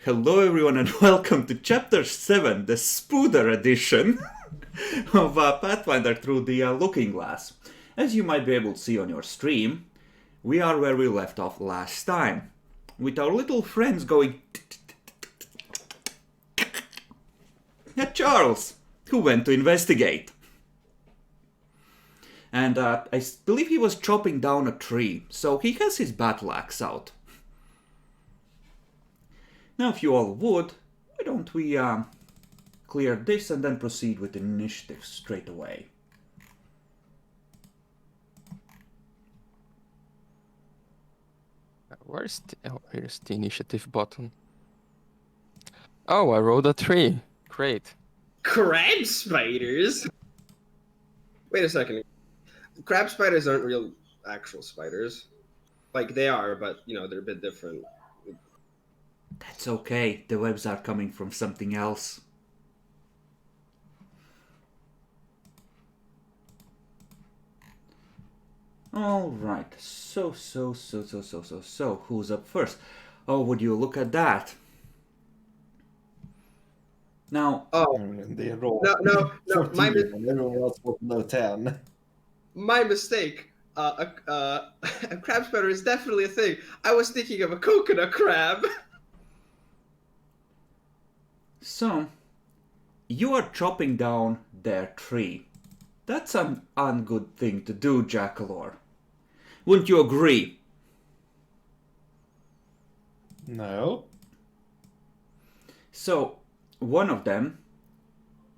Hello everyone and welcome to Chapter 7, the Spooder edition of Pathfinder through the Looking Glass. As you might be able to see on your stream, we are where we left off last time, with our little friends going at Charles, who went to investigate. And I believe he was chopping down a tree, so he has his battle axe out. Now, if you all would, why don't we clear this and then proceed with the initiative straight away? Here's the initiative button. Oh, I rolled a 3. Great. Crab spiders? Wait a second. Crab spiders aren't real actual spiders. Like, they are, but, they're a bit different. That's okay, the webs are coming from something else. Alright, so, who's up first? Oh, would you look at that? Now... Oh, they roll no, 14 and everyone else rolled below 10. My mistake. A crab spider is definitely a thing. I was thinking of a coconut crab. So, you are chopping down their tree. That's an ungood thing to do, Jackalor. Wouldn't you agree? No. So, one of them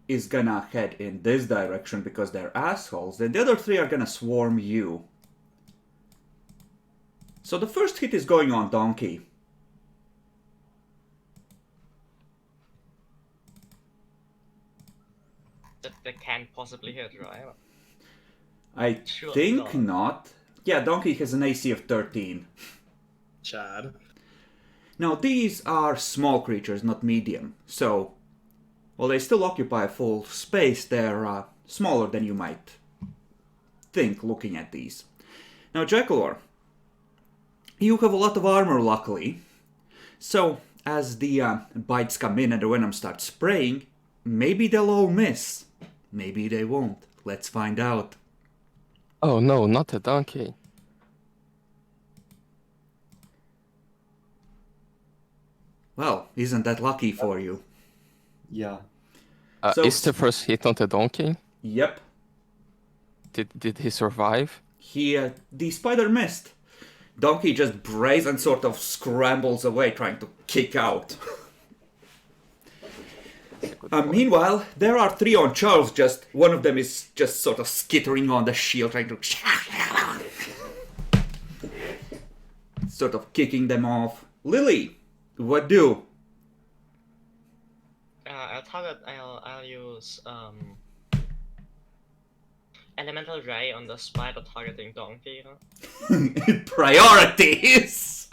is gonna head in this direction because they're assholes, and the other three are gonna swarm you. So the first hit is going on Donkey. That can't possibly hit, right? I Sure think not. not. Yeah, Donkey has an AC of 13. Chad. Now, these are small creatures, not medium. So, while they still occupy a full space, they're smaller than you might think looking at these. Now, Jackalor, you have a lot of armor, luckily. So, as the bites come in and the venom starts spraying, maybe they'll all miss. Maybe they won't. Let's find out. Oh no, not a donkey. Well, isn't that lucky for you? Yeah. So- Is the first hit on the donkey? Yep. Did he survive? The spider missed. Donkey just brays and sort of scrambles away, trying to kick out. Meanwhile, there are three on Charles. Just one of them is just sort of skittering on the shield, trying to sort of kicking them off. Lily, what do? I'll use elemental ray on the spider targeting donkey. Priorities.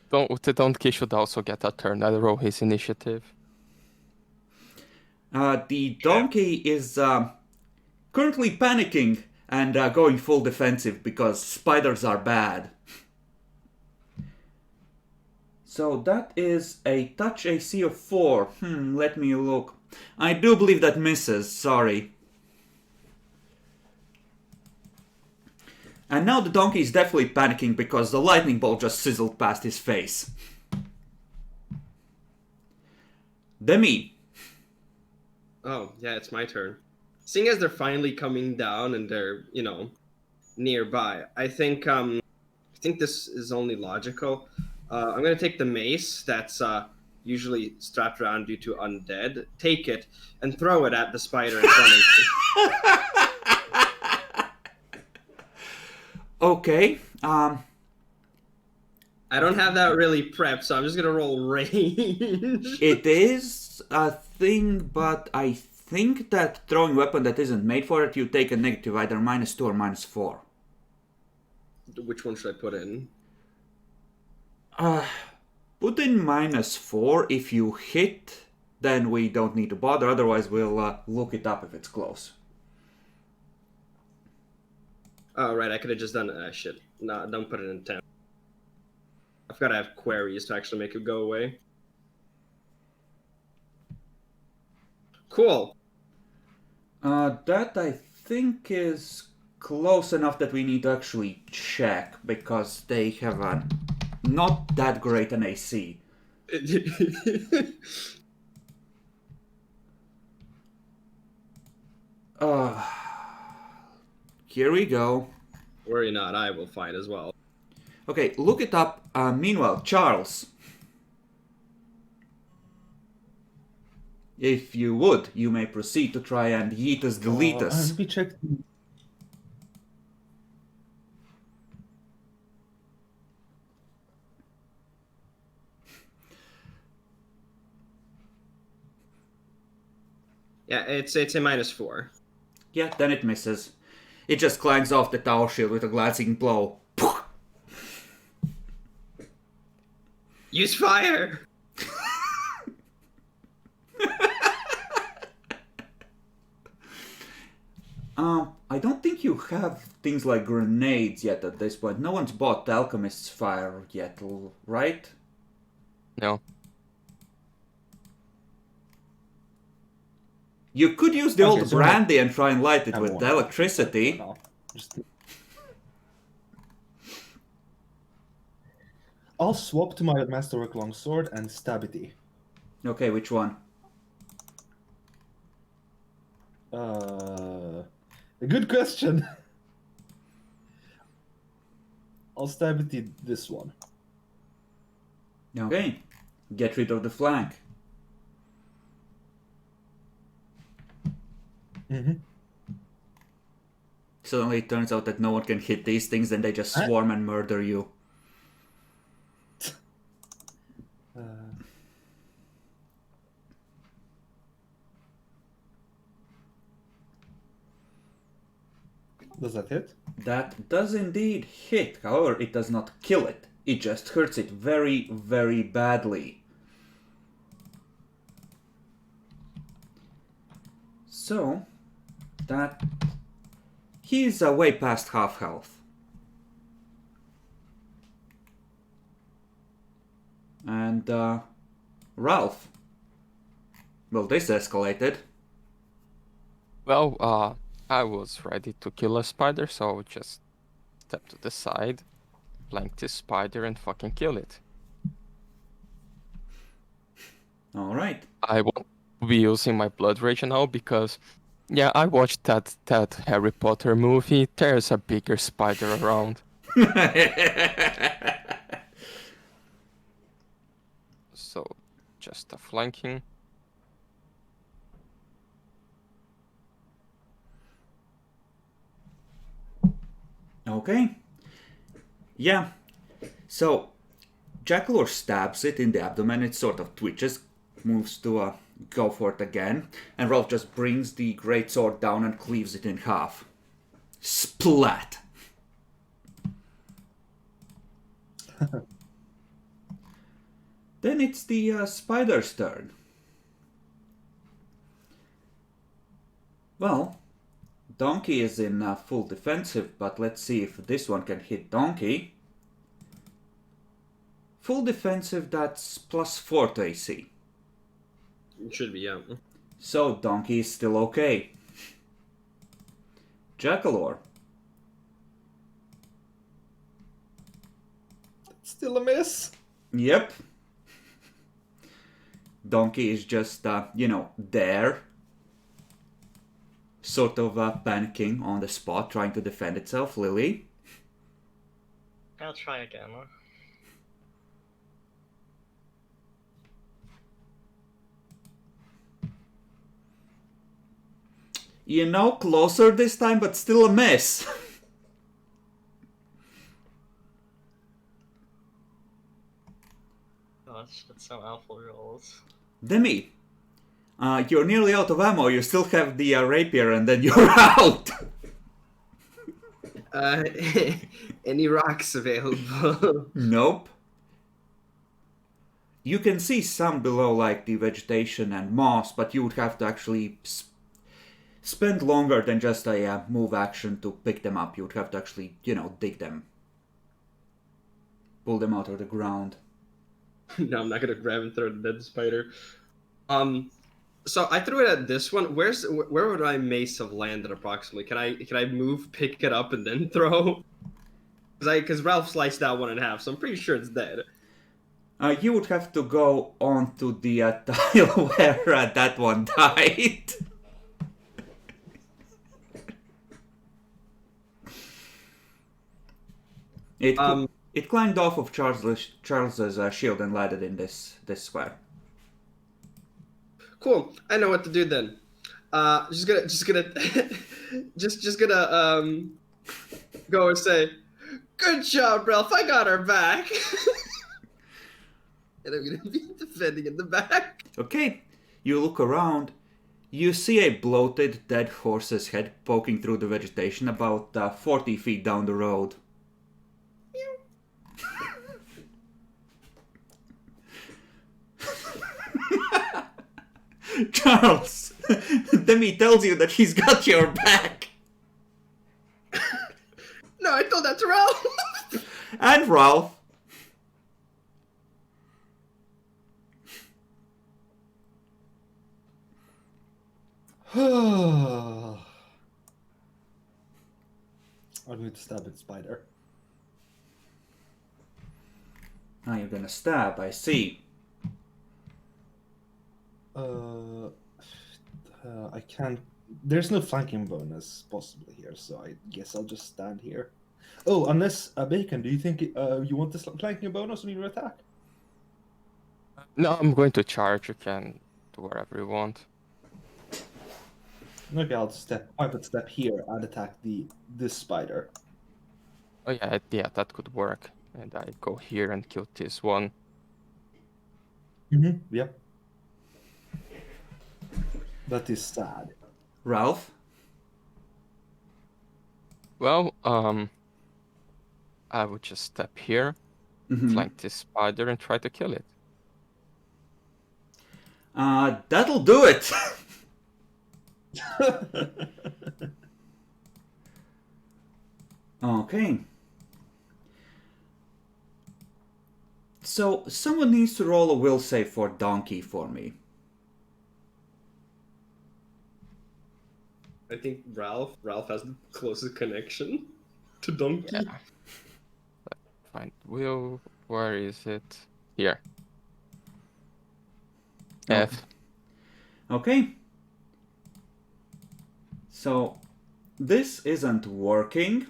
The donkey should also get a turn. I'll roll his initiative. The donkey is currently panicking and going full defensive because spiders are bad. So that is a touch AC of 4. Let me look. I do believe that misses, sorry. And now the donkey is definitely panicking because the lightning bolt just sizzled past his face. Demi. Oh, yeah, it's my turn. Seeing as they're finally coming down and they're, nearby, I think this is only logical. I'm gonna take the mace that's usually strapped around you to undead, take it, and throw it at the spider in front of me. Okay. I don't have that really prepped, so I'm just gonna roll range. It is a thing, but I think that throwing a weapon that isn't made for it, you take a negative, either -2 or -4. Which one should I put in? Put in -4. If you hit, then we don't need to bother. Otherwise, we'll look it up if it's close. Oh, right, I could have just done shit. No, don't put it in 10. I've got to have queries to actually make it go away. Cool. That I think is close enough that we need to actually check, because they have a not that great an AC. Here we go. Worry not, I will find as well. Okay, look it up. Meanwhile, Charles, if you would, you may proceed to try and yeet us, delete us. Let me check. Yeah, it's a -4. Yeah, then it misses. It just clangs off the tower shield with a glancing blow. Use fire! I don't think you have things like grenades yet at this point. No one's bought the Alchemist's Fire yet, right? No. You could use the Okay, old so brandy and try and light it I with won't. the electricity. No, just... I'll swap to my Masterwork Longsword and Stabity. Okay, which one? A good question. I'll Stabity this one. Okay, get rid of the flank. Mm-hmm. Suddenly it turns out that no one can hit these things, and they just swarm and murder you. Does that hit? That does indeed hit, however, it does not kill it. It just hurts it very, very badly. So, that... he's way past half health. And, Ralph. Well, this escalated. Well, I was ready to kill a spider, so I would just step to the side, flank this spider, and fucking kill it. Alright. I won't be using my blood rage now because, yeah, I watched that Harry Potter movie. There's a bigger spider around. So, just a flanking. Okay. Yeah. So, Jackalor stabs it in the abdomen, it sort of twitches, moves to go for it again, and Rolf just brings the greatsword down and cleaves it in half. Splat! Then it's the spider's turn. Well, Donkey is in full defensive, but let's see if this one can hit Donkey. Full defensive, that's +4 to AC. It should be, yeah. So Donkey is still okay. Jackalor. Still a miss. Yep. Donkey is just, there. Sort of panicking on the spot, trying to defend itself. Lily? I'll try again. Closer this time, but still a miss. Gosh, that's some awful rolls. Demi, you're nearly out of ammo. You still have the rapier, and then you're out. Any rocks available? Nope. You can see some below, like the vegetation and moss, but you would have to actually spend longer than just a move action to pick them up. You would have to actually, dig them. pull them out of the ground. No, I'm not gonna grab and throw the dead spider. So I threw it at this one. Where would my mace have landed approximately? Can I move, pick it up, and then throw? Because Ralph sliced that one in half, so I'm pretty sure it's dead. You would have to go onto the tile where that one died. It climbed off of Charles's shield and landed in this square. Cool. I know what to do then. Just gonna go and say, "Good job, Ralph. I got her back." And I'm gonna be defending in the back. Okay, you look around. You see a bloated, dead horse's head poking through the vegetation about 40 feet down the road. Charles, Demi tells you that he's got your back. No, I told that to Ralph. And Ralph. I'm going to stab at spider. Now you're gonna stab, I see. I can't. There's no flanking bonus possible here, so I guess I'll just stand here. Oh, unless Bacon, do you think you want this flanking bonus on your attack? No, I'm going to charge. You can do whatever you want. Okay, I'll pivot step here and attack this spider. Oh yeah, that could work. And I go here and kill this one. Mm-hmm. Yep. That is sad. Ralph? Well, I would just step here, flank this spider, and try to kill it. That'll do it! Okay. So, someone needs to roll a will save for Donkey for me. I think Ralph has the closest connection to Donkey. Yeah. Find will. Where is it? Here. F. Okay. So, this isn't working.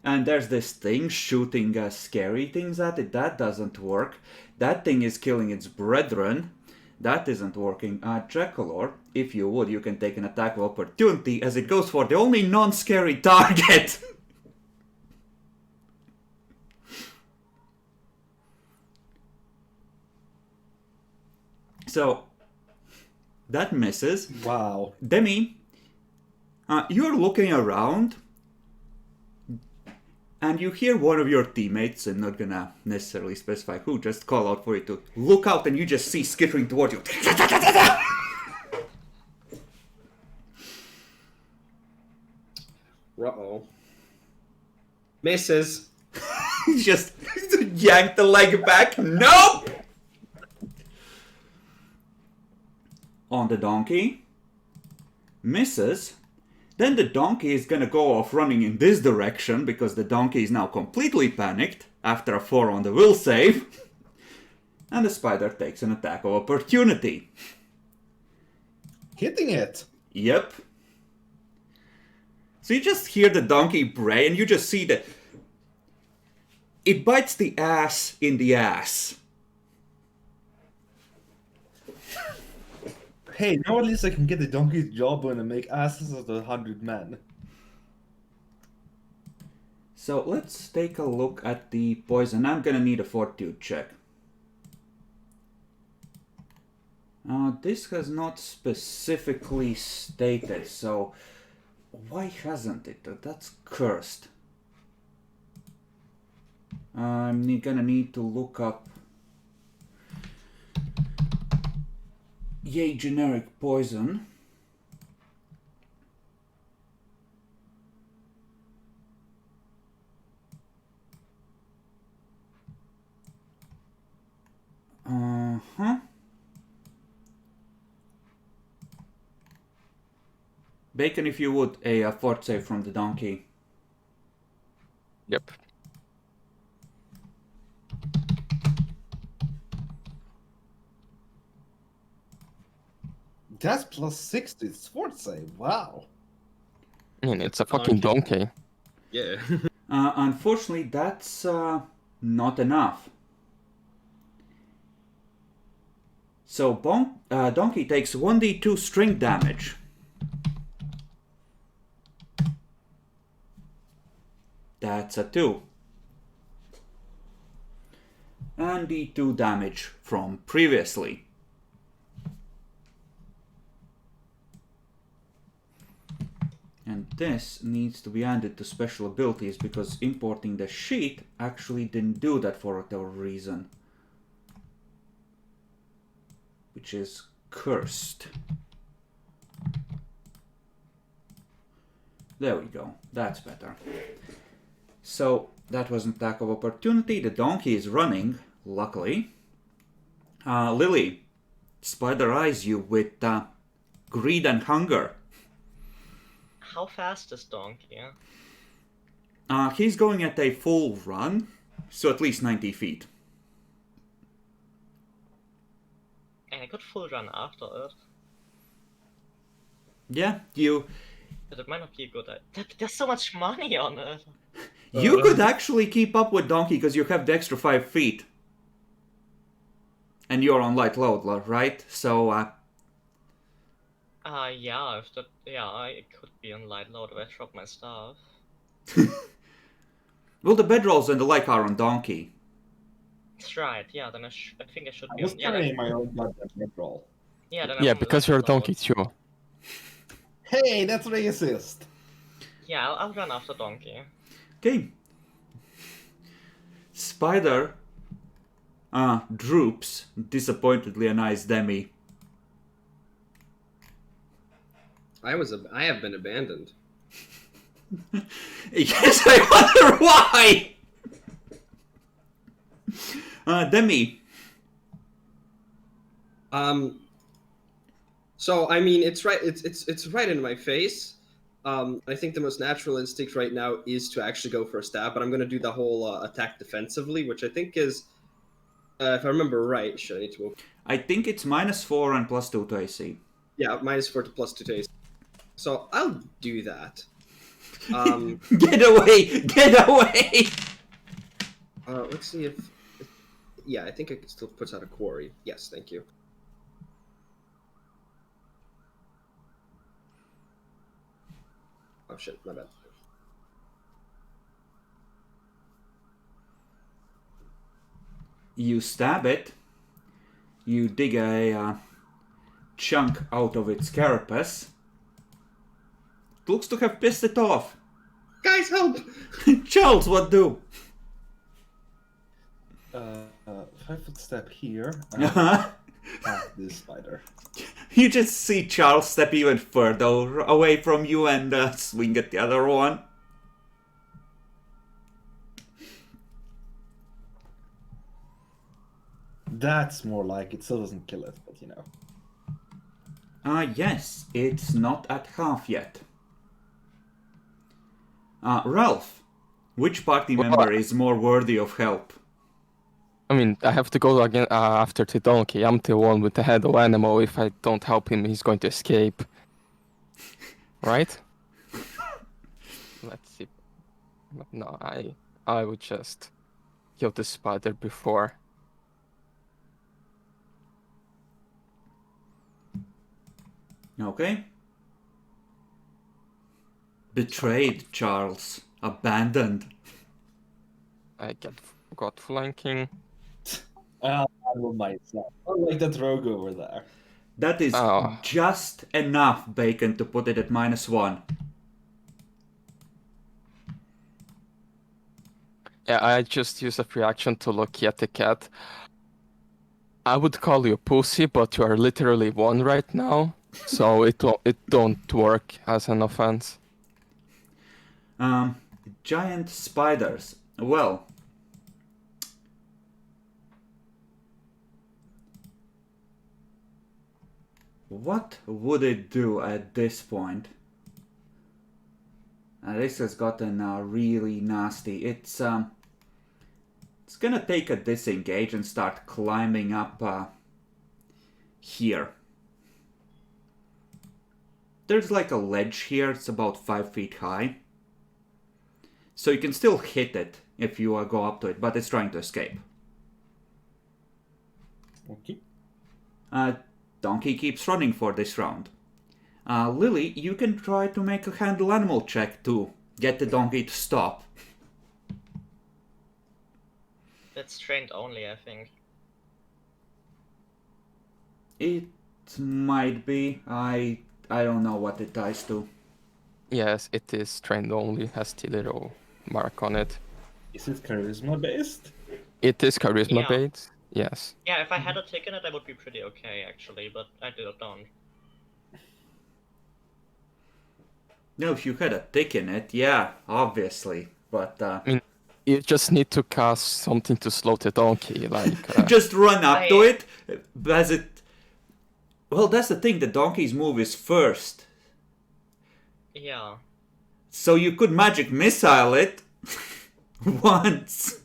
And there's this thing shooting scary things at it. That doesn't work. That thing is killing its brethren. That isn't working. Dracolor, if you would, you can take an attack of opportunity as it goes for the only non-scary target. So, that misses. Wow. Demi, you're looking around, and you hear one of your teammates, I'm not gonna necessarily specify who, just call out for you to look out, and you just see skittering towards you. Uh-oh. Misses. Just yank the leg back. Nope! On the donkey. Misses. Then the donkey is gonna go off running in this direction because the donkey is now completely panicked after a 4 on the will save. And the spider takes an attack of opportunity. Hitting it. Yep. So you just hear the donkey bray and you just see that it bites the ass in the ass. Hey, now at least I can get the donkey's jawbone and make asses of the 100 men. So let's take a look at the poison. I'm gonna need a fortitude check. This has not specifically stated, so why hasn't it? That's cursed. I'm gonna need to look up yay generic poison. Bacon, if you would, a fort save from the donkey. Yep. That's plus 60 fort save. Wow. I mean, it's a It's a fucking donkey. Yeah. Unfortunately, that's not enough. So donkey takes 1d2 string damage. That's a 2. And d2 damage from previously. And this needs to be added to special abilities because importing the sheet actually didn't do that for whatever reason. Which is cursed. There we go. That's better. So that was an attack of opportunity. The donkey is running, luckily. Lily, spider eyes you with greed and hunger. How fast is Donkey? He's going at a full run, so at least 90 feet. And I could full run after it. Yeah, you But it might not be a good idea. There's so much money on it. could actually keep up with Donkey because you have the extra 5 feet. And you're on light load, right? So, Yeah, if that, yeah, it could be on light load if I drop my stuff. well, the bedrolls and the like are on Donkey. That's right, yeah, then I think I should I be was on, yeah, carrying then, my own goddamn roll. yeah, then I'm Yeah, on because light you're a load. donkey too. Hey, that's racist. Yeah, I'll run after Donkey. Okay. Spider droops disappointedly an eyes Demi. I have been abandoned. Yes, I wonder why. Demi. So I mean, it's right. It's right in my face. I think the most natural instinct right now is to actually go for a stab, but I'm going to do the whole attack defensively, which I think is, if I remember right, should I need to move? I think it's -4 and +2 to AC. Yeah, -4 to +2 to AC. So I'll do that. Get away! Get away! Let's see if. Yeah, I think it still puts out a quarry. Yes, thank you. Oh shit, my bad. You stab it. You dig a chunk out of its carapace. It looks to have pissed it off. Guys, help! Charles, what do? 5-foot step here. This spider. You just see Charles step even further away from you and swing at the other one. That's more like it. Still doesn't kill it, but you know. Yes, it's not at half yet. Ralph, which party member is more worthy of help? I mean, I have to go again after the donkey. I'm the one with the head of animal. If I don't help him, he's going to escape. Right? Let's see. No, I would just kill the spider before. Okay. Betrayed, Charles. Abandoned. I got flanking. I will myself. I like that rogue over there. That is Oh. just enough, Bacon, to put it at -1. Yeah, I just use a free action to look at the cat. I would call you pussy, but you are literally 1 right now, so it don't work as an offense. Giant spiders. Well, what would it do at this point? This has gotten really nasty. It's gonna take a disengage and start climbing up here. There's like a ledge here. It's about 5 feet high. So you can still hit it if you go up to it, but it's trying to escape. Okay. Donkey keeps running for this round. Lily, you can try to make a handle animal check to get the donkey to stop. It's trained only, I think. It might be. I don't know what it ties to. Yes, it is trained only, has the little mark on it. Is it charisma based? It is charisma Yeah. based, yes. Yeah, if I had a tick in it, I would be pretty okay, actually, but I don't. No, if you had a tick in it, yeah, obviously. But You just need to cast something to slow the donkey, like... just run up to I- it as it... Well, that's the thing, the donkey's move is first. Yeah. So you could magic missile it once.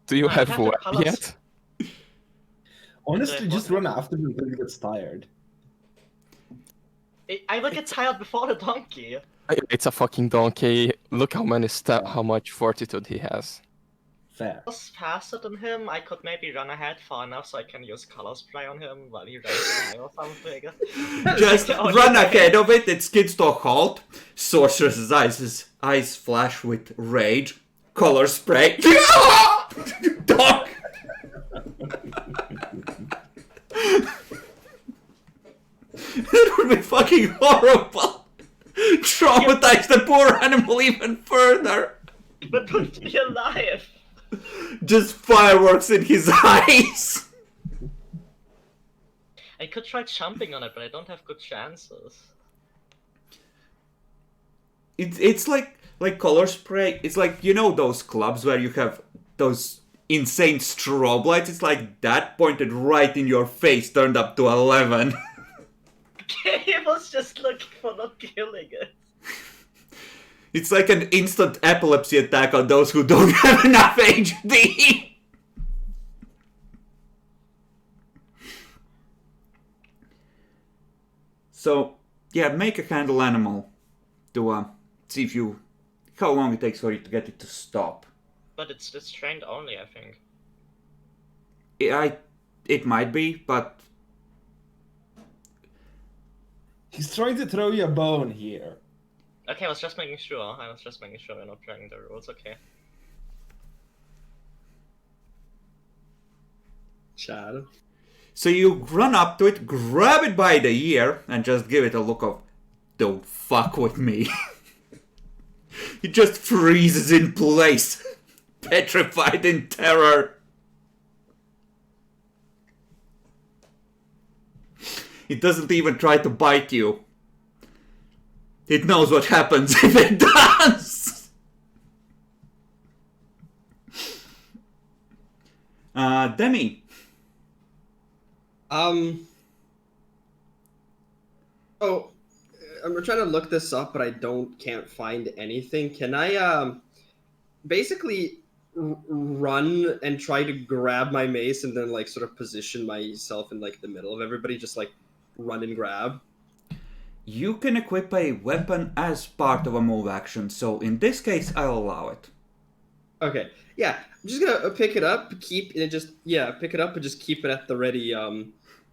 do you I have have the web colours. yet? Honestly, just run after him until he gets tired. I will get tired before the donkey. It's a fucking donkey. Look how how much fortitude he has. Fair. I was faster than him. I could maybe run ahead far enough so I can use color spray on him while he runs by or something. Just The only run way. ahead of it, it skids to a halt. Sorcerer's eyes flash with rage. Color spray. Dog! It would be fucking horrible. Traumatize the poor animal even further. But would be alive. Just fireworks in his eyes. I could try jumping on it, but I don't have good chances. It's like color spray. It's like, you know those clubs where you have those insane strobe lights? It's like that pointed right in your face, turned up to 11. He was just looking for not killing it. It's like an instant epilepsy attack on those who don't have enough HD. So, yeah, make a handle animal to see if you... how long it takes for you to get it to stop. But it's trained only, I think. It might be, but He's trying to throw you a bone here. Okay, I was just making sure. We're not breaking the rules, okay. Chad. so you run up to it, grab it by the ear, and just give it a look of, don't fuck with me. It just freezes in place, petrified in terror. It doesn't even try to bite you. It knows what happens if it does. Demi. Oh, I'm trying to look this up, but I can't find anything. Can I basically run and try to grab my mace and then like sort of position myself in like the middle of everybody, just like run and grab? You can equip a weapon as part of a move action, so in this case, I'll allow it. Okay, yeah, I'm just gonna pick it up, pick it up and just keep it at the ready,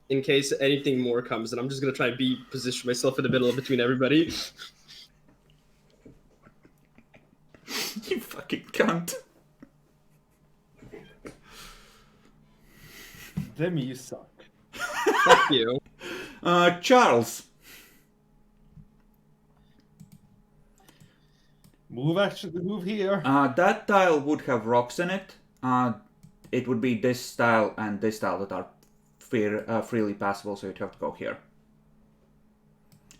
in case anything more comes. And I'm just gonna try and position myself in the middle between everybody. You fucking cunt. Demi, you suck. Fuck you. Charles. Move here. That tile would have rocks in it. It would be this tile and this tile that are freely passable, so you'd have to go here.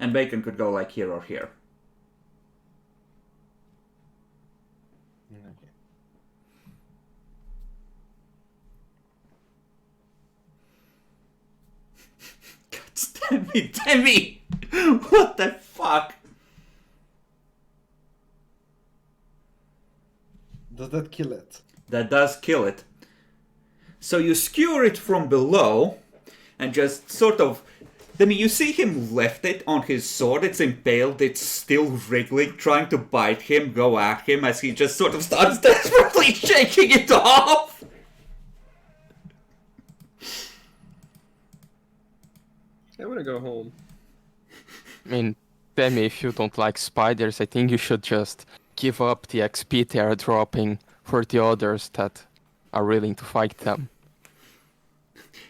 And Bacon could go like here or here. Okay. God damn it, Demi! What the fuck? Does that kill it? That does kill it. So you skewer it from below, and just sort of... I mean, you see him lift it on his sword, it's impaled, it's still wriggling, trying to bite him, go at him, as he just sort of starts desperately shaking it off! I want to go home. I mean, Demi, if you don't like spiders, I think you should just give up the XP they are dropping for the others that are willing to fight them.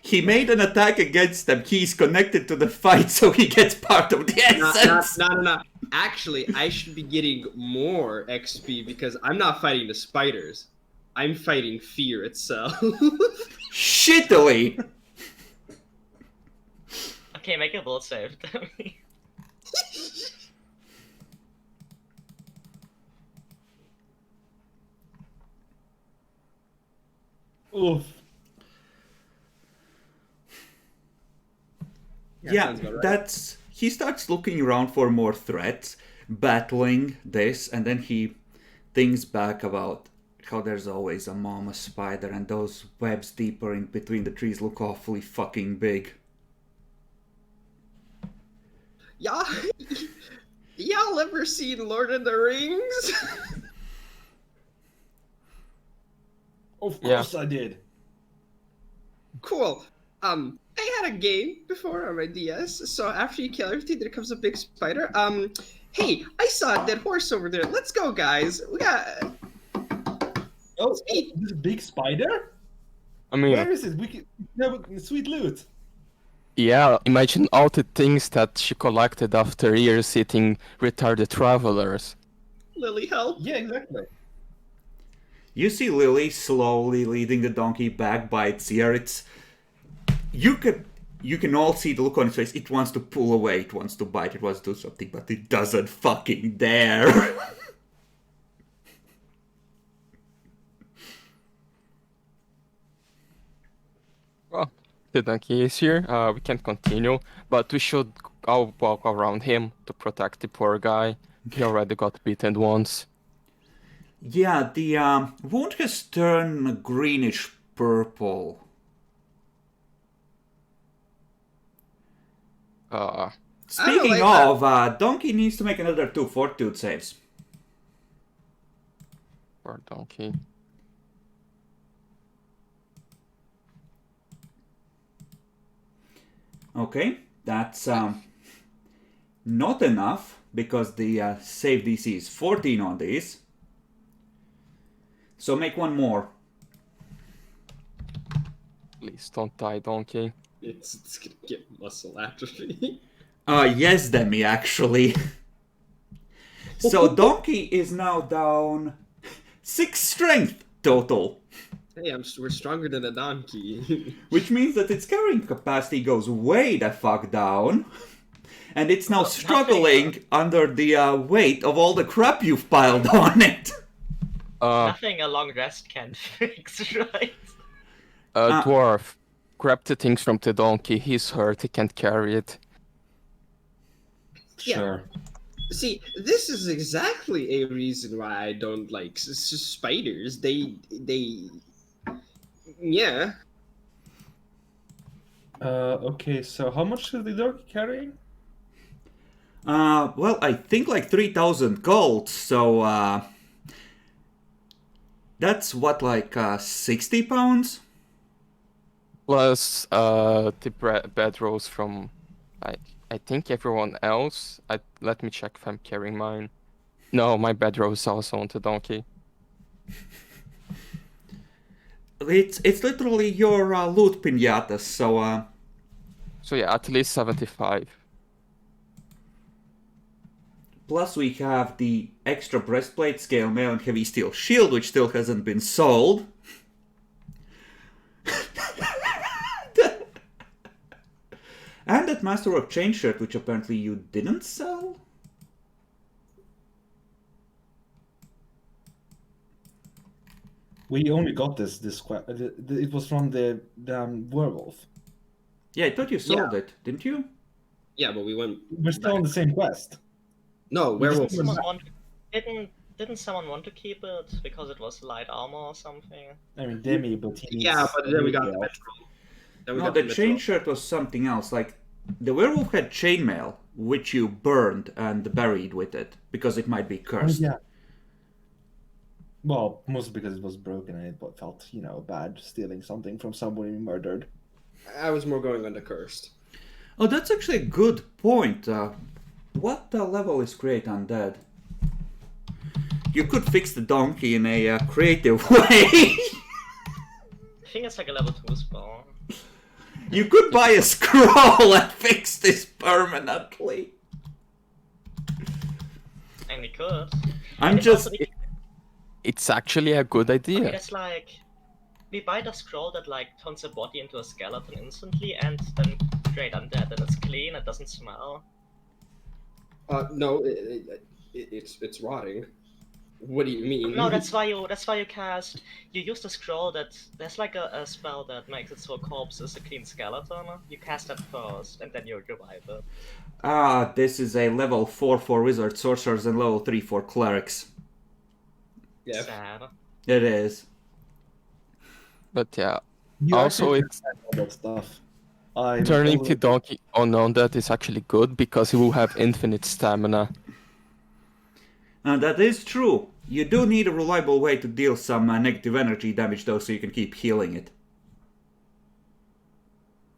He made an attack against them, he's connected to the fight, so he gets part of the essence! No. Actually, I should be getting more XP because I'm not fighting the spiders. I'm fighting fear itself. Shittily! Okay, make a will save. Oof. Yeah, sounds about right. that's... He starts looking around for more threats, battling this, and then he thinks back about how there's always a mama spider, and those webs deeper in between the trees look awfully fucking big. Y'all ever seen Lord of the Rings? Of Yeah. course I did. Cool. I had a game before on my DS, so after you kill everything, there comes a big spider. Hey, I saw a dead horse over there. Let's go, guys. We got... Oh, Speed. this big spider? I mean, Where is it? We can have a sweet loot. yeah, imagine all the things that she collected after years eating retarded travelers. Lily, help. Yeah, exactly. You see Lily slowly leading the donkey back by its ear. You can all see the look on its face. It wants to pull away, it wants to bite, it wants to do something, but it doesn't fucking dare. Well, the donkey is here. We can't continue, but we should all walk around him to protect the poor guy. He already got bitten once. Yeah, the wound has turned greenish purple. Speaking like of, Donkey needs to make another 2 fortitude saves. Poor donkey. Okay, that's not enough, because the save DC is 14 on these. So make one more. Please don't die, donkey. It's gonna get muscle atrophy. Yes, Demi, actually. So Donkey is now down 6 strength total. Hey, we're stronger than a donkey. Which means that its carrying capacity goes way the fuck down. And it's now struggling under the weight of all the crap you've piled on it. Nothing a long rest can fix, right? Dwarf, grab the things from the donkey. He's hurt, he can't carry it. Yeah. Sure. See, this is exactly a reason why I don't like spiders. Yeah. Okay, so how much is the dog carrying? Well, I think like 3,000 gold, so that's what, like 60 pounds? Plus, the bedrolls from, I think everyone else. Let me check if I'm carrying mine. No, my bedroll is also on the donkey. It's literally your loot pinatas, so So yeah, at least 75. plus we have the extra breastplate, scale mail, and heavy steel shield, which still hasn't been sold. And that Masterwork chain shirt, which apparently you didn't sell? We only got this it was from the werewolf. Yeah, I thought you sold it, didn't you? Yeah, but we went. We're still on the same quest. No, werewolf. This is one. Didn't someone want to keep it because it was light armor or something? I mean, Demi, but he needs. Yeah, but then we got the yeah. mithril. Then we No, got the mithril. chain shirt was something else. Like, the werewolf had chainmail, which you burned and buried with it, because it might be Oh, cursed. yeah. Well, mostly because it was broken and it felt, bad stealing something from someone you murdered. I was more going on the cursed. Oh, that's actually a good point. What level is Create Undead? You could fix the donkey in a creative way. I think it's like a level 2 spell. You could buy a scroll and fix this permanently. And we could. I'm It's just... also the- It's actually a good Okay, idea. that's like we buy the scroll that like turns a body into a skeleton instantly, and then create undead, and it's clean. It doesn't smell. No, it's rotting. What do you mean? No, that's why you cast. You use the scroll that there's like a spell that makes it so a corpse is a clean skeleton. You cast that first, and then you revive it. this is a level 4 for wizards, sorcerers, and level 3 for clerics. Yeah. Sad. It is. But yeah, You also actually it's all that stuff. I turning already- to donkey on that is actually good because he will have infinite stamina. That is true. You do need a reliable way to deal some negative energy damage, though, so you can keep healing it.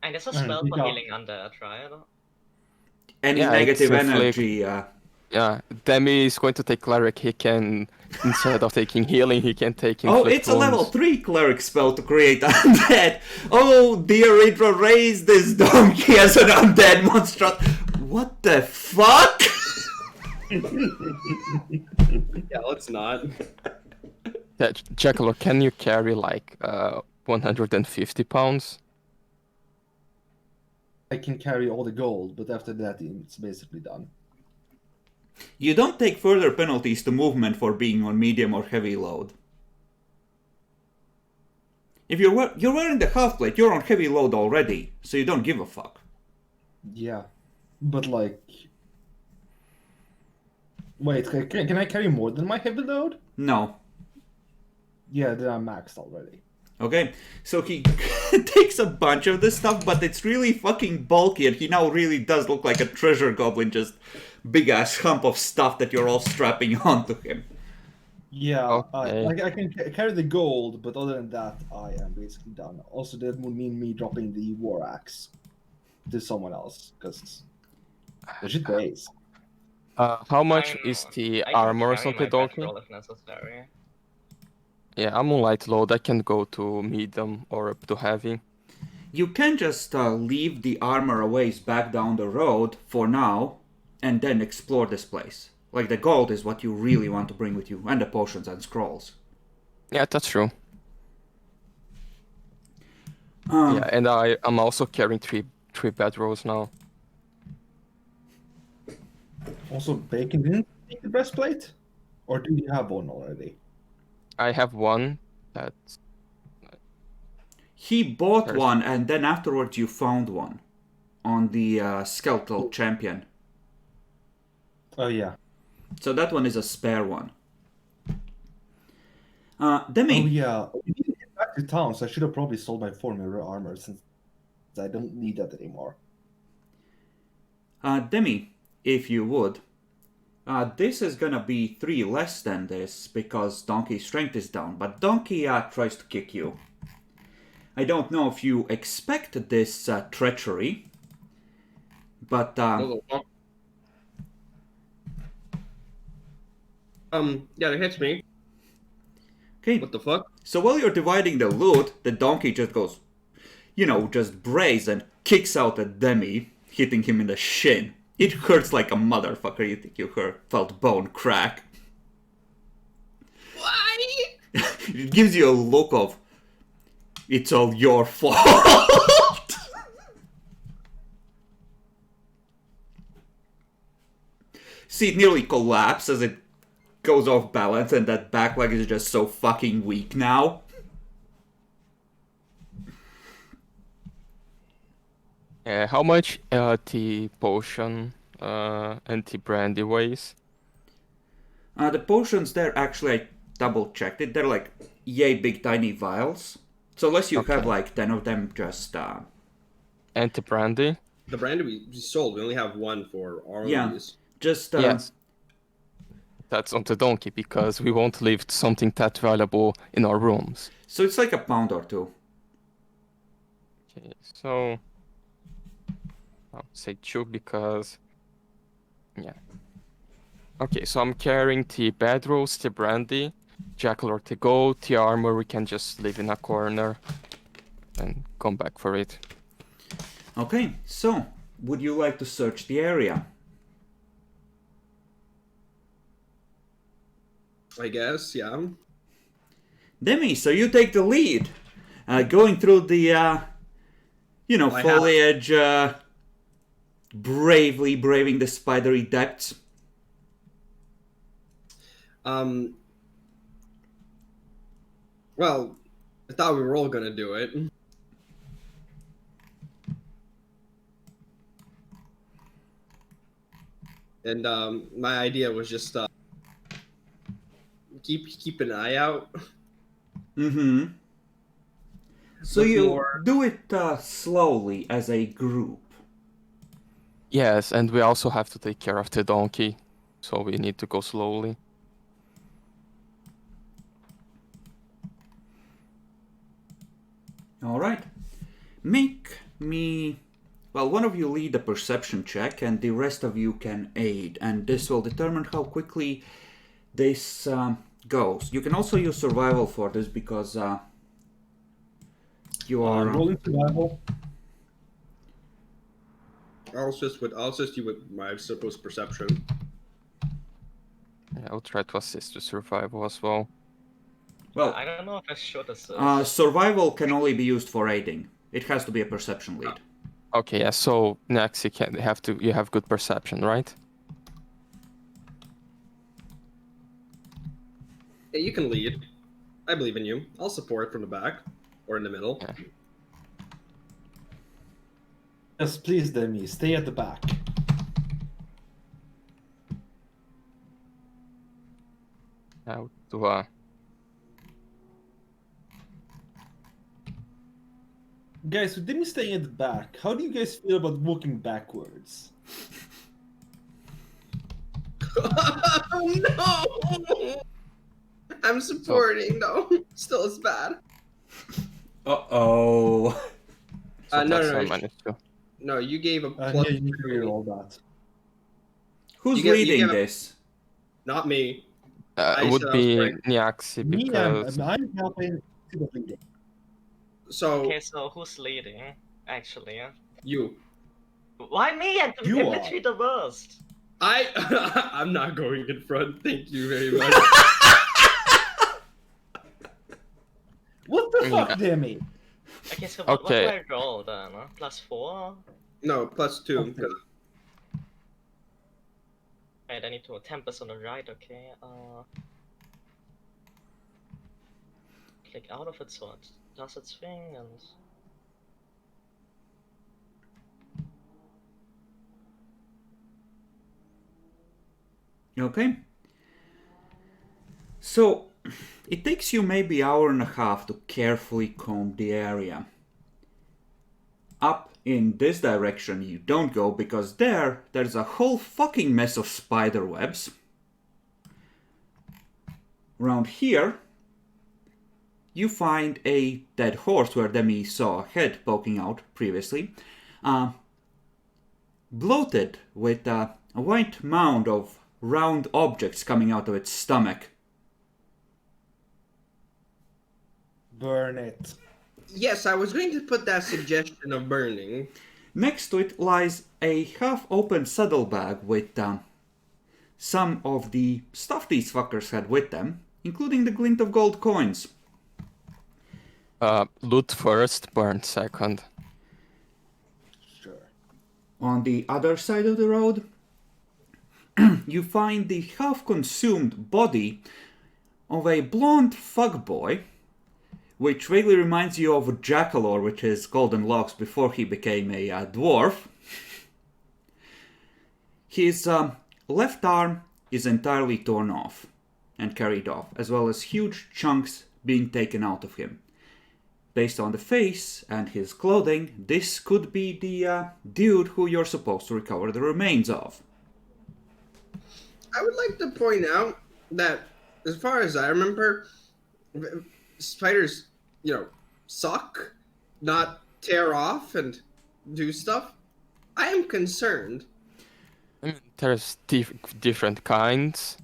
And there's a And spell you for got- healing undead, right? Any Yeah, negative it's a flip. energy... Yeah, Demi is going to take cleric. He can, instead of taking healing, he can take Oh, inflict it's a level wounds. 3 cleric spell to create undead. Oh, dear Idra, raise this donkey as an undead monster. What the fuck? Yeah, let's not. Yeah, Jackalope, can you carry like 150 pounds? I can carry all the gold, but after that, it's basically done. You don't take further penalties to movement for being on medium or heavy load. If you're wearing the half plate, you're on heavy load already, so you don't give a fuck. Yeah, but like, wait, can I carry more than my heavy load? No. Yeah, then I'm maxed already. Okay, so he takes a bunch of this stuff, but it's really fucking bulky, and he now really does look like a treasure goblin, just big ass hump of stuff that you're all strapping onto him. Yeah, Okay. I can carry the gold, but other than that, I am basically done. Also, that would mean me dropping the war axe to someone else, because the shit weighs. How much is the I can armor carry of the my donkey? bedroll if necessary. Yeah, I'm on light load. I can go to medium or up to heavy. You can just leave the armor a ways back down the road for now, and then explore this place. Like, the gold is what you really want to bring with you, and the potions and scrolls. Yeah, that's true. Um, Yeah, and I'm also carrying three bedrolls now. Also, Bacon didn't take the breastplate? Or do you have one already? I have one that's He bought There's- one, and then afterwards you found one on the skeletal champion. Oh, yeah. So that one is a spare one. Demi, Oh, yeah. We need to get back to town, so I should have probably sold my 4 mirror armor, since I don't need that anymore. Demi, if you would. This is gonna be 3 less than this, because Donkey's strength is down, but Donkey tries to kick you. I don't know if you expect this treachery, but Yeah, it hits me. okay. What the fuck? So while you're dividing the loot, the donkey just goes, just brays and kicks out at Demi, hitting him in the shin. It hurts like a motherfucker. You think you felt bone crack. Why? It gives you a look of, it's all your fault. See, it nearly collapses as it goes off balance, and that back leg is just so fucking weak now. how much the potion anti-brandy weighs? The potions there, actually, I double-checked it. They're like yay big tiny vials. So unless you have Okay. like 10 of them, just... And the brandy? The brandy we sold, we only have one for our Yeah. use. Just... Yes. That's on the donkey, because we won't leave something that valuable in our rooms. So it's like a pound or two. Okay, so... I'll say 2 because... Yeah. Okay, so I'm carrying the bedrolls, the brandy, jackal or the goat, the armor we can just leave in a corner and come back for it. Okay, so would you like to search the area? I guess, yeah. Demi, so you take the lead. Going through the, foliage, bravely braving the spidery depths. Well, I thought we were all gonna do it. And my idea was just keep an eye out. Mm-hmm. So Look you more- do it slowly as a group. Yes, and we also have to take care of the donkey, so we need to go slowly. Alright. Make me... Well, one of you lead a perception check and the rest of you can aid. And this will determine how quickly this goes. You can also use survival for this because you are... rolling survival. I'll assist you with my supposed perception. Yeah, I'll try to assist the survival as well. Well, I don't know if I should assist. survival can only be used for aiding. It has to be a perception lead. Okay, yeah, so next you have good perception, right? Yeah, you can lead. I believe in you. I'll support from the back or in the middle. Yeah. Yes, please, Demi, stay at the back. Now to Guys, with Demi staying at the back, how do you guys feel about walking backwards? Oh no! I'm supporting though. Still as bad. Uh-oh. so no, that's no, I no. managed to. No, you gave a Yeah, plus. you need to hear all that. Who's You leading get a- this? Not me. It I would said I was be correct. Niaxi Me, because I'm helping to the leading. So Okay, so who's leading? Actually, you. why me? I'm You are. literally the worst. I'm not going in front. Thank you very much. What the Yeah. fuck, Demi? Okay, so what do Okay. I roll then? +4? No, +2. Okay. 'cause- Wait, I need to 10% on the right. Okay. Click out of it so it does its thing and. Okay. So, it takes you maybe hour and a half to carefully comb the area. Up in this direction you don't go because there's a whole fucking mess of spider webs. Around here, you find a dead horse where Demi saw a head poking out previously. Bloated with a white mound of round objects coming out of its stomach. Burn it. Yes, I was going to put that suggestion of burning. Next to it lies a half-open saddlebag with some of the stuff these fuckers had with them, including the glint of gold coins. loot first, burn second. Sure. On the other side of the road, you find the half-consumed body of a blonde fuckboy, which vaguely reminds you of Jackalor with his golden locks before he became a dwarf. His left arm is entirely torn off and carried off, as well as huge chunks being taken out of him. Based on the face and his clothing, this could be the dude who you're supposed to recover the remains of. I would like to point out that, as far as I remember, spiders, suck, not tear off and do stuff. I am concerned. I mean, there's different kinds.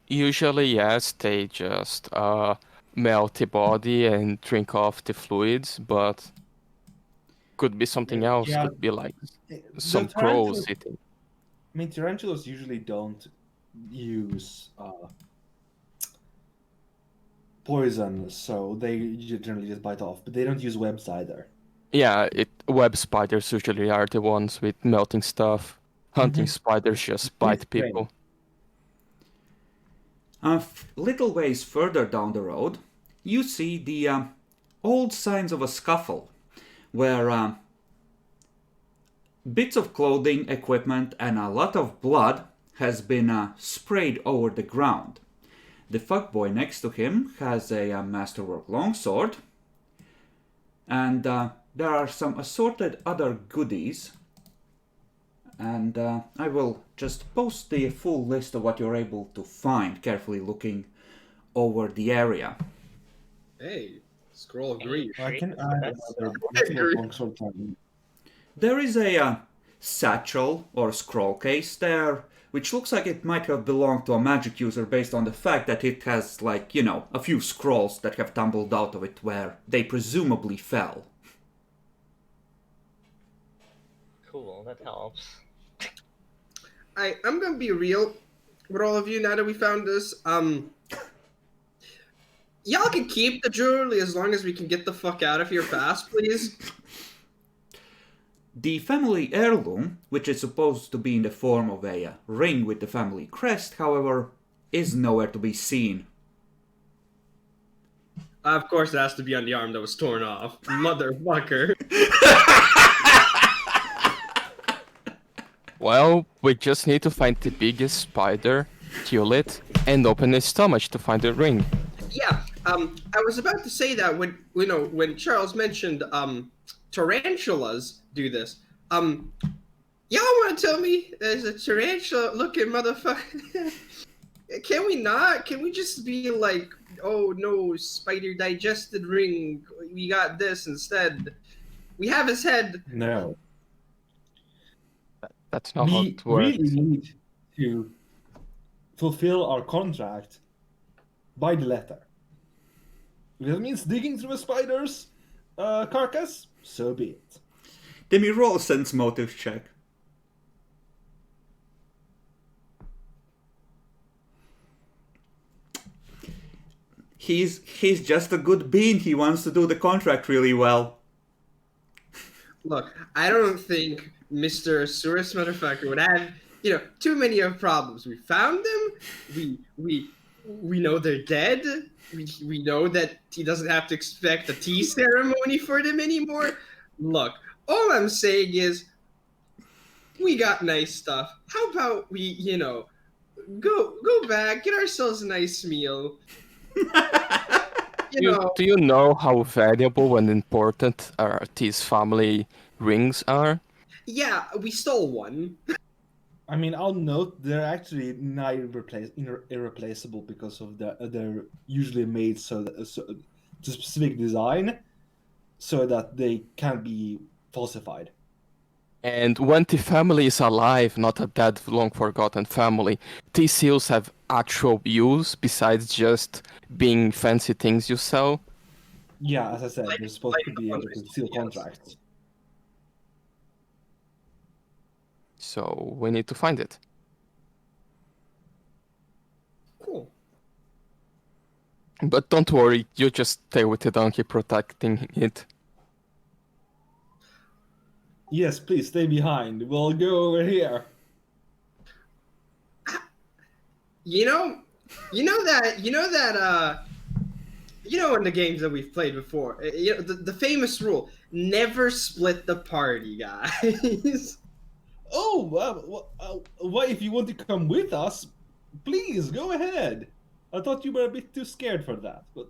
Usually, yes, they just melt the body and drink off the fluids, but could be something else. Yeah. Could be like The some tarantulas- crows eating. I mean, tarantulas usually don't use poison, so they generally just bite off. But they don't use webs either. Yeah, web spiders usually are the ones with melting stuff. Hunting spiders just bite Great. people. A little ways further down the road, you see the old signs of a scuffle, where bits of clothing, equipment, and a lot of blood has been sprayed over the ground. The fuckboy next to him has a masterwork longsword, and there are some assorted other goodies. And I will just post the full list of what you're able to find, carefully looking over the area. Hey, scroll of grief. I can add another longsword time. There is a satchel or scroll case there, which looks like it might have belonged to a magic user based on the fact that it has, like, a few scrolls that have tumbled out of it where they presumably fell. Cool, that helps. I'm gonna be real with all of you now that we found this. Y'all can keep the jewelry as long as we can get the fuck out of here fast, please. The family heirloom, which is supposed to be in the form of a ring with the family crest, however, is nowhere to be seen. Of course, it has to be on the arm that was torn off. Motherfucker. Well, we just need to find the biggest spider, kill it, and open its stomach to find the ring. Yeah, I was about to say that when Charles mentioned tarantulas do this. Y'all want to tell me there's a tarantula-looking motherfucker? Can we not? Can we just be like, oh no, spider digested ring, we got this instead? We have his head. No. That's not how We it works. really need to fulfill our contract by the letter. If that means digging through a spider's carcass, so be it. Demi, roll a sense motive check. He's just a good bean. He wants to do the contract really well. Look, I don't think Mr. Surus motherfucker would have, too many of problems. We found them. We know they're dead. We know that he doesn't have to expect a tea ceremony for them anymore. Look, all I'm saying is, we got nice stuff. How about we, go back, get ourselves a nice meal. Do you know how valuable and important these family rings are? Yeah, we stole one. I mean, I'll note they're actually not irreplaceable because of they're usually made so to specific design, so that they can't be falsified. And when the family is alive, not a dead, long-forgotten family, these seals have actual use besides just being fancy things you sell. Yeah, as I said, they're supposed to be able to seal yes. contracts. So we need to find it. Cool. But don't worry, you just stay with the donkey protecting it. Yes, please stay behind. We'll go over here. You know in the games that we've played before, the famous rule: never split the party, guys. Oh, what if you want to come with us? Please go ahead. I thought you were a bit too scared for that, but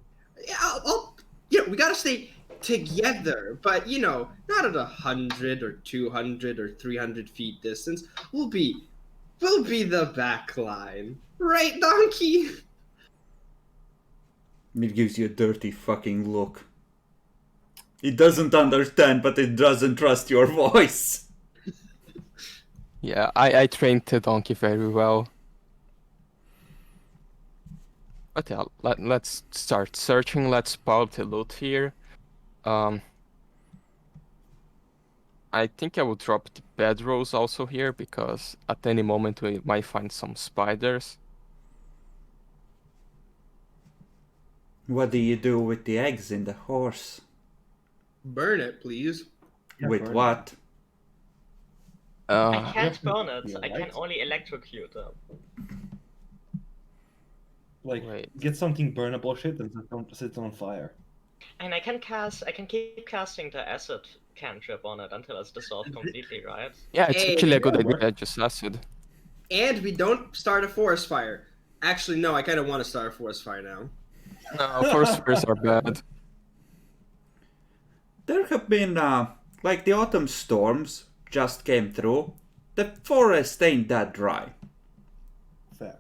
Yeah, we gotta stay together, but not at 100 or 200 or 300 feet distance. We'll be the back line, right, Donkey? It gives you a dirty fucking look. It doesn't understand, but it doesn't trust your voice. Yeah, I trained the donkey very well. But yeah, let's start searching. Let's pile the loot here. I think I will drop the bedrolls also here, because at any moment we might find some spiders. What do you do with the eggs in the horse? Burn it, please. yeah, With burn what? I can't Yeah, burn it. yeah, I can right. only electrocute them. Like, Wait. get something burnable shit and set it on fire. And I can keep casting the acid cantrip on it until it's dissolved completely, right? Yeah, it's Hey, actually a good yeah, idea, work. just acid. And we don't start a forest fire. Actually, no, I kind of want to start a forest fire now. No, forest fires are bad. There have been, like the autumn storms just came through. The forest ain't that dry. Fair.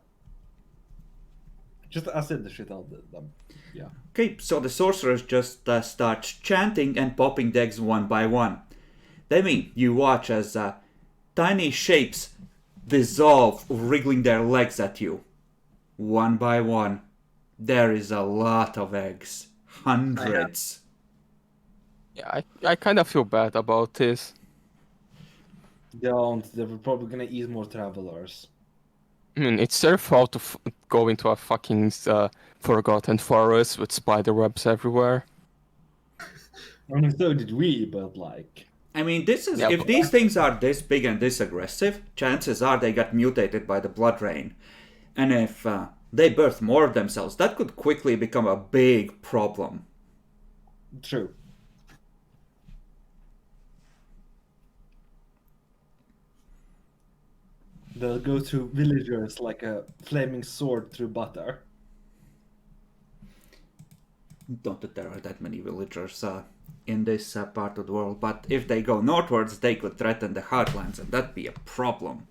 Just acid the shit out of them. Yeah. Okay, so the sorcerers just start chanting and popping the eggs one by one. Then you watch as tiny shapes dissolve, wriggling their legs at you. One by one. There is a lot of eggs. Hundreds. Yeah, I kind of feel bad about this. Don't. They're probably gonna eat more travelers. I mean, it's their fault to go into a fucking forgotten forest with spider webs everywhere. I mean, so did we, but like. I mean, this is Yeah, if but- these things are this big and this aggressive, chances are they got mutated by the blood rain. And if they birth more of themselves, that could quickly become a big problem. True. They'll go through villagers like a flaming sword through butter. Not that there are that many villagers in this part of the world, but if they go northwards, they could threaten the heartlands, and that'd be a problem.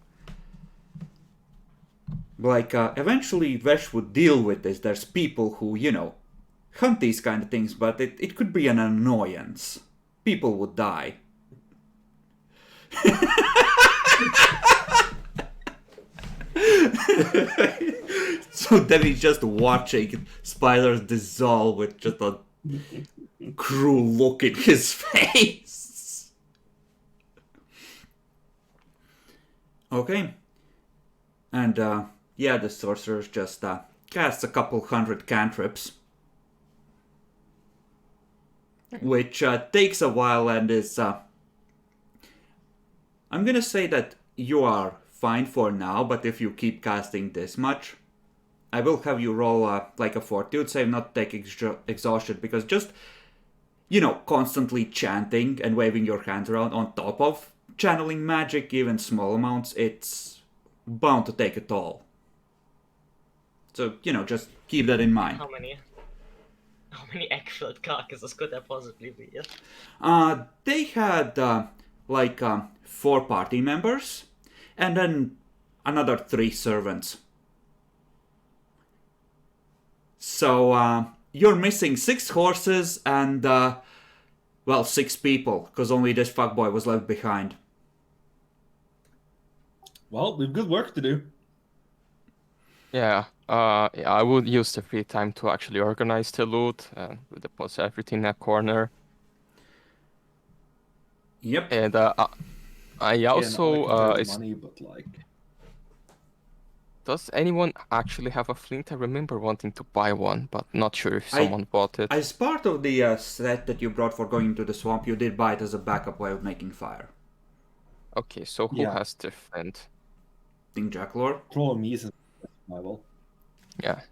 Like, eventually Vesh would deal with this. There's people who, hunt these kind of things, but it could be an annoyance. People would die. So then he's just watching spiders dissolve with just a cruel look in his face. Okay. And, the sorcerers just cast a couple hundred cantrips. Which takes a while and is... I'm gonna say that you are fine for now, but if you keep casting this much, I will have you roll like a fortitude save, not take exhaustion, because just, constantly chanting and waving your hands around on top of channeling magic, even small amounts, it's bound to take a toll. So, just keep that in mind. How many egg-filled carcasses could there possibly be? They had, 4 party members, and then another 3 servants. So, you're missing 6 horses and, 6 people, because only this fuckboy was left behind. Well, we've good work to do. Yeah, I would use the free time to actually organize the loot and deposit everything in a corner. Yep. And I also money, but like. Does anyone actually have a flint? I remember wanting to buy one, but not sure if someone bought it. As part of the set that you brought for going into the swamp, you did buy it as a backup way of making fire. Okay, so who has the flint? I think Jacklor. Troll me is survival. Yeah.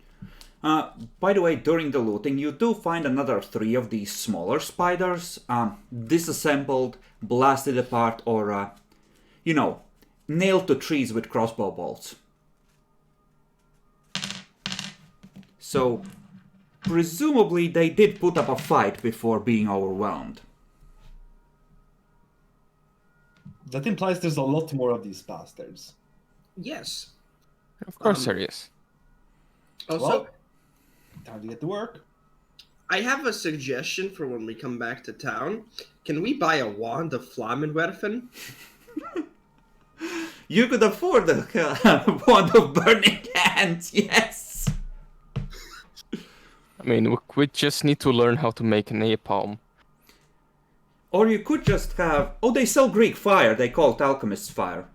By the way, during the looting, you do find another 3 of these smaller spiders, disassembled, blasted apart, or, nailed to trees with crossbow bolts. So, presumably they did put up a fight before being overwhelmed. That implies there's a lot more of these bastards. Yes. Of course there is. Also, Well, time to get to work. I have a suggestion for when we come back to town. Can we buy a wand of Flammenwerfen? You could afford a wand of burning hands, yes! I mean, we just need to learn how to make napalm. Or you could just have... Oh, they sell Greek fire. They call it alchemist's fire.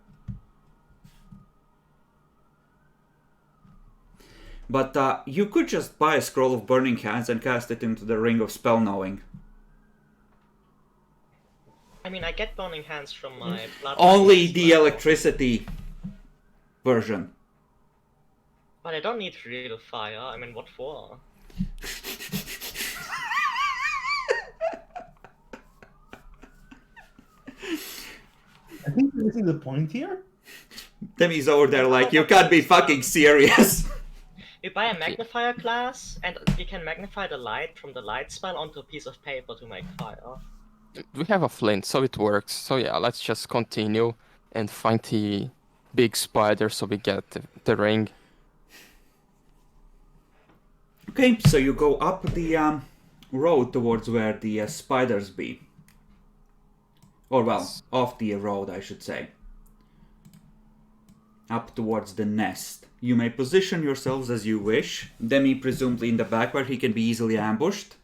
But you could just buy a scroll of burning hands and cast it into the ring of spell knowing. I mean, I get burning hands from my blood. Only the electricity version. But I don't need real fire. I mean, what for? I think you're missing the point here. Demi's over there like, you can't be fucking serious. You buy a magnifier glass, and you can magnify the light from the light spell onto a piece of paper to make fire. We have a flint, so it works. So yeah, let's just continue and find the big spider so we get the ring. Okay, so you go up the road towards where the spiders be. Or well, off the road, I should say. Up towards the nest. You may position yourselves as you wish. Demi presumably in the back where he can be easily ambushed.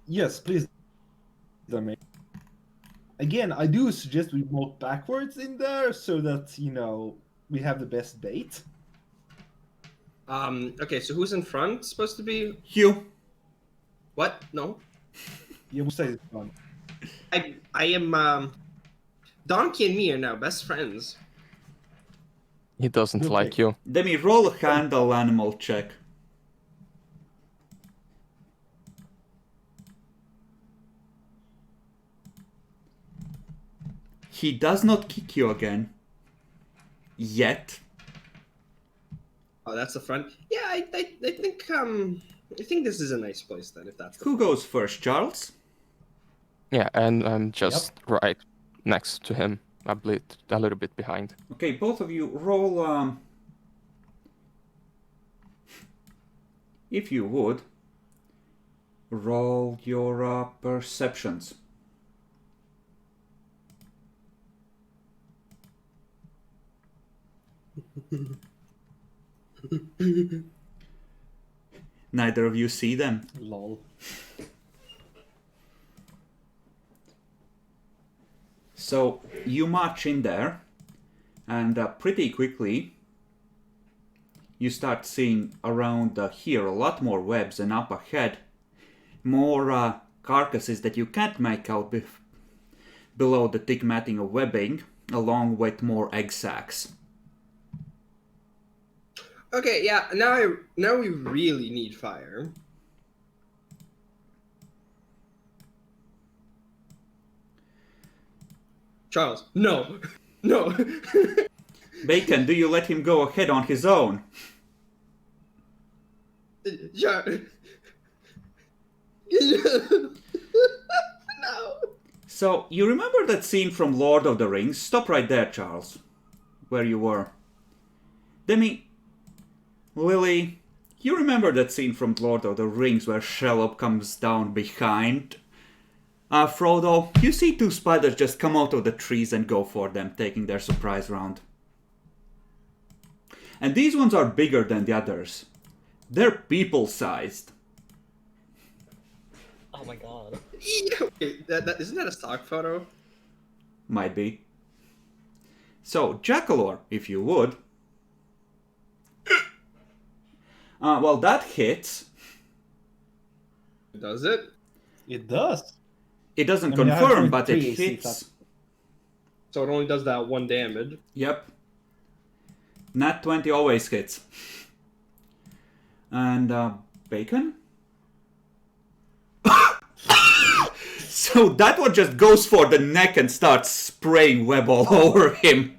Yes, please. Demi. Again, I do suggest we walk backwards in there so that, you know, we have the best bait. Okay, so who's in front supposed to be? Hugh. What? No. Yeah, we'll say it's fun. I am, Donkey and me are now best friends. He doesn't Okay. like you. Demi, roll a handle animal check. He does not kick you again. Yet. Oh, that's the front. Yeah, I think this is a nice place then, if that's the Who goes first, Charles? Yeah, and I'm just right next to him, a little bit behind. Okay, both of you roll, if you would, roll your perceptions. Neither of you see them. Lol. So you march in there, and pretty quickly you start seeing around here a lot more webs, and up ahead more carcasses that you can't make out below the thick matting of webbing, along with more egg sacs. Okay, yeah. Now we really need fire. Charles, no, no. Bacon, do you let him go ahead on his own? No. So, you remember that scene from Lord of the Rings? Stop right there, Charles. Where you were. Demi, Lily, you remember that scene from Lord of the Rings where Shelob comes down behind Frodo? You see two spiders just come out of the trees and go for them, taking their surprise round. And these ones are bigger than the others. They're people-sized. Oh my god. Yeah, wait, isn't that a stock photo? Might be. So, Jackalor, if you would. Well, that hits. Does it? It does. It doesn't I mean, I have confirm, but it 23 AC hits. So it only does that one damage. Yep. Nat 20 always hits. And, Bacon? So that one just goes for the neck and starts spraying web all over him.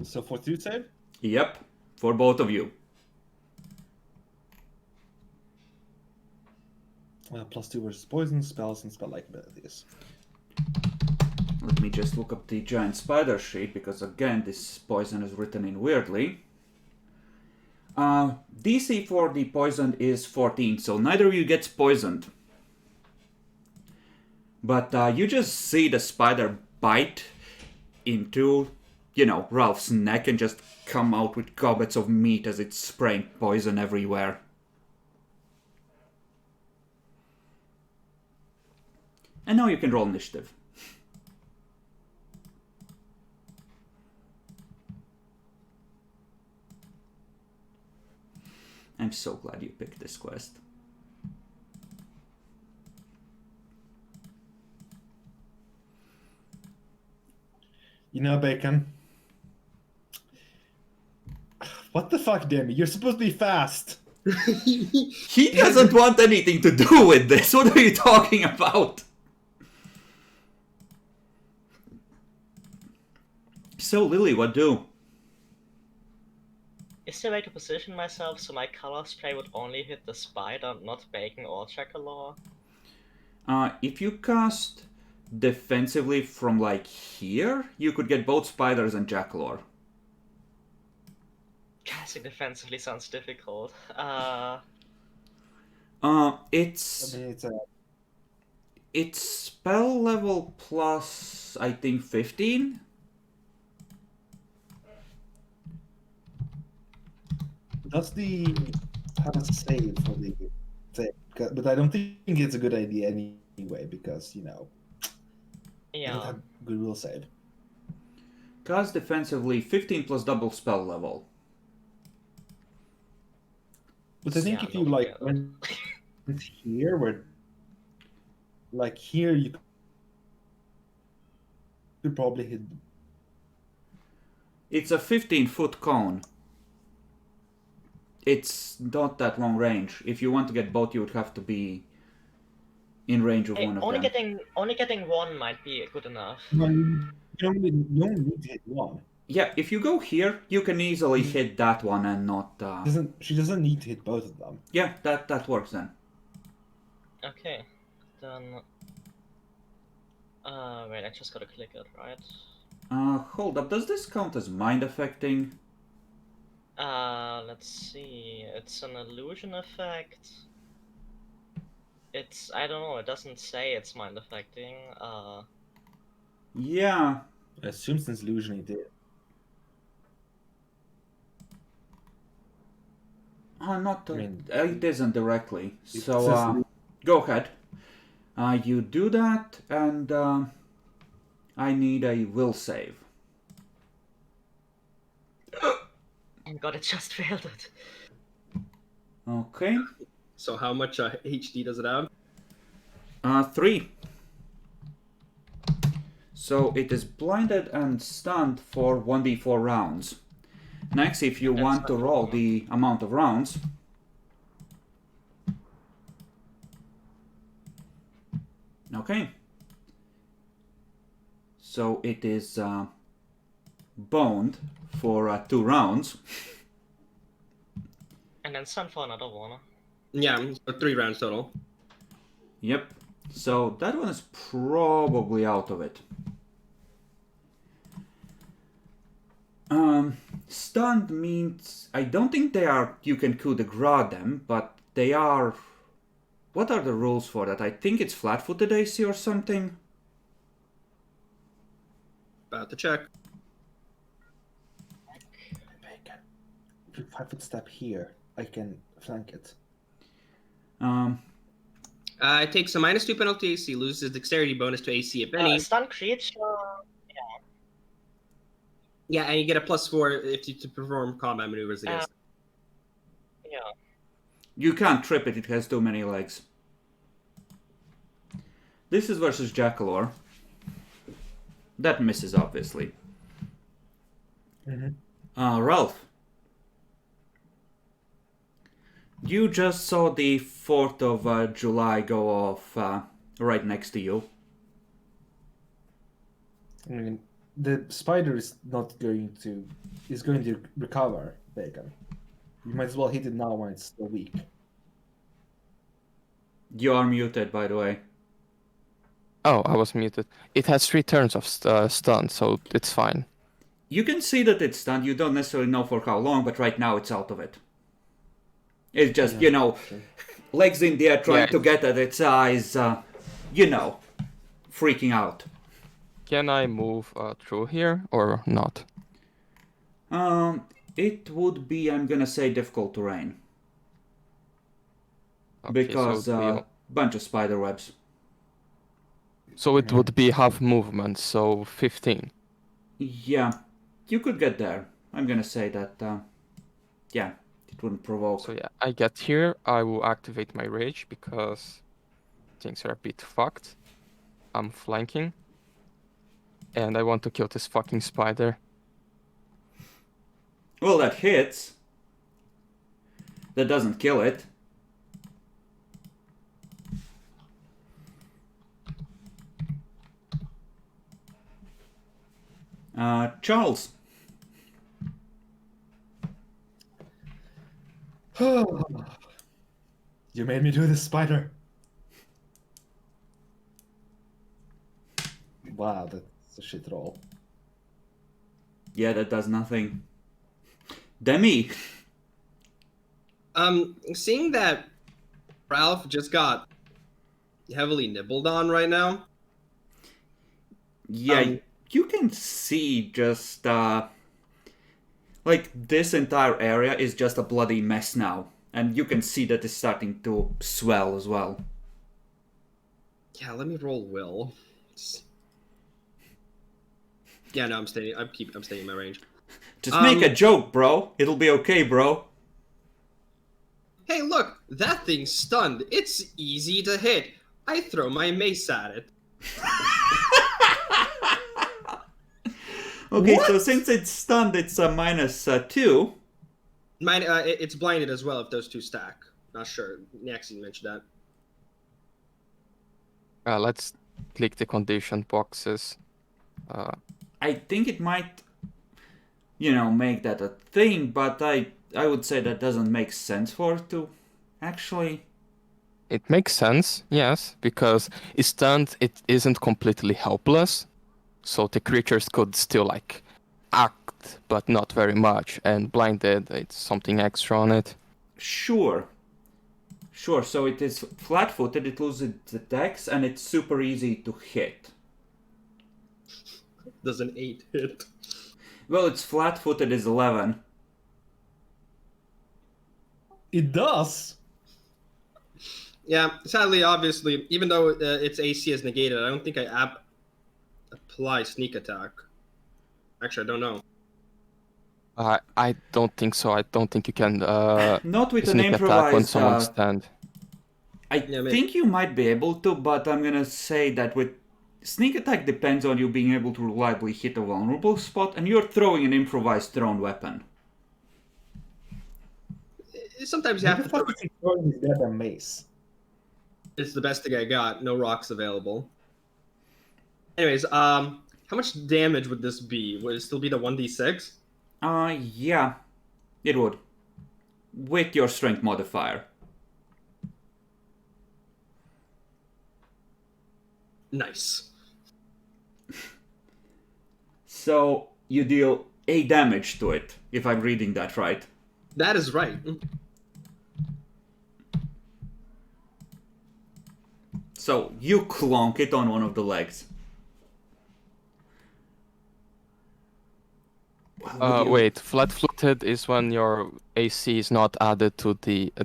So fortitude save? Yep, for both of you. +2 versus poison, spells, and spell-like abilities. Let me just look up the giant spider sheet, because again, this poison is written in weirdly. DC for the poison is 14, so neither of you gets poisoned. But you just see the spider bite into, Ralph's neck and just come out with gobbets of meat as it's spraying poison everywhere. And now you can roll initiative. I'm so glad you picked this quest. Bacon. What the fuck, Demi? You're supposed to be fast. He doesn't want anything to do with this. What are you talking about? So, Lily, what do? Is there a way to position myself so my color spray would only hit the spider, not Bacon or Jackalaw? If you cast defensively from like here, you could get both spiders and Jackalaw. Casting defensively sounds difficult. It's spell level plus, I think, 15. Does the have a save for the thing? But I don't think it's a good idea anyway, because it doesn't Yeah. have good will save. Cast defensively 15 plus double spell level. But I think Yeah, if you no, like yeah. went here, where like here you could probably hit. It's a 15-foot cone. It's not that long range. If you want to get both, you would have to be in range of Hey, one of only them. getting one might be good enough. No, you only need to hit one. Yeah, if you go here, you can easily hit that one and not... She doesn't need to hit both of them. Yeah, that works then. Okay, then. Wait, I just gotta click it, right? Hold up, does this count as mind affecting? Let's see. It's an illusion effect. I don't know, it doesn't say it's mind affecting. Yeah. I assume since illusion it did. Not... I mean, it isn't directly. it So, says go ahead. You do that, and I need a will save. Oh god, it just failed it. Okay. So how much HD does it have? 3. So it is blinded and stunned for 1d4 rounds. Next, if you want to roll the amount of rounds, okay. So it is boned for 2 rounds. And then stun for another one. Yeah, so 3 rounds total. Yep. So that one is probably out of it. Stunned means I don't think they are. You can coup de grace them, but they are. What are the rules for that? I think it's flat-footed AC or something. About to check. Bacon. If you 5-foot step here, I can flank it. It takes a -2 penalty AC, loses dexterity bonus to AC if any. Stun creature. Yeah, and you get a +4 if you to perform combat maneuvers against. Yeah. You can't trip it. It has too many legs. This is versus Jackalaw. That misses, obviously. Ralph. You just saw the 4th of July go off right next to you. I mean, the spider is going to recover, Bacon. You might as well hit it now when it's still weak. You are muted, by the way. Oh, I was muted. It has 3 turns of stun, so it's fine. You can see that it's stunned. You don't necessarily know for how long, but right now it's out of it. It's just, Yeah, you know, sure. legs in the air trying Yeah. to get at its eyes, you know, freaking out. Can I move through here or not? It would be, I'm gonna say, difficult terrain. Okay, Because so bunch of spider webs. it would be half movement, so 15. Yeah, you could get there. I'm gonna say that, yeah, it wouldn't provoke. So yeah, I get here, I will activate my rage because things are a bit fucked. I'm flanking. And I want to kill this fucking spider. Well, that hits. That doesn't kill it. Charles. You made me do this, spider. Wow, that's a shit roll. Yeah, that does nothing. Demi. Seeing that Ralph just got heavily nibbled on right now. Yeah, you can see just, like, this entire area is just a bloody mess now. And you can see that it's starting to swell as well. Yeah, let me roll will. Yeah, no, I'm staying. I'm staying in my range. Just make a joke, bro. It'll be okay, bro. Hey, look, that thing's stunned. It's easy to hit. I throw my mace at it. Okay, What? so since it's stunned, it's a -2. Mine, it's blinded as well if those two stack. Not sure. Naxie mentioned that. Let's click the condition boxes. I think it might, you know, make that a thing, but I would say that doesn't make sense for it to actually. It makes sense, yes, because it's stunned, it isn't completely helpless. So the creatures could still, like, act, but not very much. And blinded, it's something extra on it. Sure, so it is flat-footed, it loses its attacks, and it's super easy to hit. Does an 8 hit? Well, it's flat-footed is 11. It does. Yeah, sadly, obviously, even though its AC is negated, I don't think I apply sneak attack. Actually, I don't know. I don't think so. I don't think you can Not with an sneak attack on improvised. someone's stand. Yeah, maybe. think you might be able to, but I'm gonna say that with sneak attack depends on you being able to reliably hit a vulnerable spot, and you're throwing an improvised thrown weapon. Sometimes you What have the to throw fuck is he throwing his goddamn mace? It's the best thing I got. No rocks available. Anyways, how much damage would this be? Would it still be the 1d6? Yeah, it would. With your strength modifier. Nice. So you deal 8 damage to it, if I'm reading that right. That is right. So you clonk it on one of the legs. Wait, flat-footed is when your AC is not added to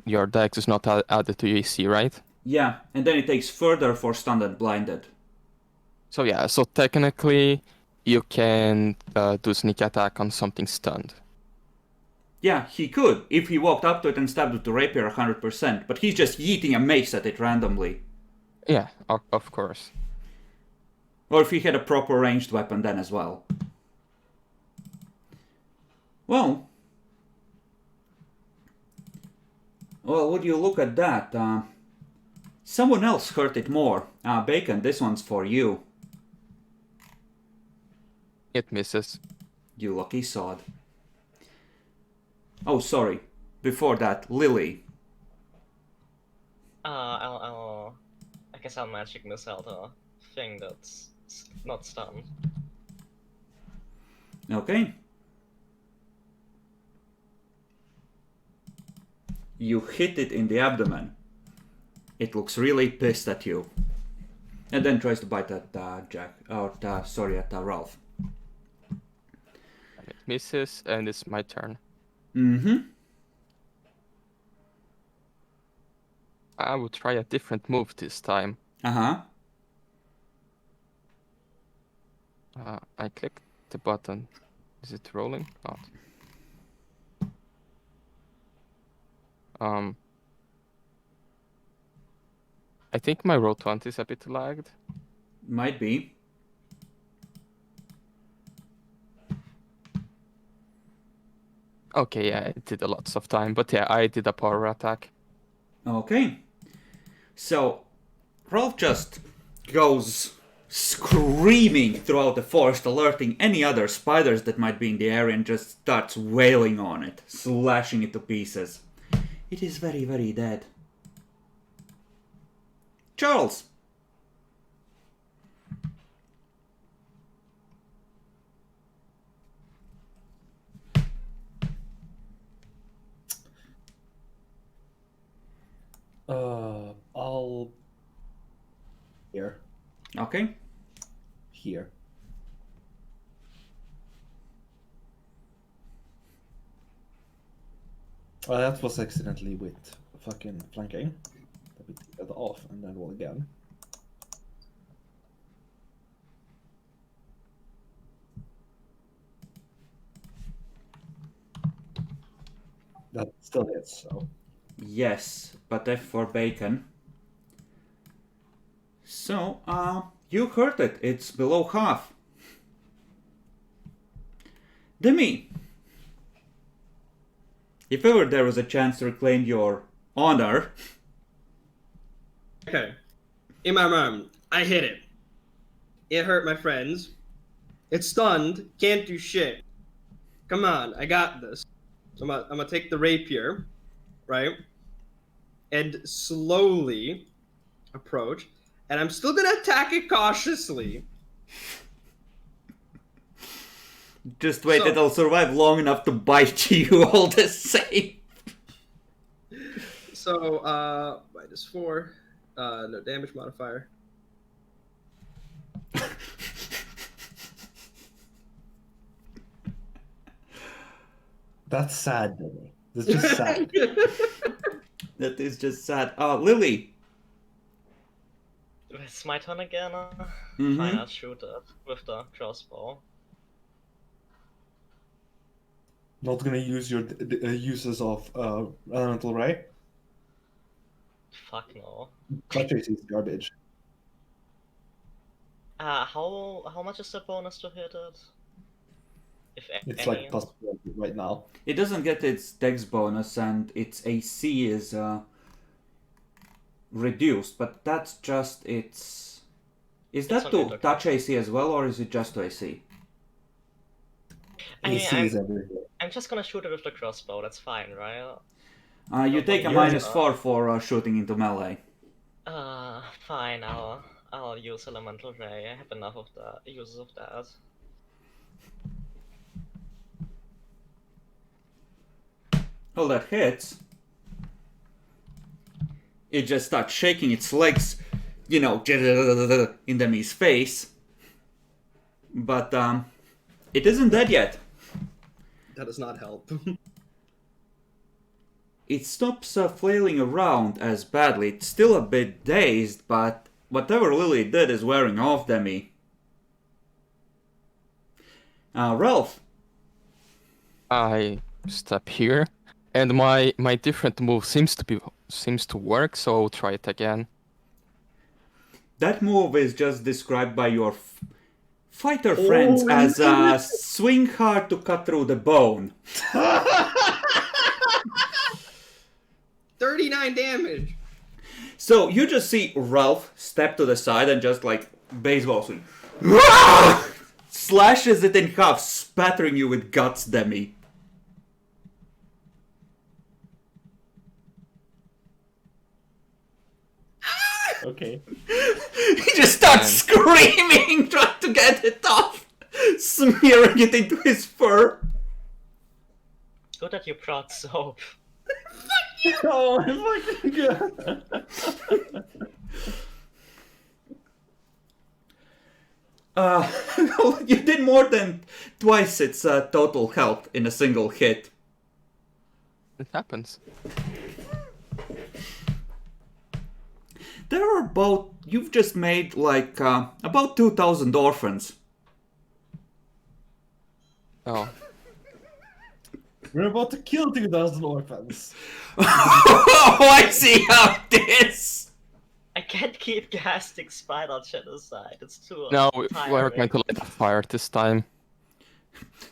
your dex is not added to your AC, right? Yeah, and then it takes further for stunned and blinded. So yeah, so technically you can do sneak attack on something stunned. Yeah, he could, if he walked up to it and stabbed with the rapier 100%, but he's just yeeting a mace at it randomly. Yeah, of course. Or if he had a proper ranged weapon then as well. Well, would you look at that? Someone else hurt it more. Bacon, this one's for you. It misses. You lucky sod. Oh, sorry. Before that, Lily. I guess I'll magic missile the thing that's not stunned. Okay. You hit it in the abdomen. It looks really pissed at you. And then tries to bite at Ralph. It misses, and it's my turn. Mm-hmm. I will try a different move this time. Uh-huh. I click the button. Is it rolling? Not. I think my roll 20 is a bit lagged. Might be. Okay, yeah, it did a lots of time, but yeah, I did a power attack. Okay. So, Ralph just goes screaming throughout the forest, alerting any other spiders that might be in the area, and just starts wailing on it, slashing it to pieces. It is very, very dead. Charles! I'll... Here. Okay. Here. That was accidentally with fucking flanking. Let me take that off and then roll again. That still hits, so. Yes, but F for bacon. So, you heard it. It's below half. Demi, if ever there was a chance to reclaim your honor... Okay. In my mind, I hit it. It hurt my friends. It's stunned. Can't do shit. Come on, I got this. I'm gonna take the rapier, right? And slowly approach. And I'm still gonna attack it cautiously. Just wait, So- it'll survive long enough to bite you all the same. So, -4. No damage modifier. That's sad, Billy. That's just sad. That is just sad. Lily. It's my turn again. Mhm. Fine, I'll shoot it with the crossbow. Not gonna use your uses of elemental ray. Fuck no. That is garbage. How much is the bonus to hit it? If It's any. like plus 12 right now. It doesn't get its dex bonus and its AC is reduced, but that's just its... Is that It's on to it, touch AC as well, or is it just to AC? I mean, AC is everywhere. I'm just gonna shoot it with the crossbow, that's fine, right? You take a Yeah. -4 for shooting into melee. Fine, I'll use elemental ray. I have enough of the uses of that. Well, that hits. It just starts shaking its legs, you know, in Demi's face. But, it isn't dead yet. That does not help. It stops flailing around as badly. It's still a bit dazed, but whatever Lily did is wearing off Demi. Ralph. I step here, and my different move seems to work, so I'll try it again. That move is just described by your fighter friends as swing hard to cut through the bone. 39 damage. So you just see Ralph step to the side and just like baseball swing, slashes it in half, spattering you with guts, Demi. Okay. He just starts screaming, trying to get it off, smearing it into his fur. Good that you brought soap. Oh my fucking god. You did more than twice its total health in a single hit. It happens. There are you've just made like about 2,000 orphans. Oh. We're about to kill 2,000 orphans. Oh, I see how it is. I can't keep casting Spider Genocide. It's too No, tiring. we're going to light a fire this time.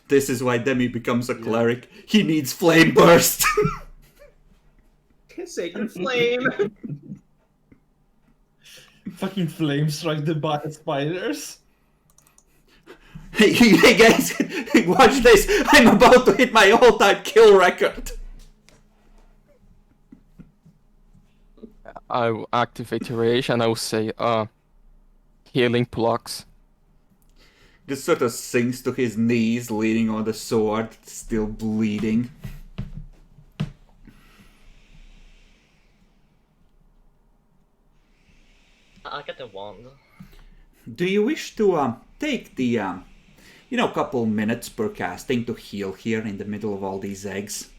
This is why Demi becomes a cleric. He needs flame burst. Sacred flame. Fucking flame strike the spiders. Hey guys, watch this. I'm about to hit my all-time kill record. I will activate rage and I will say, healing blocks. Just sort of sinks to his knees, leaning on the sword, still bleeding. I'll get the wand. Do you wish to take the, couple minutes per casting to heal here in the middle of all these eggs?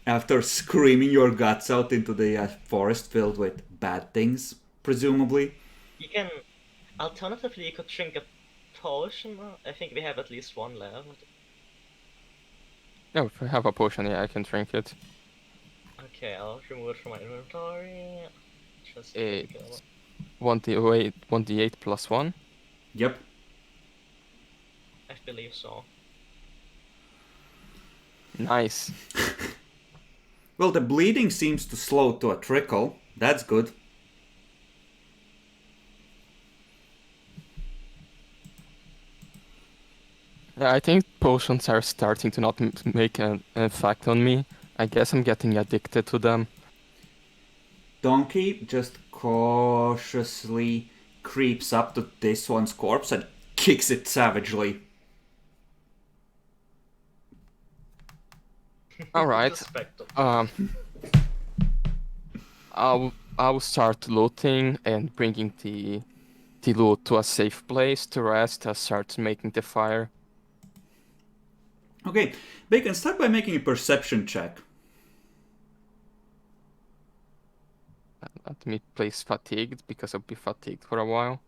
After screaming your guts out into the forest filled with bad things, presumably. You can... Alternatively, you could drink a potion. I think we have at least one left. No, if I have a potion, yeah, I can drink it. Okay, I'll remove it from my inventory. Just... It's 1d8 plus 1. Yep. I believe so. Nice. Well, the bleeding seems to slow to a trickle. That's good. Yeah, I think potions are starting to not make an effect on me. I guess I'm getting addicted to them. Donkey just cautiously creeps up to this one's corpse and kicks it savagely. Alright. Respectable. I'll start looting and bringing the loot to a safe place to rest and start making the fire. Okay, Bacon, start by making a perception check. Let me place fatigued because I'll be fatigued for a while.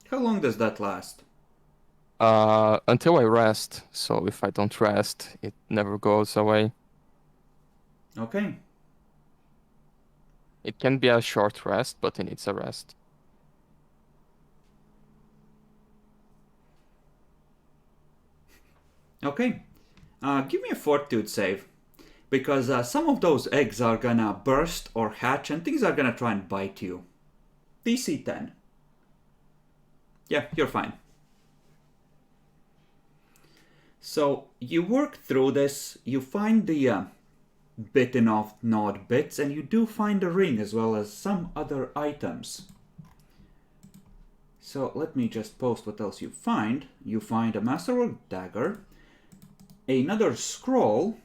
How long does that last? Until I rest. So if I don't rest, it never goes away. Okay. It can be a short rest, but it needs a rest. Okay. Give me a fortitude save. Because some of those eggs are gonna burst or hatch and things are gonna try and bite you. DC 10. Yeah, you're fine. So, you work through this, you find the bitten off gnawed bits, and you do find a ring as well as some other items. So, let me just post what else you find. You find a Masterwork dagger, another scroll,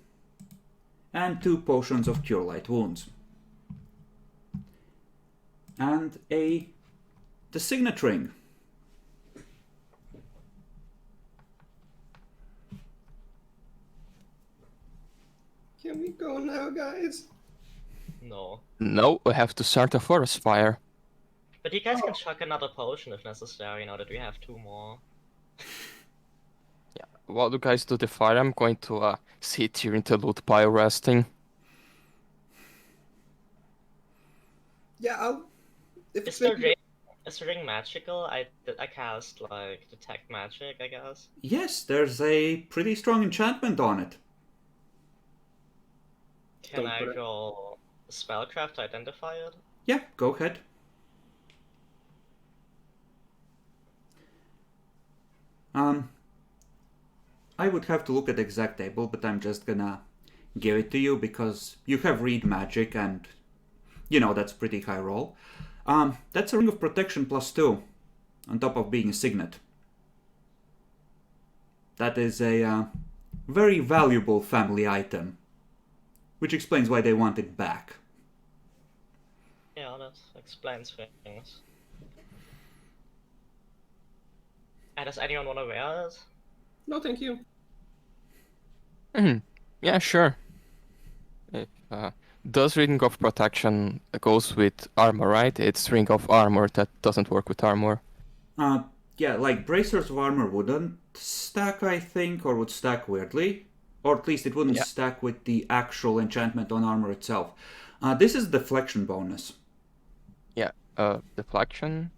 and 2 potions of Cure Light Wounds. And the signet ring. Can we go now, guys? No. No, we have to start a forest fire. But you guys can chuck another potion if necessary now that we have 2 more. Yeah, while you guys do the fire, I'm going to sit here in the loot pile resting. Yeah, I'll... If Is the ring magical? I cast, like, detect magic, I guess. Yes, there's a pretty strong enchantment on it. Can I roll spellcraft to identify it? Yeah, go ahead. I would have to look at the exact table, but I'm just gonna give it to you because you have read magic and you know that's pretty high roll. That's a ring of protection +2 on top of being a signet. That is a very valuable family item, which explains why they want it back. Yeah, that explains things. And does anyone want to wear it? No, thank you. Yeah, sure. If, does Ring of Protection goes with armor, right? It's Ring of Armor that doesn't work with armor. Yeah, like bracers of armor wouldn't stack, I think, or would stack weirdly. Or at least it wouldn't stack with the actual enchantment on armor itself. This is deflection bonus. Yeah, deflection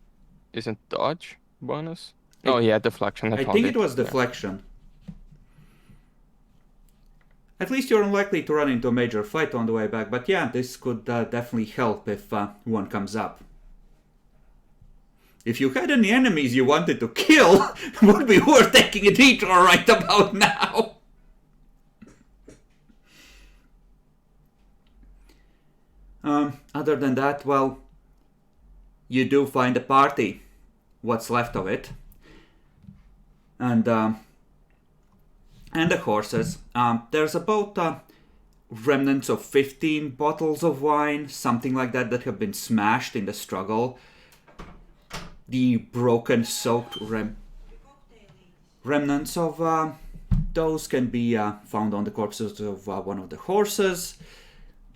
isn't dodge bonus? Oh yeah, deflection. I think it was deflection. At least you're unlikely to run into a major fight on the way back, but yeah, this could definitely help if one comes up. If you had any enemies you wanted to kill, it would be worth taking a detour right about now. Other than that, well, you do find a party, what's left of it, and the horses. There's about remnants of 15 bottles of wine, something like that, that have been smashed in the struggle. The broken, soaked remnants of those can be found on the corpses of one of the horses.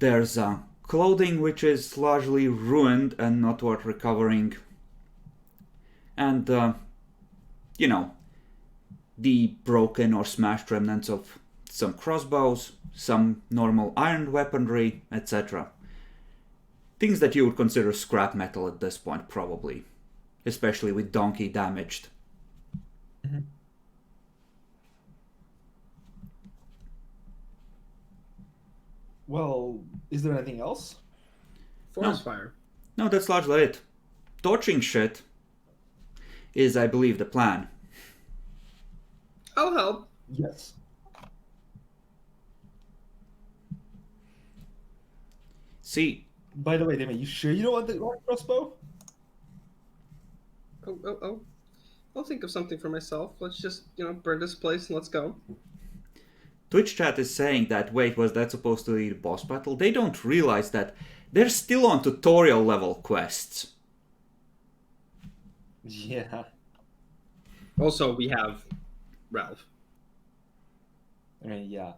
There's clothing which is largely ruined and not worth recovering. And, you know, the broken or smashed remnants of some crossbows, some normal iron weaponry, etc. Things that you would consider scrap metal at this point, probably. Especially with donkey damaged. Mm-hmm. Well, is there anything else? Forest fire. No, that's largely it. Torching shit is, I believe, the plan. I'll help. Yes. See, By the way, Demi, you sure you don't want the crossbow? Oh. I'll think of something for myself. Let's just, burn this place and let's go. Twitch chat is saying that, wait, was that supposed to be the boss battle? They don't realize that they're still on tutorial level quests. Yeah. Also, we have Ralph. I mean, yeah.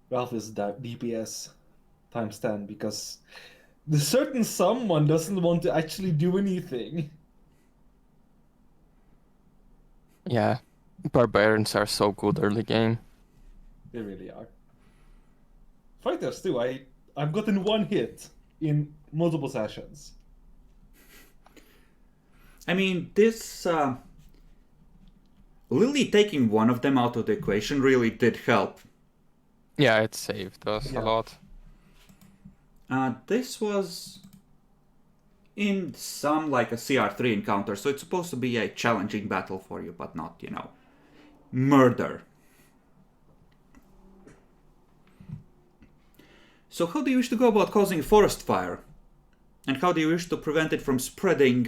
Ralph is that DPS times 10 because the certain someone doesn't want to actually do anything. Yeah, barbarians are so good early game. They really are. Fighters too. I've gotten one hit in multiple sessions. I mean, this Lily taking one of them out of the equation really did help. Yeah, it saved us a lot. This was in some like a CR3 encounter, so it's supposed to be a challenging battle for you, but not, murder. So how do you wish to go about causing a forest fire? And how do you wish to prevent it from spreading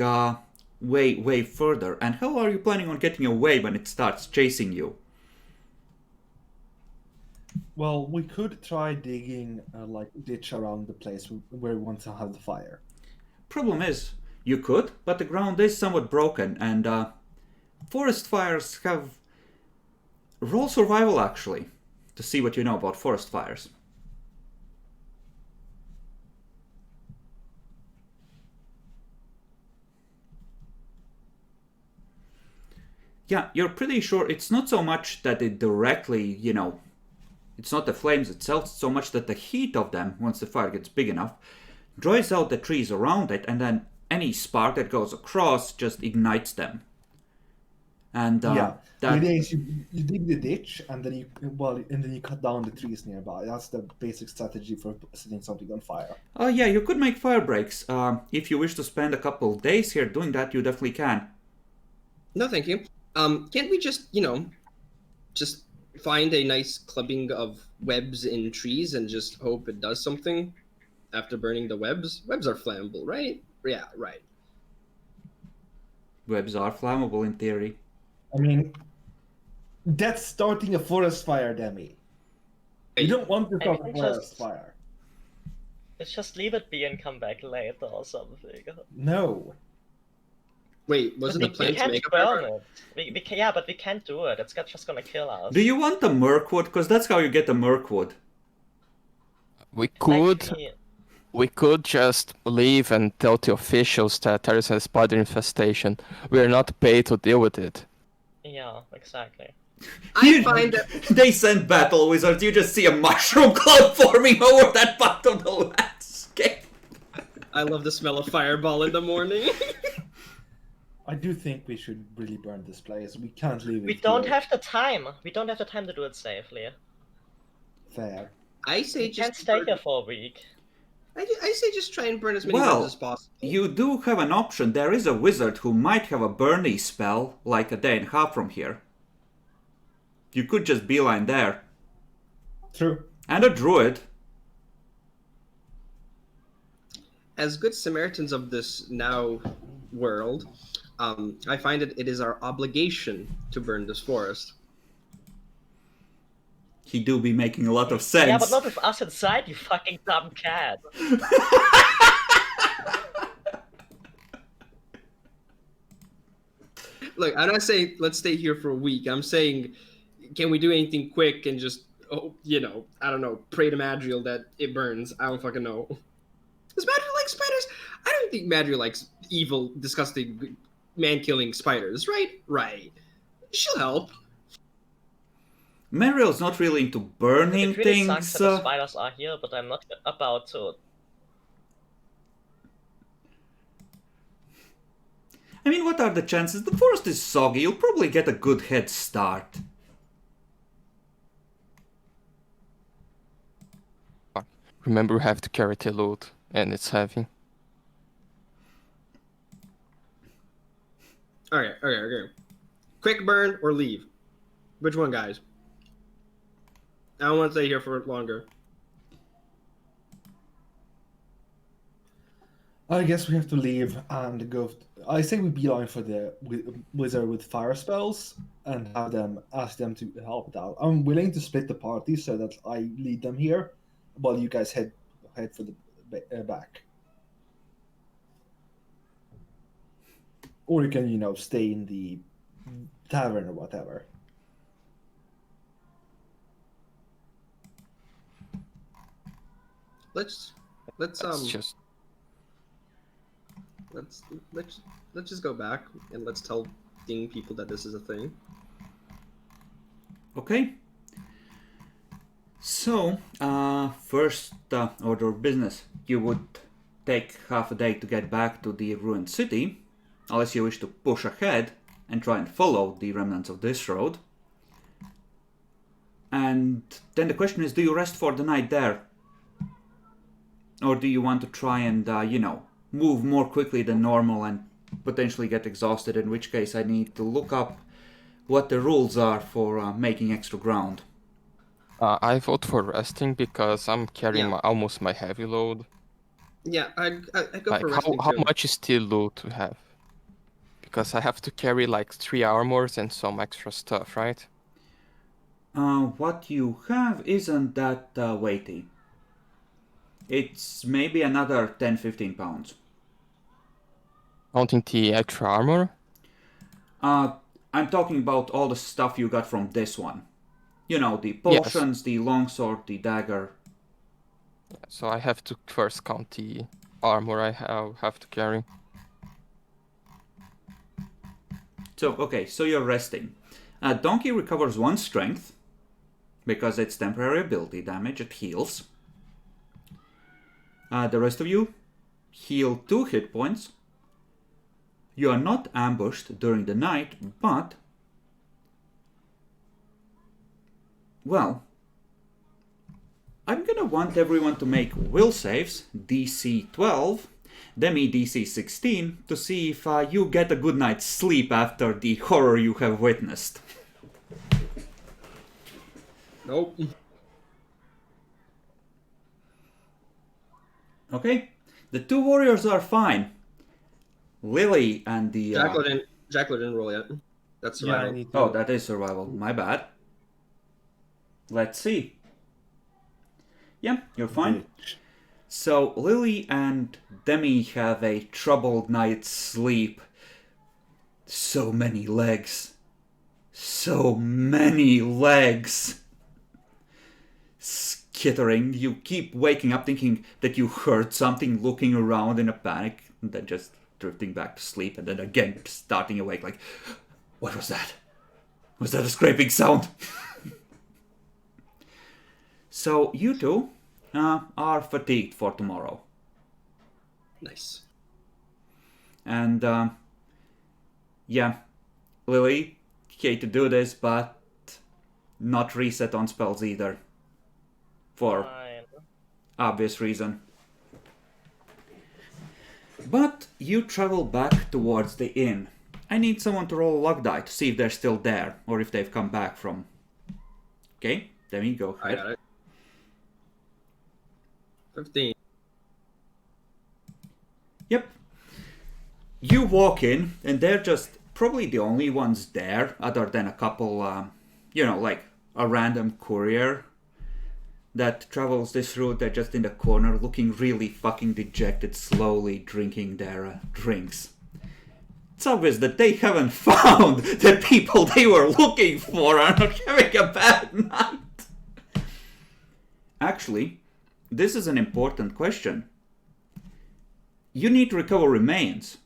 way further? And how are you planning on getting away when it starts chasing you? Well, we could try digging a ditch around the place where we want to have the fire. Problem is, you could, but the ground is somewhat broken, and forest fires have... Roll survival, actually, to see what you know about forest fires. Yeah, you're pretty sure it's not so much that it directly, it's not the flames itself, so much that the heat of them, once the fire gets big enough, dries out the trees around it, and then any spark that goes across just ignites them. And the idea is you dig the ditch and then you cut down the trees nearby. That's the basic strategy for setting something on fire. Oh yeah, you could make fire breaks. If you wish to spend a couple of days here doing that, you definitely can. No, thank you. Can't we just just find a nice clubbing of webs in trees and just hope it does something after burning the webs? Webs are flammable, right? Yeah, right. Webs are flammable in theory. I mean, that's starting a forest fire, Demi. You don't want to I start a mean, forest just- fire. Let's just leave it be and come back later or something. No. Wait, wasn't the We plan to can't make a burn fire? it. Yeah, but we can't do it. It's just gonna kill us. Do you want the Mirkwood? Because that's how you get the Mirkwood. We could just leave and tell the officials that there is a spider infestation. We are not paid to deal with it. Yeah, exactly. I find that They send battle wizards, you just see a mushroom cloud forming over that part of the landscape. I love the smell of fireball in the morning. I do think we should really burn this place. We can't leave it. We don't here. have the time. We don't have the time to do it safely. Fair. I say We can't just stay burn- here for a week. I say just try and burn as many Well, webs as possible. You do have an option. There is a wizard who might have a Burnie spell, like a day and a half from here. You could just beeline there. True. And a druid. As good Samaritans of this now world, I find it is our obligation to burn this forest. He do be making a lot of sense. Yeah, but not with us inside, you fucking dumb cat. Look, I'm not saying let's stay here for a week. I'm saying, can we do anything quick and just, I don't know, pray to Madriel that it burns. I don't fucking know. Does Madriel like spiders? I don't think Madriel likes evil, disgusting, man-killing spiders, right? Right. She'll help. Mariel's not really into burning It really things. sucks that the spiders are here, but I'm not about to. I mean, what are the chances? The forest is soggy. You'll probably get a good head start. Remember, we have to carry the loot, and it's heavy. Okay. Quick burn or leave? Which one, guys? I don't want to stay here for longer. I guess we have to leave and go. I say we beeline for the wizard with fire spells and ask them to help out. I'm willing to split the party so that I lead them here, while you guys head for the back. Or you can, stay in the tavern or whatever. Let's Let's just let's just go back and let's tell people that this is a thing. Okay. So, first order of business. You would take half a day to get back to the ruined city, unless you wish to push ahead and try and follow the remnants of this road. And then the question is, do you rest for the night there? Or do you want to try and, move more quickly than normal and potentially get exhausted, in which case I need to look up what the rules are for making extra ground. I vote for resting because I'm carrying almost my heavy load. Yeah, I go Like, for resting how too. much is still loot to have? Because I have to carry like 3 armors and some extra stuff, right? What you have isn't that weighty. It's maybe another 10-15 pounds. Counting the extra armor? I'm talking about all the stuff you got from this one. The potions, the longsword, the dagger. So I have to first count the armor I have to carry. So, okay, so you're resting. Donkey recovers 1 strength, because it's temporary ability damage, it heals. The rest of you heal 2 hit points. You are not ambushed during the night, but... well, I'm gonna want everyone to make will saves, DC 12, Demi DC 16 to see if you get a good night's sleep after the horror you have witnessed. Nope. Okay, the two warriors are fine. Lily and the... Jackal didn't roll yet. That's Yeah, I survival. need to. Oh, that is survival. My bad. Let's see. Yeah, you're fine. So, Lily and Demi have a troubled night's sleep. So many legs. So many legs. Skittering. You keep waking up thinking that you heard something, looking around in a panic, and then just drifting back to sleep, and then again starting awake like, what was that? Was that a scraping sound? So, you two are fatigued for tomorrow. Nice. And, yeah, Lily, hate to do this, but not reset on spells either. For Fine. obvious reason. But you travel back towards the inn. I need someone to roll a luck die to see if they're still there, or if they've come back from... Okay, Demi, go I ahead. got it. 15. Yep. You walk in, and they're just probably the only ones there, other than a couple, like a random courier that travels this route. They're just in the corner, looking really fucking dejected, slowly drinking their drinks. It's obvious that they haven't found the people they were looking for and are having a bad night. Actually, this is an important question. You need to recover remains,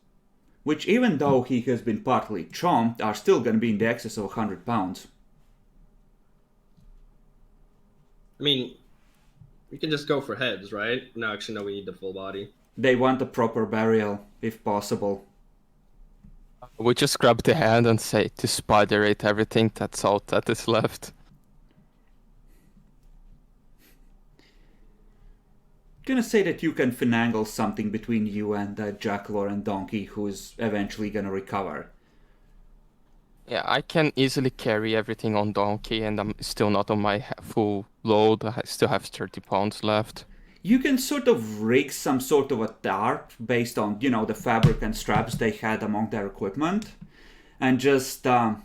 which, even though he has been partly chomped, are still going to be in the excess of 100 pounds. I mean, we can just go for heads, right? No, actually, no, we need the full body. They want a proper burial, if possible. We just grab the hand and say to spiderate everything that's out that is left. Gonna say that you can finagle something between you and Jackalor and Donkey, who's eventually gonna recover. Yeah, I can easily carry everything on Donkey, and I'm still not on my full load. I still have 30 pounds left. You can sort of rig some sort of a tarp based on, the fabric and straps they had among their equipment, and just drag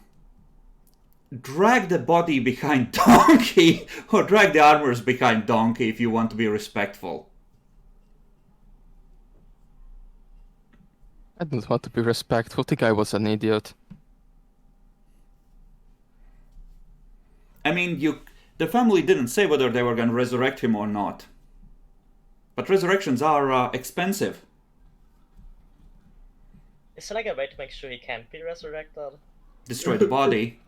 the body behind Donkey, or drag the armors behind Donkey if you want to be respectful. I don't want to be respectful. The guy was an idiot. I mean, the family didn't say whether they were going to resurrect him or not. But resurrections are expensive. Is there like a way to make sure he can't be resurrected? Destroy the body.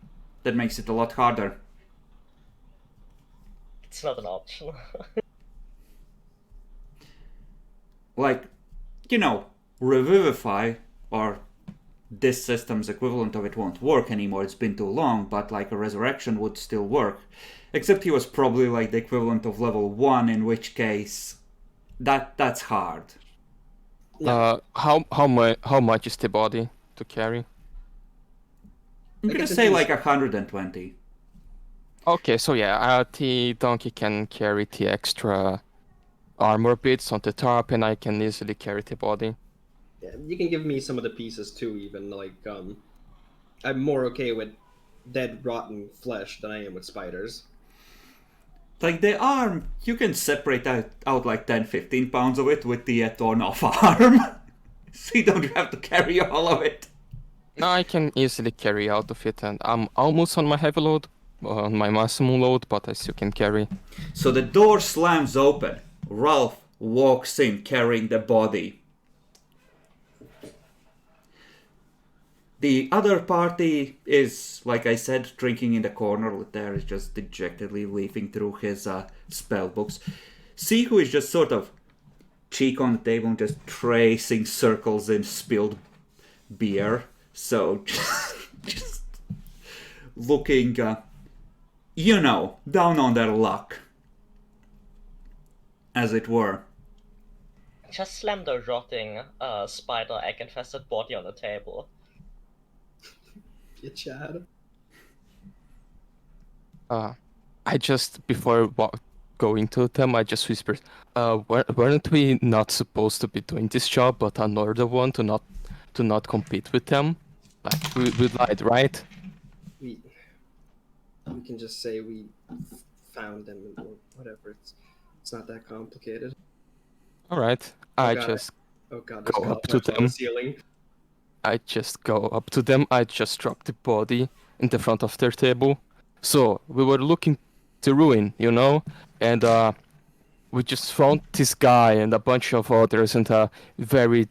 That makes it a lot harder. It's not an option. Like, Revivify, or this system's equivalent of it, won't work anymore. It's been too long, but like a resurrection would still work. Except he was probably like the equivalent of level 1, in which case that's hard. How much is the body to carry? I'm gonna say like 120. Okay, so yeah, the donkey can carry the extra armor bits on the top, and I can easily carry the body. Yeah, you can give me some of the pieces too, even. Like, I'm more okay with dead, rotten flesh than I am with spiders. Like the arm, you can separate out like 10-15 pounds of it with the torn off arm. So you don't have to carry all of it. No, I can easily carry out of it, and I'm almost on my heavy load, on my maximum load, but I still can carry. So the door slams open. Ralph walks in carrying the body. The other party is, like I said, drinking in the corner. There is just dejectedly leafing through his spell books. Sihu is just sort of cheek on the table and just tracing circles in spilled beer. So, just looking, down on their luck, as it were. just slam the rotting spider egg-infested body on the table. Yeah, Chad. I just before going to them, I just whispered, weren't we not supposed to be doing this job, but another one to not compete with them? Like we lied, right? We can just say we found them or whatever. It's not that complicated. All right. Oh I god, just there's go up to cobwebs on the them. ceiling. I just go up to them. I just drop the body in the front of their table. So we were looking to ruin, and we just found this guy and a bunch of others in a very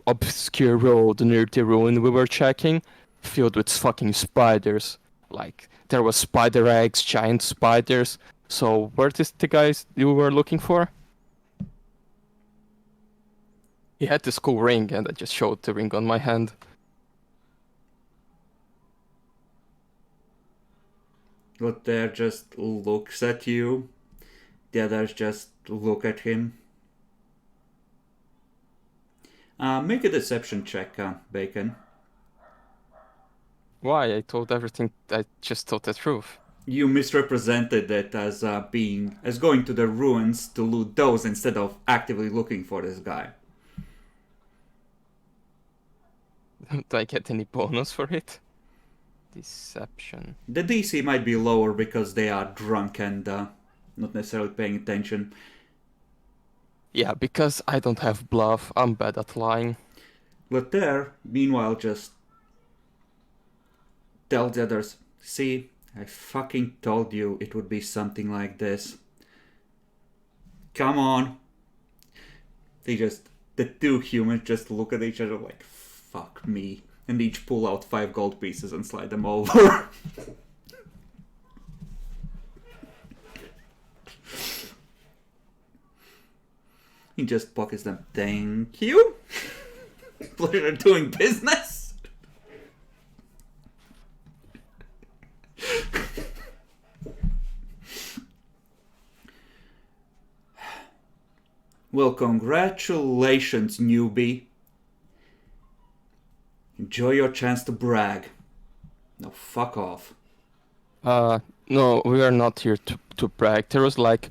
obscure road near the ruin we were checking, filled with fucking spiders. Like there was spider eggs, giant spiders. So where is the guys you were looking for? He had this cool ring, and I just showed the ring on my hand. But there just looks at you. The others just look at him. Make a deception check, Bacon. Why? I told everything. I just told the truth. You misrepresented it as going to the ruins to loot those instead of actively looking for this guy. Do I get any bonus for it? Deception. The DC might be lower because they are drunk and not necessarily paying attention. Yeah, because I don't have bluff. I'm bad at lying. But there, meanwhile, just tell the others, see, I fucking told you it would be something like this. Come on. The two humans just look at each other like, fuck me. And each pull out 5 gold pieces and slide them over. He just pockets them. Thank you. Pleasure doing business. Well, congratulations, newbie. Enjoy your chance to brag. Now fuck off. No, we are not here to brag. There was like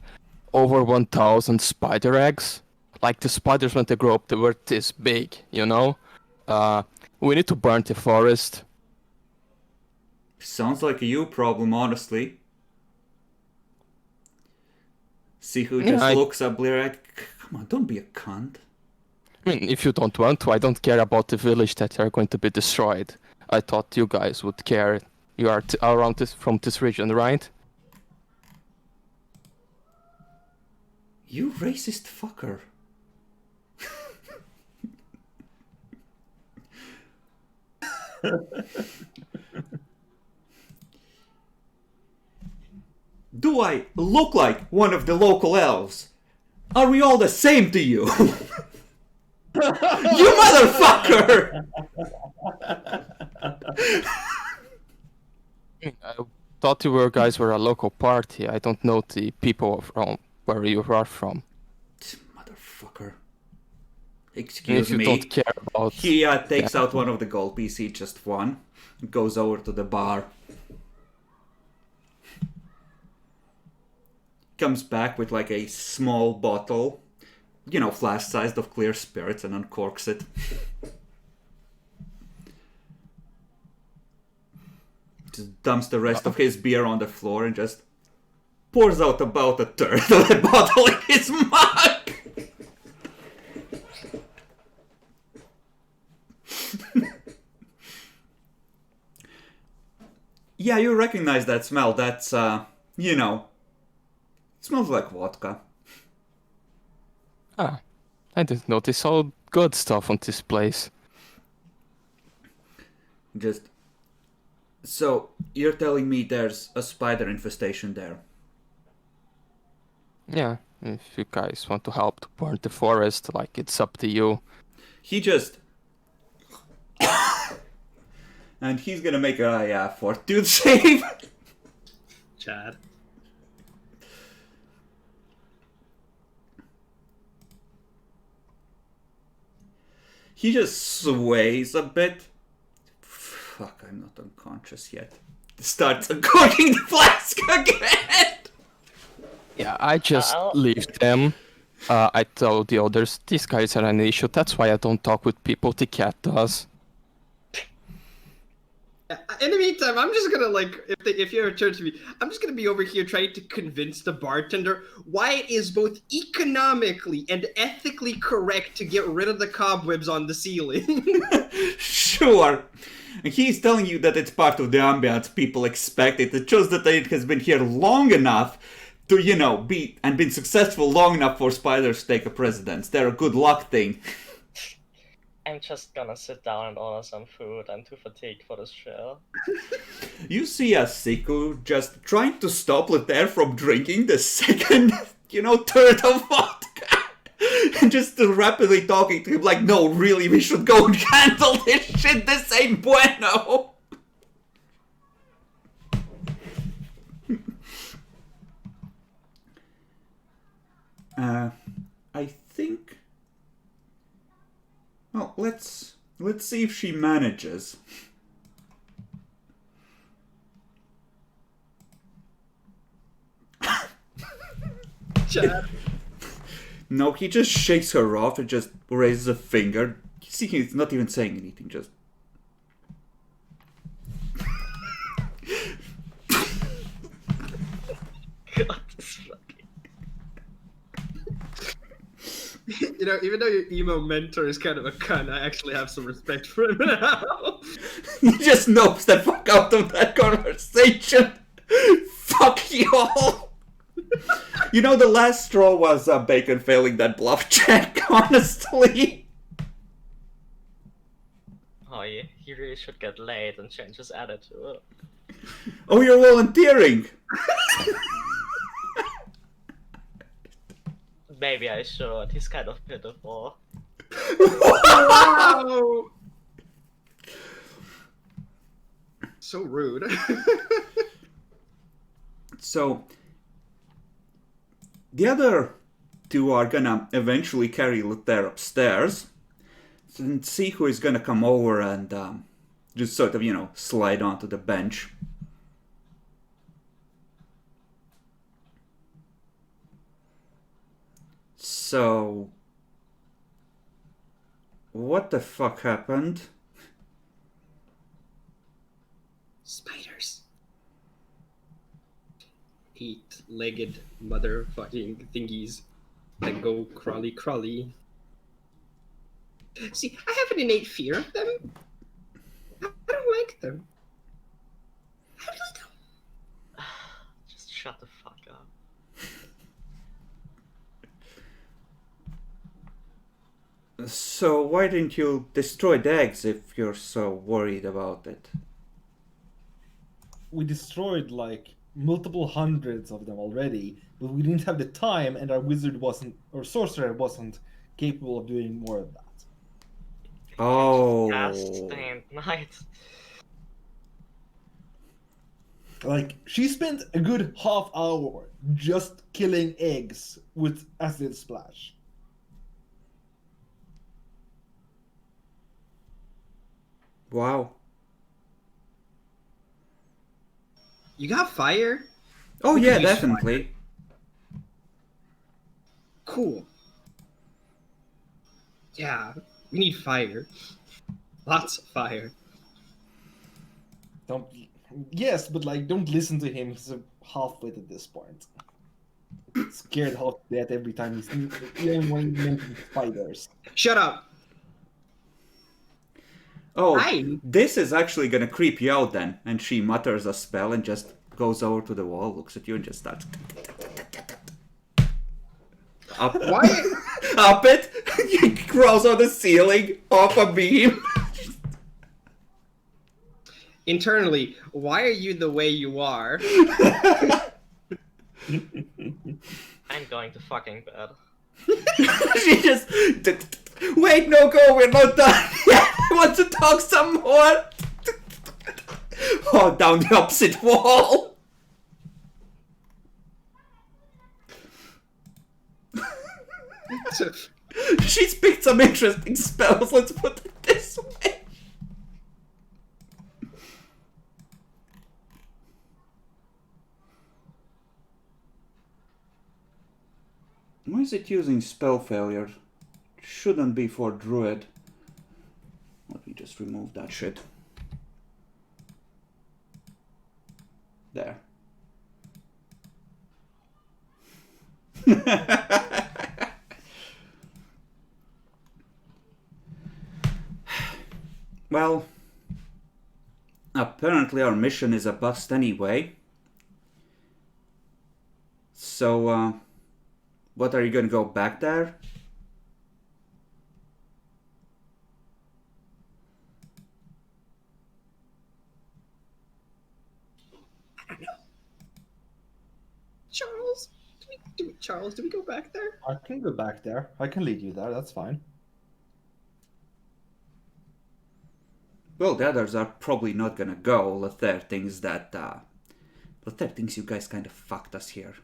over 1,000 spider eggs. Like the spiders when they grow up, they were this big, We need to burn the forest. Sounds like a you problem, honestly. See who just looks up Blear. Come on, don't be a cunt. I mean, if you don't want to, I don't care about the village that are going to be destroyed. I thought you guys would care. You are around from this region, right? You racist fucker. Do I look like one of the local elves? Are we all the same to you? You motherfucker! I thought you guys were a local party. I don't know the people from where you are from. Motherfucker. Excuse me. If you don't care about... He takes out one of the gold pieces, he just won. Goes over to the bar. Comes back with like a small bottle, flask-sized of clear spirits, and uncorks it. Just dumps the rest of his beer on the floor and just pours out about a third of the bottle in his mug. Yeah, you recognize that smell. That's, it smells like vodka. Ah, I didn't notice all good stuff on this place. So, you're telling me there's a spider infestation there? Yeah, if you guys want to help to burn the forest, it's up to you. He just... and he's gonna make a fortitude save. Chad. He just sways a bit. Fuck, I'm not unconscious yet. Starts uncorking the flask again! Yeah, I just I'll- leave them. I told the others, these guys are an issue. That's why I don't talk with people. The cat does. In the meantime, I'm just gonna like, if you ever turn to me, I'm just gonna be over here trying to convince the bartender why it is both economically and ethically correct to get rid of the cobwebs on the ceiling. Sure. And he's telling you that it's part of the ambience people expect it. It shows that it has been here long enough to, be and been successful long enough for spiders to take a precedence. They're a good luck thing. I'm just gonna sit down and order some food. I'm too fatigued for this show. You see a Siku just trying to stop Letaire from drinking the second, turd of vodka. And just rapidly talking to him like, no, really, we should go and handle this shit. This ain't bueno. I think... Well, let's see if she manages. Chad. No, he just shakes her off and just raises a finger. You see, he's not even saying anything, just... God, this fucking... Even though your emo mentor is kind of a cunt, I actually have some respect for him now. He just knows the fuck out of that conversation. Fuck y'all. The last straw was Bacon failing that bluff check, honestly. Oh, yeah, he really should get laid and change his attitude. Oh, you're volunteering. Maybe I should. He's kind of pitiful. Wow! So rude. So, the other two are gonna eventually carry Letaire upstairs and see who is gonna come over and just sort of, slide onto the bench. So, what the fuck happened? Spiders. 8-legged motherfucking thingies that go crawly crawly. See, I have an innate fear of them. I don't like them. I really don't. Just shut the fuck up. So why didn't you destroy the eggs if you're so worried about it? We destroyed like multiple hundreds of them already, but we didn't have the time, and our wizard wasn't, or sorcerer wasn't capable of doing more of that. Oh. Cast day and night. Like, she spent a good half hour just killing eggs with acid splash. Wow. You got fire? Oh We yeah, could use definitely. Cool. Yeah, we need fire. Lots of fire. Don't. Yes, but like, don't listen to him. He's a half-wit at this point. Scared half to death every time he's even when he mentions spiders. Shut up. Oh, Hi. this is actually gonna creep you out then. And she mutters a spell and just goes over to the wall, looks at you, and just starts up, Why? up it. He crawls on the ceiling, off a beam. Internally, why are you the way you are? I'm going to fucking bed. She just wait, no, go. We're not done yet. I want to talk some more. Oh, down the opposite wall. She's picked some interesting spells, let's put it this way. Why is it using spell failure? Shouldn't be for druid. Let me just remove that shit. There. Well, apparently our mission is a bust anyway. So, what, are you gonna go back there? Charles, do we go back there? I can go back there. I can lead you there. That's fine. Well, the others are probably not gonna go. Lothair thinks that, Lothair thinks you guys kind of fucked us here.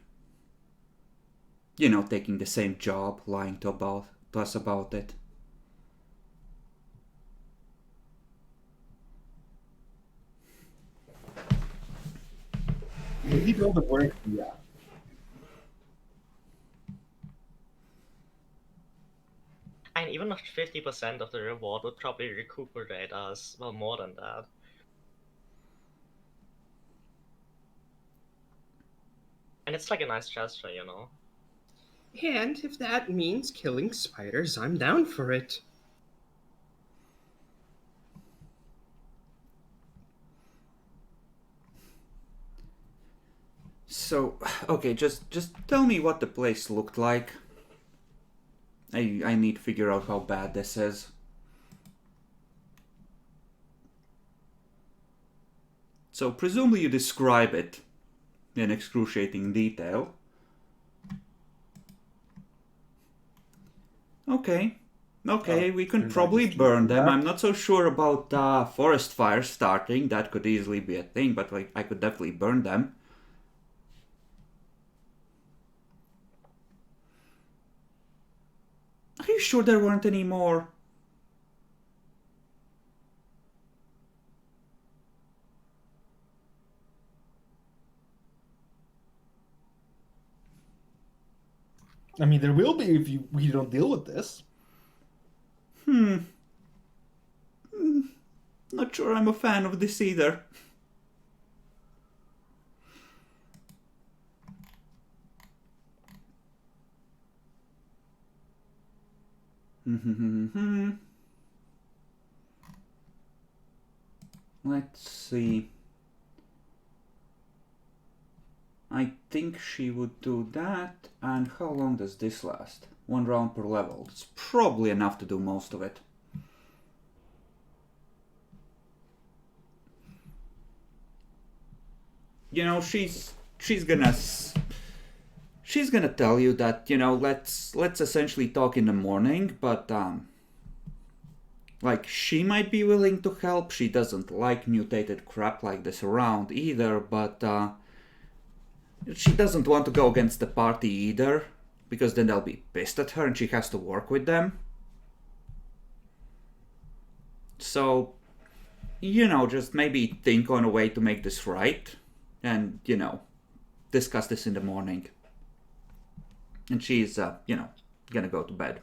You know, taking the same job, lying to us about it. We need all the work. Yeah. And even if 50% of the reward would probably recuperate us, well, more than that. And it's like a nice gesture, you know? And if that means killing spiders, I'm down for it. So, okay, just tell me what the place looked like. I need to figure out how bad this is. So, presumably you describe it in excruciating detail. Okay, we can probably burn them. I'm not so sure about forest fires starting. That could easily be a thing, but like, I could definitely burn them. Are you sure there weren't any more? I mean, there will be if we don't deal with this. Not sure I'm a fan of this either. Let's see. I think she would do that. And how long does this last? 1 round per level. It's probably enough to do most of it. You know, she's gonna tell you that, you know, let's essentially talk in the morning, but like, she might be willing to help. She doesn't like mutated crap like this around either, but she doesn't want to go against the party either, because then they'll be pissed at her and she has to work with them. So, you know, just maybe think on a way to make this right, and, you know, discuss this in the morning. And she's, you know, gonna go to bed.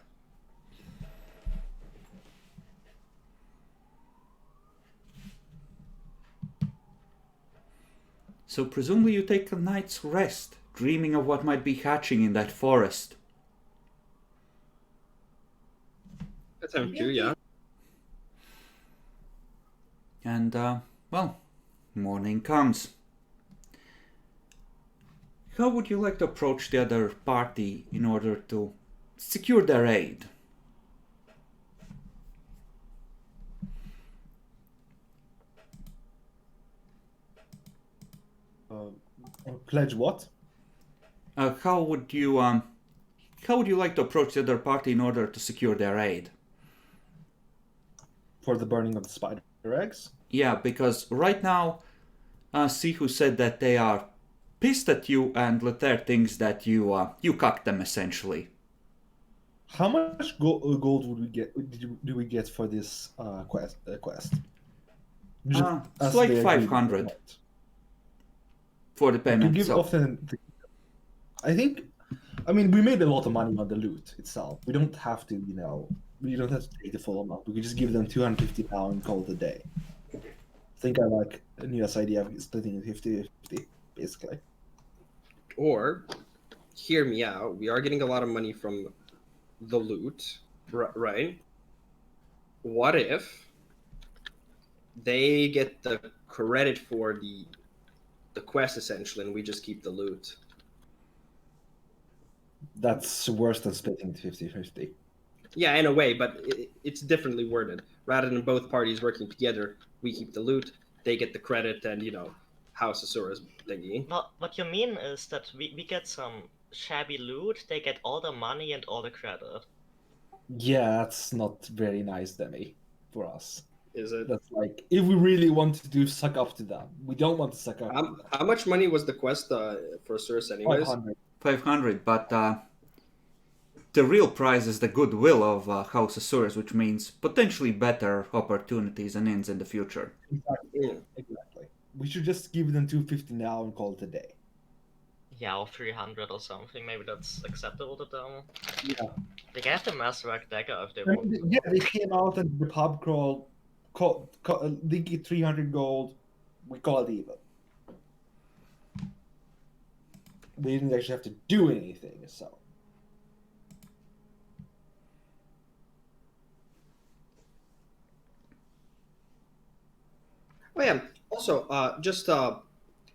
So presumably you take a night's rest, dreaming of what might be hatching in that forest. That's how true, yeah. And, well, morning comes. How would you like to approach the other party in order to secure their aid? Pledge what? How would you like to approach the other party in order to secure their aid? For the burning of the spider eggs? Yeah, because right now, Sihu said that they are pissed at you, and Lothair thinks that you cucked them, essentially. How much gold would we get? Do we get for this quest? Just It's as like they agreed 500 upon. for the To payment. give So often, I think. I mean, we made a lot of money on the loot itself. We don't have to, we don't have to take the full amount. We could just give them 250 now and call it a day. I think I like Nia's idea of splitting it 50-50, basically. Or, hear me out. We are getting a lot of money from the loot, right? What if they get the credit for the quest essentially, and we just keep the loot? That's worse than splitting it 50-50. Yeah, in a way, but it's differently worded. Rather than both parties working together, we keep the loot, they get the credit, and House Asura's thingy. Well, what you mean is that we get some shabby loot, they get all the money and all the credit. Yeah, that's not very nice, Demi, for us. Is it? That's like, if we really want to suck up to them. We don't want to suck up to them. How much money was the quest for Asura's anyways? 500. 500, but the real prize is the goodwill of House Assurus, which means potentially better opportunities and ends in the future. Exactly. We should just give them 250 now and call it a day. Yeah, or 300 or something, maybe that's acceptable to them. Yeah. They can have the Masterwork Dagger if they I want. mean, yeah, they came out and the pub crawl, they get 300 gold, we call it even. They didn't actually have to do anything, so. Oh yeah. Also, just on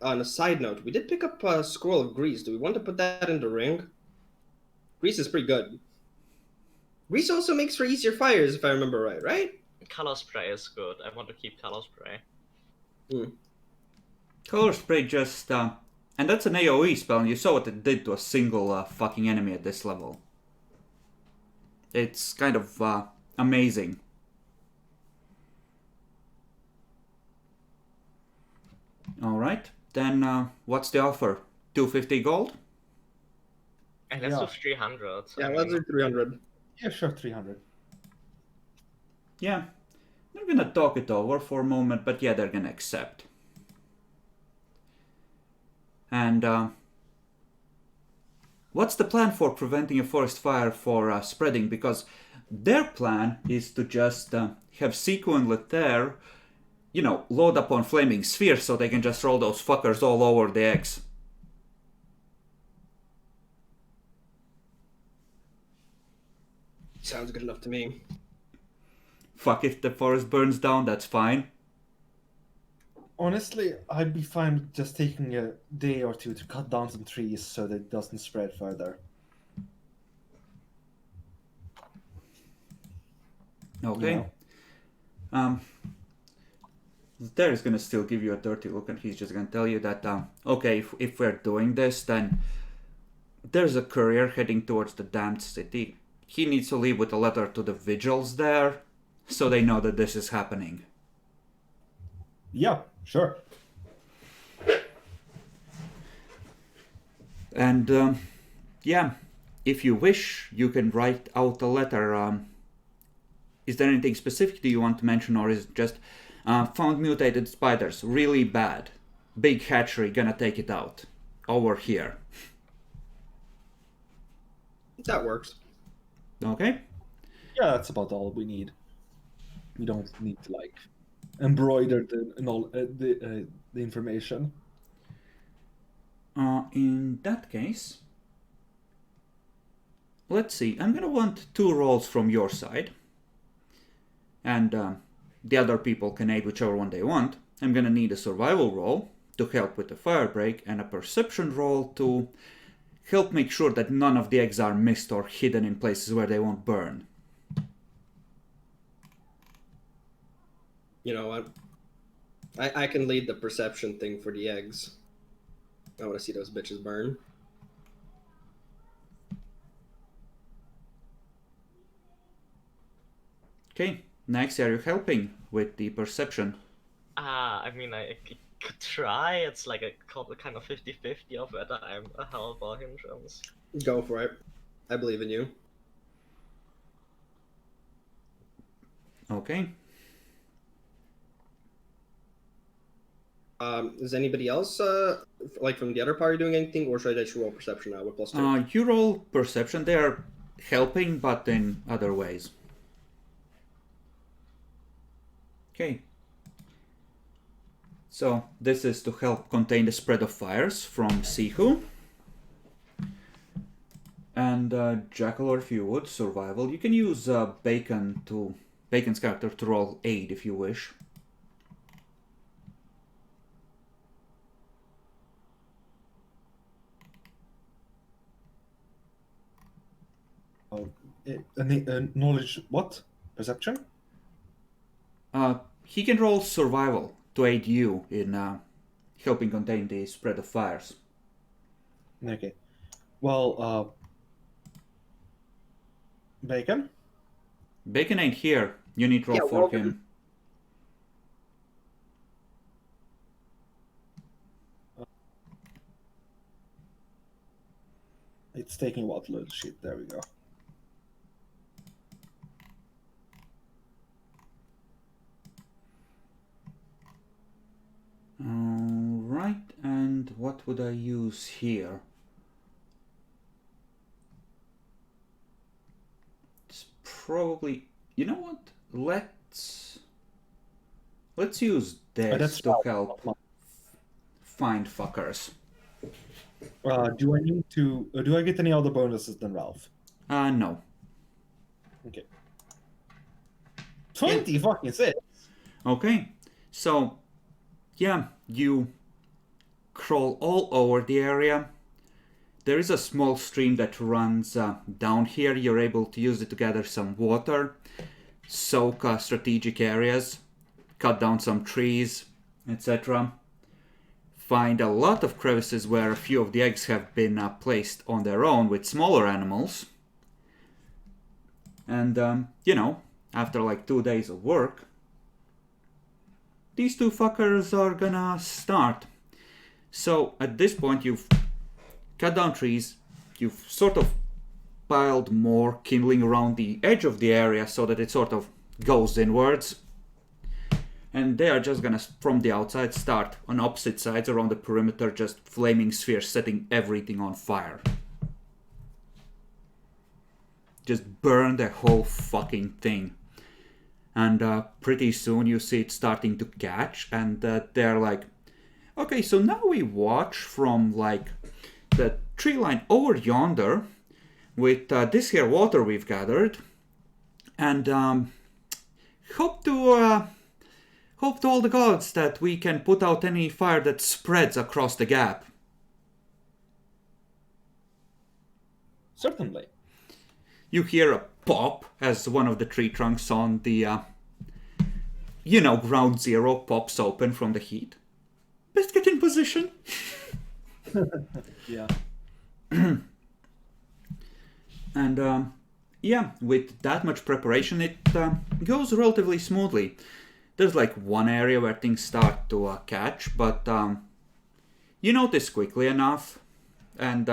a side note, we did pick up a scroll of grease. Do we want to put that in the ring? Grease is pretty good. Grease also makes for easier fires, if I remember right. Right? Color Spray is good. I want to keep Color Spray. Color Spray just... and that's an AoE spell, and you saw what it did to a single fucking enemy at this level. It's kind of amazing. Alright, then what's the offer? 250 gold? And let's Yeah. do 300. Yeah, let's do 300. Yeah, sure, 300. Yeah, they're gonna talk it over for a moment, but yeah, they're gonna accept. And what's the plan for preventing a forest fire for spreading? Because their plan is to just have Siku and Lether, load up on flaming spheres so they can just roll those fuckers all over the eggs. Sounds good enough to me. Fuck, if the forest burns down, that's fine. Honestly, I'd be fine with just taking a day or two to cut down some trees so that it doesn't spread further. Okay. There is gonna still give you a dirty look, and he's just gonna tell you that, okay, if we're doing this, then there's a courier heading towards the damned city. He needs to leave with a letter to the vigils there, so they know that this is happening. Yeah, sure. And, yeah, if you wish, you can write out a letter. Is there anything specific do you want to mention, or is it just found mutated spiders, really bad, big hatchery, gonna take it out, over here? That works. Okay? Yeah, that's about all we need. We don't need to embroider the information. In that case, let's see. I'm gonna want 2 rolls from your side, and the other people can aid whichever one they want. I'm gonna need a survival roll to help with the fire break, and a perception roll to help make sure that none of the eggs are missed or hidden in places where they won't burn. You know what? I can lead the perception thing for the eggs. I want to see those bitches burn. Okay, next, are you helping with the perception? I mean, I could try. It's like a kind of 50-50 of whether I'm a help or hindrance. Go for it. I believe in you. Okay. Is anybody else, like from the other party, doing anything, or should I just roll perception now with +2? You roll perception. They are helping, but in other ways. Okay. So this is to help contain the spread of fires from Sihu. And Jackal, if you would, survival. You can use Bacon's character to roll aid if you wish. Knowledge what? Perception? He can roll survival to aid you in helping contain the spread of fires. Okay. Well, Bacon? Bacon ain't here. You need to roll for him. It's taking a while to load the shit. There we go. Alright, and what would I use here? It's probably... You know what? Let's use this to help find fuckers. Do I need to... do I get any other bonuses than Ralph? No. Okay. 20 fucking 6! Okay, so... Yeah, you crawl all over the area. There is a small stream that runs down here. You're able to use it to gather some water, soak strategic areas, cut down some trees, etc. Find a lot of crevices where a few of the eggs have been placed on their own with smaller animals. And, you know, after like 2 days of work, these two fuckers are gonna start. So at this point you've cut down trees, you've sort of piled more kindling around the edge of the area so that it sort of goes inwards. And they are just gonna, from the outside, start on opposite sides around the perimeter, just flaming spheres, setting everything on fire. Just burn the whole fucking thing. And pretty soon you see it starting to catch, and they're like, okay, so now we watch from like the tree line over yonder with this here water we've gathered, and hope to all the gods that we can put out any fire that spreads across the gap. Certainly. You hear a pop as one of the tree trunks on the, ground zero pops open from the heat. Best get in position. Yeah. And, with that much preparation, it goes relatively smoothly. There's like one area where things start to catch, but you notice quickly enough, and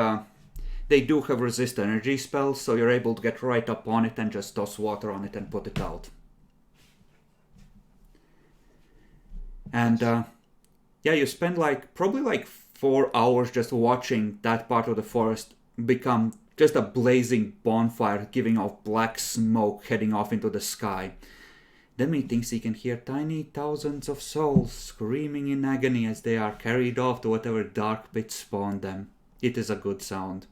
they do have resist energy spells, so you're able to get right up on it and just toss water on it and put it out. And you spend probably 4 hours just watching that part of the forest become just a blazing bonfire, giving off black smoke heading off into the sky. Then he thinks he can hear tiny thousands of souls screaming in agony as they are carried off to whatever dark pit spawned them. It is a good sound.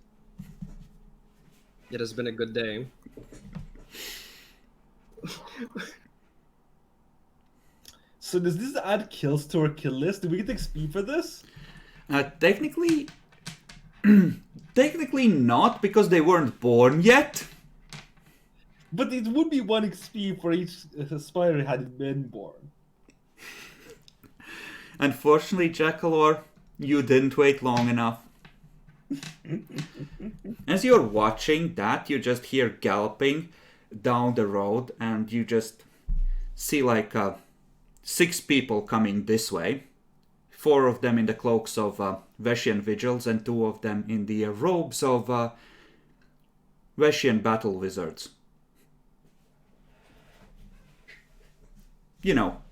It has been a good day. So does this add kills to our kill list? Do we get XP for this? Technically... technically not, because they weren't born yet. But it would be 1 XP for each spider had it been born. Unfortunately, Jackalor, you didn't wait long enough. As you're watching that, you just hear galloping down the road, and you just see 6 people coming this way. 4 of them in the cloaks of Veshian Vigils, and 2 of them in the robes of Veshian Battle Wizards. you know,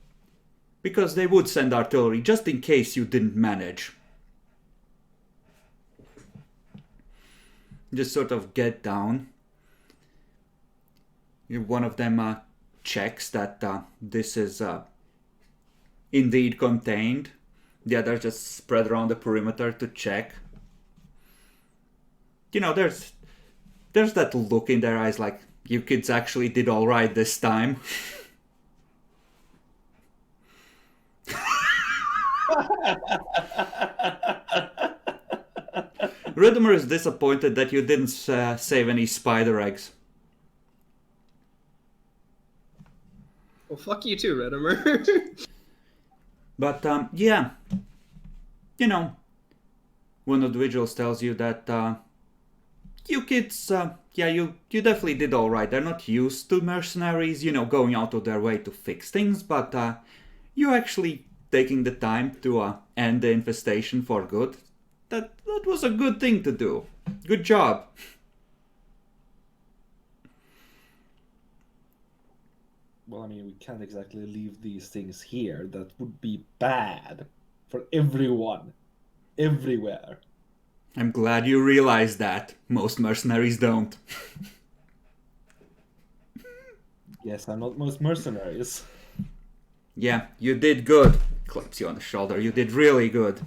because they would send artillery just in case you didn't manage. Just sort of get down. One of them checks that this is indeed contained. The others just spread around the perimeter to check. You know, there's that look in their eyes like, you kids actually did alright this time. Ridmer is disappointed that you didn't save any spider eggs. Well, fuck you too, Redimer. But, yeah. You know, one of the vigils tells you that, you kids, yeah, you definitely did alright. They're not used to mercenaries, you know, going out of their way to fix things, but, you actually taking the time to, end the infestation for good. That was a good thing to do. Good job. Well, I mean, we can't exactly leave these things here. That would be bad for everyone, everywhere. I'm glad you realize that. Most mercenaries don't. Yes, I'm not most mercenaries. Yeah, you did good. Claps you on the shoulder. You did really good.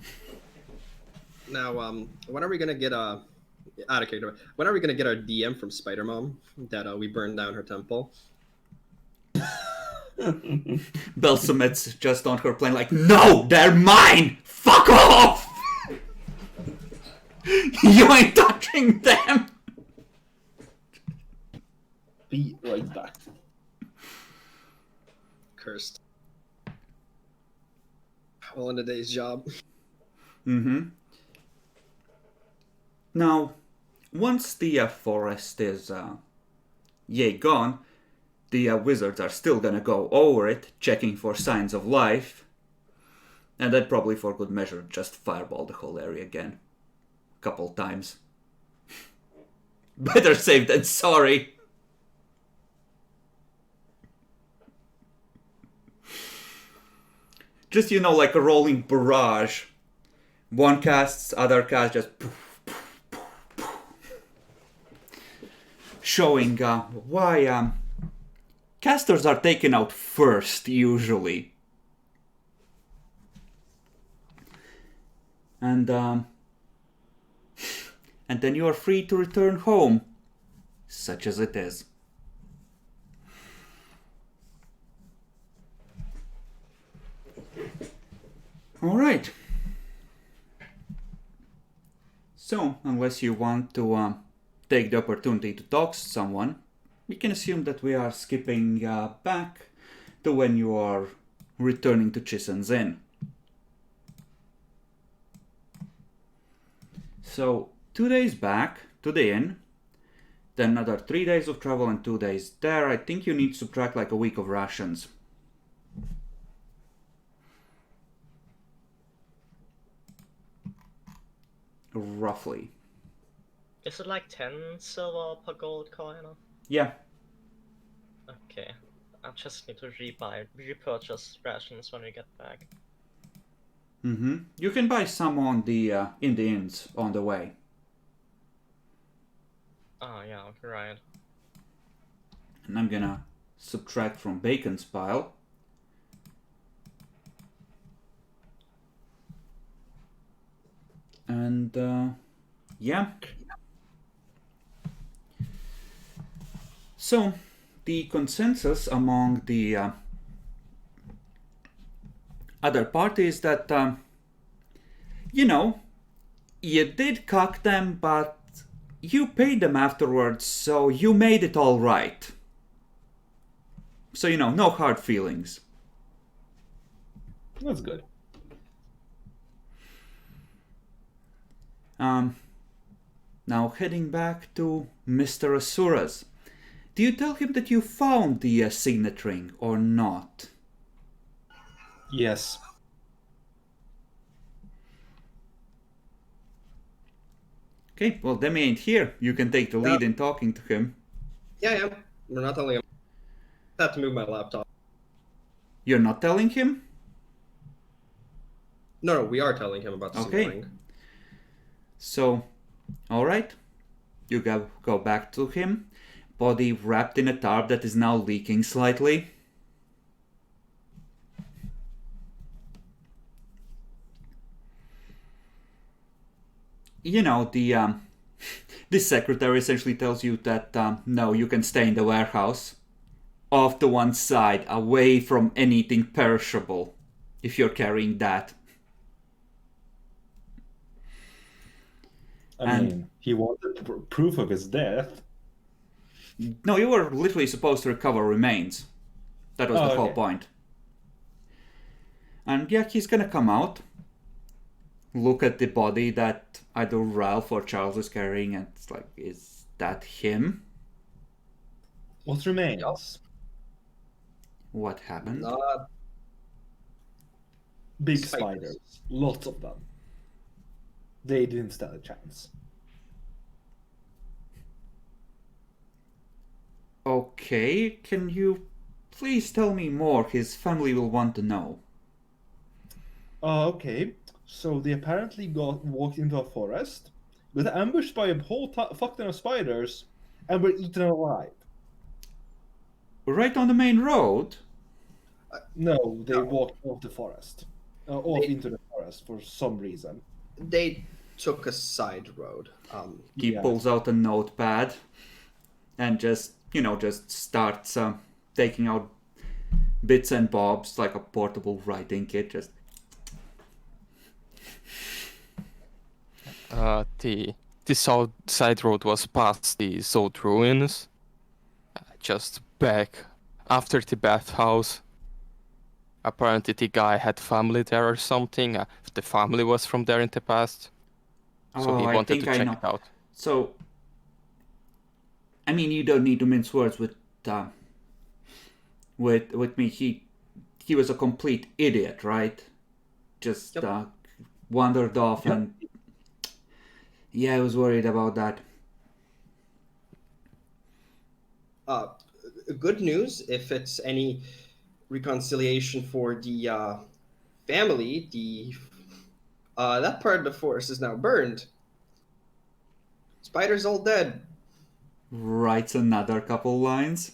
Now, when are we gonna get out of character? When are we gonna get our DM from Spider Mom that we burned down her temple? Belsumet's just on her plane like, no, they're mine! Fuck off! You ain't touching them! Be right back. Cursed. All in a day's job. Mm-hmm. Now, once the forest is, gone, the wizards are still gonna go over it, checking for signs of life. And then probably for good measure, just fireball the whole area again. A couple times. Better safe than sorry. Just, you know, like a rolling barrage. One casts, other casts, just poof, poof, poof, poof. Showing why casters are taken out first, usually. And then you are free to return home, such as it is. All right. So, unless you want to take the opportunity to talk to someone, we can assume that we are skipping back to when you are returning to Chisen's Inn. So, 2 days back to the inn, then another 3 days of travel and 2 days there. I think you need to subtract like a week of rations. Roughly. Is it like 10 silver per gold coin? Yeah. Okay. I just need to repurchase rations when we get back. Mm-hmm. You can buy some on the in the inns on the way. Oh yeah, right. And I'm gonna subtract from Bacon's pile. And yeah. So the consensus among the other parties that you know, you did cuck them, but you paid them afterwards, so you made it all right. So, you know, no hard feelings. That's good. Now heading back to Mr. Asura's. Do you tell him that you found the signet ring or not? Yes. Okay, well, Demi ain't here. You can take the lead in talking to him. Yeah, yeah. We're not only. I have to move my laptop. You're not telling him? No, we are telling him about the Okay. ceiling. So, alright. You go back to him. Body wrapped in a tarp that is now leaking slightly. You know, the secretary essentially tells you that no, you can stay in the warehouse, off to one side, away from anything perishable, if you're carrying that. I mean, he wanted proof of his death. No, you were literally supposed to recover remains. That was the whole Okay. point. And yeah, he's gonna come out, look at the body that either Ralph or Charles is carrying, and it's like, is that him? What remains? What happened? Big Spiders. spiders. Lots of them. They didn't stand a chance. Okay, can you please tell me more? His family will want to know. Okay. So they apparently walked into a forest, got ambushed by a whole fuck ton of spiders, and were eaten alive. Right on the main road? No, they walked off the forest. Into the forest for some reason. They took a side road. He Yeah. pulls out a notepad and just starts taking out bits and bobs like a portable writing kit. Just The south side road was past the Zod ruins, just back after the bathhouse. Apparently the guy had family there or something. The family was from there in the past, so he I wanted think to I check know. it out. So, I mean, you don't need to mince words with me. He was a complete idiot, right? Just Yep. wandered off, Yep. and yeah, I was worried about that. Good news, if it's any reconciliation for the family, that part of the forest is now burned. Spiders all dead. Writes another couple lines.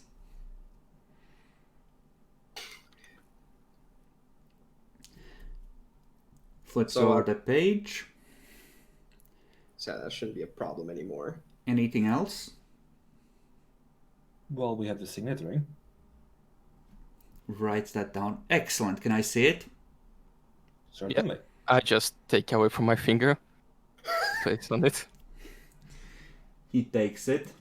Flips So, over the page. So that shouldn't be a problem anymore. Anything else? Well, we have the signet ring. Writes that down. Excellent. Can I see it? Certainly. I just take away from my finger, place on it. He takes it.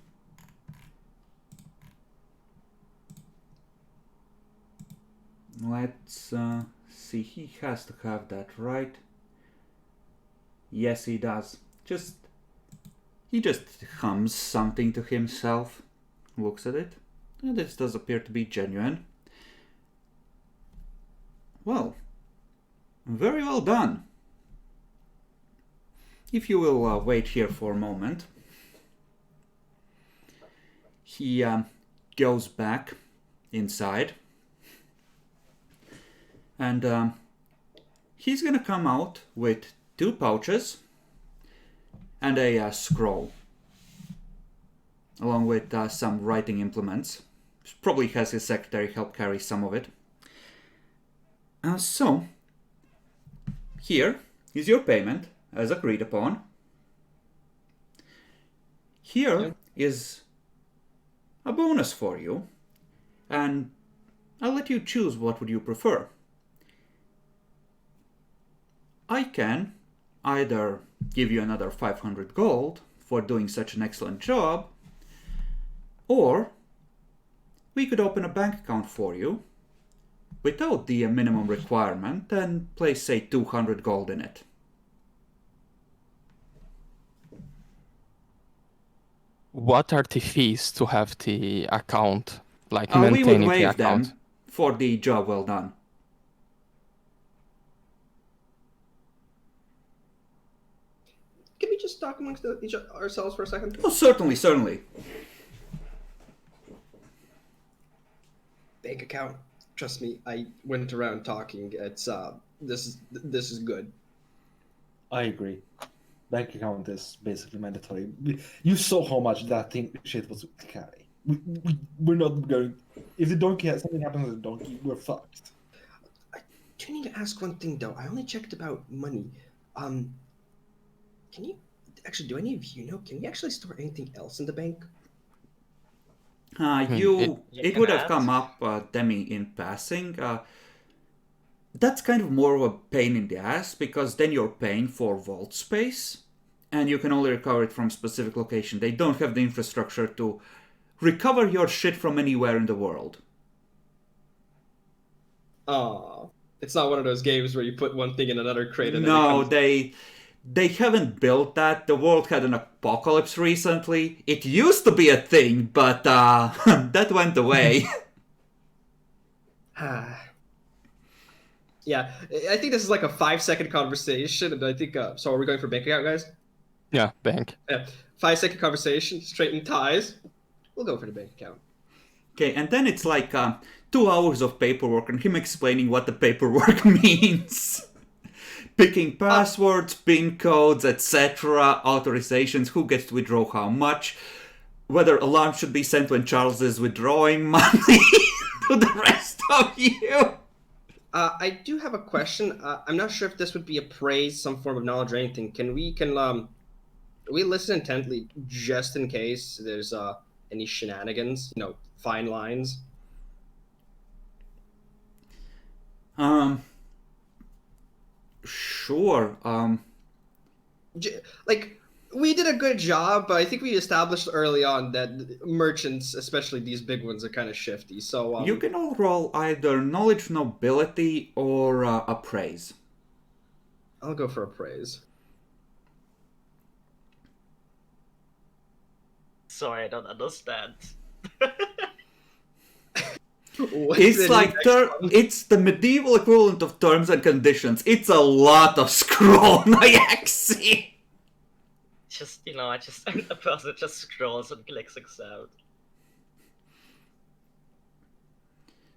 Let's see. He has to have that right. Yes, he does. He just hums something to himself. Looks at it. And this does appear to be genuine. Well, very well done. If you will wait here for a moment. He goes back inside. And he's gonna come out with 2 pouches and a scroll, along with some writing implements. Probably has his secretary help carry some of it. So, here is your payment as agreed upon. Here is a bonus for you, and I'll let you choose what would you prefer. I can either give you another 500 gold for doing such an excellent job, or we could open a bank account for you without the minimum requirement and place, say, 200 gold in it. What are the fees to have the account, like We would maintaining the waive account? them for the job well done. Can we just talk amongst ourselves for a second? Oh, certainly, certainly. Bank account. Trust me, I went around talking. It's this is good. I agree. Bank account is basically mandatory. You saw how much that shit was carry. We're not going. If the donkey something happens to the donkey, we're fucked. I do need to ask one thing though. I only checked about money. Can you actually? Do any of you know? Can you actually store anything else in the bank? It would have come up, Demi, in passing. That's kind of more of a pain in the ass, because then you're paying for vault space, and you can only recover it from specific location. They don't have the infrastructure to recover your shit from anywhere in the world. Oh, it's not one of those games where you put one thing in another crate and No, then it comes... they haven't built that. The world had an apocalypse recently. It used to be a thing, but that went away. Yeah, I think this is like a 5-second conversation, and I think so. Are we going for bank account, guys? Yeah, bank. Yeah, 5-second conversation, straighten ties. We'll go for the bank account. Okay, and then it's like 2 hours of paperwork and him explaining what the paperwork means. Picking passwords, PIN codes, etc., authorizations, who gets to withdraw how much, whether alarms should be sent when Charles is withdrawing money to the rest of you. I do have a question. I'm not sure if this would be a praise, some form of knowledge, or anything. Can we listen intently just in case there's any shenanigans? Fine lines. Sure. Like, we did a good job, but I think we established early on that merchants, especially these big ones, are kind of shifty. So you can all roll either knowledge, nobility, or appraise. I'll go for appraise. Sorry, I don't understand. It's like it's the medieval equivalent of terms and conditions. It's a lot of scroll Nyaxi. A person just scrolls and clicks accept.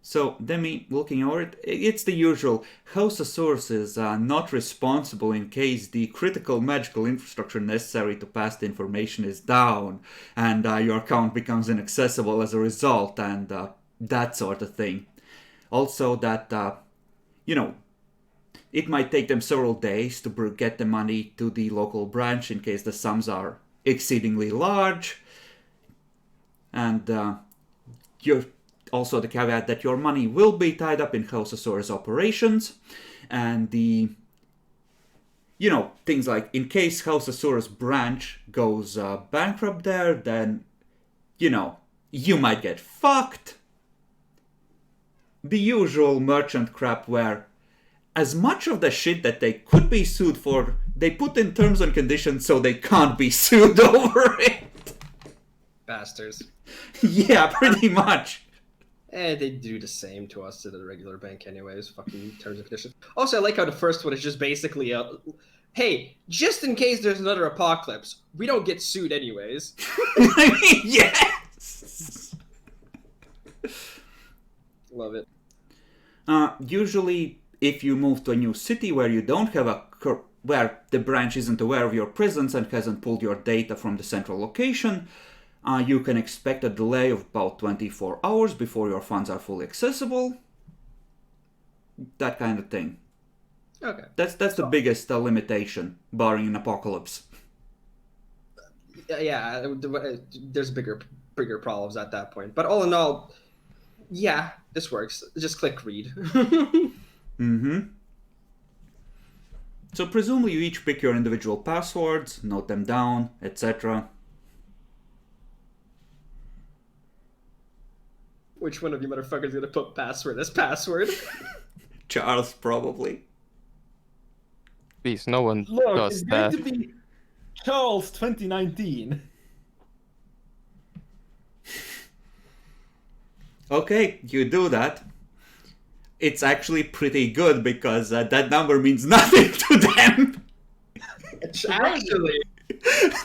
So, Demi, looking over it, it's the usual. House of Source is not responsible in case the critical magical infrastructure necessary to pass the information is down, and your account becomes inaccessible as a result, and that sort of thing. Also, that, it might take them several days to get the money to the local branch in case the sums are exceedingly large. And you're also the caveat that your money will be tied up in Housosaurus operations. And things like in case Housosaurus branch goes bankrupt there, then, you might get fucked. The usual merchant crap where as much of the shit that they could be sued for, they put in terms and conditions so they can't be sued over it. Bastards. Yeah, pretty much. They do the same to us at the regular bank anyways, fucking terms and conditions. Also, I like how the first one is just basically hey, just in case there's another apocalypse, we don't get sued anyways. Yes! Love it. Usually, if you move to a new city where you don't have where the branch isn't aware of your presence and hasn't pulled your data from the central location, you can expect a delay of about 24 hours before your funds are fully accessible. That kind of thing. Okay. That's the biggest limitation, barring an apocalypse. Yeah, there's bigger problems at that point. But all in all, yeah, this works. Just click read. Mm-hmm. So presumably you each pick your individual passwords, note them down, etc. Which one of you motherfuckers gonna put password as password? Charles, probably. Please, no one Look, does it's going that. to be Charles 2019. Okay, you do that. It's actually pretty good because that number means nothing to them. Actually,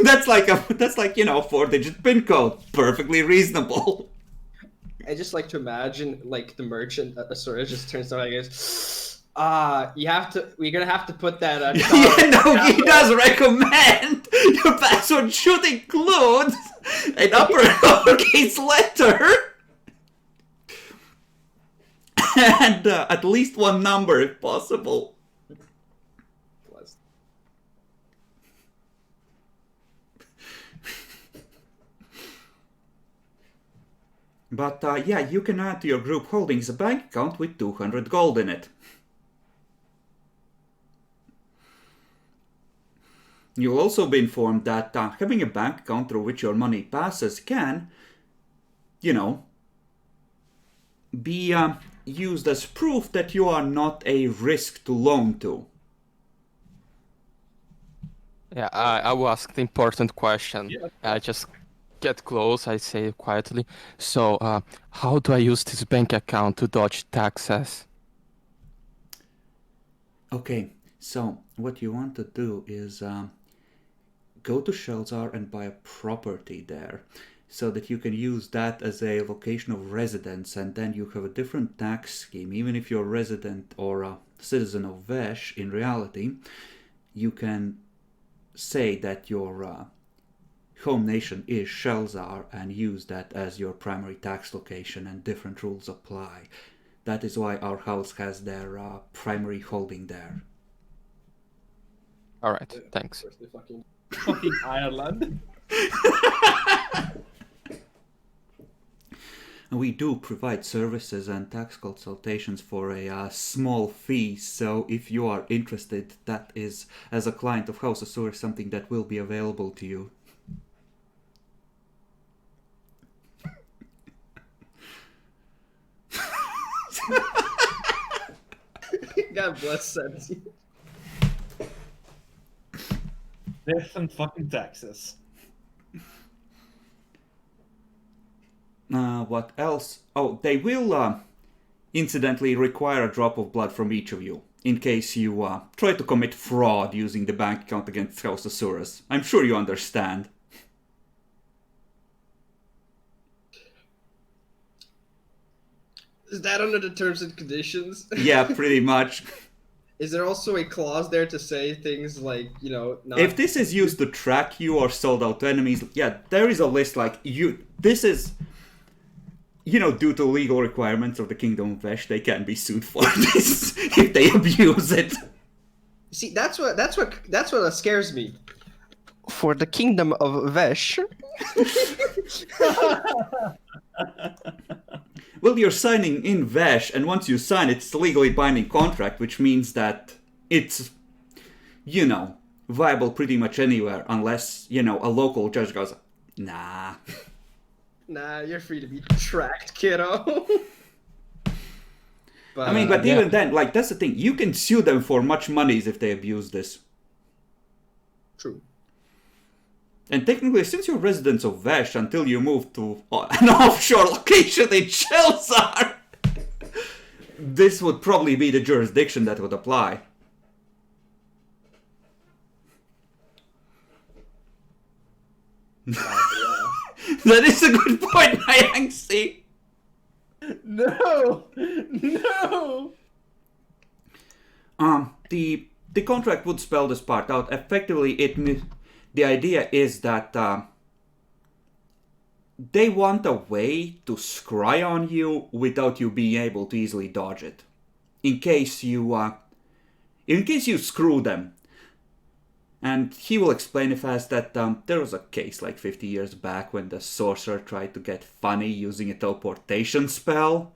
that's like 4-digit PIN code. Perfectly reasonable. I just like to imagine like the merchant sort of just turns around and goes, we're gonna have to put that Yeah, no, he does recommend your password should include an upper and lowercase letter and at least one number if possible. But yeah, you can add to your group holdings a bank account with 200 gold in it. You'll also be informed that having a bank account through which your money passes can, be used as proof that you are not a risk to loan to. Yeah, I will ask the important question. Yeah. I just get close, I say quietly. So, how do I use this bank account to dodge taxes? Okay, so what you want to do is go to Shelzar and buy a property there, so that you can use that as a location of residence, and then you have a different tax scheme. Even if you're a resident or a citizen of Vesh, in reality, you can say that your home nation is Shelzar and use that as your primary tax location, and different rules apply. That is why our house has their primary holding there. Alright, thanks. Fucking Ireland. We do provide services and tax consultations for a small fee, so if you are interested, that is, as a client of House Azure, something that will be available to you. God bless Sensi. Death and fucking taxes. What else? Oh, they will incidentally require a drop of blood from each of you, in case you try to commit fraud using the bank account against House Asurus. I'm sure you understand. Is that under the terms and conditions? Yeah, pretty much. Is there also a clause there to say things like, not... If this is used to track you or sold out to enemies, yeah, there is a list like this is, due to legal requirements of the Kingdom of Vesh, they can be sued for this if they abuse it. See, that's what scares me. For the Kingdom of Vesh. Well, you're signing in Vesh, and once you sign it, it's a legally binding contract, which means that it's, viable pretty much anywhere, unless, a local judge goes, nah. Nah, you're free to be tracked, kiddo. But even then, that's the thing, you can sue them for much monies if they abuse this. True. And technically, since you're residents of Vesh until you move to an offshore location in Shelzar, this would probably be the jurisdiction that would apply. That is a good point, Nyanxi. No! The contract would spell this part out. Effectively, the idea is that they want a way to scry on you without you being able to easily dodge it. In case you screw them. And he will explain it as that there was a case like 50 years back when the sorcerer tried to get funny using a teleportation spell.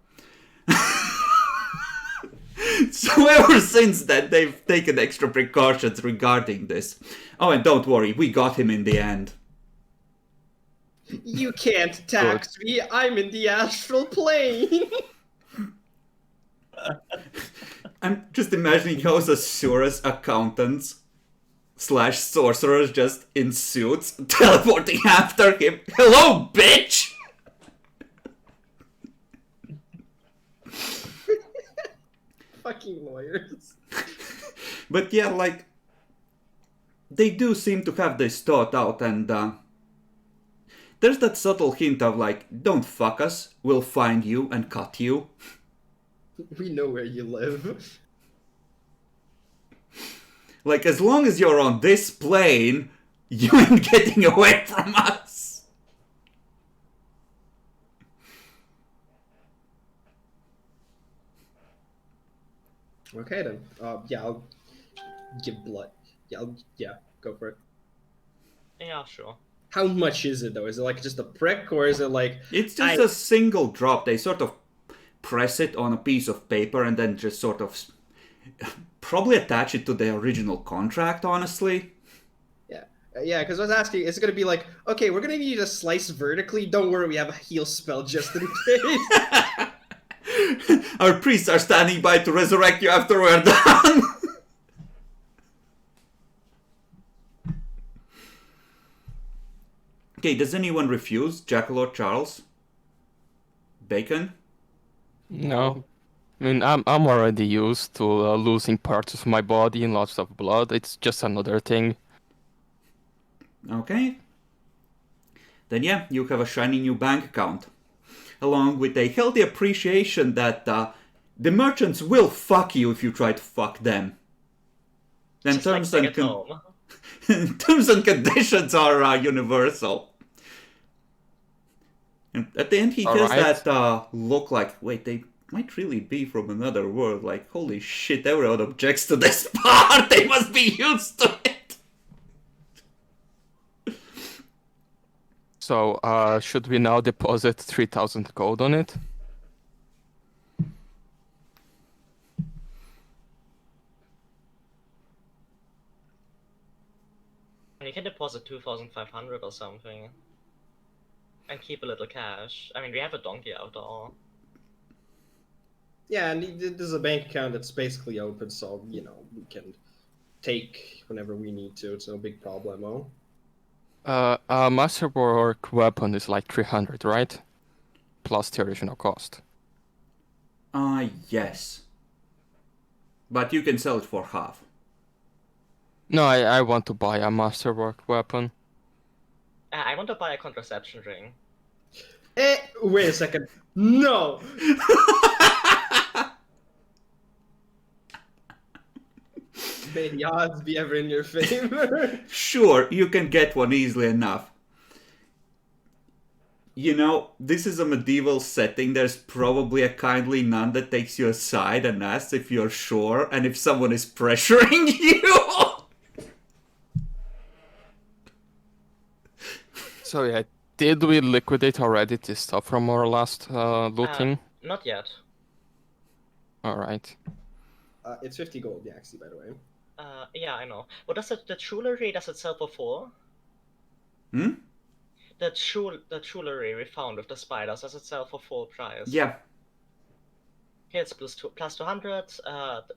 So ever since then, they've taken extra precautions regarding this. Oh, and don't worry, we got him in the end. You can't tax me, I'm in the astral plane. I'm just imagining House Asurus accountants / sorcerers just in suits, teleporting after him. Hello, bitch! Fucking lawyers. But yeah, they do seem to have this thought out, and there's that subtle hint of like, don't fuck us, we'll find you and cut you. We know where you live. Like, as long as you're on this plane, you ain't getting away from us. Okay then. Yeah, I'll give blood. Yeah, go for it. Yeah, sure. How much is it though? Is it like just a prick, or is it like It's just a single drop. They sort of press it on a piece of paper and then just sort of probably attach it to the original contract, honestly. Yeah, because I was asking, is it going to be like, okay, we're going to need to slice vertically. Don't worry, we have a heal spell just in case. Our priests are standing by to resurrect you after we're done. Okay, does anyone refuse? Jackal or Charles? Bacon? No. I mean, I'm already used to losing parts of my body and lots of blood. It's just another thing. Okay. Then yeah, you have a shiny new bank account. Along with a healthy appreciation that the merchants will fuck you if you try to fuck them. Then Just like staying at home. terms and conditions are universal. And at the end he has Alright. that look like, wait, they might really be from another world. Like, holy shit, everyone objects to this part. They must be used to it. So, should we now deposit 3,000 gold on it? You can deposit 2,500 or something. And keep a little cash. I mean, we have a donkey after all. Yeah, and this is a bank account that's basically open, so, you know, we can take whenever we need to. It's no big problemo. A masterwork weapon is like 300, right? Plus the original cost. Yes. But you can sell it for half. No, I want to buy a masterwork weapon. I want to buy a contraception ring. Wait a second. No! May the odds be ever in your favor. Sure, you can get one easily enough. You know, this is a medieval setting. There's probably a kindly nun that takes you aside and asks if you're sure and if someone is pressuring you. So yeah, did we liquidate already this stuff from our last looting? Not yet. Alright. It's 50 gold, yeah, actually, by the way. Yeah, I know. What does the jewelry, does it sell for 4? Hmm? The jewelry we found with the spiders, does it sell for full price? Yeah. Okay, it's plus 200.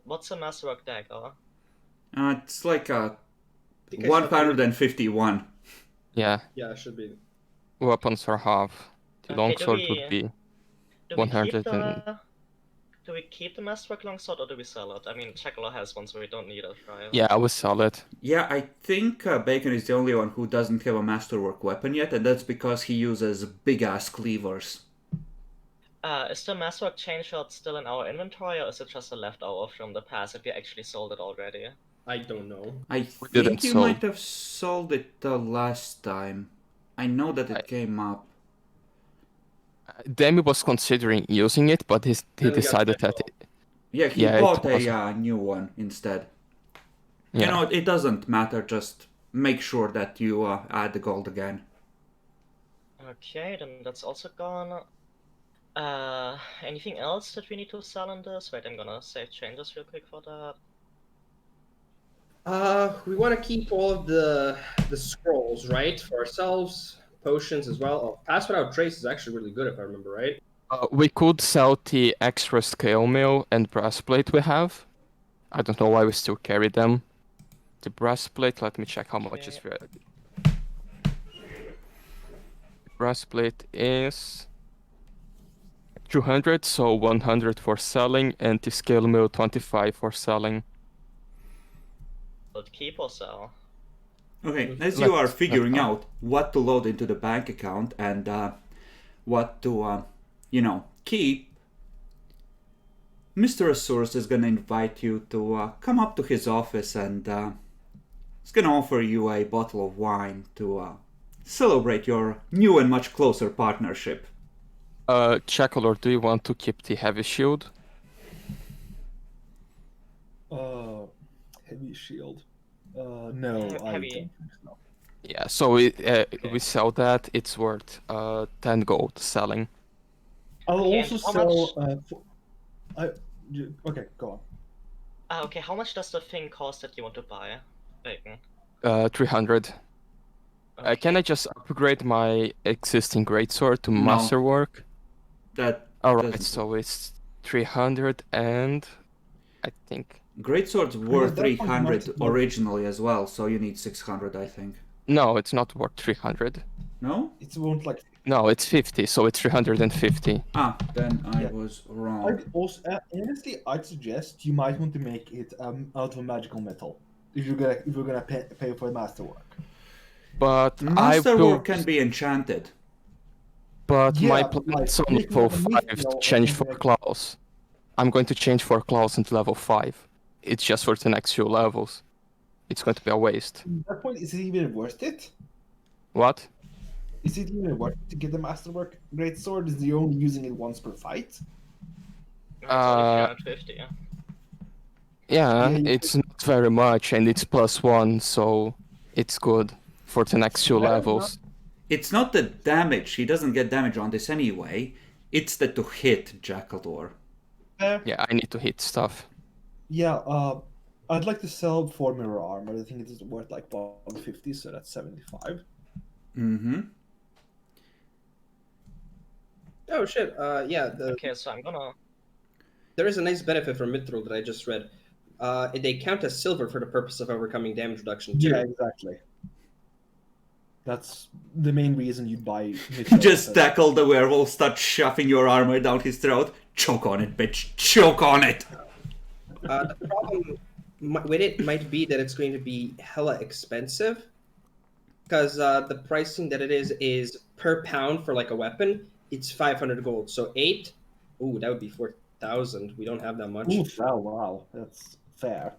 What's the masterwork dagger? It's like a I think I saw 151. Yeah, Yeah, it should be. weapons are half. The Okay, longsword would be Do we 100 keep and... do we keep the masterwork longsword or do we sell it? I mean, Chakala has one, so we don't need it, right? Yeah, I would sell it. Yeah, I think Bacon is the only one who doesn't have a masterwork weapon yet, and that's because he uses big-ass cleavers. Is the masterwork chain shot still in our inventory, or is it just a leftover from the past if we actually sold it already? I don't know. I didn't think you sold. might have sold it last time. I know that it came up. Demi was considering using it, but he Then we got decided that... Needful. Yeah, he Yeah, it bought was- a new one instead. Yeah. You know, it doesn't matter, just make sure that you add the gold again. Okay, then that's also gone. Anything else that we need to sell in this? Wait, I'm gonna save changes real quick for that. We want to keep all of the scrolls, right? For ourselves, potions as well. Oh, Pass Without Trace is actually really good if I remember right. We could sell the extra scale mail and breastplate we have. I don't know why we still carry them. The breastplate, let me check how much is for it. Breastplate is 200, so 100 for selling, and the scale mail 25 for selling. But keep or sell? Okay, as you are Let's- figuring let's- out what to load into the bank account and what to, keep, Mr. Asurus is gonna invite you to come up to his office and he's gonna offer you a bottle of wine to celebrate your new and much closer partnership. Chacolor, do you want to keep the heavy shield? Heavy shield. No, I Heavy. don't think so. Yeah, so we sell that. It's worth 10 gold selling. I'll Okay, also and how sell. much- Okay, go on. Okay, how much does the thing cost that you want to buy? Bacon. 300. Can I just upgrade my existing greatsword to No. masterwork? That Alright, doesn't- so it's 300 and I think. Greatswords were that point, 300 Master- originally as well, so you need 600, I think. No, it's not worth 300. No? It won't like. No, it's 50, so it's 350. Ah, then I Yeah. was wrong. I'd also honestly, I'd suggest you might want to make it out of a magical metal if you're gonna pay for the masterwork. But I Masterwork will. can be enchanted. But my Yeah, plan like, is on make level one 5 Needful to or change something for like- claws. I'm going to change for claws into level 5. It's just for the next few levels. It's going to be a waste. At that point, is it even worth it? What? Is it even worth it to get the masterwork greatsword? Is you're only using it once per fight? No, it's only Uh, 350, yeah. Yeah, Yeah, you it's not very much and it's +1, so it's good for the next few Fair levels. It's not the damage, he doesn't get damage on this anyway. It's the to hit Jackaldor. Yeah, I need to hit stuff. Yeah, I'd like to sell 4 mirror armor. I think it is worth like 150, so that's 75. Mm-hmm. Oh shit. Yeah. Okay, so I'm gonna. There is a nice benefit from Mithril that I just read. They count as silver for the purpose of overcoming damage reduction too. Yeah, exactly. That's the main reason you'd buy Mithril. Just tackle the werewolf, start shoving your armor down his throat. Choke on it, bitch. Choke on it. The problem with it might be that it's going to be hella expensive, because the pricing that it is per pound for like a weapon. It's 500 gold, so 8. Ooh, that would be 4,000. We don't have that much. Oof, oh, wow, that's fair.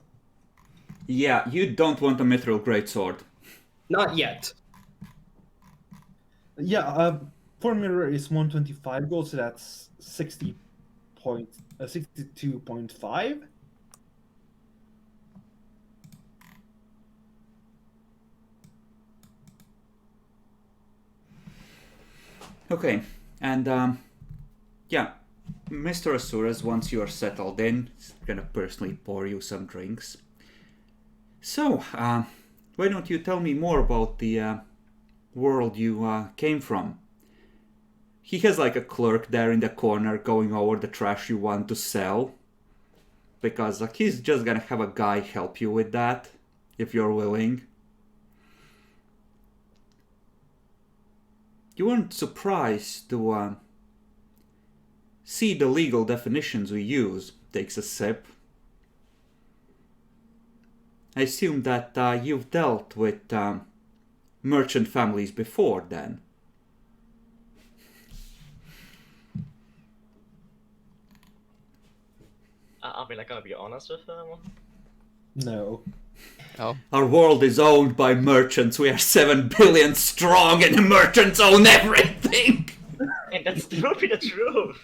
Yeah, you don't want a mithril greatsword. Not yet. Yeah, 4 mirror is 125 gold, so that's 62.5. Okay, and yeah, Mr. Asuras, once you are settled in, is gonna personally pour you some drinks. So, why don't you tell me more about the world you came from? He has like a clerk there in the corner going over the trash you want to sell. Because like he's just gonna have a guy help you with that, if you're willing. You weren't surprised to see the legal definitions we use. Takes a sip. I assume that you've dealt with merchant families before then. Are we like gonna be honest with him? No. Oh, Our world is owned by merchants. We are 7 billion strong and the merchants own everything! And that's truly the truth.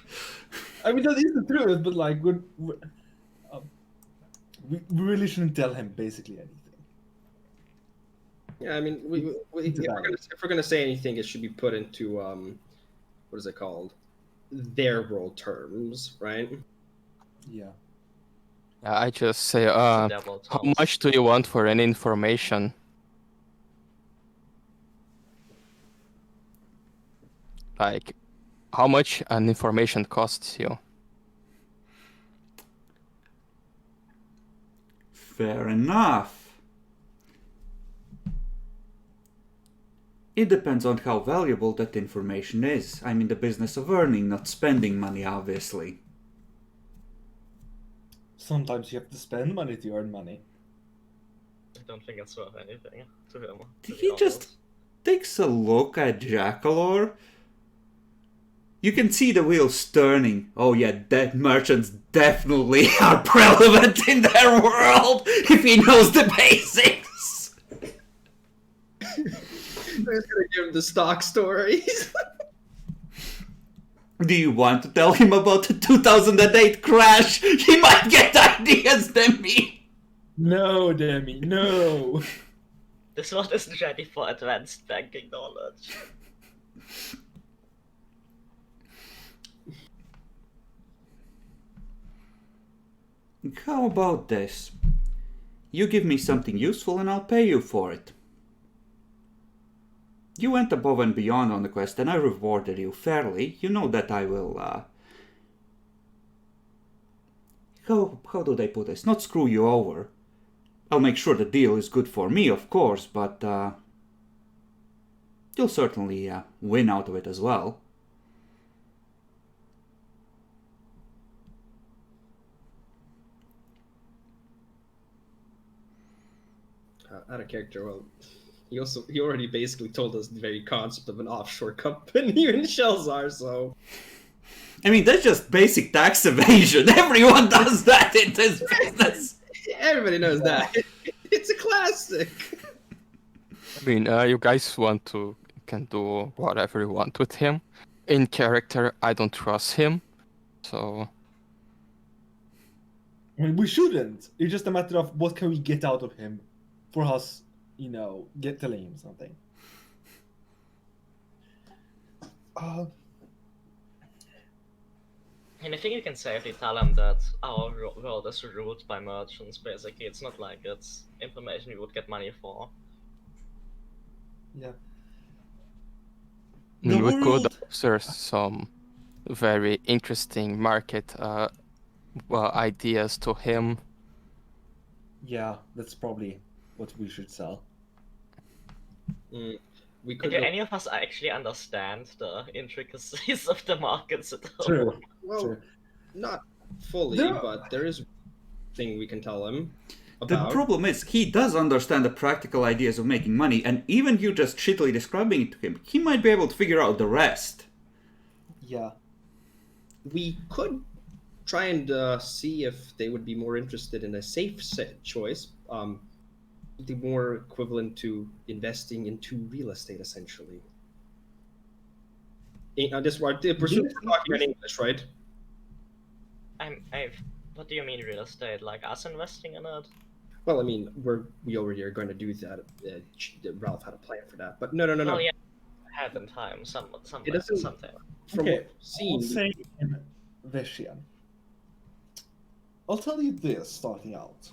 I mean, that is the truth, but like, we really shouldn't tell him basically anything. Yeah, I mean, if we're gonna say anything, it should be put into what is it called? Their world terms, right? Yeah. I just say, Devil how Thomas. much do you want for any information? Like, how much an information costs you? Fair enough. It depends on how valuable that information is. I'm in the business of earning, not spending money, obviously. Sometimes you have to spend money to earn money. don't think it's worth anything to him. To be He just honest. takes a look at Jackalor. You can see the wheels turning. Oh yeah, that merchants definitely are relevant in their world if he knows the basics. I'm just gonna give him the stock stories. Do you want to tell him about the 2008 crash? He might get ideas than me. No, Demi, no. This one isn't ready for advanced banking knowledge. How about this? You give me something useful and I'll pay you for it. You went above and beyond on the quest and I rewarded you fairly. You know that I will, How do they put this? Not screw you over. I'll make sure the deal is good for me, of course, but, you'll certainly, win out of it as well. Out of character, well, he already basically told us the very concept of an offshore company in Shelzar, so... I mean, that's just basic tax evasion. Everyone does that in this business. Everybody knows that. It's a classic. I mean, you guys can do whatever you want with him. In character, I don't trust him, so... I mean, we shouldn't. It's just a matter of what can we get out of him for us, telling him something. And I think you can safely tell him that our world is ruled by merchants, basically. It's not like it's information you would get money for. Yeah. We could world- observe some very interesting market ideas to him. Yeah, that's probably what we should sell. We Do could... any of us actually understand the intricacies of the markets at all? True. Well, True. not fully, There- but there is thing we can tell him The about. problem is, he does understand the practical ideas of making money, and even you just shittily describing it to him, he might be able to figure out the rest. Yeah. We could try and see if they would be more interested in a safe set choice, the more equivalent to investing into real estate, essentially. This right, the person is talking in English, right? What do you mean real estate? Like us investing in it? Well, I mean, we already are going to do that. Ralph had a plan for that, but no. Oh yeah, ahead in time, somewhere, It doesn't- sometime. From Okay, what we've seen, I'll say in Veshian. I'll tell you this starting out.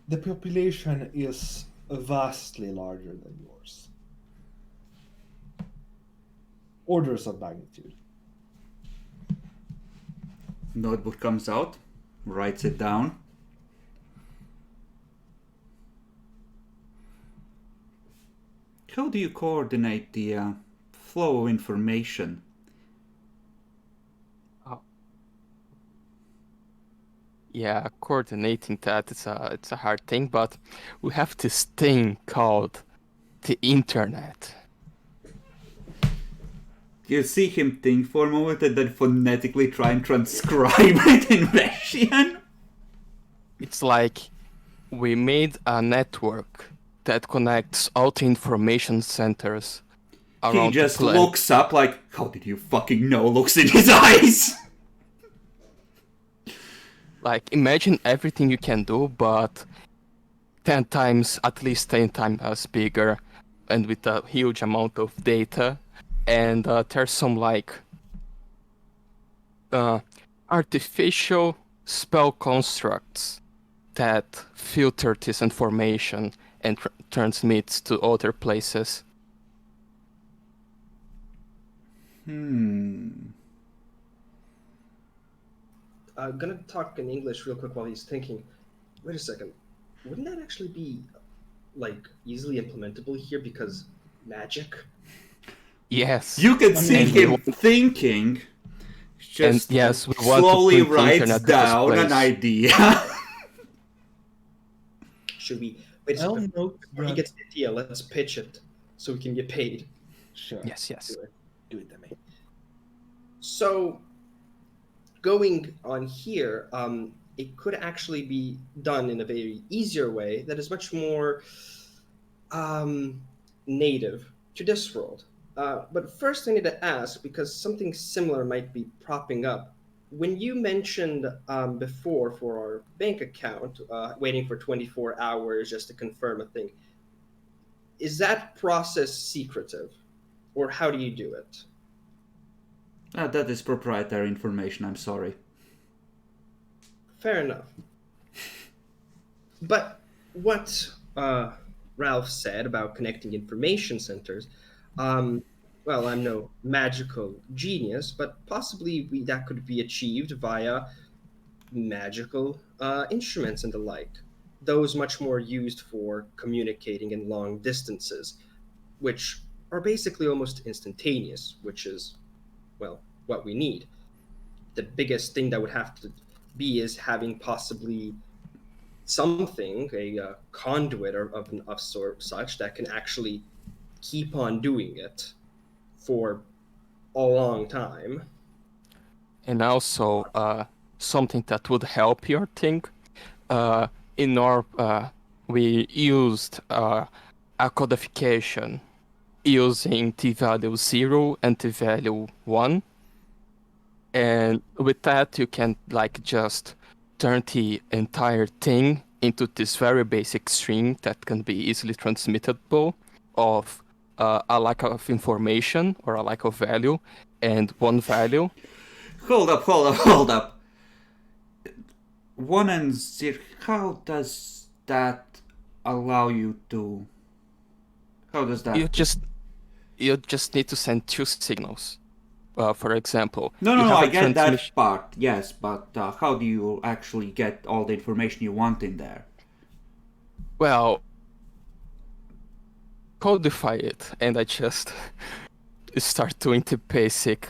The population is vastly larger than yours. Orders of magnitude. Notebook comes out, writes it down. How do you coordinate the flow of information? Yeah, coordinating that it's a hard thing, but we have this thing called the internet. You see him think for a moment and then phonetically try and transcribe it in Russian. It's like we made a network that connects all the information centers around He just the planet. looks up like, how did you fucking know? Looks in his eyes. Like, imagine everything you can do, but 10 times, at least 10 times as bigger, and with a huge amount of data. And there's some, like, artificial spell constructs that filter this information and transmits to other places. I'm gonna talk in English real quick while he's thinking. Wait a second. Wouldn't that actually be, like, easily implementable here because magic? Yes. You can see And him we thinking. Just yes, we want to slowly put the writes internet to this down an place. idea. Should we wait? I'll note Before he that. gets the idea, let's pitch it so we can get paid. Sure. Yes, yes. Do it, Demi. So, going on here, it could actually be done in a very easier way that is much more native to this world. But first, I need to ask, because something similar might be propping up. When you mentioned before for our bank account, waiting for 24 hours just to confirm a thing, is that process secretive? Or how do you do it? That is proprietary information, I'm sorry. Fair enough. But what Ralph said about connecting information centers, well, I'm no magical genius, but possibly that could be achieved via magical instruments and the like. Those much more used for communicating in long distances, which are basically almost instantaneous, which is, well, what we need. The biggest thing that would have to be is having possibly something, a conduit of sort such that can actually keep on doing it for a long time. And also, something that would help your thing. In our, we used a codification using t-value 0 and t-value 1. And with that, you can like just turn the entire thing into this very basic string that can be easily transmittable of a lack of information or a lack of value and one value. Hold up. 1 and 0, how does that allow you to... How does that... You just need to send 2 signals. For example, No, I get that part, yes, but how do you actually get all the information you want in there? Well, codify it, and I just start doing the basic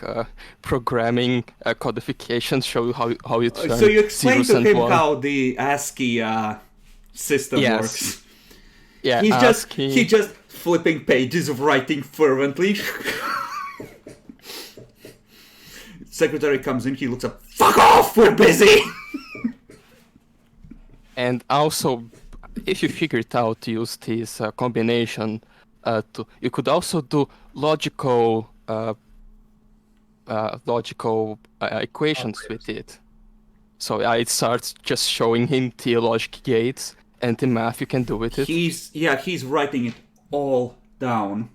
programming codification, show how you turn So you explain zeros to and him one. how the ASCII system Yes. works. Yeah, He's just flipping pages of writing fervently. Secretary comes in, he looks up, fuck off, we're busy! And also, if you figure it out to use this combination, you could also do logical equations with it. So it starts just showing him the logic gates and the math you can do with it. He's writing it all down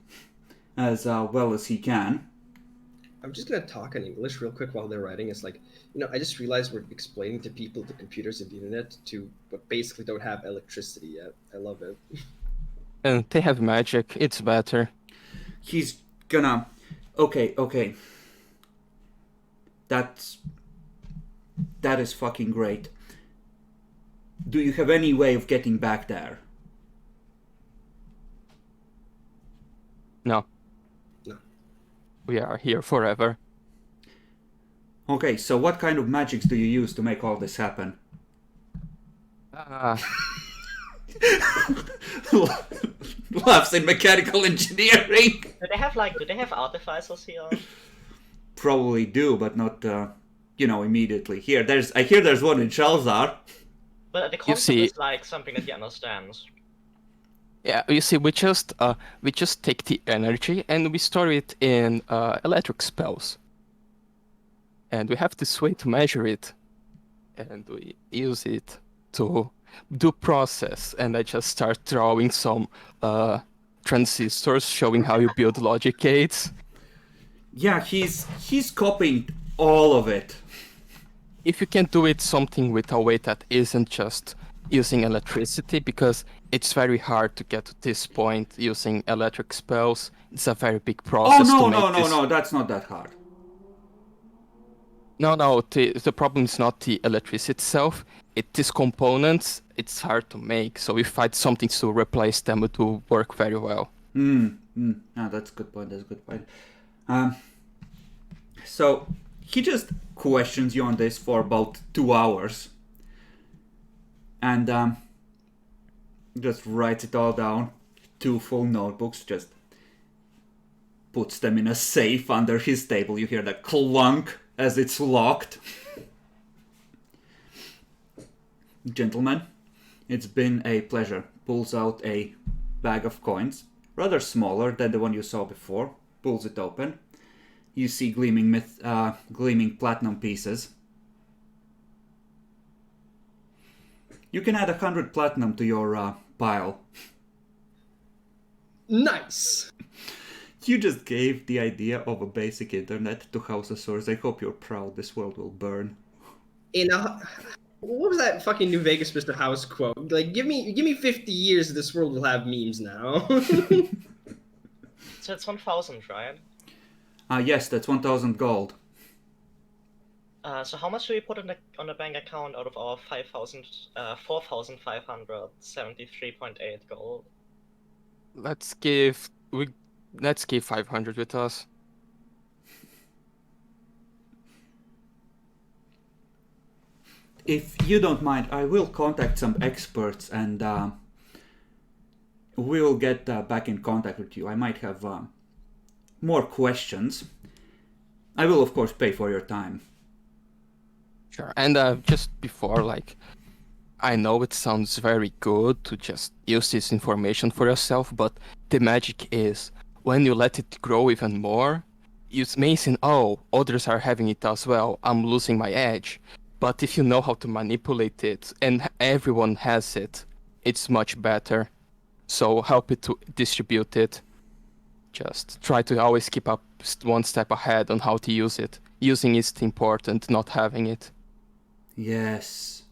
as well as he can. I'm just gonna talk in English real quick while they're writing. It's like, I just realized we're explaining to people the computers and the internet but basically don't have electricity yet. I love it. And they have magic, it's better. He's gonna... Okay. That is fucking great. Do you have any way of getting back there? No. No. We are here forever. Okay, so what kind of magics do you use to make all this happen? Laughs in mechanical engineering. Do they have artificers here? Probably do, but not immediately. I hear there's one in Shalzar. But the concept is like something that he understands. Yeah, you see, we just take the energy and we store it in electric spells. And we have this way to measure it. And we use it to do process. And I just start drawing some transistors showing how you build logic gates. Yeah, he's copying all of it. If you can do it something with a way that isn't just using electricity, because it's very hard to get to this point using electric spells. It's a very big process to make this. No, that's not that hard. No, the problem is not the electricity itself. These components, it's hard to make. So if I had something to replace them, it will work very well. That's a good point. So he just questions you on this for about 2 hours. And Just writes it all down. 2 full notebooks, just puts them in a safe under his table. You hear the clunk as it's locked. Gentlemen, it's been a pleasure. Pulls out a bag of coins, rather smaller than the one you saw before. Pulls it open. You see gleaming platinum pieces. You can add 100 platinum to your pile. Nice. You just gave the idea of a basic internet to Houseosaurs. I hope you're proud. This world will burn. What was that fucking New Vegas Mr. House quote? Like, give me 50 years and this world will have memes now. So it's 1,000, right? Yes, that's 1,000 gold. So how much do we put on the bank account out of our 4,573.8 gold? Let's give 500 with us. If you don't mind, I will contact some experts and we'll get back in contact with you. I might have more questions. I will, of course, pay for your time. Sure. And just before, like, I know it sounds very good to just use this information for yourself, but the magic is when you let it grow even more, you may think, oh, others are having it as well, I'm losing my edge. But if you know how to manipulate it and everyone has it, it's much better. So help it to distribute it. Just try to always keep up one step ahead on how to use it. Using is important, not having it. Yes.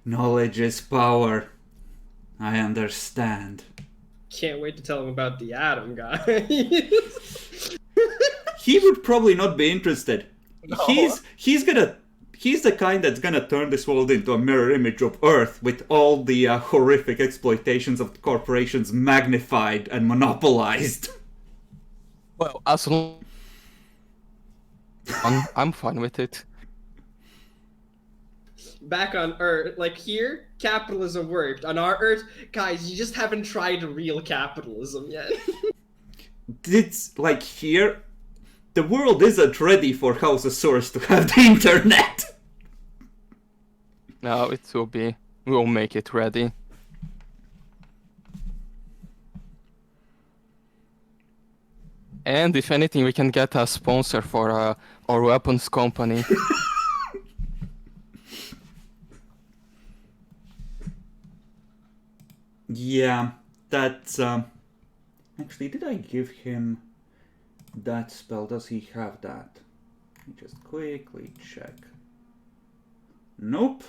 Knowledge is power. I understand. Can't wait to tell him about the atom guy. He would probably not be interested. No. He's the kind that's gonna turn this world into a mirror image of Earth with all the horrific exploitations of corporations magnified and monopolized. Well, as long I'm fine with it. Back on Earth, like here, capitalism worked. On our Earth, guys, you just haven't tried real capitalism yet. It's like here, the world isn't ready for Houseosaurs to have the internet. No, it will be. We'll make it ready. And if anything, we can get a sponsor for our weapons company. Yeah, that's actually, did I give him that spell? Does he have that? Let me just quickly check. Nope.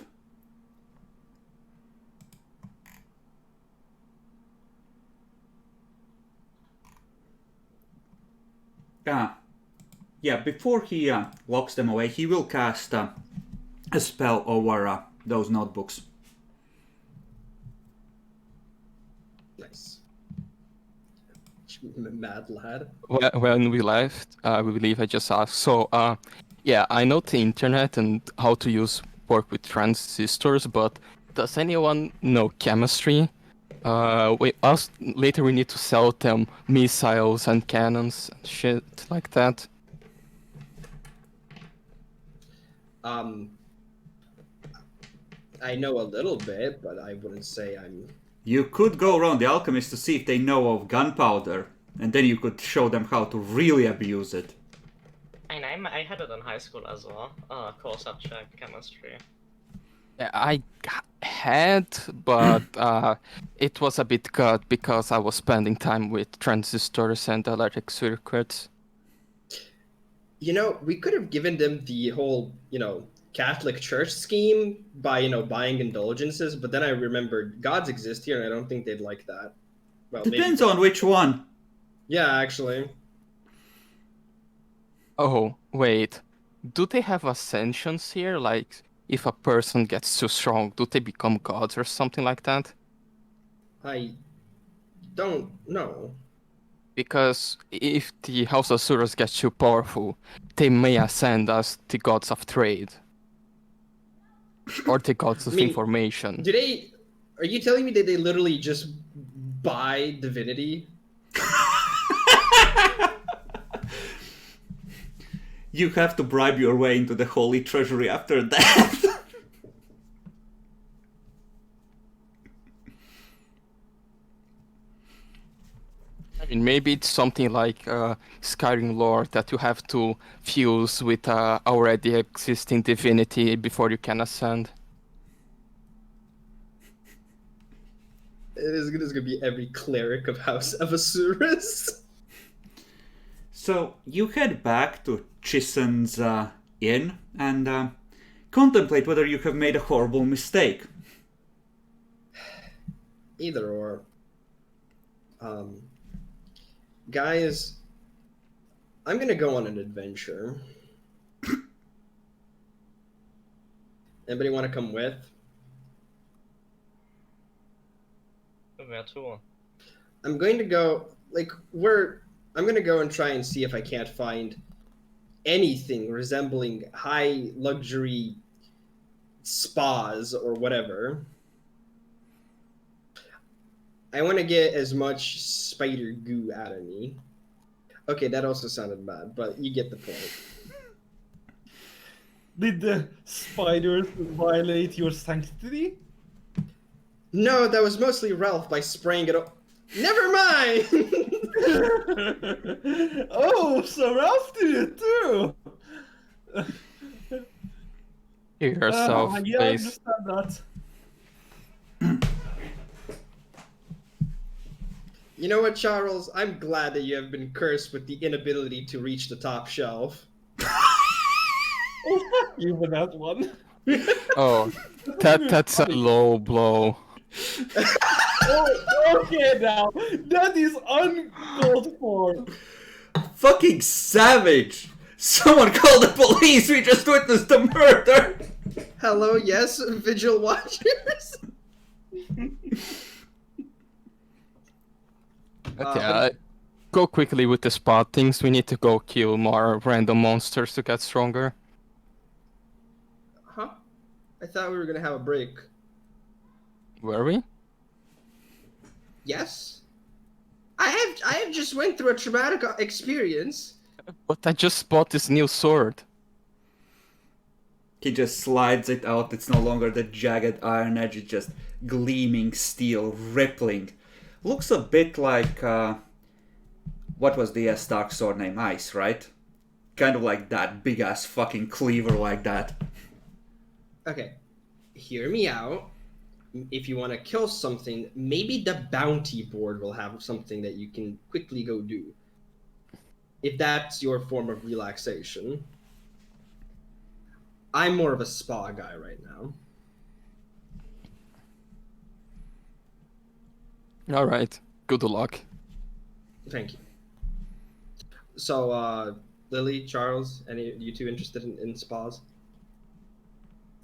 Yeah, before he locks them away, he will cast a spell over those notebooks. Nice. Mad lad. When we left, we believe I just asked. So, yeah, I know the internet and how to work with transistors, but does anyone know chemistry? Later we need to sell them missiles and cannons and shit like that. I know a little bit, but I wouldn't say I'm... You could go around the alchemists to see if they know of gunpowder, and then you could show them how to really abuse it. I had it in high school as well. Core subject, chemistry. Yeah, I had, but it was a bit cut because I was spending time with transistors and electric circuits. You know, we could have given them the whole, Catholic Church scheme by, buying indulgences, but then I remembered gods exist here, and I don't think they'd like that. Well, Depends on which one. Yeah, actually. Oh, wait. Do they have ascensions here? Like, if a person gets too strong, do they become gods or something like that? I don't know. Because if the House of Surus gets too powerful, they may ascend as the gods of trade. Or the gods of information. Do they Are you telling me that they literally just buy divinity? You have to bribe your way into the holy treasury after that. I mean, maybe it's something like Skyrim lore that you have to fuse with already existing divinity before you can ascend. It is gonna be every cleric of House of Asuras. So you head back to Chison's inn and contemplate whether you have made a horrible mistake. Either or. Guys, I'm gonna go on an adventure. Anybody want to come with? Where to? I'm going to go, I'm gonna go and try and see if I can't find anything resembling high luxury spas or whatever. I want to get as much spider goo out of me. Okay, that also sounded bad, but you get the point. Did the spiders violate your sanctity? No, that was mostly Ralph by spraying it. Never mind. Oh, so Ralph did it too. Yourself, Yeah, I please. understand that. You know what, Charles? I'm glad that you have been cursed with the inability to reach the top shelf. Even that one. Oh, that's a low blow. Oh, okay now. That is uncalled for. Fucking savage! Someone call the police! We just witnessed a murder! Hello, yes, Vigil Watchers? Okay, go quickly with the spot things. We need to go kill more random monsters to get stronger. Huh? I thought we were gonna have a break. Were we? Yes? I have just went through a traumatic experience. But I just bought this new sword. He just slides it out. It's no longer the jagged iron edge, it's just gleaming steel, rippling. Looks a bit like, what was the Stark sword name? Ice, right? Kind of like that big ass fucking cleaver like that. Okay, hear me out. If you want to kill something, maybe the bounty board will have something that you can quickly go do. If that's your form of relaxation. I'm more of a spa guy right now. Alright, good luck. Thank you. So, Lily, Charles, any of you two interested in spas?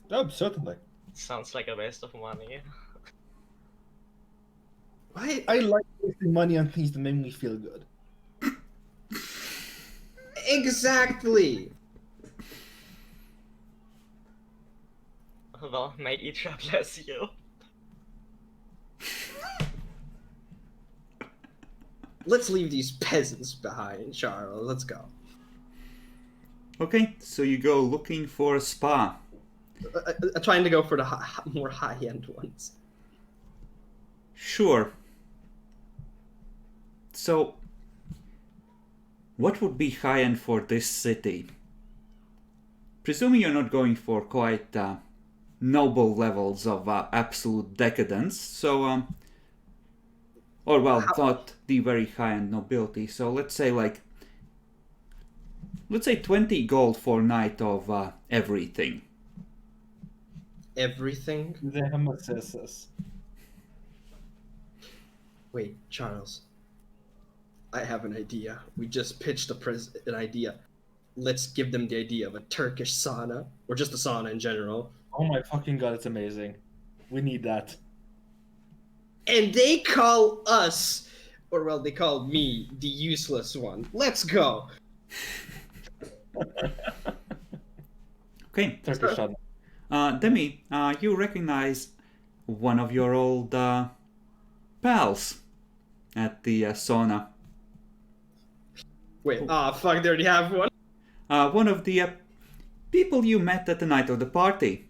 Oh, certainly. Sounds like a waste of money. Why? I like wasting money on things that make me feel good. Exactly. Well, may Idra bless you. Let's leave these peasants behind, Charles. Let's go. Okay, so you go looking for a spa. Trying to go for the more high-end ones. Sure. So, what would be high-end for this city? Presuming you're not going for quite noble levels of absolute decadence, so, or well, not the very high-end nobility, so let's say 20 gold for night of everything. Everything? The Nemesis. Wait, Charles. I have an idea. We just pitched an idea. Let's give them the idea of a Turkish sauna, or just a sauna in general. Oh my fucking god, it's amazing. We need that. And they call us, or well, they call me the useless one. Let's go. Okay. Turkish sauna. Demi, you recognize one of your old pals at the sauna. Wait, fuck, they already have one. One of the people you met at the night of the party.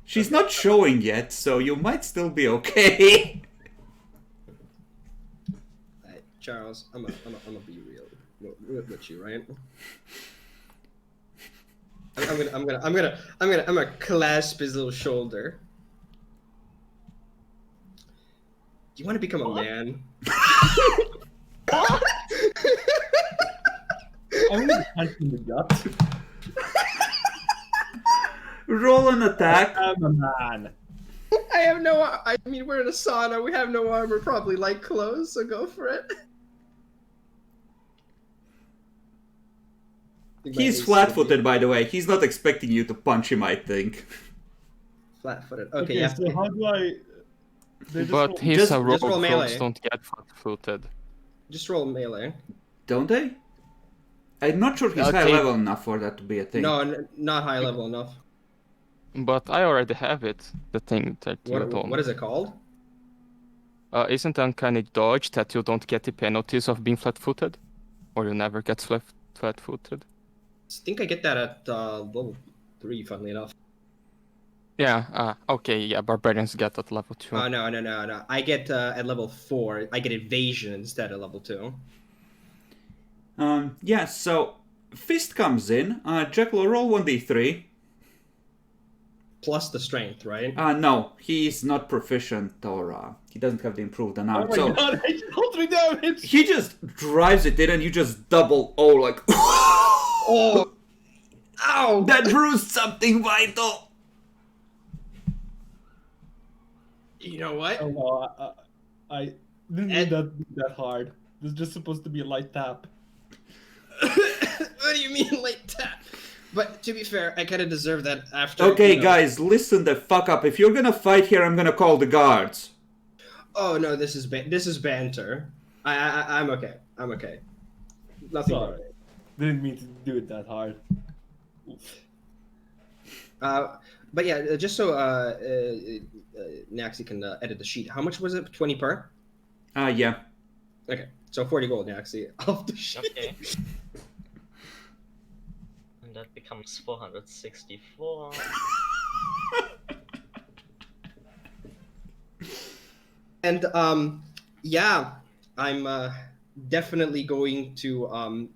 She's not showing yet, so you might still be okay. Hey, Charles, I'm gonna be real with you, right? I'm gonna clasp his little shoulder. Do you want to become a man? What? I'm gonna punch in the gut. Roll an attack. I'm a man. I have no. I mean, we're in a sauna. We have no armor. Probably light clothes. So go for it. He's flat-footed, by the way. He's not expecting you to punch him, I think. Flat-footed. Okay, Okay, yeah. so how do I... They just But roll- he's just a rogue, roll melee. rogues don't get flat-footed. Just roll melee. Don't they? I'm not sure he's high Okay. level enough for that to be a thing. No, not high level enough. But I already have it, the thing that you told What me. is it called? Isn't uncanny dodge that you don't get the penalties of being flat-footed? Or you never get flat-footed? I think I get that at level 3, funnily enough. Yeah, okay, yeah, barbarians get at level 2. Oh, no. I get at level 4. I get evasion instead of level 2. Yeah, so Fist comes in. Jekyll, roll 1d3. Plus the strength, right? No, he's not proficient or he doesn't have the improved Oh amount. my So god, I dealt 3 damage! he just drives it in and you just double like Oh! Ow! that bruised something vital. You know what? Oh no, I didn't mean that hard. This is just supposed to be a light tap. What do you mean late tap? But to be fair, I kind of deserve that after. Okay, you know- guys, listen the fuck up. If you're gonna fight here, I'm gonna call the guards. Oh no, this is banter. I'm okay. I'm okay. Nothing. Sorry. Didn't mean to do it that hard. Oof. But yeah, just so Naxi can edit the sheet. How much was it? 20 per? Yeah. Okay, so 40 gold, Naxi, off the sheet. Okay. And that becomes 464. And yeah, I'm definitely going to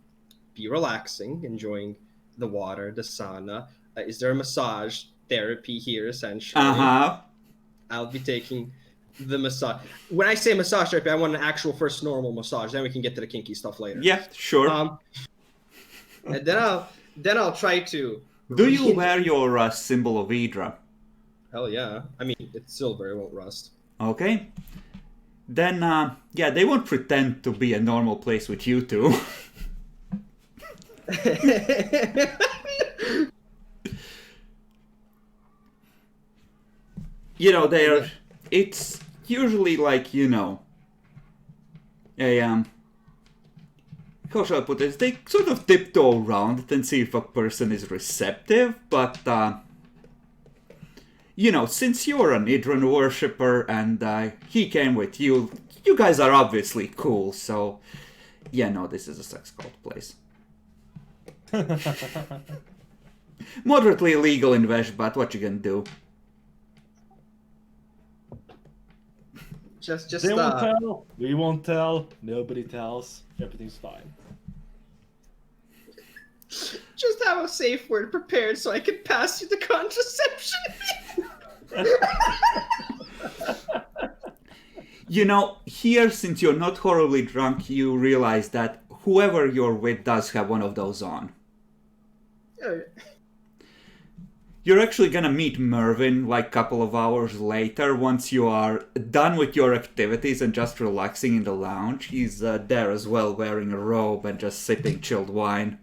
be relaxing, enjoying the water, the sauna. Is there a massage therapy here? Essentially, I'll be taking the massage. When I say massage therapy, I want an actual first normal massage. Then we can get to the kinky stuff later. Yeah, sure. And then I'll try to. Do you wear your symbol of Hydra? Hell yeah! I mean, it's silver; it won't rust. Okay. Then, yeah, they won't pretend to be a normal place with you two. You know, they're... It's usually like, you know... A, how shall I put this? They sort of tiptoe around it and see if a person is receptive, but, you know, since you're an Idran worshipper and he came with you, you guys are obviously cool, so... Yeah, no, this is a sex cult place. Moderately illegal in Vesh, but what you gonna do? Just They won't tell. We won't tell. Nobody tells. Everything's fine. just have a safe word prepared so I can pass you the contraception. You know, here, since you're not horribly drunk, you realize that whoever you're with does have one of those on. You're actually gonna meet Mervyn like a couple of hours later once you are done with your activities and just relaxing in the lounge. He's there as well, wearing a robe and just sipping chilled wine.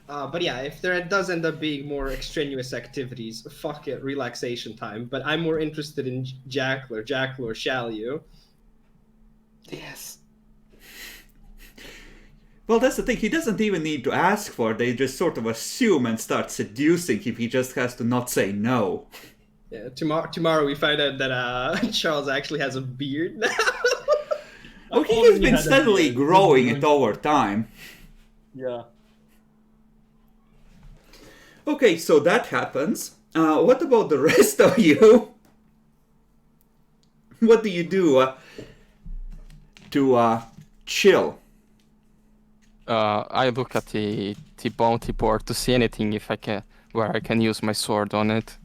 But yeah, if there does end up being more extraneous activities, fuck it, relaxation time. But I'm more interested in Jackler. Jackler, shall you? Yes. Well, that's the thing. He doesn't even need to ask for it. They just sort of assume and start seducing him. He just has to not say no. Yeah, tomorrow we find out that Charles actually has a beard now. Oh, he has been steadily growing it over time. Yeah. Okay, so that happens. What about the rest of you? What do you do to chill? I look at the bounty board to see anything if I can, where I can use my sword on it.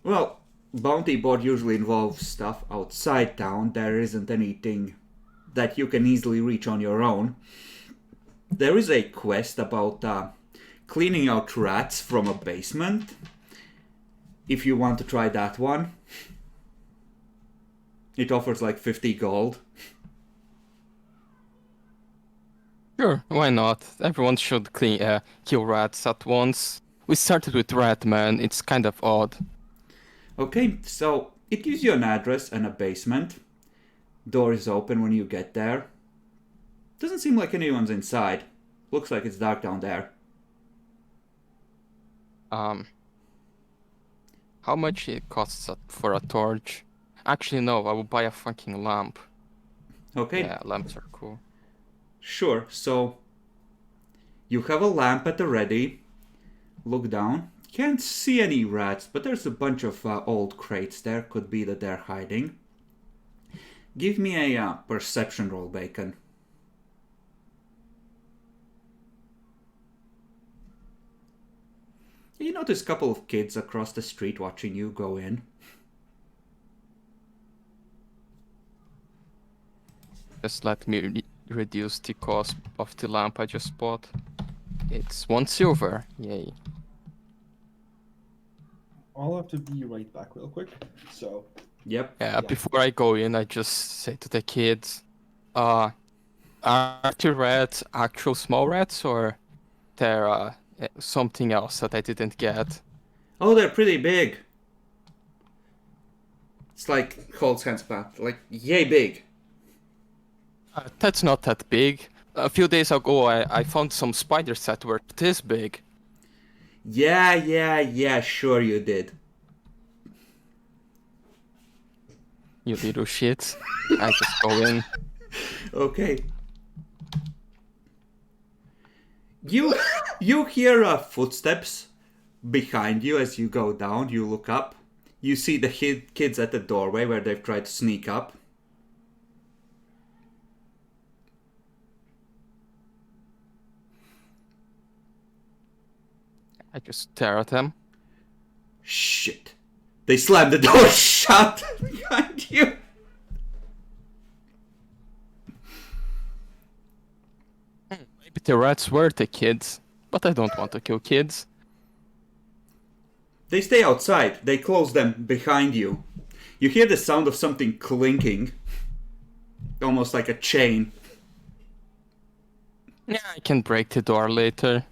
Well, bounty board usually involves stuff outside town. There isn't anything that you can easily reach on your own. There is a quest about cleaning out rats from a basement. If you want to try that one. It offers like 50 gold. Sure, why not? Everyone should kill rats at once. We started with Ratman, it's kind of odd. Okay, so it gives you an address and a basement. Door is open when you get there. Doesn't seem like anyone's inside. Looks like it's dark down there. How much it costs for a torch? Actually, no, I will buy a fucking lamp. Okay. Yeah, lamps are cool. Sure, so you have a lamp at the ready. Look down. Can't see any rats, but there's a bunch of old crates there. Could be that they're hiding. Give me a perception roll, Bacon. You notice a couple of kids across the street watching you go in. Just let me reduce the cost of the lamp I just bought. It's 1 silver. Yay. I'll have to be right back real quick. So. Yep. Yeah, before I go in, I just say to the kids, are the rats actual small rats or they're something else that I didn't get? Oh, they're pretty big. It's like Cold's hands back, like yay big. That's not that big. A few days ago, I found some spiders that were this big. Yeah, sure you did. You little shits. I just go in. Okay. You hear footsteps behind you as you go down. You look up. You see the kids at the doorway where they've tried to sneak up. I just stare at them. Shit. They slammed the door shut behind you. Maybe the rats were the kids, but I don't want to kill kids. They stay outside. They close them behind you. You hear the sound of something clinking. Almost like a chain. Yeah, I can break the door later.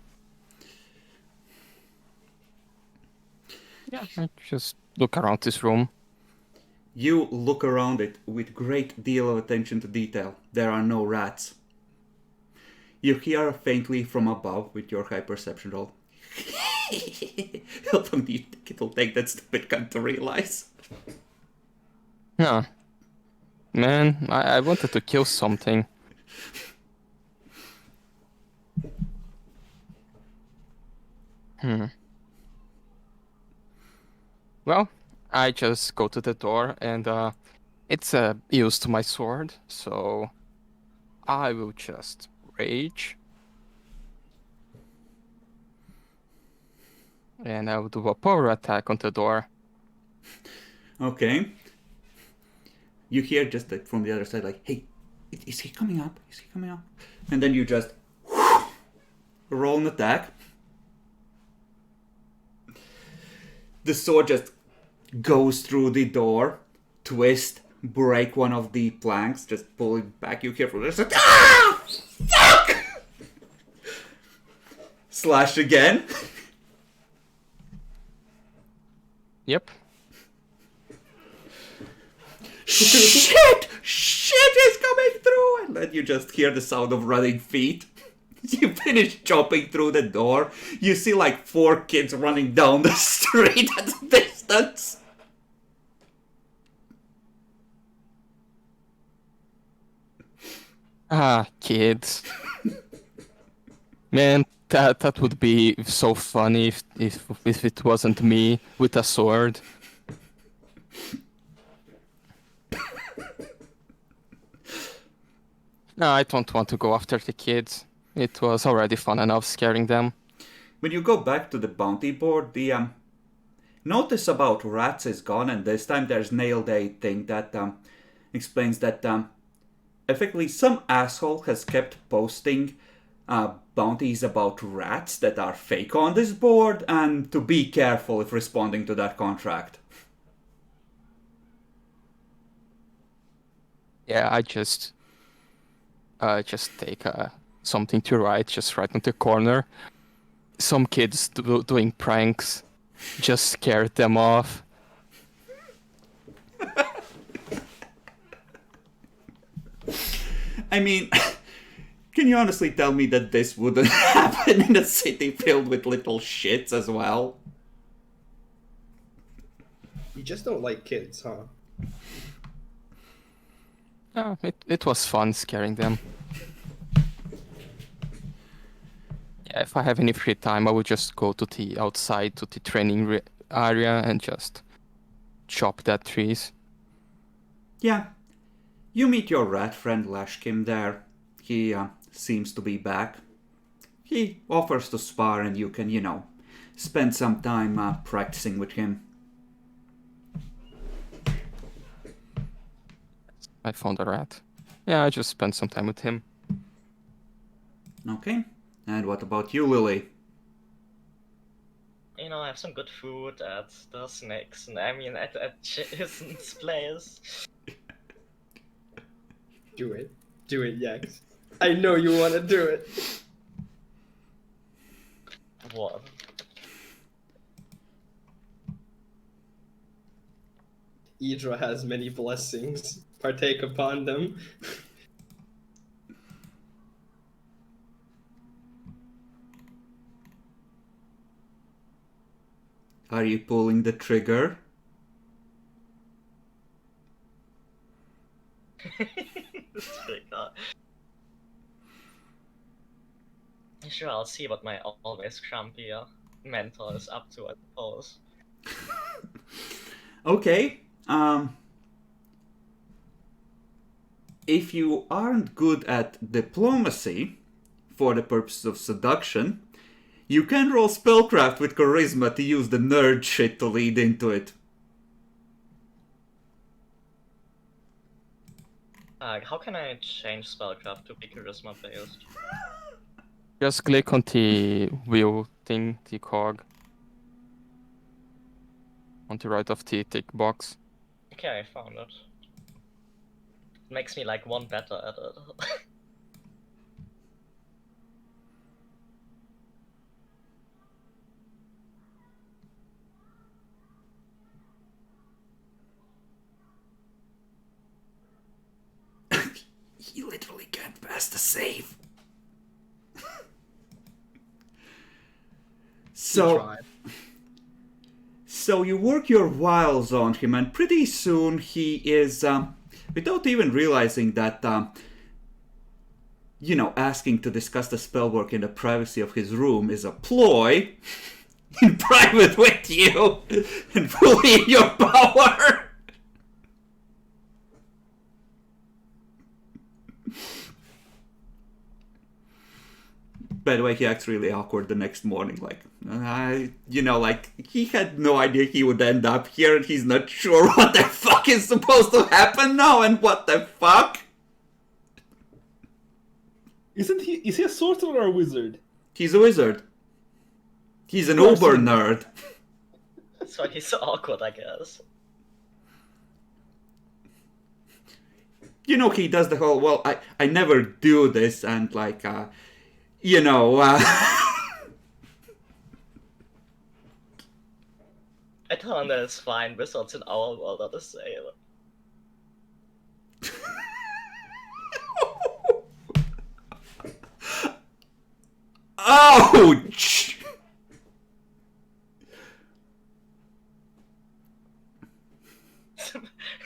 Yeah, I just look around this room. You look around it with great deal of attention to detail. There are no rats. You hear faintly from above with your high perception roll. How long do you think it'll take that stupid cunt to realize? Yeah. Man, I wanted to kill something. Well, I just go to the door and it's used to my sword, so I will just rage. And I will do a power attack on the door. Okay. You hear just like from the other side, like, hey, is he coming up? Is he coming up? And then you just roll an attack. The sword just goes through the door, twist, break one of the planks, just pull it back. You hear from the other side, ah! Fuck! Slash again. Yep. Shit! Shit is coming through! And then you just hear the sound of running feet. You finish chopping through the door. You see like 4 kids running down the street at a distance. Ah, kids. Man, that would be so funny if it wasn't me with a sword. No, I don't want to go after the kids. It was already fun enough scaring them. When you go back to the bounty board, the notice about rats is gone, and this time there's nailed a thing that explains that effectively some asshole has kept posting bounties about rats that are fake on this board, and to be careful if responding to that contract. Yeah, I just take something to write, just right on the corner. Some kids doing pranks, just scared them off. I mean, can you honestly tell me that this wouldn't happen in a city filled with little shits as well? You just don't like kids, huh? It was fun scaring them. Yeah, if I have any free time, I would just go to the outside to the training area and just chop that trees. Yeah. You meet your rat friend Lashkim there. He seems to be back. He offers to spar and you can, spend some time practicing with him. I found a rat. Yeah, I just spent some time with him. Okay. And what about you, Lily? I have some good food at the snacks, and at Jason's place. Do it, Yax. I know you want to do it. What? Idra has many blessings. Partake upon them. Are you pulling the trigger? Sure, I'll see what my always grumpy mentor is up to, I suppose. Okay. If you aren't good at diplomacy, for the purposes of seduction, you can roll spellcraft with charisma to use the nerd shit to lead into it. How can I change spellcraft to be charisma based? Just click on the wheel thing, the cog. On the right of the tick box. Okay, I found it. Makes me like one better at it. He literally can't pass the save. So you work your wiles on him, and pretty soon he is, without even realizing that, asking to discuss the spellwork in the privacy of his room is a ploy in private with you and fully in your power. By the way, he acts really awkward the next morning. He had no idea he would end up here, and he's not sure what the fuck is supposed to happen now, and what the fuck? Is he a sorcerer or a wizard? He's a wizard. He's an uber nerd. That's why he's so awkward, I guess. He does the whole, well, I never do this, and I tell him that it's fine, wizards in our world are the same. Ouch!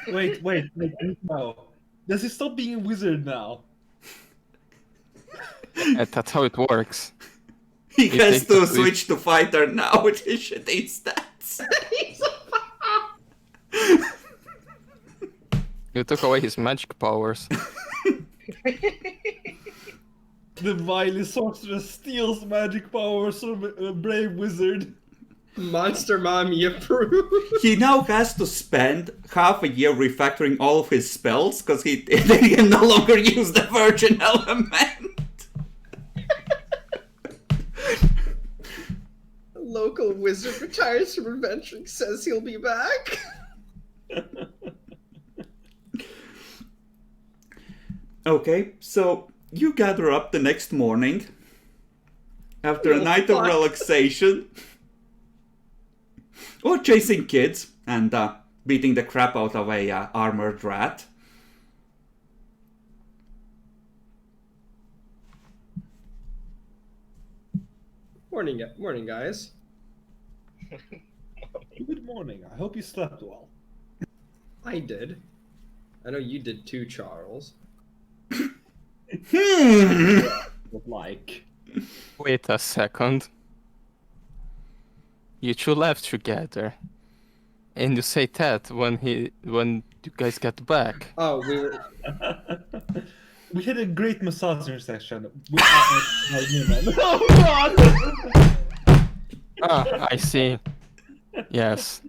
Wait, no. Does he stop being a wizard now? That's how it works. He You has take to the- switch to fighter now with his shitty stats. You took away his magic powers. The wily sorceress steals magic powers from a brave wizard. Monster Mommy approved. He now has to spend half a year refactoring all of his spells because he can no longer use the Virgin Element. Local wizard retires from adventuring, says he'll be back. Okay, so you gather up the next morning after a Oh, night of fuck. relaxation, or chasing kids and beating the crap out of a armored rat. Morning, guys. Good morning. I hope you slept well. I did. I know you did too, Charles. But like, Wait a second. You two left together. And you say that when you guys get back. Oh, we were. we had a great massaging session. With my human. Oh god! Ah, I see. Yes.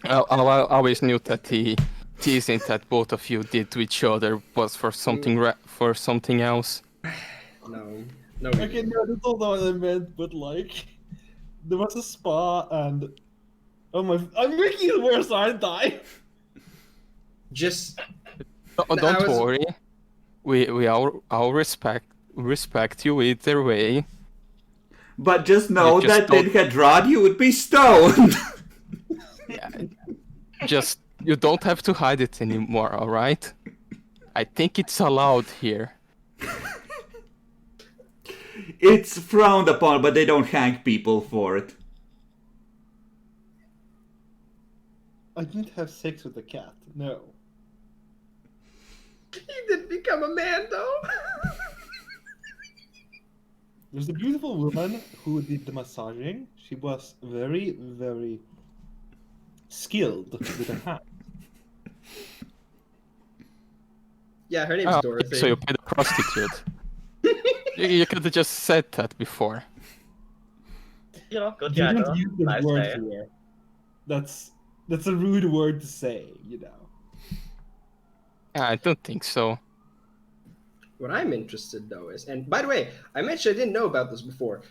I always knew that the teasing that both of you did to each other was for something else. No. We Okay, didn't. no, that's not what I meant, but like, there was a spa and. Oh my. I'm making it worse, aren't I? Just. Oh, No, I don't was- worry. We all respect you either way. But just know You just that in don't- Hadrad you would be stoned. Yeah. Just you don't have to hide it anymore, all right? I think it's allowed here. It's frowned upon, but they don't hang people for it. I didn't have sex with a cat. No. He did become a man, though. There's a beautiful woman who did the massaging. She was very, very skilled with her hand. Yeah, her name's Oh, Dorothy. so you paid a prostitute. You could have just said that before. You know, good You guy. don't use that Nice word day. here. That's a rude word to say, you know. I don't think so. What I'm interested though is, and by the way, I mentioned I didn't know about this before.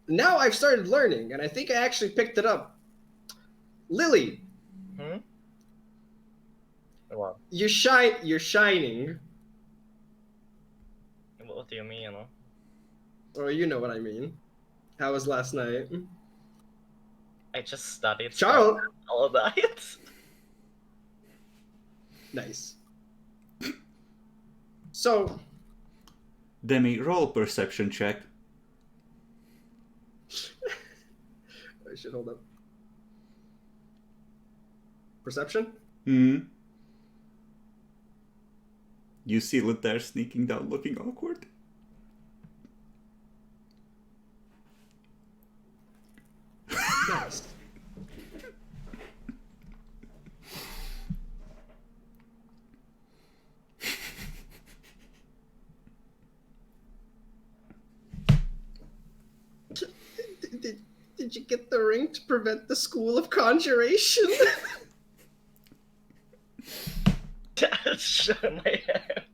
Now I've started learning, and I think I actually picked it up. Lily, Well, you're shining, what do you mean, you know? or you know what I mean. How was last night? I just studied Charles, all night. nice. So, Demi, roll perception check. I should hold up. Perception? Hmm. You see it there sneaking down looking awkward. Nice. Did you get the ring to prevent the school of conjuration? Show my hand.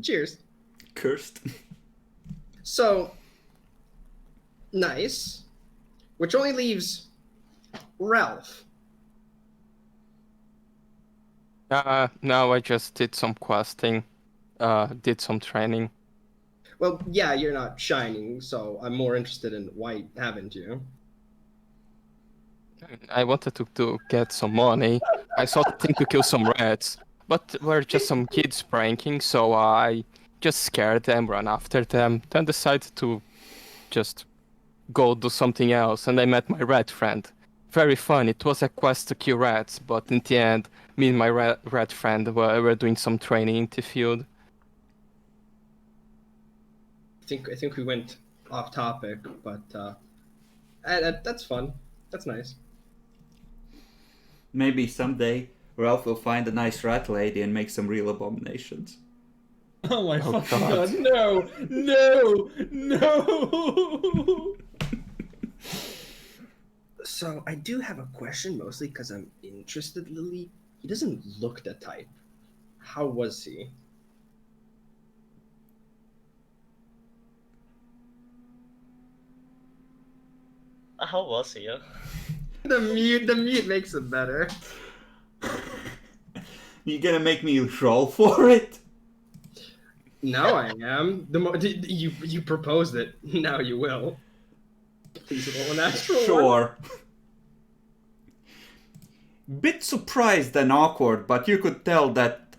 Cheers. Cursed. So, nice. Which only leaves Ralph. No, I just did some questing. Did some training. Well, yeah, you're not shining, so I'm more interested in why haven't you? I wanted to get some money. I thought the thing to kill some rats. But we're just some kids pranking, so I just scared them, ran after them, then decided to just go do something else, and I met my rat friend. Very fun. It was a quest to kill rats, but in the end, me and my rat friend were doing some training in the field. I think we went off topic, but that's fun. That's nice. Maybe someday Ralph will find a nice rat lady and make some real abominations. Oh my Oh, fucking God. god, no! No! No! So I do have a question, mostly because I'm interested, Lily. He doesn't look the type. How was he? How was he? The mute makes it better. You gonna make me roll for it? Now I am. You proposed it. Now you will. Please roll a natural one. Sure. Bit surprised and awkward, but you could tell that...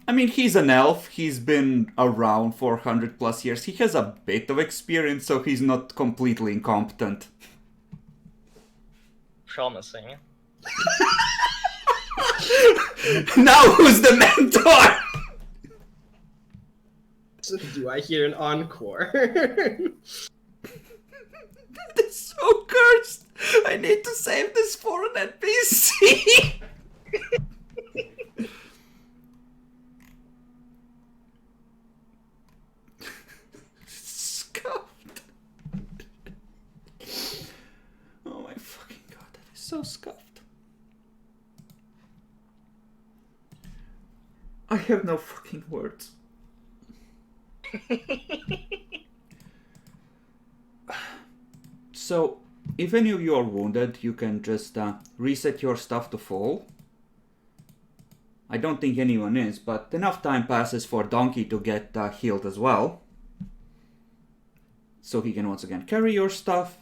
I mean, he's an elf, he's been around for 100 plus years, he has a bit of experience, so he's not completely incompetent. Promising. Now who's the mentor? So do I hear an encore? That is so cursed. I need to save this for an NPC. Scuffed. Oh my fucking god, that is so scuffed. I have no fucking words. So, if any of you are wounded, you can just reset your stuff to full. I don't think anyone is, but enough time passes for Donkey to get healed as well. So he can once again carry your stuff.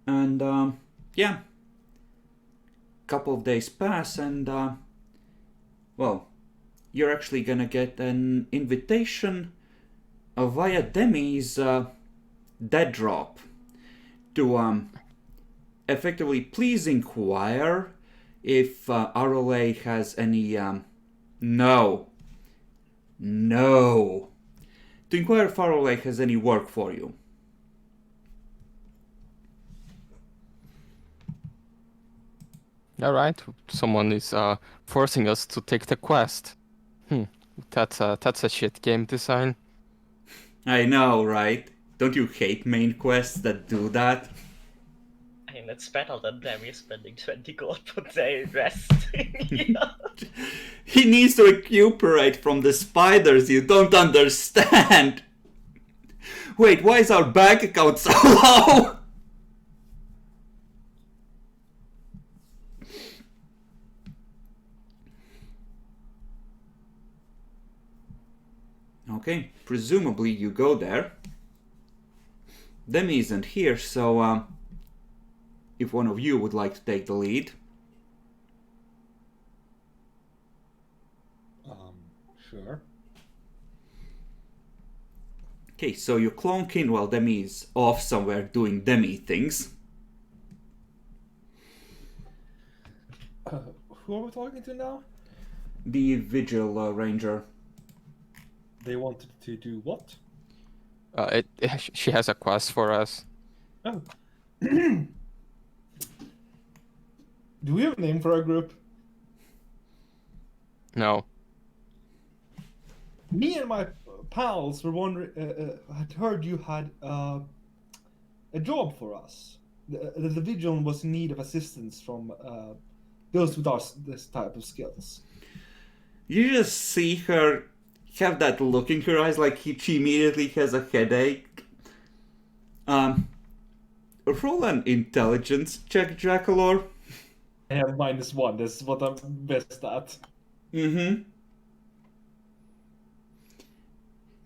And yeah. Couple of days pass and well, you're actually gonna get an invitation via Demi's dead drop to effectively please inquire if RLA has any no to inquire if RLA has any work for you. Alright, someone is forcing us to take the quest. That's a shit game design. I know, right? Don't you hate main quests that do that? I mean, it's better than Demi spending 20 gold per day resting. He needs to recuperate from the spiders, you don't understand! Wait, why is our bank account so low? Okay, presumably you go there. Demi isn't here, so if one of you would like to take the lead. Sure. Okay, so you clonk in while Demi is off somewhere doing Demi things. Who are we talking to now? The Vigil Ranger. They wanted to do what? She has a quest for us. Oh. Do we have a name for our group? No. Me and my pals were wondering, had heard you had a job for us. The Vigil was in need of assistance from those with this type of skills. You just see her have that look in her eyes like she immediately has a headache. Roll an intelligence check, Jackalor. I have -1, that's what I'm best at. Mm-hmm.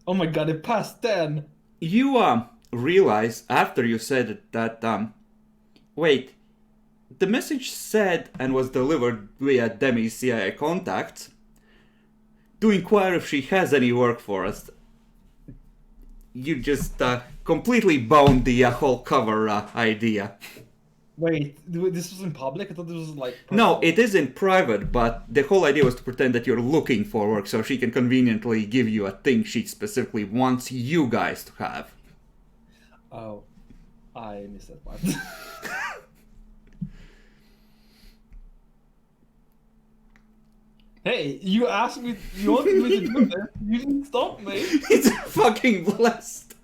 Oh my god, it passed 10! You realize after you said it that wait, the message said and was delivered via Demi's CIA contact to inquire if she has any work for us. You just completely boned the whole cover idea. Wait, this was in public? I thought this was like... No, personal. it is in private, but the whole idea was to pretend that you're looking for work so she can conveniently give you a thing she specifically wants you guys to have. Oh, I missed that part. Hey, you asked me, you wanted me to do this, you didn't stop me. It's fucking blessed.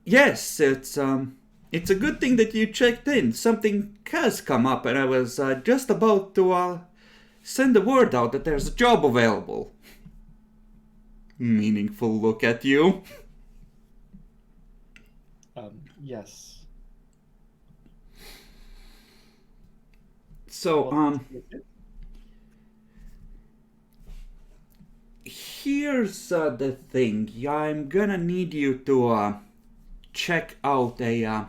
Yes, it's a good thing that you checked in. Something has come up, and I was just about to send the word out that there's a job available. Meaningful look at you. Yes. So, here's the thing. I'm gonna need you to check out a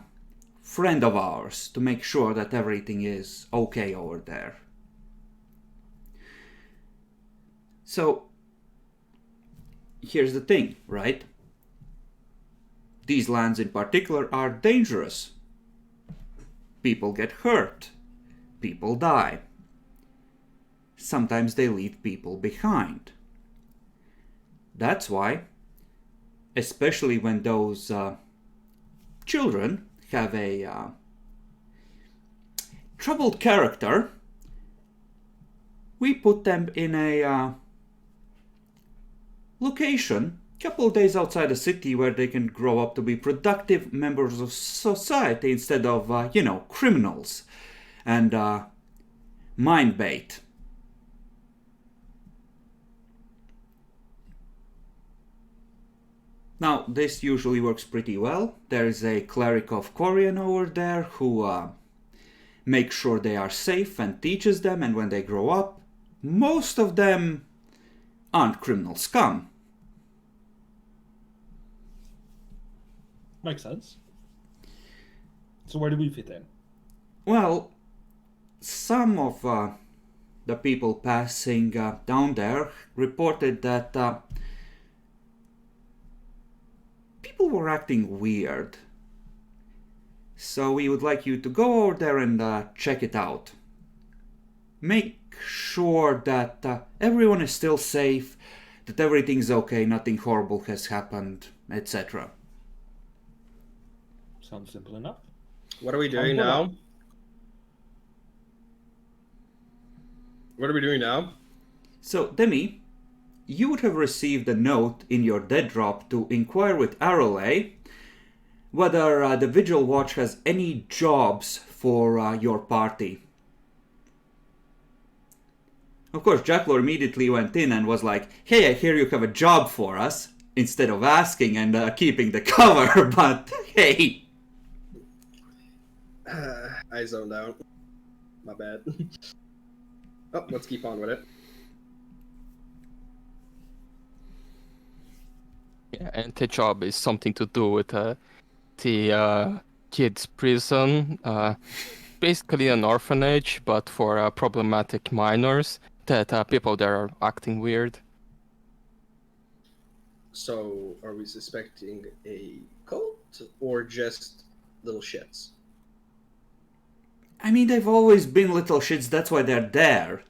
friend of ours to make sure that everything is okay over there. So, here's the thing, right? These lands in particular are dangerous. People get hurt. People die. Sometimes they leave people behind. That's why, especially when those children have a troubled character, we put them in a location a couple of days outside the city where they can grow up to be productive members of society instead of, criminals and mind bait. Now, this usually works pretty well. There is a cleric of Corian over there who makes sure they are safe and teaches them, and when they grow up, most of them aren't criminal scum. Makes sense. So where do we fit in? Well, some of the people passing down there reported that people were acting weird. So we would like you to go over there and check it out. Make sure that everyone is still safe, that everything's okay, nothing horrible has happened, etc. Sounds simple enough. What are we doing Hold now? on. What are we doing now? So, Demi, you would have received a note in your dead drop to inquire with Arrowlay whether the Vigil Watch has any jobs for your party. Of course, Jacklor immediately went in and was like, "Hey, I hear you have a job for us," instead of asking and keeping the cover, but hey. I zoned out. My bad. Oh, let's keep on with it. Yeah, and the job is something to do with the kids' prison. Basically an orphanage, but for problematic minors. That people there are acting weird. So, are we suspecting a cult or just little shits? I mean, they've always been little shits, that's why they're there.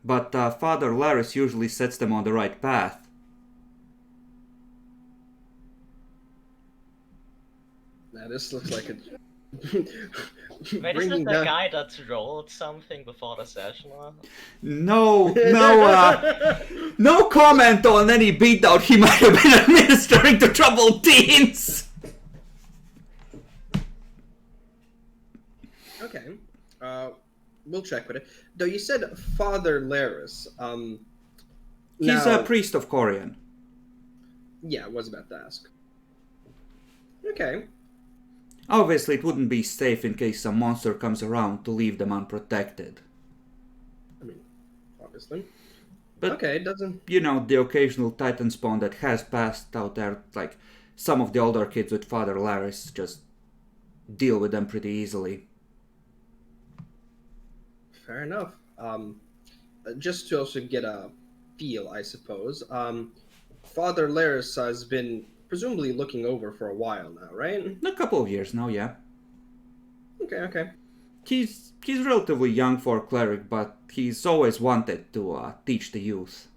But Father Laris usually sets them on the right path. Now, this looks like a... Wait, is this the guy that rolled something before the session? No comment on any beatdown he might have been administering to troubled teens! Okay. We'll check with it. Though you said Father Laris. He's a priest of Corian. Yeah, I was about to ask. Okay. Obviously, it wouldn't be safe in case some monster comes around to leave them unprotected. I mean, obviously. But, okay, it doesn't... you know, the occasional Titan spawn that has passed out there, like some of the older kids with Father Laris, just deal with them pretty easily. Fair enough. Just to also get a feel, I suppose. Father Laris has been presumably looking over for a while now, right? A couple of years now, yeah. Okay. He's relatively young for a cleric, but he's always wanted to teach the youth.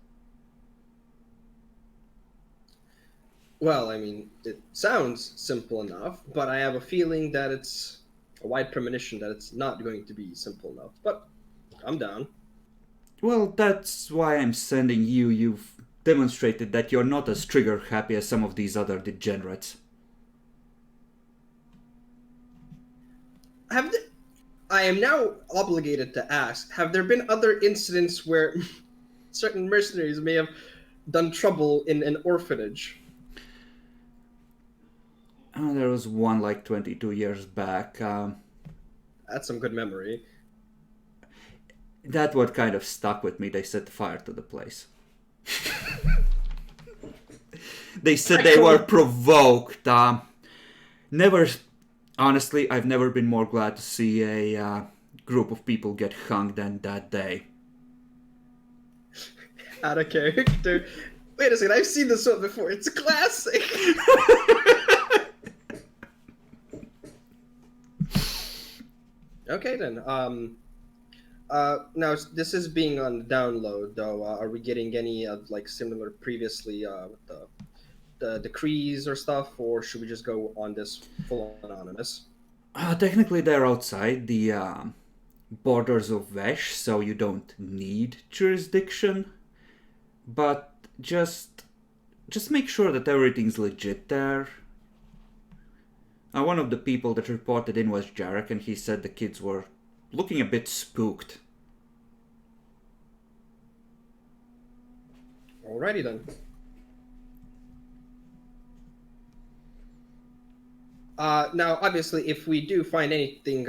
Well, I mean, it sounds simple enough, but I have a feeling that it's a wide premonition that it's not going to be simple enough. But I'm down. Well, that's why I'm sending you. You've demonstrated that you're not as trigger happy as some of these other degenerates. I am now obligated to ask, have there been other incidents where certain mercenaries may have done trouble in an orphanage? Oh, there was one like 22 years back. That's some good memory. That what kind of stuck with me. They set fire to the place. They said they were provoked. Honestly, I've never been more glad to see a group of people get hung than that day. Out of character. Wait a second, I've seen this one before. It's a classic. Okay then. Now this is being on download though. Are we getting any like similar previously with the decrees or stuff, or should we just go on this full anonymous? Technically, they're outside the borders of Vesh, so you don't need jurisdiction. But just make sure that everything's legit there. One of the people that reported in was Jarek, and he said the kids were looking a bit spooked. Alrighty then. Now, obviously, if we do find anything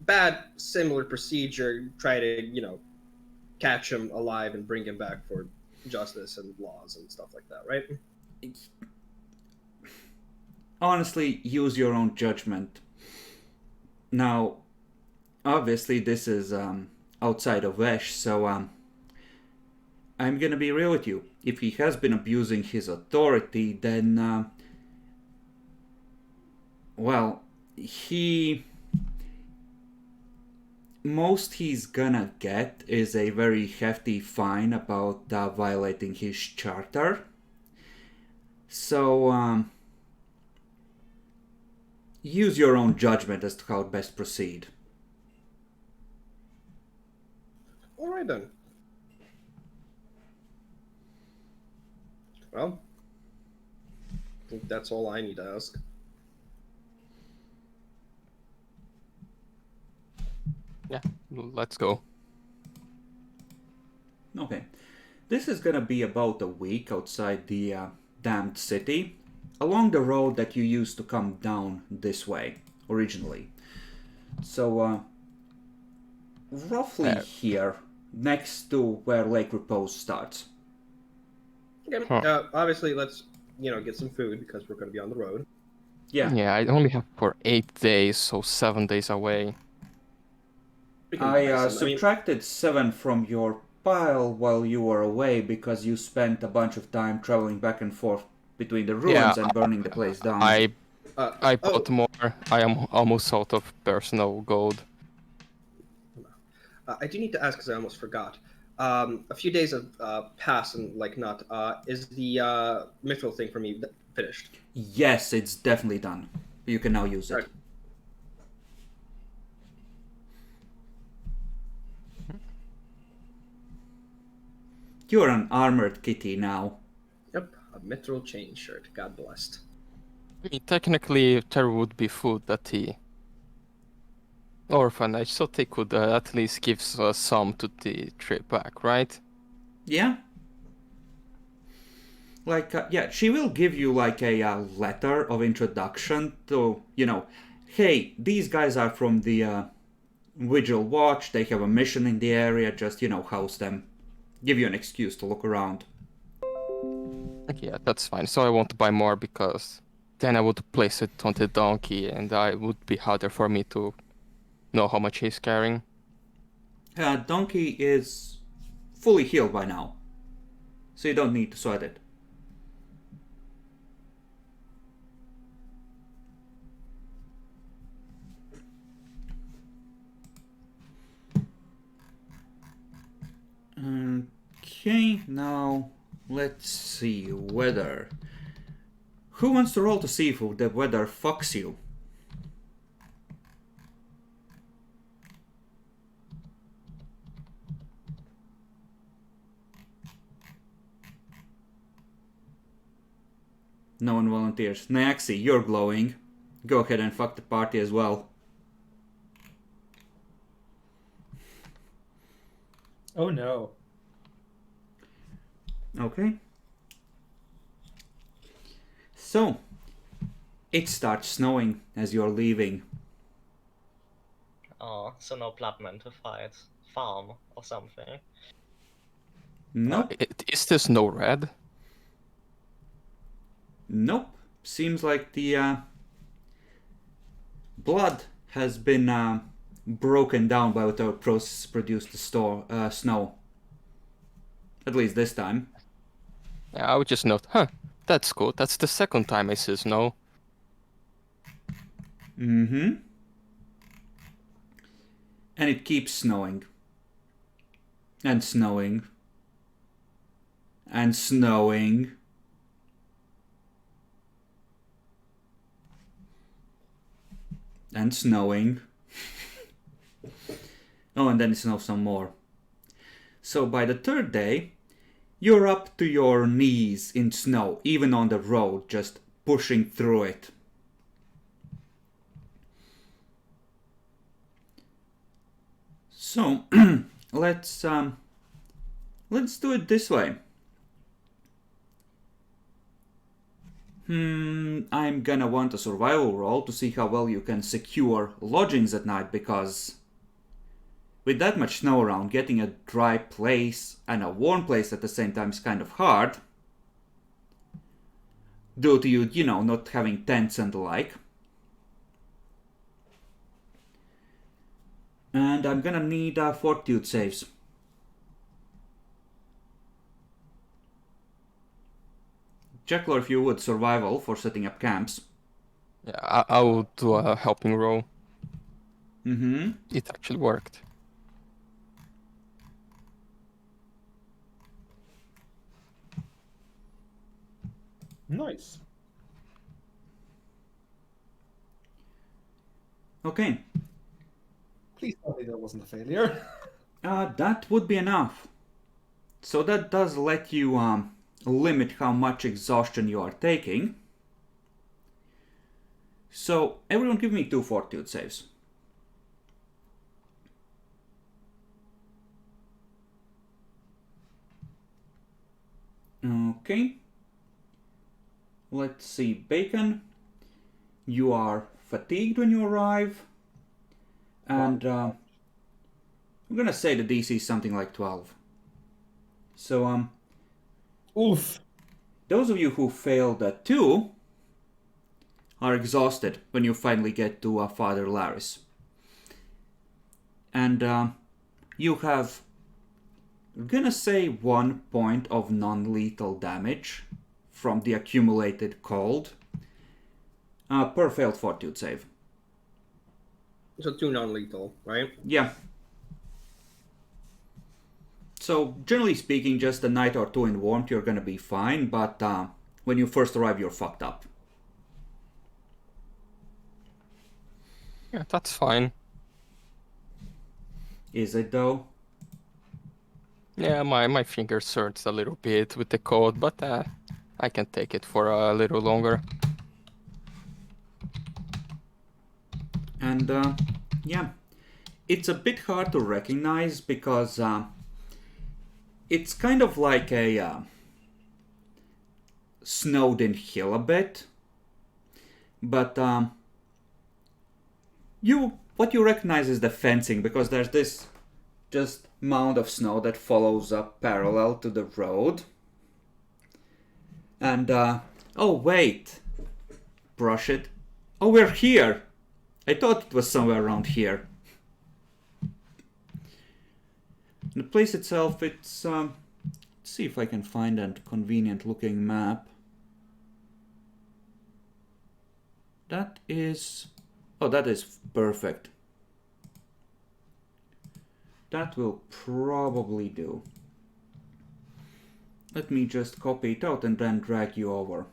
bad, similar procedure, try to, catch him alive and bring him back for justice and laws and stuff like that, right? Honestly, use your own judgment. Now, obviously, this is outside of Vesh, so I'm gonna be real with you. If he has been abusing his authority, then most he's gonna get is a very hefty fine about violating his charter. So, use your own judgment as to how best proceed. Alright then. Well, I think that's all I need to ask. Yeah, let's go. Okay. This is gonna be about a week outside the damned city, along the road that you used to come down this way, originally. So, roughly here, next to where Lake Repose starts. Okay. Huh. Obviously, let's, get some food because we're going to be on the road. Yeah. Yeah, I only have for 8 days, so 7 days away. We can buy I some. subtracted 7 from your pile while you were away because you spent a bunch of time traveling back and forth between the ruins and burning the place down. I bought more. I am almost out of personal gold. I do need to ask because I almost forgot. A few days have passed and not. Is the mithril thing for me finished? Yes, it's definitely done. You can now use it. Right. You're an armored kitty now. Yep, a mithril chain shirt. God blessed. I mean, technically, there would be food at the orphanage, so they could at least give some to the trip back, right? Yeah. She will give you a letter of introduction to, hey, these guys are from the Vigil Watch, they have a mission in the area, just, house them. Give you an excuse to look around. Okay, yeah, that's fine. So I want to buy more because then I would place it on the donkey and it would be harder for me to know how much he's carrying. Donkey is fully healed by now, so you don't need to sweat it. Okay, now let's see weather. Who wants to roll to see if the weather fucks you? No one volunteers. Naxi, you're glowing. Go ahead and fuck the party as well. Oh no. Okay. So, it starts snowing as you're leaving. Oh, so no bloodman to fight. Farm or something. Nope. Is this no red? Nope. Seems like the blood has been broken down by whatever process produced the snow. At least this time. Yeah, I would just note, that's cool. That's the second time I see snow. Mm-hmm. And it keeps snowing. And snowing. And snowing. And snowing. Oh, and then it snows some more. So by the third day, you're up to your knees in snow, even on the road, just pushing through it. So let's do it this way. I'm gonna want a survival roll to see how well you can secure lodgings at night, because with that much snow around, getting a dry place and a warm place at the same time is kind of hard. Due to you know, not having tents and the like. And I'm gonna need fortitude saves. Jekyll, if you would, survival for setting up camps. Yeah, I will do a helping roll. Mm-hmm. It actually worked. Nice. Okay. Please tell me that wasn't a failure. That would be enough. So that does let you limit how much exhaustion you are taking. So everyone give me 2 fortitude saves. Okay. Let's see, Bacon. You are fatigued when you arrive. And I'm gonna say the DC is something like 12. So Oof. those of you who failed at 2 are exhausted when you finally get to Father Laris. And you have, I'm gonna say, 1 point of non-lethal damage from the accumulated cold per failed fortitude save. So 2 non-lethal, right? Yeah. So generally speaking, just a night or 2 in warmth, you're gonna be fine, but when you first arrive, you're fucked up. Yeah, that's fine. Is it though? Yeah, my fingers hurts a little bit with the cold, but I can take it for a little longer. And yeah, it's a bit hard to recognize because it's kind of like a snowed-in hill a bit, but what you recognize is the fencing, because there's this just mound of snow that follows up parallel to the road. And oh wait, brush it. Oh, we're here. I thought it was somewhere around here. The place itself, it's... let's see if I can find a convenient looking map. That is... Oh, that is perfect. That will probably do. Let me just copy it out and then drag you over.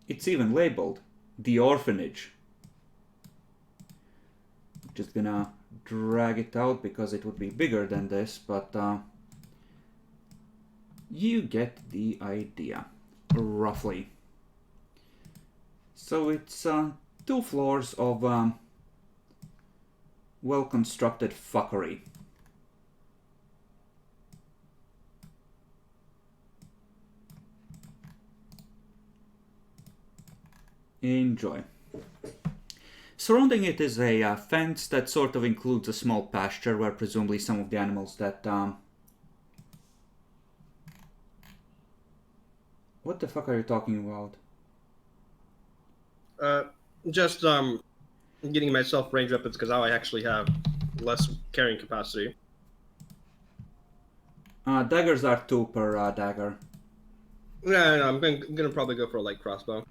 It's even labeled The Orphanage. I'm just gonna drag it out because it would be bigger than this, but you get the idea, roughly. So it's 2 floors of well-constructed fuckery. Enjoy. Surrounding it is a fence that sort of includes a small pasture where presumably some of the animals that... What the fuck are you talking about? Just getting myself range weapons because now I actually have less carrying capacity. Daggers are 2 per dagger. No, I'm gonna probably go for a light crossbow.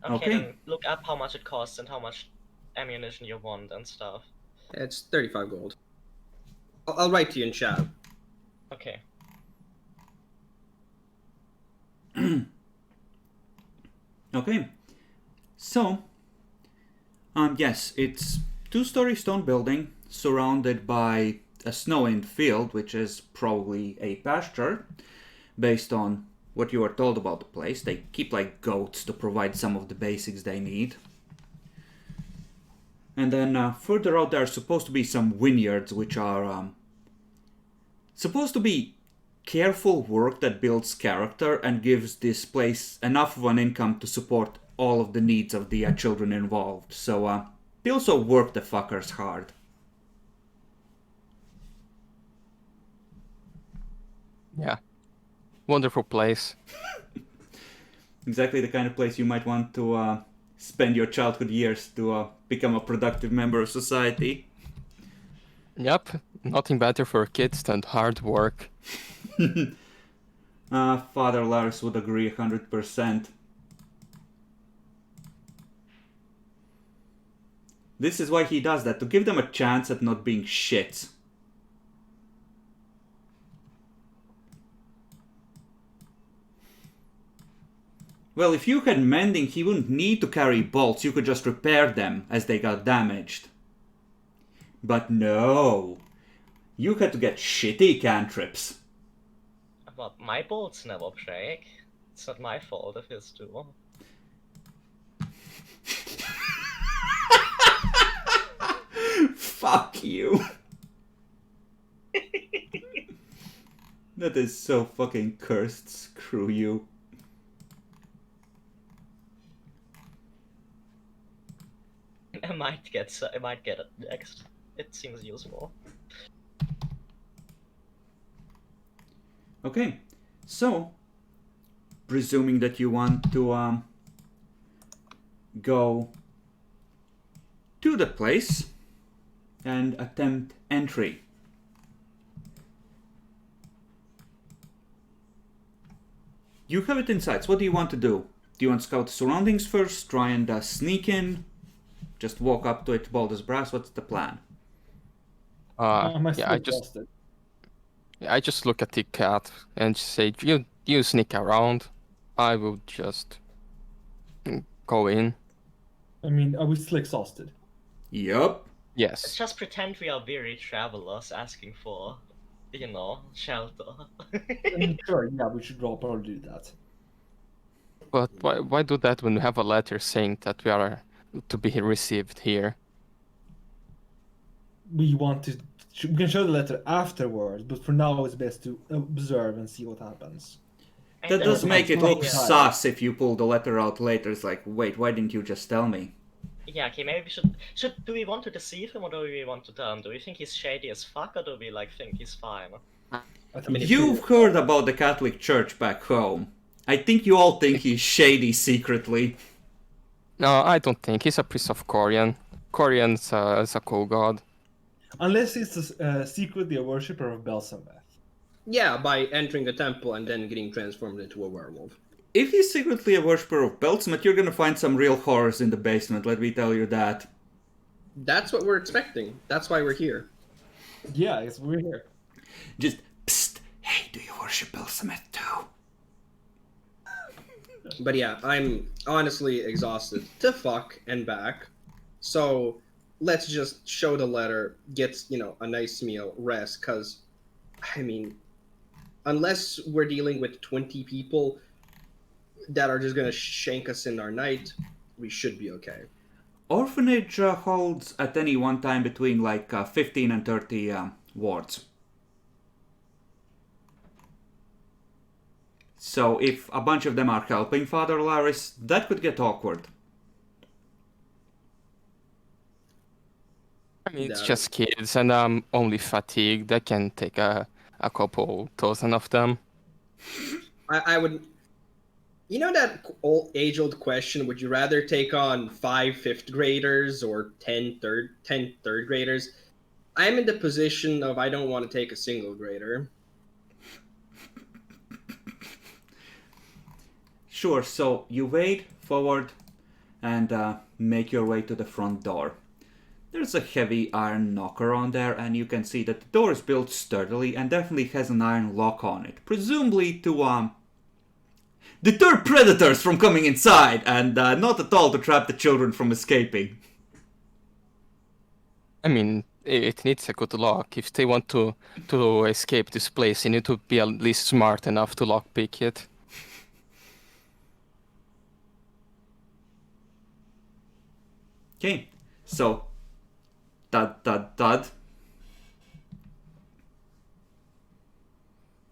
Okay, Okay. then look up how much it costs and how much ammunition you want and stuff. It's 35 gold. I'll write to you in chat. Okay. Okay. So, yes, it's 2-story stone building surrounded by a snow-in field, which is probably a pasture, based on what you are told about the place. They keep like goats to provide some of the basics they need. And then further out there are supposed to be some vineyards, which are supposed to be careful work that builds character and gives this place enough of an income to support all of the needs of the children involved. So they also work the fuckers hard. Yeah. Wonderful place. Exactly the kind of place you might want to spend your childhood years to become a productive member of society. Yep. Nothing better for kids than hard work. Father Lars would agree 100%. This is why he does that, to give them a chance at not being shits. Well, if you had mending, he wouldn't need to carry bolts. You could just repair them as they got damaged. But no. You had to get shitty cantrips. But my bolts never break. It's not my fault if his do. Fuck you. That is so fucking cursed. Screw you. I might get it next. It seems useful. Okay, so presuming that you want to go to the place and attempt entry. You have it in sights. What do you want to do? Do you want to scout the surroundings first? Try and sneak in? Just walk up to it bold as brass? What's the plan? Yeah, I just look at the cat and say, you sneak around. I will just go in. I mean, are we still exhausted? Yup. Let's Yes. just pretend we are weary travelers asking for, shelter. Sure, yeah, we should probably do that. But why do that when we have a letter saying that we are to be received here? We can show the letter afterwards, but for now it's best to observe and see what happens. That And does then- make it Yeah. look sus if you pull the letter out later. It's like, wait, why didn't you just tell me? Yeah, okay, maybe we should do we want to deceive him or do we want to tell him? Do we think he's shady as fuck or do we think he's fine? I think You've heard about the Catholic Church back home. I think you all think he's shady secretly. No, I don't think he's a priest of Corian. Corian's is a cool god. unless he's secretly a worshipper of Belsameth. Yeah, by entering the temple and then getting transformed into a werewolf. If he's secretly a worshipper of Beltsmet, you're gonna find some real horrors in the basement, let me tell you that. That's what we're expecting. That's why we're here. Yeah, it's we're here. Just, psst, hey, do you worship Beltsmet too? But yeah, I'm honestly exhausted to fuck and back. So let's just show the letter, get, a nice meal, rest, because, I mean, unless we're dealing with 20 people that are just going to shank us in our night, we should be okay. Orphanage holds at any one time between like 15 and 30 wards. So if a bunch of them are helping Father Laris, that could get awkward. I mean, it's Yeah. just kids, and I'm only fatigued. I can take a couple dozen of them. I would... You know that age-old question, would you rather take on 5 fifth graders or 10 third graders? I'm in the position of I don't want to take a single grader. Sure, so you wade forward and make your way to the front door. There's a heavy iron knocker on there, and you can see that the door is built sturdily and definitely has an iron lock on it, presumably to deter predators from coming inside, and not at all to trap the children from escaping. I mean, it needs a good lock. If they want to escape this place, you need to be at least smart enough to lockpick it. Okay, so thud.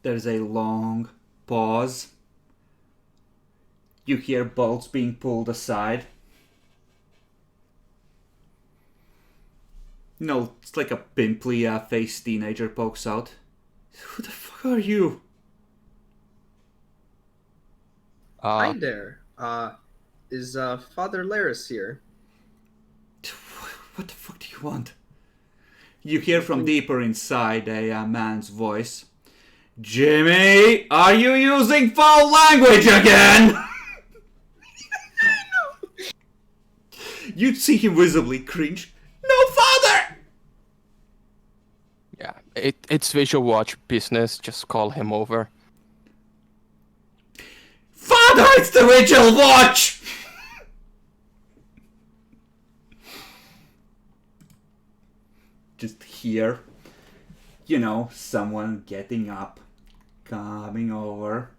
There's a long pause. You hear bolts being pulled aside. No, it's like a pimply faced teenager pokes out. Who the fuck are you? Hi there. Is Father Laris here? What the fuck do you want? You hear from deeper inside a man's voice. Jimmy, are you using foul language again? You'd see him visibly cringe. No, father! Yeah, it's visual watch business. Just call him over. Father, it's the Vigil Watch! Just hear, someone getting up, coming over.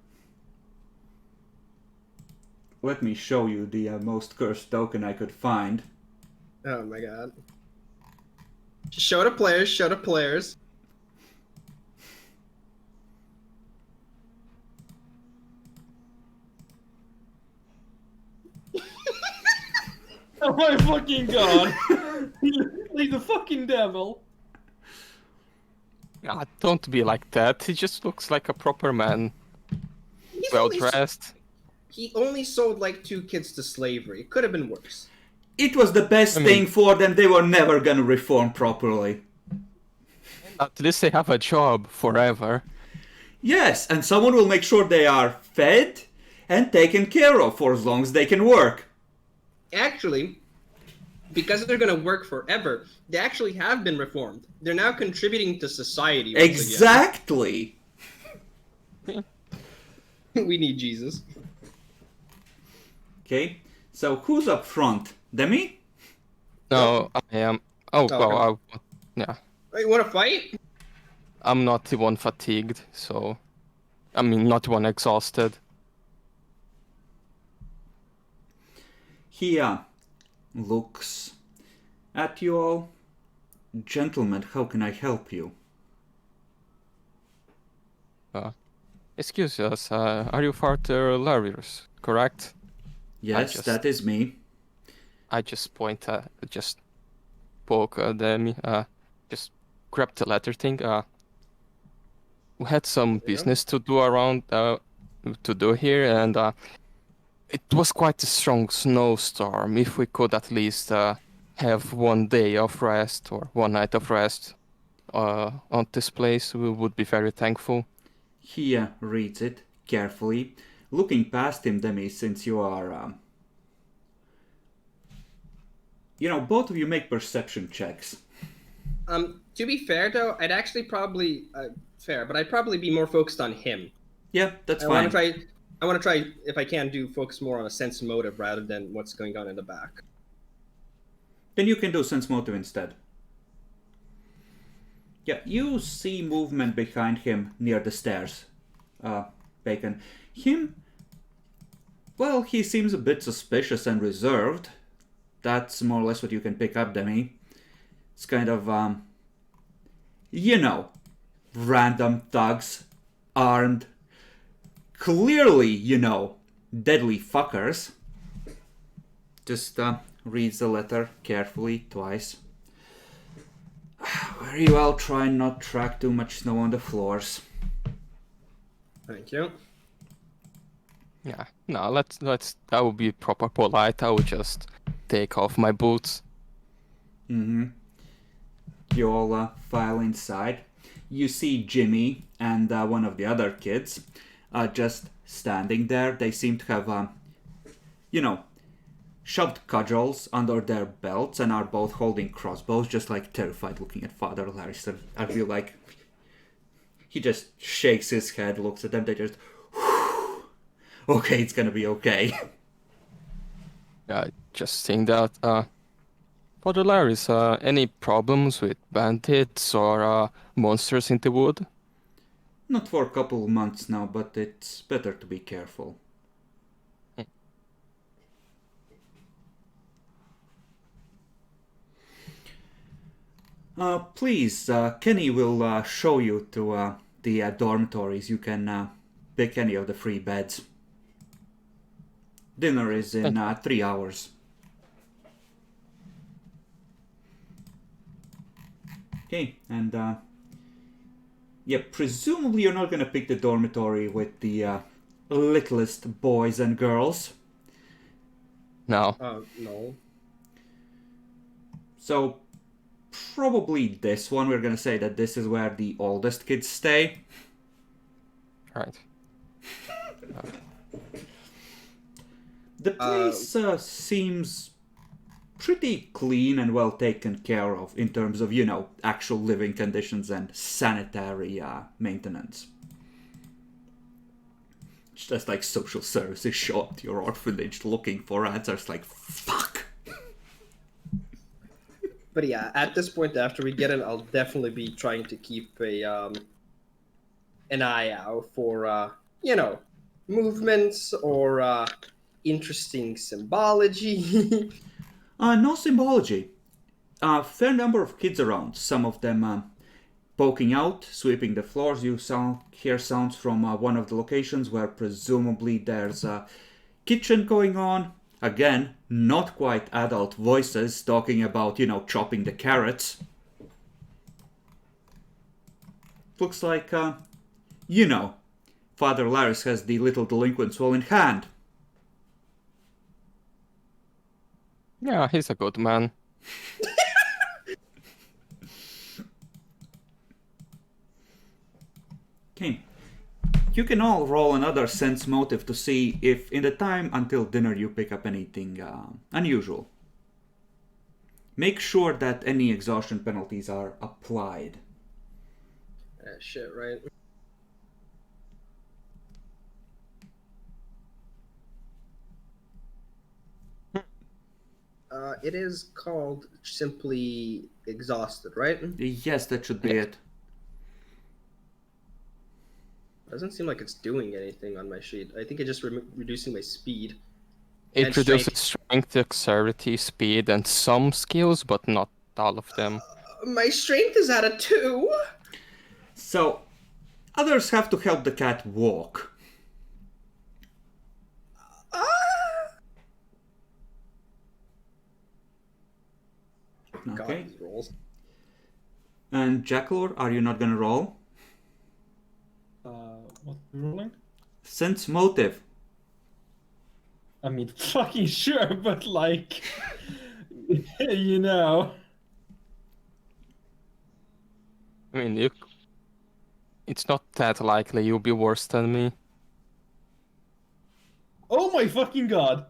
Let me show you the most cursed token I could find. Oh my god. Show the players. Oh my fucking god! Like the fucking devil. Yeah, don't be like that. He just looks like a proper man. He's Well only dressed. He only sold like 2 kids to slavery. Could have been worse. It was the best thing for them. They were never gonna reform properly. At least they have a job forever. Yes, and someone will make sure they are fed and taken care of for as long as they can work. Actually, because they're gonna work forever, they actually have been reformed. They're now contributing to society. Once Exactly. again. We need Jesus. Okay, so who's up front? Demi? No, I am. Oh, Oh, well, yeah. Oh, you want to fight? I'm not the one fatigued, so. I mean, not the one exhausted. He looks at you all. Gentlemen, how can I help you? Excuse us, are you Father Larius, correct? Yes, that is me. I just poke them, just grab the letter thing. we had some business to do around to do here, and it was quite a strong snowstorm. If we could at least have one day of rest or one night of rest on this place, we would be very thankful. He reads it carefully, looking past him, Demi, since you are... both of you make perception checks. To be fair, though, I'd actually probably... fair, but I'd probably be more focused on him. Yeah, that's fine. I want to try, if I can, focus more on a sense motive rather than what's going on in the back. Then you can do sense motive instead. Yeah, you see movement behind him near the stairs, Bacon. Well, he seems a bit suspicious and reserved. That's more or less what you can pick up, Demi. It's kind of, random thugs, armed, clearly, deadly fuckers. Just reads the letter carefully twice. Very well, try and not track too much snow on the floors. Thank you. Yeah, no, let's. I will be proper polite. I will just take off my boots. Mm-hmm. You all file inside. You see Jimmy and one of the other kids just standing there. They seem to have, shoved cudgels under their belts and are both holding crossbows, just like terrified looking at Father Larison. I feel like he just shakes his head, looks at them, they just, okay, it's gonna be okay. Yeah, just think that, Father Laris, any problems with bandits or monsters in the wood? Not for a couple of months now, but it's better to be careful. Please, Kenny will show you to the dormitories. You can pick any of the free beds. Dinner is in 3 hours. Okay, and presumably you're not gonna pick the dormitory with the littlest boys and girls. No. No. So, probably this one. We're gonna say that this is where the oldest kids stay. Right. The place seems pretty clean and well taken care of in terms of, actual living conditions and sanitary maintenance. It's just like social services show up to your orphanage looking for answers like, fuck! But yeah, at this point, after we get in, I'll definitely be trying to keep an eye out for, movements or interesting symbology. No symbology. Fair number of kids around. Some of them poking out, sweeping the floors. You hear sounds from one of the locations where presumably there's a kitchen going on. Again, not quite adult voices talking about, chopping the carrots. Looks like, Father Laris has the little delinquents well in hand. Yeah, he's a good man. Okay. You can all roll another sense motive to see if in the time until dinner you pick up anything unusual. Make sure that any exhaustion penalties are applied. Shit, right? It is called simply exhausted, right? Yes, that should be it. Doesn't seem like it's doing anything on my sheet. I think it's just reducing my speed. It And reduces strength, dexterity, speed, and some skills, but not all of them. My strength is at a 2. So, others have to help the cat walk. Okay. God, these rolls. And Jackalor, are you not gonna roll? What ruling? Sense motive. I mean, fucking sure, but like, you know. I mean, it's not that likely you'll be worse than me. Oh my fucking god!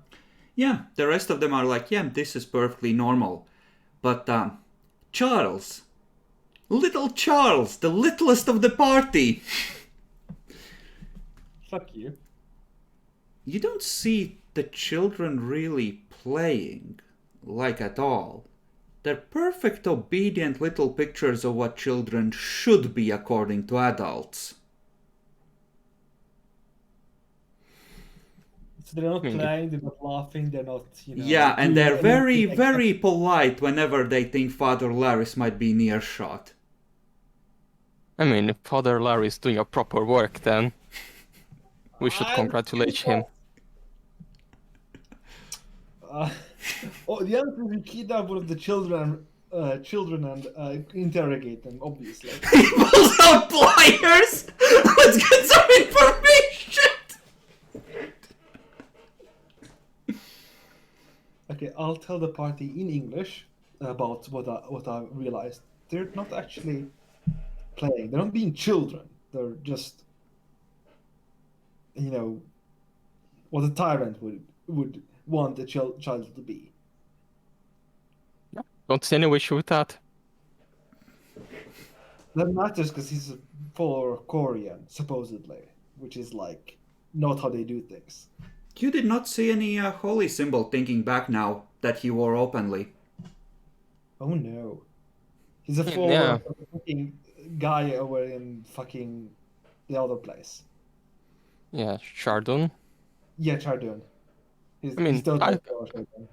Yeah, the rest of them are like, yeah, this is perfectly normal. But Charles, little Charles, the littlest of the party. Fuck you. You don't see the children really playing, like at all. They're perfect, obedient little pictures of what children should be according to adults. So they're not Hmm. playing, they're not laughing, they're not, Yeah, and doing they're very, anything very polite whenever they think Father Laris might be near shot. I mean, if Father Larry is doing a proper work, then we should I'm- congratulate him. The other thing, we kidnap one of the children and interrogate them, obviously. He pulls out pliers! Let's get some information! Okay, I'll tell the party in English about what I realized. They're not actually playing. They're not being children. They're just, what a tyrant would want a child to be. Don't see any issue with that. That matters because he's for Korean, supposedly, which is like not how they do things. You did not see any holy symbol thinking back now that he wore openly. Oh no. He's a Yeah. fucking guy over in fucking the other place. Yeah, Chardon. Yeah, Chardon. He's, I mean, he's totally for Chardon.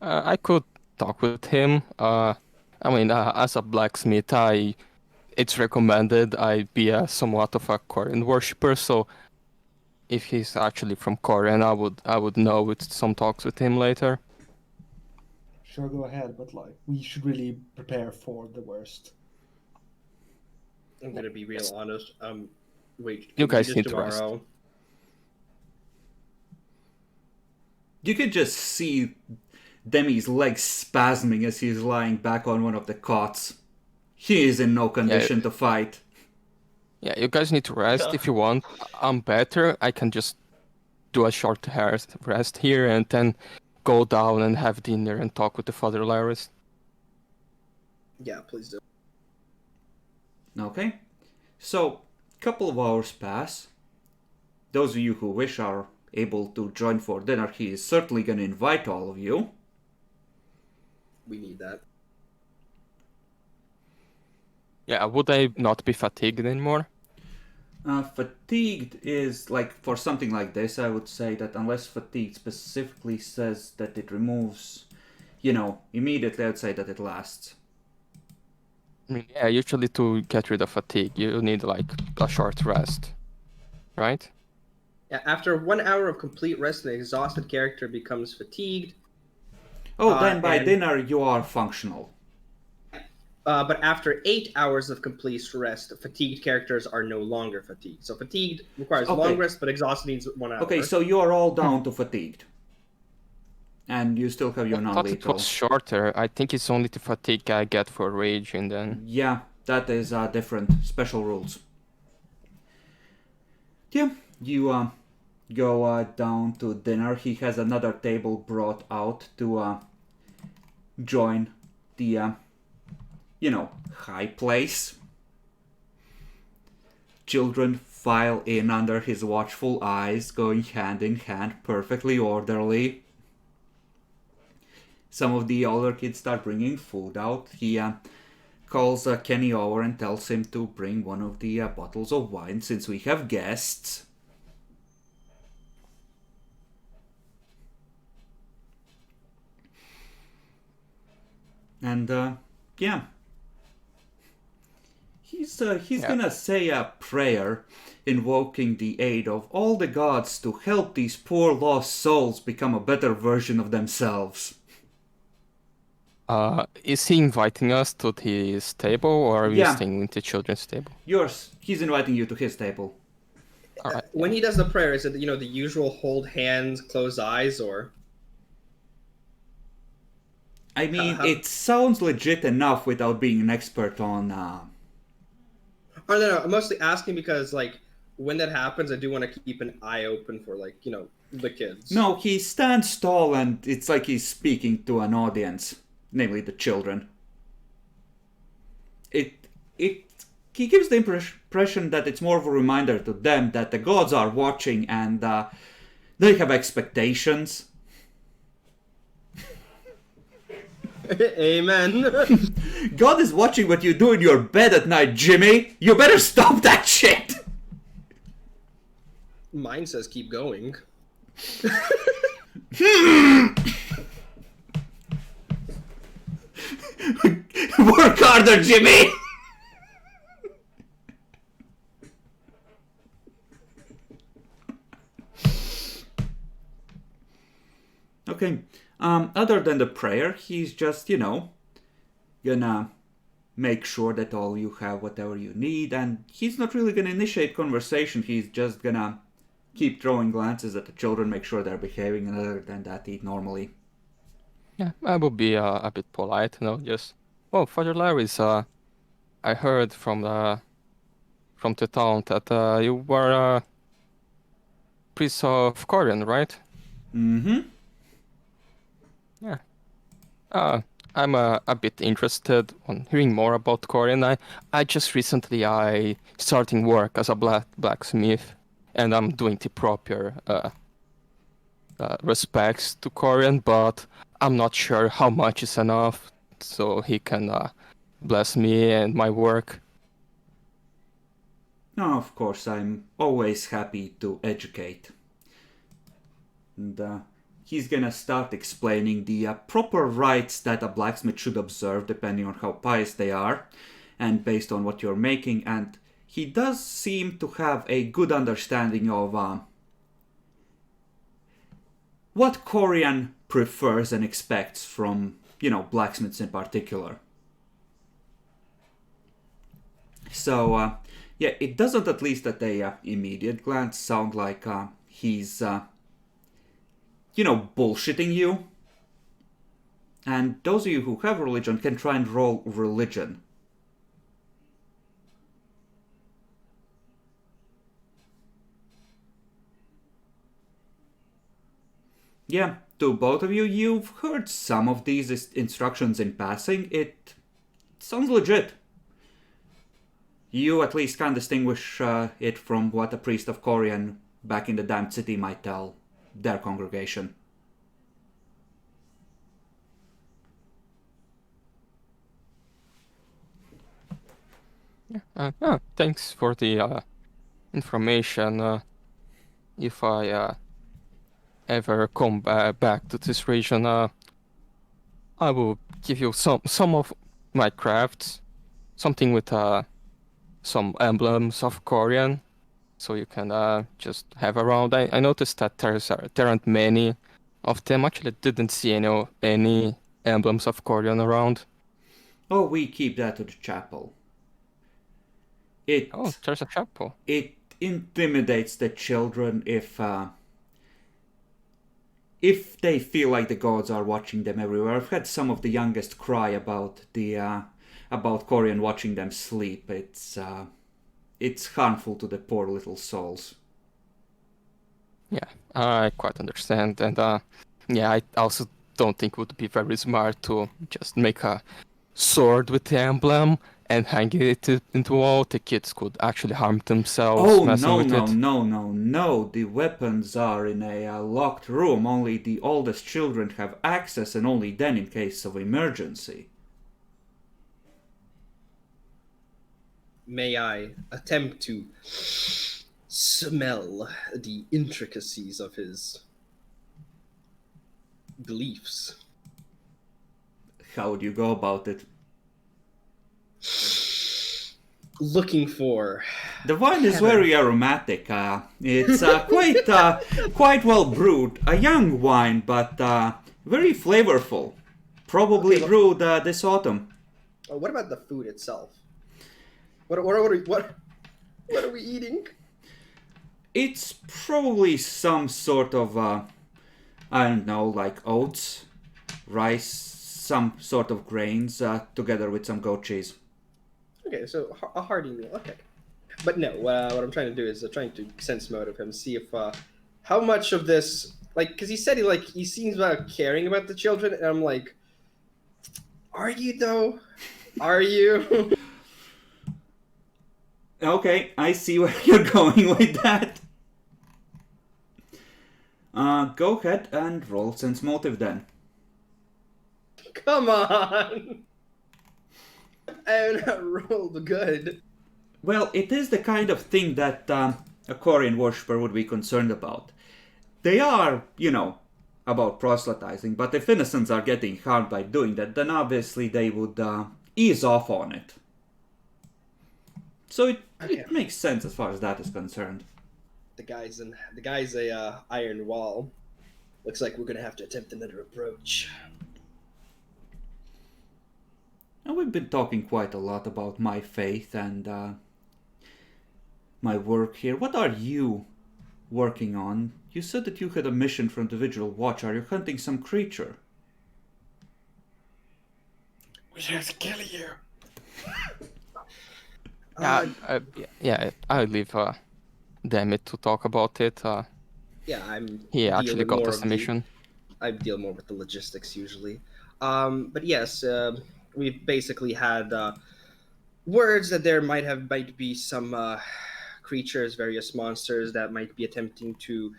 I could talk with him. As a blacksmith, it's recommended I be somewhat of a Korean worshipper. So, if he's actually from Korean, I would know with some talks with him later. Sure, go ahead, but like we should really prepare for the worst. I'm gonna be real honest. Wait. You can we guys do need this to rest. tomorrow? You could just see Demi's legs spasming as he's lying back on one of the cots. He is in no condition to fight. Yeah, you guys need to rest if you want. I'm better. I can just do a short rest here and then go down and have dinner and talk with the Father Laris. Yeah, please do. Okay. So, couple of hours pass. Those of you who wish are able to join for dinner. He is certainly going to invite all of you. We need that. Yeah, would I not be fatigued anymore? Fatigued is, like, for something like this, I would say that unless fatigued specifically says that it removes, immediately, I'd say that it lasts. I mean, yeah, usually to get rid of fatigue, you need like a short rest, right? Yeah, after 1 hour of complete rest, an exhausted character becomes fatigued. Oh, then by and- dinner you are functional. But after 8 hours of complete rest, fatigued characters are no longer fatigued. So fatigued requires Okay. long rest, but exhausted needs 1 hour. Okay, so you are all down to fatigued. And you still have your I thought it non-lethal. was shorter. I think it's only the fatigue I get for rage and then... Yeah, that is different special rules. Yeah, you go down to dinner. He has another table brought out to join the, high place. Children file in under his watchful eyes, going hand in hand, perfectly orderly. Some of the older kids start bringing food out. He calls Kenny over and tells him to bring one of the bottles of wine since we have guests. And yeah, he's gonna say a prayer invoking the aid of all the gods to help these poor lost souls become a better version of themselves. Is he inviting us to his table or are we Yeah. staying at the children's table? He's inviting you to his table. All right. When he does the prayer, is it the usual hold hands, close eyes, or? I mean, How- it sounds legit enough without being an expert on. Or no, I'm mostly asking because when that happens, I do want to keep an eye open for the kids. No, he stands tall and it's like he's speaking to an audience, namely the children. He gives the impression that it's more of a reminder to them that the gods are watching and they have expectations. Amen. God is watching what you do in your bed at night, Jimmy. You better stop that shit. Mine says keep going. Work harder, Jimmy. Okay. Other than the prayer, he's just, gonna make sure that all you have whatever you need, and he's not really gonna initiate conversation. He's just gonna keep throwing glances at the children, make sure they're behaving, and other than that, eat normally. Yeah, I will be a bit polite, just. Oh, Father Larry's. I heard from the town that you were a priest of Corian, right? Mm-hmm. Yeah. I'm a bit interested on hearing more about Corian. I just recently starting work as a blacksmith, and I'm doing the proper respects to Corian, but I'm not sure how much is enough so he can bless me and my work. No, of course, I'm always happy to educate. And he's gonna start explaining the proper rites that a blacksmith should observe depending on how pious they are and based on what you're making, and he does seem to have a good understanding of what Corian prefers and expects from, blacksmiths in particular. So, yeah, it doesn't, at least at a immediate glance, sound like he's bullshitting you. And those of you who have religion can try and roll religion. Yeah, to both of you, you've heard some of these instructions in passing. It sounds legit. You at least can distinguish it from what a priest of Corian back in the damned city might tell their congregation. Thanks for the information. If I ever come back to this region, I will give you some of my crafts, something with some emblems of Korean, so you can just have around. I noticed that there aren't many of them. Actually, didn't see any emblems of Korean around. Oh, we keep that to the chapel. Oh, there's a chapel. It intimidates the children if they feel like the gods are watching them everywhere. I've had some of the youngest cry about Corian watching them sleep. It's harmful to the poor little souls. Yeah, I quite understand, and yeah, I also don't think it would be very smart to just make a sword with the emblem and hang it into a wall. The kids could actually harm themselves. Oh, messing with it. no. The weapons are in a locked room. Only the oldest children have access, and only then in case of emergency. May I attempt to smell the intricacies of his beliefs? How would you go about it? Looking for... The wine is very aromatic. It's quite well brewed. A young wine, but very flavorful. Probably brewed this autumn. What about the food itself? What are we eating? It's probably some sort of, I don't know, like oats, rice, some sort of grains, together with some goat cheese. Okay, so a hearty meal. Okay. But no, what I'm trying to do is trying to sense motive him, see if how much of this, like, because he said he seems caring about the children, and I'm like, are you though? Are you? Okay, I see where you're going with that. Go ahead and roll sense motive then. Come on! I have not rolled good. Well, it is the kind of thing that a Korean worshipper would be concerned about. They are, about proselytizing, but if innocents are getting harmed by doing that, then obviously they would ease off on it. So it makes sense as far as that is concerned. The guy's a iron wall. Looks like we're gonna have to attempt another approach. Now we've been talking quite a lot about my faith and my work here. What are you working on? You said that you had a mission from the Vigil Watch. Are you hunting some creature? We're here to kill you. I'll leave Dammit to talk about it. He actually got us a mission. I deal more with the logistics usually. But yes, we've basically had words that there might be some creatures, various monsters that might be attempting to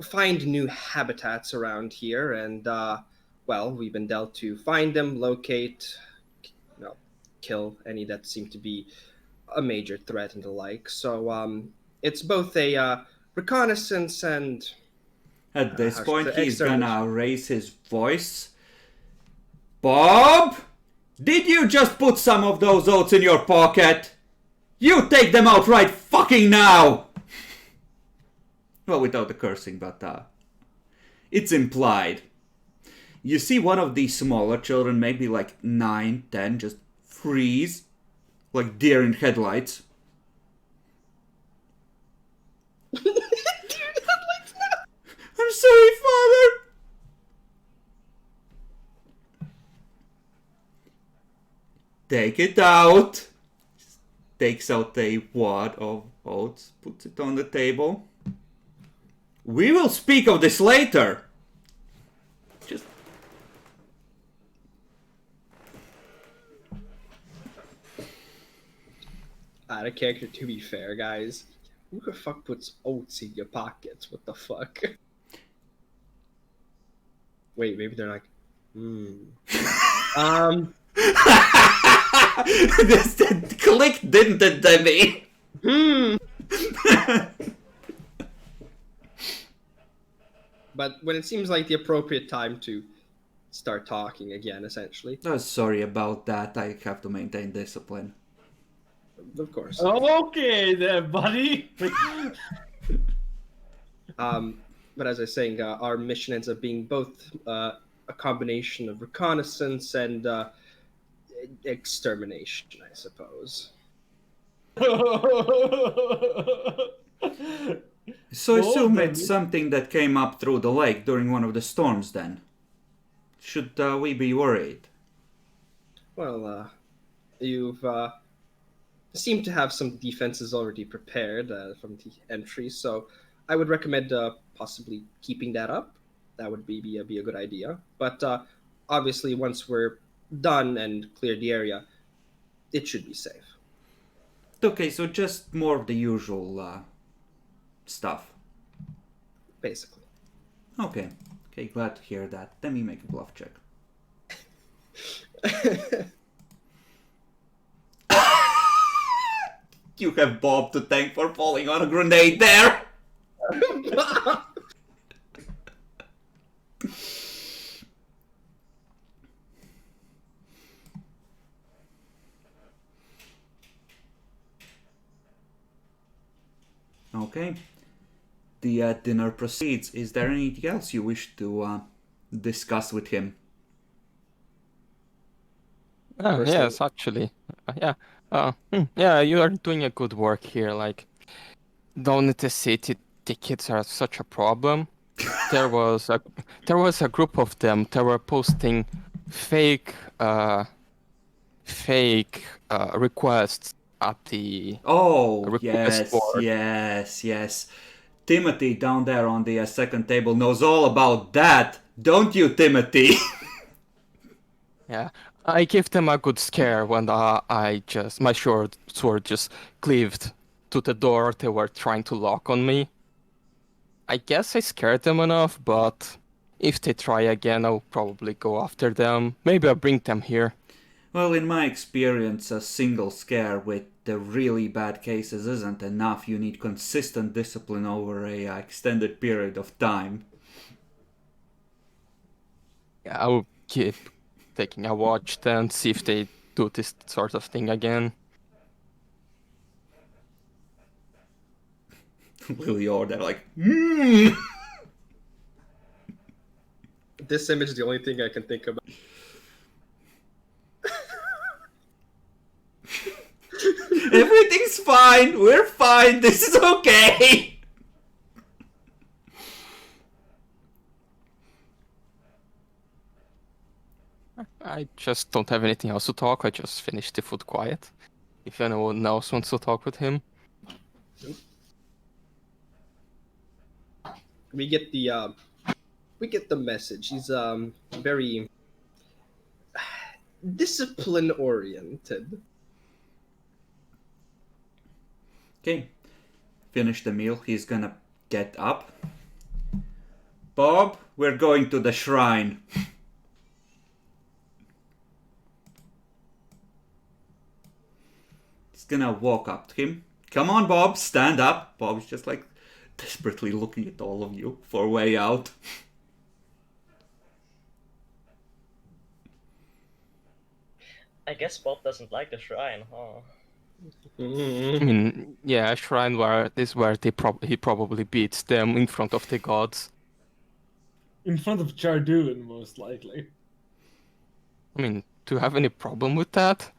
find new habitats around here, and well, we've been dealt to find them, locate, kill any that seem to be a major threat and the like. So it's both a reconnaissance and at this point he's gonna raise his voice. Bob, did you just put some of those oats in your pocket? You take them out right fucking now! Well, without the cursing, but it's implied. You see one of these smaller children, maybe like 9, 10, just freeze, like deer in headlights. Deer in headlights now. I'm sorry, Father! Take it out. Takes out a wad of oats, puts it on the table. We will speak of this later. Just... Out of character, to be fair, guys. Who the fuck puts oats in your pockets? What the fuck? Wait, maybe they're like, This click, didn't it, Demi? But when it seems like the appropriate time to start talking again, essentially. Oh, sorry about that. I have to maintain discipline. Of course. Okay then, buddy. But as I was saying, our mission ends up being both a combination of reconnaissance and extermination, I suppose. So I assume it's something that came up through the lake during one of the storms then. Should we be worried? Well, you've seem to have some defenses already prepared from the entry, so I would recommend possibly keeping that up. That would be a good idea. But obviously, once we're done and cleared the area, it should be safe. Okay, so just more of the usual stuff. Basically. Okay, glad to hear that. Let me make a bluff check. You have Bob to thank for falling on a grenade there! Okay. The dinner proceeds. Is there anything else you wish to discuss with him? Yes, actually. Yeah, you are doing a good work here. Like, don't the city tickets are such a problem. There was a group of them that were posting fake requests at the Oh, request yes, board. yes. Timothy down there on the second table knows all about that, don't you, Timothy? Yeah, I gave them a good scare when my sword just cleaved to the door they were trying to lock on me. I guess I scared them enough, but if they try again, I'll probably go after them. Maybe I'll bring them here. Well, in my experience, a single scare with the really bad cases isn't enough. You need consistent discipline over a extended period of time. Yeah, I'll keep taking a watch then, see if they do this sort of thing again. Lily order like, This image is the only thing I can think about. everything's fine, we're fine, this is okay. I just don't have anything else to talk. I just finished the food quiet. If anyone else wants to talk with him. We get the message. He's very discipline oriented. Okay, finish the meal, he's gonna get up. Bob, we're going to the shrine. He's gonna walk up to him. Come on, Bob, stand up. Bob's just like desperately looking at all of you for a way out. I guess Bob doesn't like the shrine, huh? I mean, yeah, shrine where he probably beats them in front of the gods. In front of Jardoon, most likely. I mean, do you have any problem with that?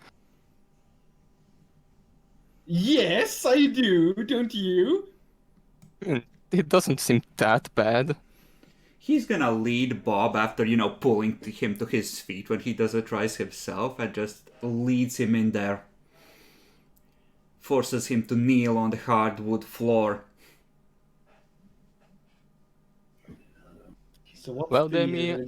Yes, I do, don't you? I mean, it doesn't seem that bad. He's gonna lead Bob after, pulling him to his feet when he doesn't rise himself, and just leads him in there. Forces him to kneel on the hardwood floor. So what's Well, the Demi,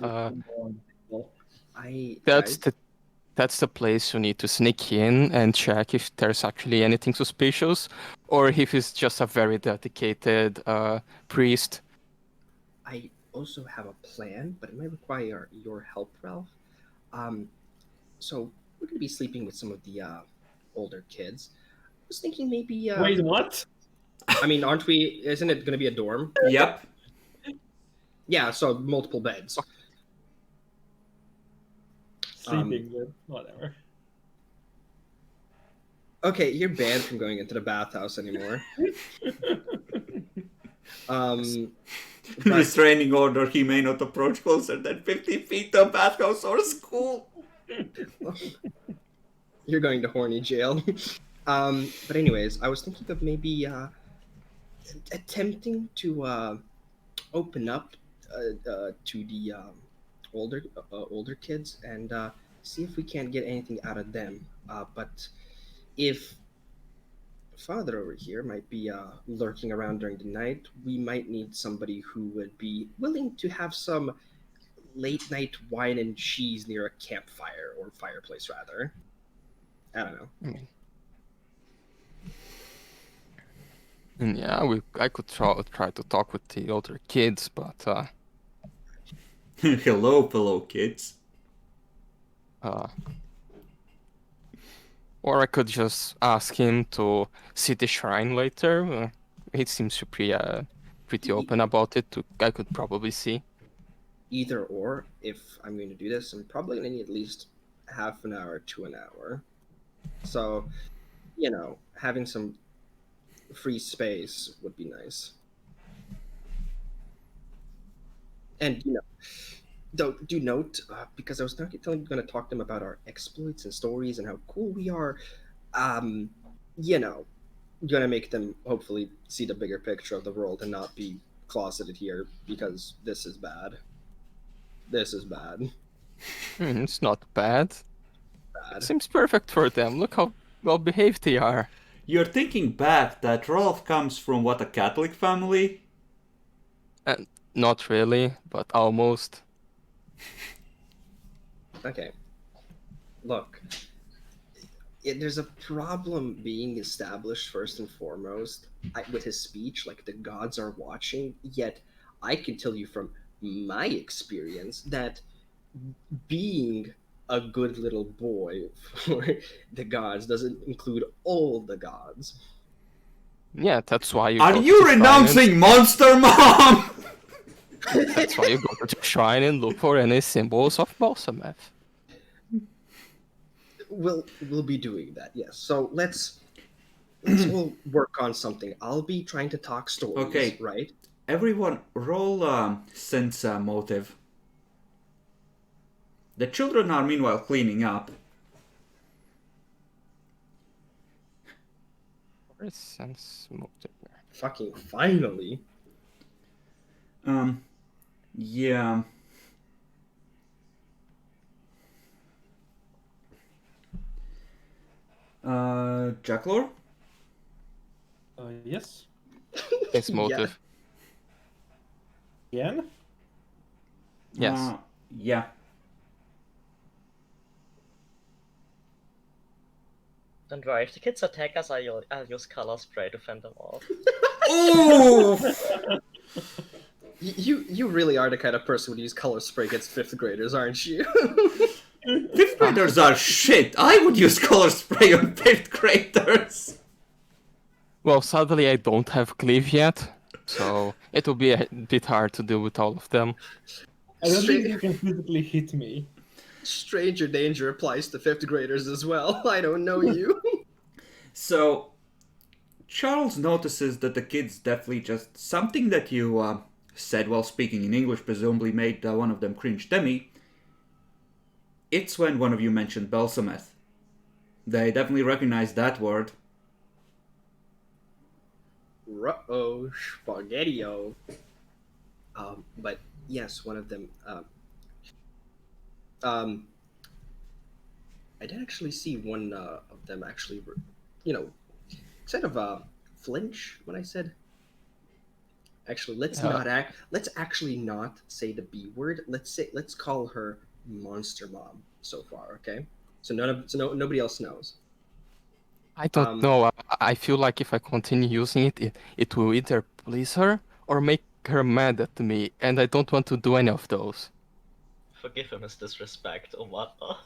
that's the place you need to sneak in and check if there's actually anything suspicious, or if he's just a very dedicated priest. I also have a plan, but it might require your help, Ralph. So we're gonna be sleeping with some of the older kids. I was thinking maybe. Wait, what? I mean, aren't we? Isn't it gonna be a dorm? Yep. Yeah, so multiple beds. Sleeping with whatever. Okay, you're banned from going into the bathhouse anymore. But Restraining order, he may not approach closer than 50 feet to a bathhouse or school. you're going to horny jail. But anyways, I was thinking of maybe attempting to open up to the older kids and see if we can't get anything out of them. But if father over here might be lurking around during the night, we might need somebody who would be willing to have some late night wine and cheese near a campfire or fireplace, rather. I don't know. Yeah, I could try to talk with the older kids, but Hello, fellow kids. or I could just ask him to see the shrine later. He seems to be pretty open about it. I could probably see. Either or, if I'm going to do this, I'm probably going to need at least half an hour to an hour. So, having some free space would be nice. And, do note, because I was going to talk to them about our exploits and stories and how cool we are, um, you know, gonna make them hopefully see the bigger picture of the world and not be closeted here because this is bad. This is bad. It's not bad. It Bad. seems perfect for them. Look how well behaved they are. You're thinking back that Rolf comes from what, a Catholic family? And not really, but almost. Okay. Look, there's a problem being established first and foremost with his speech. Like the gods are watching. Yet, I can tell you from my experience that being a good little boy for the gods doesn't include all the gods. Yeah, that's why you Are go to you the shrine renouncing Monster Mom? That's why you go to the shrine and look for any symbols of Balsameth. We'll be doing that, yes. So let's all work on something. I'll be trying to talk stories, Okay. right? Everyone, roll sense motive. The children are meanwhile cleaning up. Where is sense motive? Fucking finally. Yeah. Jacklor? Yes. Sense motive. Again? Yes. Yeah. Don't worry, if the kids attack us, I'll use color spray to fend them off. Ooh! You really are the kind of person who would use color spray against fifth graders, aren't you? Fifth graders are shit. I would use color spray on fifth graders. Well, sadly, I don't have cleave yet, so it will be a bit hard to deal with all of them. I don't think you can physically hit me. Stranger danger applies to fifth graders as well. I don't know you. So, Charles notices that the kids definitely just something that you said while speaking in English presumably made one of them cringe Demi. It's when one of you mentioned Balsameth. They definitely recognize that word. Ruh-oh, spaghetti-o. But yes, one of them. I did actually see one of them actually, kind of flinch when I said. Actually, let's actually not say the B word. Let's call her Monster Mom so far, okay? So nobody else knows. I don't know. I feel like if I continue using it, it will either please her or make her mad at me, and I don't want to do any of those. Forgive him his disrespect or whatnot.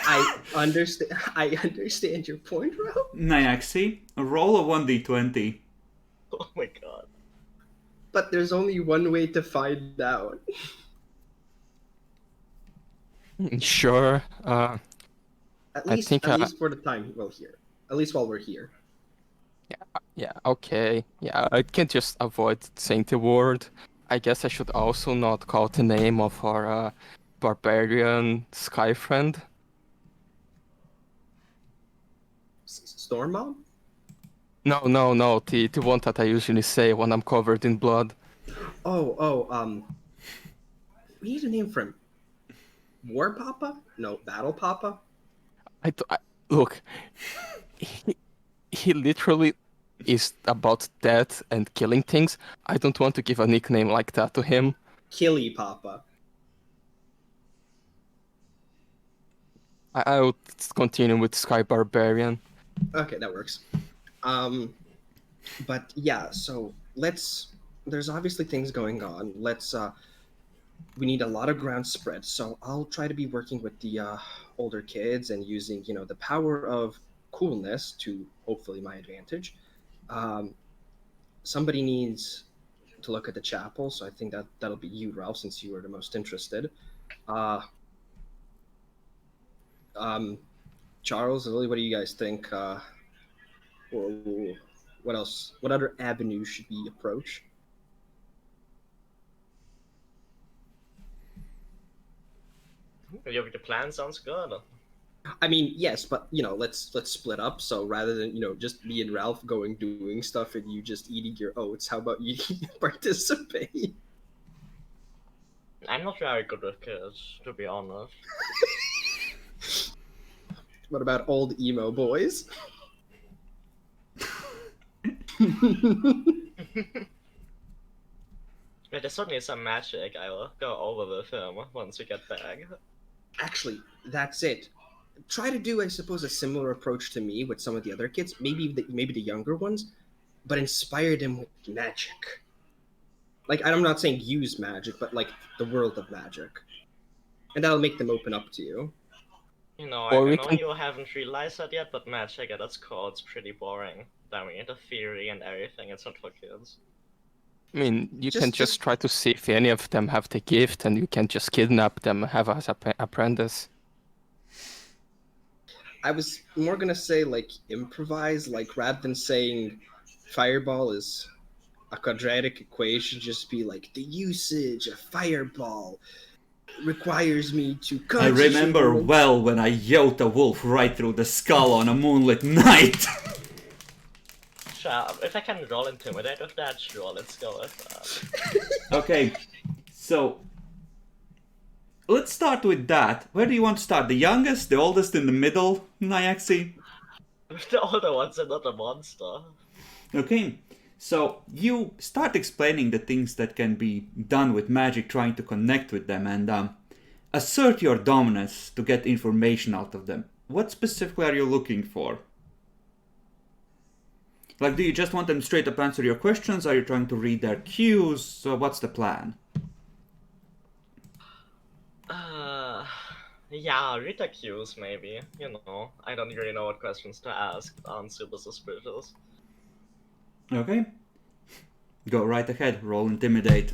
I understand. I understand your point, Ralph. Nyaxi, roll a 1d20. Oh my god. But there's only one way to find out. Sure. At I least, think, at least for the time we're here. At least while we're here. Yeah, okay. Yeah, I can't just avoid saying the word. I guess I should also not call the name of our barbarian sky friend. Storm Mom? No, the one that I usually say when I'm covered in blood. We need a name for him. War Papa? No, Battle Papa? Look, he literally is about death and killing things. I don't want to give a nickname like that to him. Killy Papa. I would continue with Sky Barbarian. Okay, that works. But yeah, so there's obviously things going on. We need a lot of ground spread. So I'll try to be working with the older kids and using, the power of coolness to hopefully my advantage. Somebody needs to look at the chapel, so I think that'll be you, Ralph, since you were the most interested. Charles, Lily, what do you guys think? What else? What other avenues should we approach? Your plan sounds good. I mean, yes, but let's split up. So rather than just me and Ralph doing stuff and you just eating your oats, how about you participate? I'm not very good with kids, to be honest. What about old emo boys? Yeah, there's certainly some magic I will go over with him once we get back. Actually, that's it. Try to do, I suppose, a similar approach to me with some of the other kids, maybe the younger ones, but inspire them with magic. Like, I'm not saying use magic, but like the world of magic, and that'll make them open up to you. You know, Or I we know can, you haven't realized that yet, but magic at its core, it's pretty boring. I mean, the theory and everything, it's not for kids. I mean, you can Just just try to see if any of them have the gift, and you can just kidnap them, have as apprentice. I was more gonna say like improvise, like rather than saying fireball is a quadratic equation, just be like the usage of fireball requires me to I concentrate. remember well when I yelled a wolf right through the skull on a moonlit night. Sure, if I can roll intimidate with that, sure, let's go with that. Okay, so let's start with that. Where do you want to start? The youngest, the oldest, in the middle, Nyaxi? The older ones are not a monster. Okay, so you start explaining the things that can be done with magic, trying to connect with them, and assert your dominance to get information out of them. What specifically are you looking for? Like, do you just want them to straight up answer your questions? Are you trying to read their cues? So what's the plan? Yeah, read the cues maybe. You know, I don't really know what questions to ask. I'm super suspicious. Okay. Go right ahead. Roll intimidate.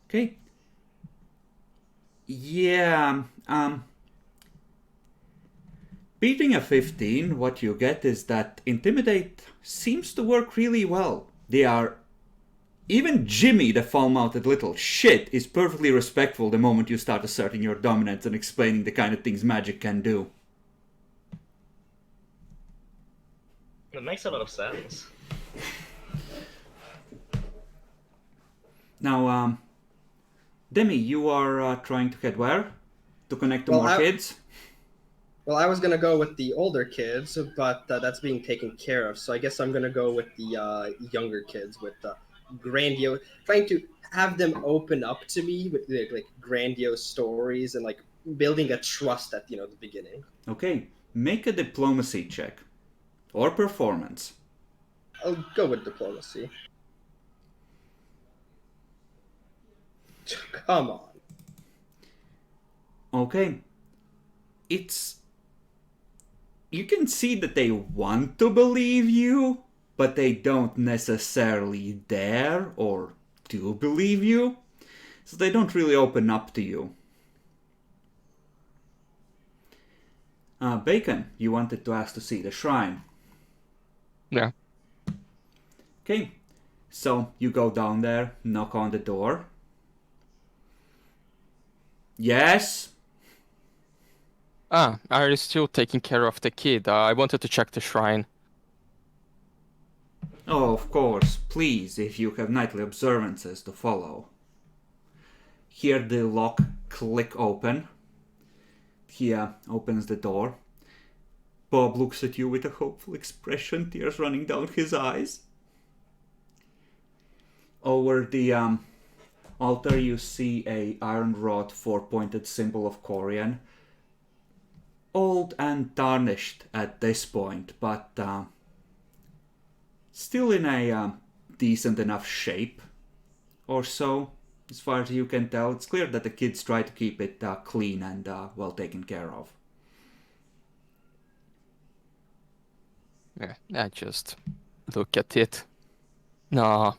Okay. Yeah. Beating a 15, what you get is that intimidate seems to work really well. They are... Even Jimmy, the foul-mouthed little shit, is perfectly respectful the moment you start asserting your dominance and explaining the kind of things magic can do. It makes a lot of sense. Now, Demi, you are trying to head where? To connect to Well, more kids? Well, I was gonna go with the older kids, but that's being taken care of. So I guess I'm gonna go with the younger kids with grandiose, trying to have them open up to me with like grandiose stories and like building a trust at the beginning. Okay, make a diplomacy check. Or performance. I'll go with diplomacy. Come on. Okay. You can see that they want to believe you, but they don't necessarily dare or do believe you. So they don't really open up to you. Bacon, you wanted to ask to see the shrine. Yeah. Okay, so you go down there, knock on the door. Yes? Are you still taking care of the kid? I wanted to check the shrine. Oh, of course, please, if you have nightly observances to follow. Hear the lock click open. He opens the door. Bob looks at you with a hopeful expression, tears running down his eyes. Over the altar you see a iron-wrought four-pointed symbol of Corian. Old and tarnished at this point, but still in a decent enough shape or so. As far as you can tell, it's clear that the kids try to keep it clean and well taken care of. Yeah, I just look at it. No,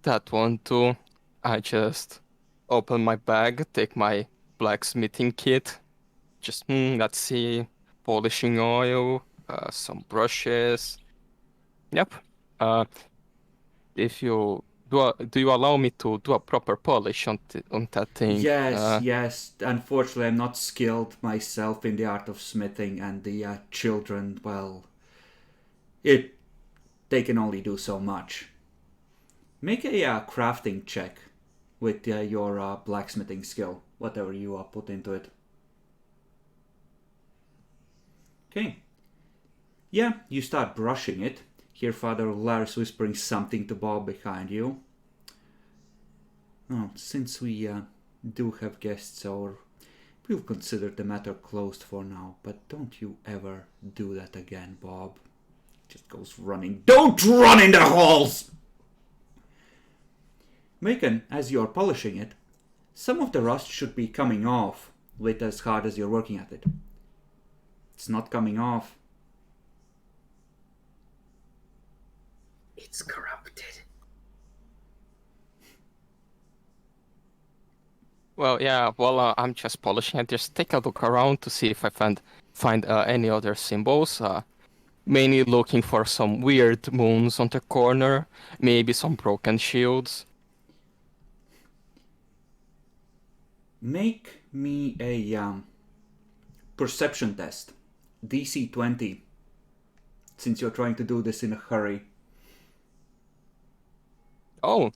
that one too. I just open my bag, take my blacksmithing kit. Just, let's see, polishing oil, some brushes. Yep. If you do you allow me to do a proper polish on that thing? Yes. Unfortunately, I'm not skilled myself in the art of smithing, and the children, well, they can only do so much. Make a crafting check with your blacksmithing skill, whatever you put into it. Okay. Yeah, you start brushing it. Hear Father Lars whispering something to Bob behind you. Oh, since we do have guests over, we'll consider the matter closed for now, but don't you ever do that again, Bob. Just goes running. Don't run in the halls! Macon, as you're polishing it, some of the rust should be coming off with as hard as you're working at it. It's not coming off. It's corrupted. Well, yeah, while I'm just polishing, I just take a look around to see if I find any other symbols. Mainly looking for some weird moons on the corner, maybe some broken shields. Make me a perception test. DC 20. Since you're trying to do this in a hurry. Oh,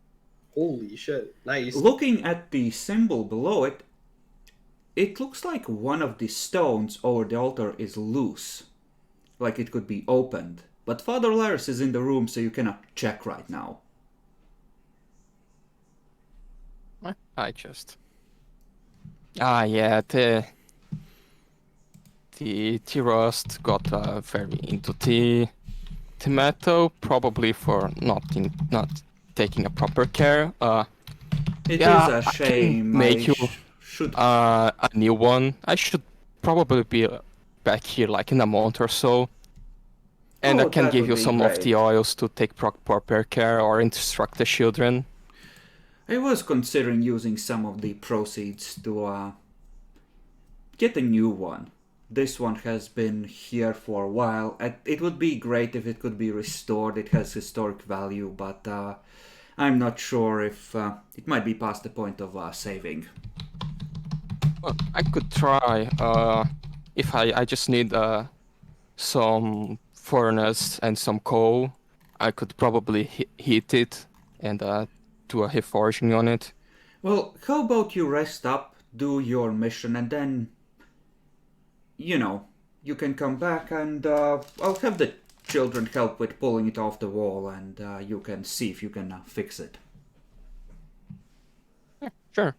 Holy shit! Nice. Looking at the symbol below it, it looks like one of the stones over the altar is loose. Like it could be opened. But Father Lars is in the room, so you cannot check right now. I just... yeah, the rust got very into the metal, probably for not taking a proper care. It Yeah, is a shame. make you should. a new one. I should probably be back here like in a month or so. And I Oh, can that give would you be some of great. the oils to take proper care or instruct the children. I was considering using some of the proceeds to get a new one. This one has been here for a while. It would be great if it could be restored. It has historic value, but I'm not sure if it might be past the point of saving. Well, I could try. If I just need some furnace and some coal, I could probably heat it and do a forging on it. Well, how about you rest up, do your mission, and then, you can come back and I'll have the children help with pulling it off the wall, and you can see if you can fix it. Yeah, sure.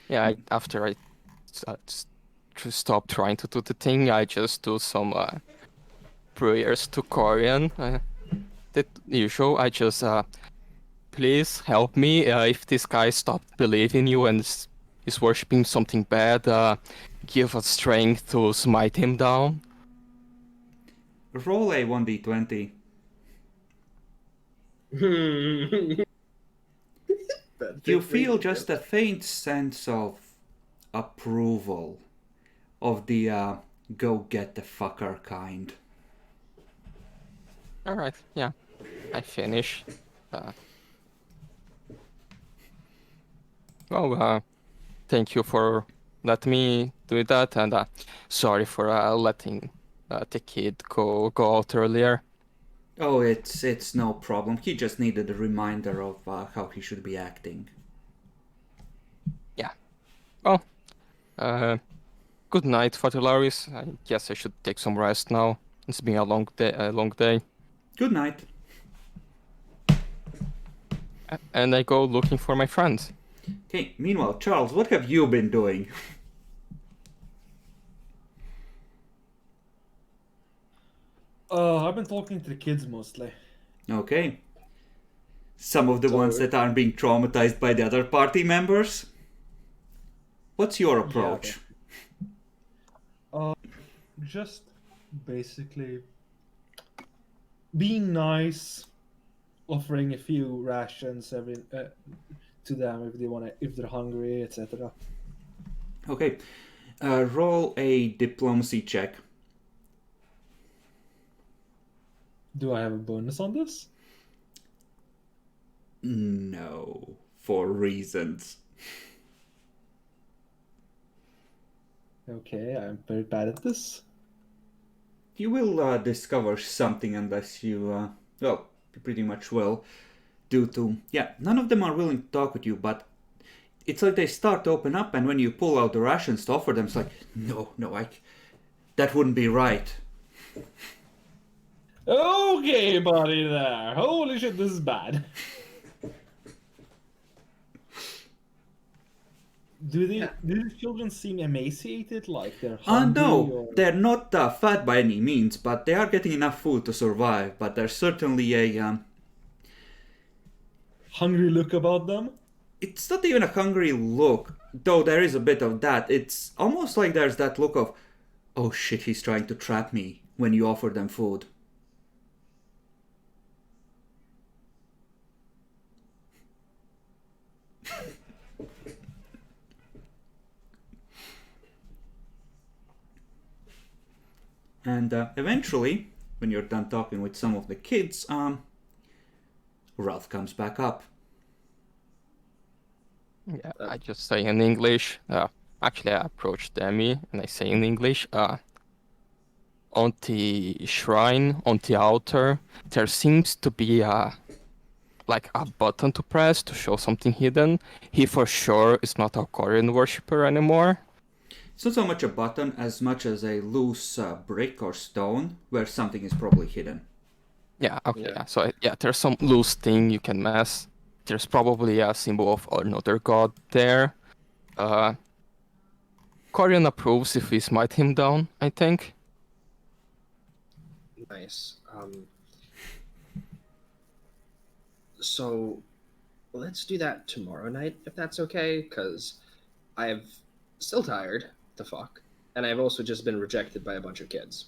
Yeah, after I stop trying to do the thing, I just do some prayers to Korean. The usual. I just please help me. If this guy stopped believing you and is worshipping something bad, give us strength to smite him down. Roll a 1d20. You feel just a faint sense of approval of the go get the fucker kind. Alright, yeah. I finish. Thank you for letting me do that, and sorry for letting the kid go out earlier. Oh, it's no problem. He just needed a reminder of how he should be acting. Yeah. Well, good night, Father Laris. I guess I should take some rest now. It's been a long day. Good night. And I go looking for my friends. Okay, meanwhile, Charles, what have you been doing? I've been talking to the kids mostly. Okay. Some of the ones that aren't being traumatized by the other party members? What's your approach? Just basically being nice, offering a few rations to them if they're hungry, etc. Okay. Roll a diplomacy check. Do I have a bonus on this? No, for reasons. Okay, I'm very bad at this. You will discover something unless you, well, you pretty much will. Due to, yeah, none of them are willing to talk with you, but it's like they start to open up, and when you pull out the rations to offer them, it's like, no, that wouldn't be right. Okay, buddy there. Holy shit, this is bad. Do these children seem emaciated, like they're hungry? No, Or... they're not fat by any means, but they are getting enough food to survive, but there's certainly a, hungry look about them? it's not even a hungry look, though there is a bit of that. It's almost like there's that look of, oh shit, he's trying to trap me when you offer them food. And eventually, when you're done talking with some of the kids, Ralph comes back up. Yeah, I just say in English. Actually, I approach Demi and I say in English. On the shrine, on the altar, there seems to be like a button to press to show something hidden. He for sure is not a Korean worshipper anymore. It's not so much a button as much as a loose brick or stone where something is probably hidden. Yeah, okay. Yeah. Yeah. So yeah, there's some loose thing you can mess. There's probably a symbol of another god there. Korean approves if we smite him down, I think. Nice. So let's do that tomorrow night, if that's okay, because I've still tired, the fuck, and I've also just been rejected by a bunch of kids.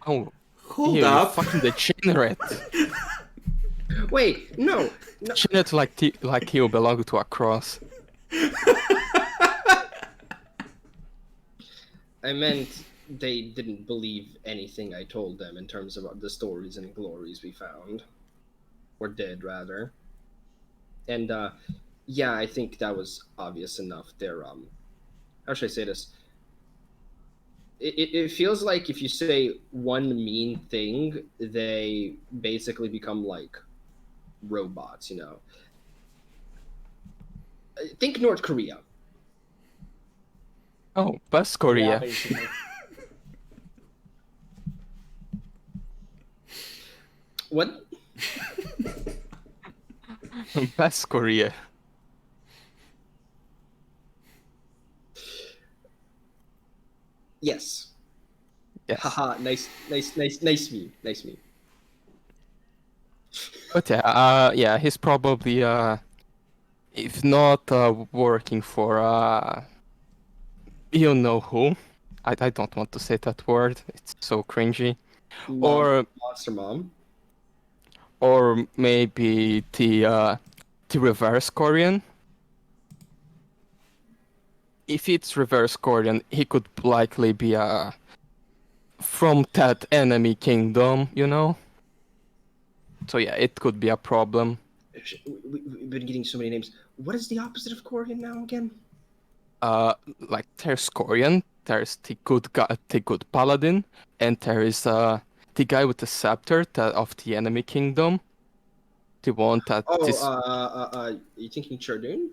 Oh, Hold you up! fucking degenerate. Wait, no. Degenerate like you belong to a cross. I meant they didn't believe anything I told them in terms of the stories and glories we found. Or did, rather. And, yeah, I think that was obvious enough. They're, how should I say this? It feels like if you say one mean thing, they basically become like robots, you know? Think North Korea. Oh, West Yeah, Korea. basically. What? West Korea. Yes. Yes. Haha, nice meme. Nice meme. But yeah, he's probably if not working for you know who. I don't want to say that word. It's so cringy. Monster Mom. Or maybe the reverse Korean. If it's reverse Korean, he could likely be from that enemy kingdom, you know? So yeah, it could be a problem. We've been getting so many names. What is the opposite of Korean now again? Like there's Korean, there's the good guy, the good paladin, and there is the guy with the scepter of the enemy kingdom. The one that You thinking Chardun?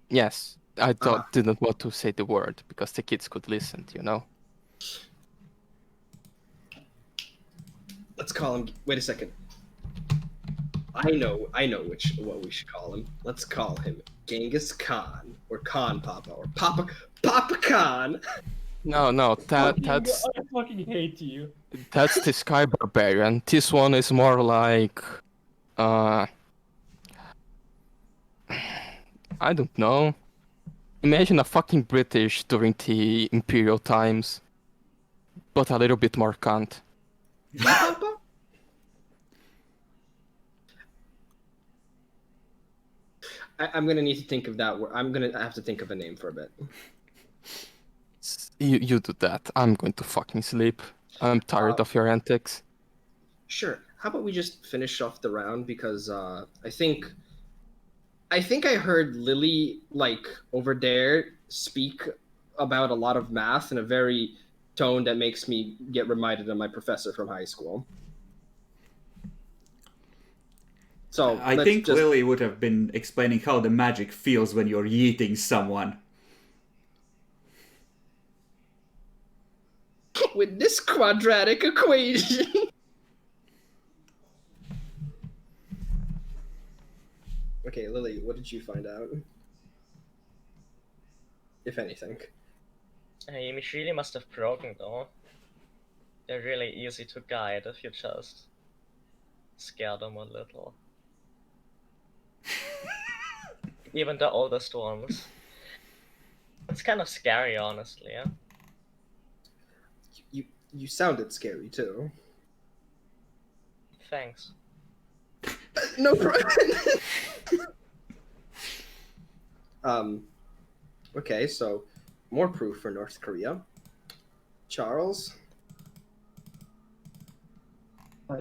Yes, I Uh-huh. didn't want to say the word because the kids could listen, you know? Let's call him. Wait a second. I know what we should call him. Let's call him Genghis Khan or Khan Papa or Papa Khan. No, that's I fucking hate you. that's the Sky Barbarian. This one is more like I don't know. Imagine a fucking British during the Imperial times, but a little bit more cunt. Papa? I'm gonna need to think of that word. I'm gonna have to think of a name for a bit. You do that. I'm going to fucking sleep. I'm tired of your antics. Sure. how about we just finish off the round, because I think I heard Lily like over there speak about a lot of math in a very tone that makes me get reminded of my professor from high school. So I let's think just Lily would have been explaining how the magic feels when you're yeeting someone. with this quadratic equation. Okay, Lily, what did you find out? If anything. You really must have broken though. They're really easy to guide if you just scare them a little. Even the oldest ones. It's kind of scary, honestly. Yeah? You sounded scary too. Thanks. No problem. Okay, so more proof for North Korea. Charles?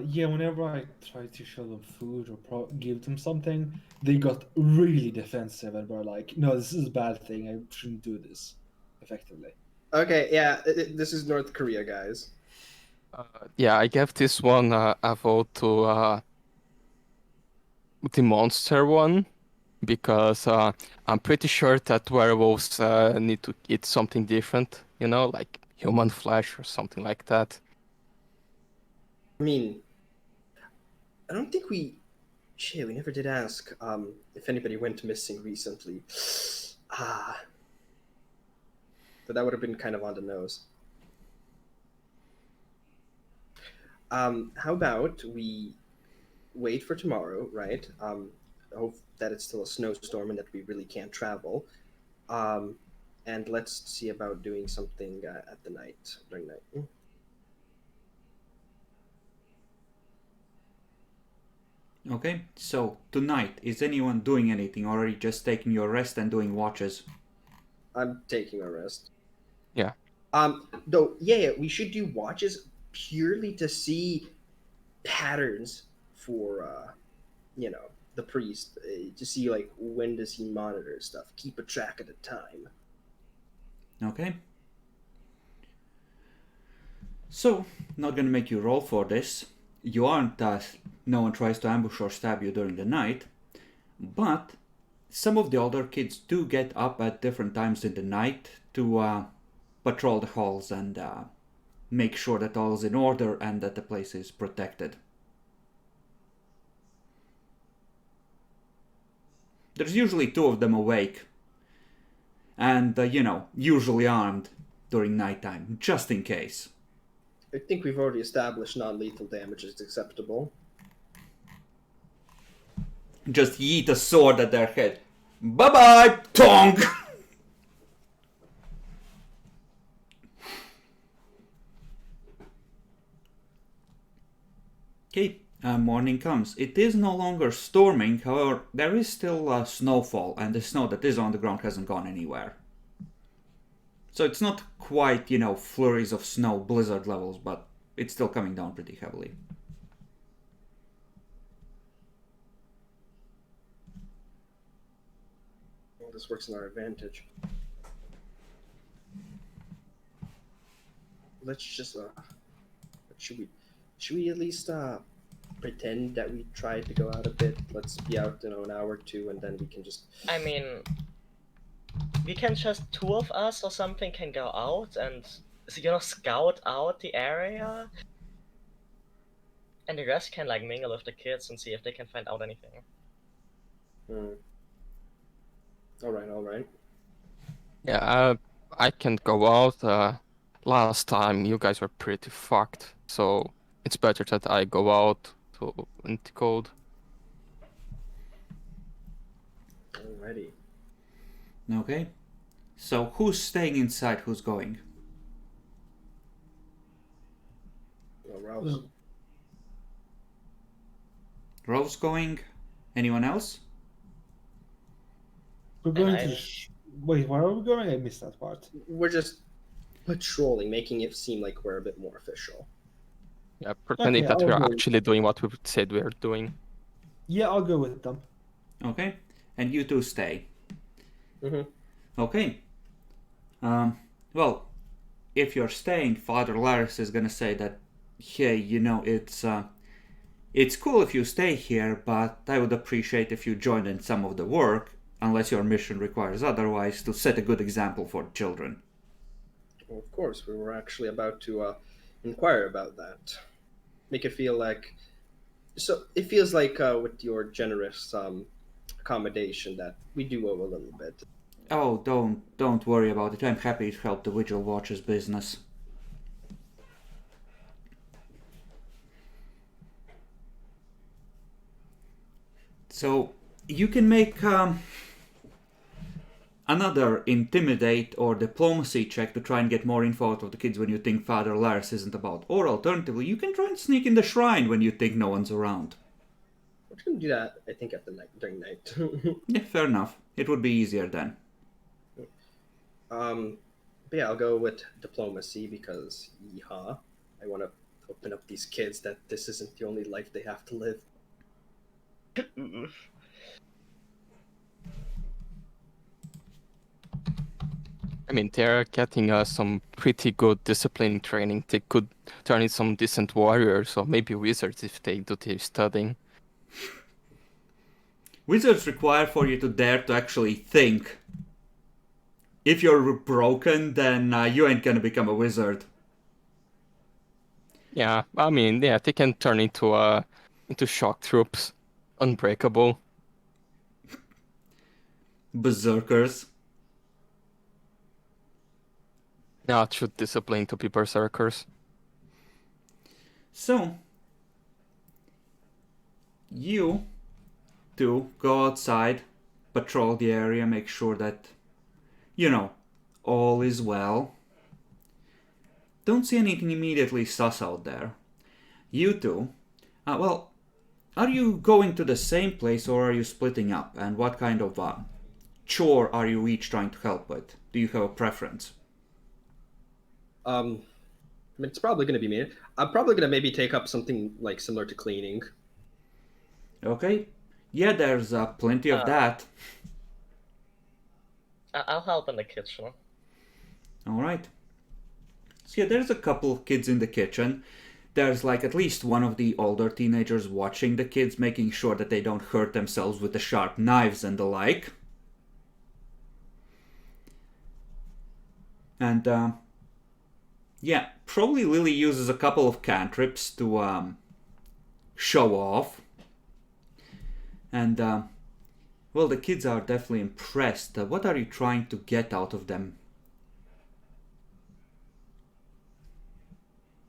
Yeah, whenever I try to show them food or give them something, they got really defensive and were like, "No, this is a bad thing. I shouldn't do this." Effectively. Okay, yeah, this is North Korea, guys. Yeah, I gave this one a vote to the monster one because I'm pretty sure that werewolves need to eat something different, you know, like human flesh or something like that. I mean, I don't think we never did ask if anybody went missing recently. But that would have been kind of on the nose. How about we wait for tomorrow, right? Hope that it's still a snowstorm and that we really can't travel. And let's see about doing something at the night, during night. Okay, so tonight, is anyone doing anything, or are you just taking your rest and doing watches? I'm taking a rest. Yeah. Though, yeah, we should do watches purely to see patterns for, the priest, to see, like, when does he monitor stuff, keep a track of the time. Okay. So, not gonna make you roll for this. You aren't, no one tries to ambush or stab you during the night, but some of the older kids do get up at different times in the night to patrol the halls and make sure that all is in order and that the place is protected. There's usually two of them awake, and, usually armed during nighttime, just in case. I think we've already established non-lethal damage is acceptable. Just yeet a sword at their head. Bye-bye, Tong! Okay, morning comes. It is no longer storming, however, there is still snowfall, and the snow that is on the ground hasn't gone anywhere. So it's not quite, flurries of snow, blizzard levels, but it's still coming down pretty heavily. Well, this works in our advantage. Let's just, should we at least, pretend that we tried to go out a bit? Let's be out, an hour or two, and then we can just... I mean, we can just, two of us or something can go out and, scout out the area. And the rest can, mingle with the kids and see if they can find out anything. Alright. Yeah, I can go out. Last time you guys were pretty fucked, so it's better that I go out to Untitled. Alrighty. Okay. So who's staying inside, who's going? Well, Ralph's... Rose going? Anyone else? We're going to. Wait, where are we going? I missed that part. We're just patrolling, making it seem like we're a bit more official. Yeah, pretending Okay, that we're I'll go. actually doing what we said we're doing. Yeah, I'll go with them. Okay, and you two stay. Mm-hmm. Okay. Well, if you're staying, Father Laris is gonna say that, hey, it's cool if you stay here, but I would appreciate if you join in some of the work, unless your mission requires otherwise, to set a good example for the children. Well, of course, we were actually about to inquire about that. Make it feel like. So it feels like with your generous accommodation that we do owe a little bit. Oh, don't worry about it. I'm happy to help the Vigil Watch's business. So you can make another intimidate or diplomacy check to try and get more info out of the kids when you think Father Lars isn't about. Or alternatively, you can try and sneak in the shrine when you think no one's around. We're just gonna do that, I think, at the night during night. Yeah, fair enough. It would be easier then. But yeah, I'll go with diplomacy because, yeehaw, I want to open up these kids that this isn't the only life they have to live. I mean, they're getting some pretty good discipline training. They could turn into some decent warriors or maybe wizards if they do their studying. Wizards require for you to dare to actually think. If you're broken, then you ain't gonna become a wizard. Yeah, I mean, yeah, they can turn into shock troops, unbreakable. Berserkers. Not should discipline to be berserkers. So, you two go outside, patrol the area, make sure that, all is well. Don't see anything immediately sus out there. You two, are you going to the same place or are you splitting up? And what kind of chore are you each trying to help with? Do you have a preference? I mean, it's probably going to be me. I'm probably going to maybe take up something like similar to cleaning. Okay. Yeah, there's plenty of that. I'll help in the kitchen. Alright. So yeah, there's a couple of kids in the kitchen. There's like at least one of the older teenagers watching the kids, making sure that they don't hurt themselves with the sharp knives and the like. And yeah, probably Lily uses a couple of cantrips to show off. And well, the kids are definitely impressed. What are you trying to get out of them?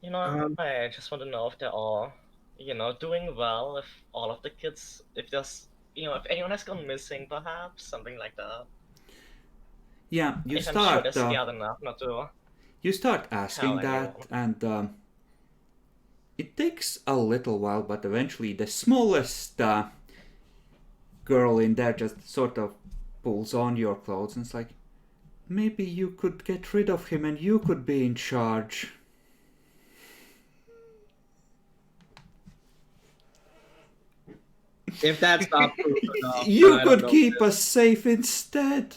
I just want to know if they're all, doing well. If all of the kids, if there's, if anyone has gone missing, perhaps something like that. Yeah, you I'm sure they're start. scared enough not to. You start asking Tell that, anyone. and it takes a little while, but eventually the smallest girl in there just sort of pulls on your clothes and it's like, maybe you could get rid of him and you could be in charge. If that's not proof enough, You then I don't could know. keep us safe instead.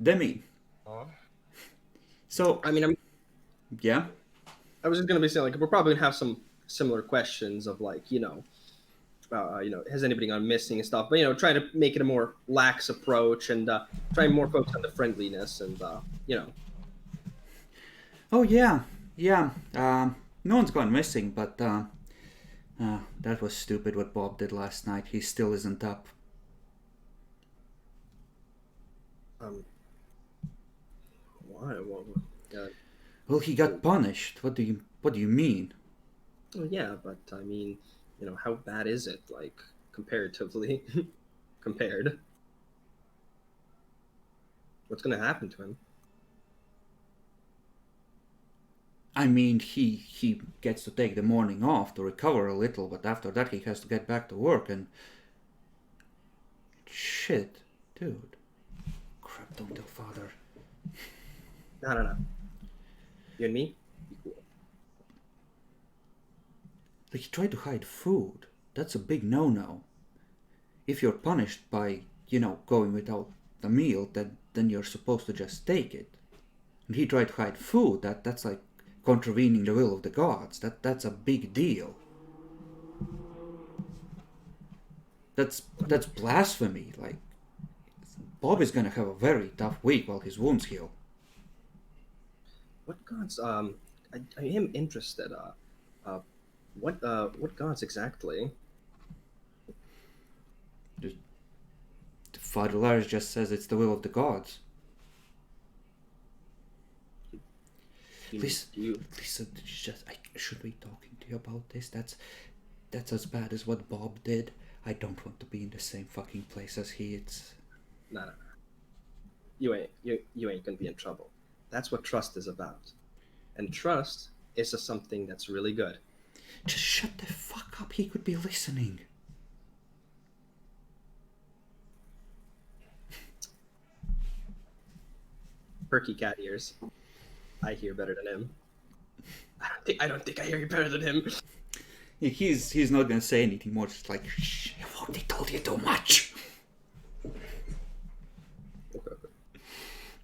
Demi. Huh? So, I mean, yeah. I was just gonna be saying like we're probably gonna have some similar questions of like has anybody gone missing and stuff, but try to make it a more lax approach and try and more focus on the friendliness and Oh, yeah. Yeah. No one's gone missing, but that was stupid what Bob did last night. He still isn't up. why? Well, he got punished. What do you mean? Well, yeah, but I mean, how bad is it, like, comparatively? Compared? What's gonna happen to him? I mean, he gets to take the morning off to recover a little, but after that he has to get back to work, and Shit, dude. Crap, don't tell father. No. You and me? Be cool. Like, he tried to hide food. That's a big no-no. If you're punished by, going without a meal, then you're supposed to just take it. And he tried to hide food. That's like contravening the will of the gods. That's a big deal. That's blasphemy. Like, Bob is gonna have a very tough week while his wounds heal. What gods? I am interested. What gods exactly? Father Lars just says it's the will of the gods. Listen, I should be talking to you about this. That's as bad as what Bob did. I don't want to be in the same fucking place as he. It's No. You ain't gonna be in trouble. That's what trust is about. And trust is something that's really good. just shut the fuck up. He could be listening. Perky cat ears. I hear better than him. I don't think I hear better than him. Yeah, he's not gonna say anything more. Just like, shh, I've already told you too much.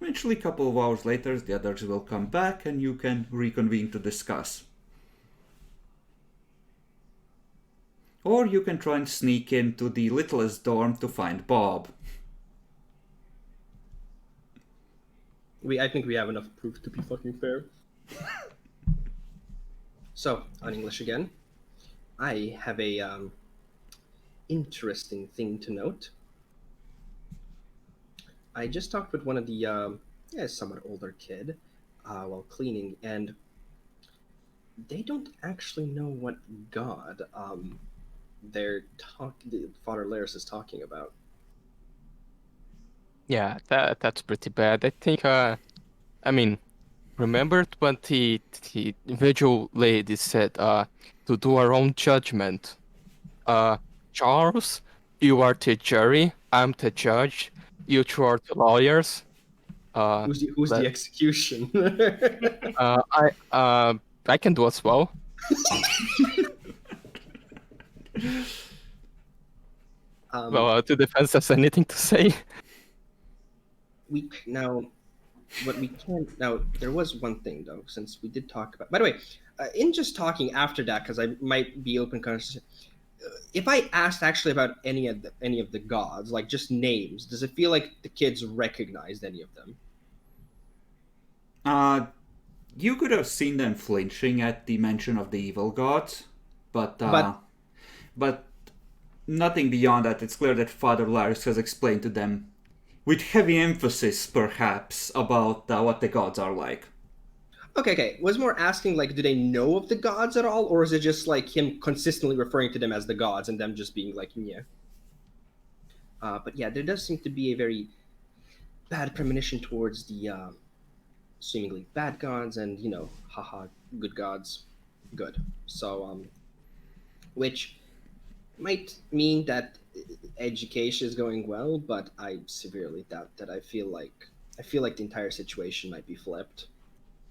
Eventually, a couple of hours later, the others will come back and you can reconvene to discuss. Or you can try and sneak into the littlest dorm to find Bob. I think we have enough proof to be fucking fair. So, on English again, I have a interesting thing to note. I just talked with one of the somewhat older kid while cleaning, and they don't actually know what god Father Laris is talking about. Yeah, that's pretty bad. I think, remembered when the visual lady said to do our own judgment. Charles, you are the jury, I'm the judge, you two are the lawyers. Who's the execution? I can do as well. Well, the defense has anything to say. There was one thing though, since we did talk about. By the way, in just talking after that, because I might be open conversation. If I asked actually about any of the gods, like just names, does it feel like the kids recognized any of them? You could have seen them flinching at the mention of the evil gods, but nothing beyond that. It's clear that Father Laris has explained to them, with heavy emphasis perhaps, about what the gods are like. Okay. Was more asking like, do they know of the gods at all, or is it just like him consistently referring to them as the gods and them just being like, yeah? But yeah, there does seem to be a very bad premonition towards the seemingly bad gods and haha, good gods, good. So which might mean that education is going well, but I severely doubt that. I feel like the entire situation might be flipped.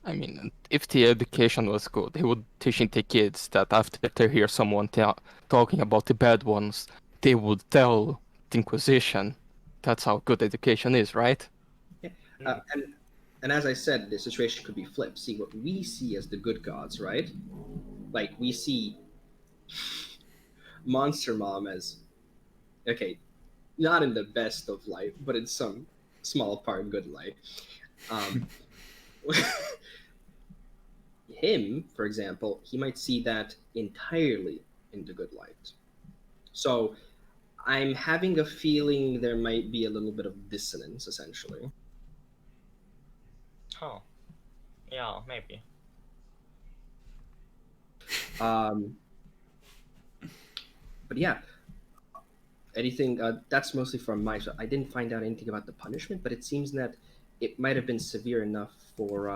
I mean, if the education was good, they would teaching the kids that after they hear someone talking about the bad ones, they would tell the Inquisition. That's how good education is, right? Yeah. And as I said, the situation could be flipped. See, what we see as the good gods, right? Like, we see Monster Mom as, okay, not in the best of light, but in some small part good light. Him, for example, he might see that entirely in the good light. So I'm having a feeling there might be a little bit of dissonance, essentially. Oh. Yeah, maybe. But yeah, anything that's mostly from my side. I didn't find out anything about the punishment, but it seems that it might have been severe enough for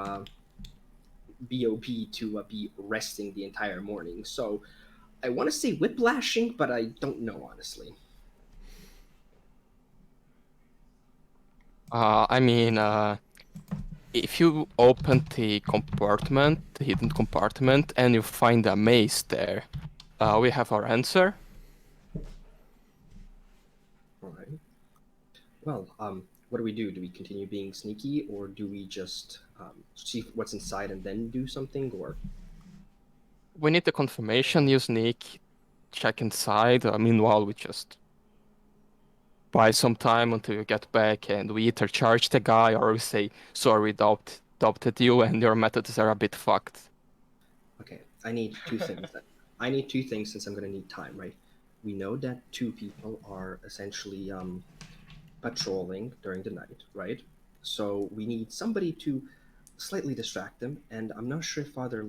Bob to be resting the entire morning. So I want to say whiplashing, but I don't know honestly. I mean, if you open the compartment, the hidden compartment, and you find a maze there, we have our answer. All right. Well, what do we do? Do we continue being sneaky, or do we just see what's inside and then do something? Or We need the confirmation, you sneak, check inside. Meanwhile, we just buy some time until you get back, and we either charge the guy or we say, sorry, we doubted you, and your methods are a bit fucked. okay, I need two things. I need two things since I'm going to need time, right? We know that two people are essentially patrolling during the night, right? So we need somebody to slightly distract them, and I'm not sure if Father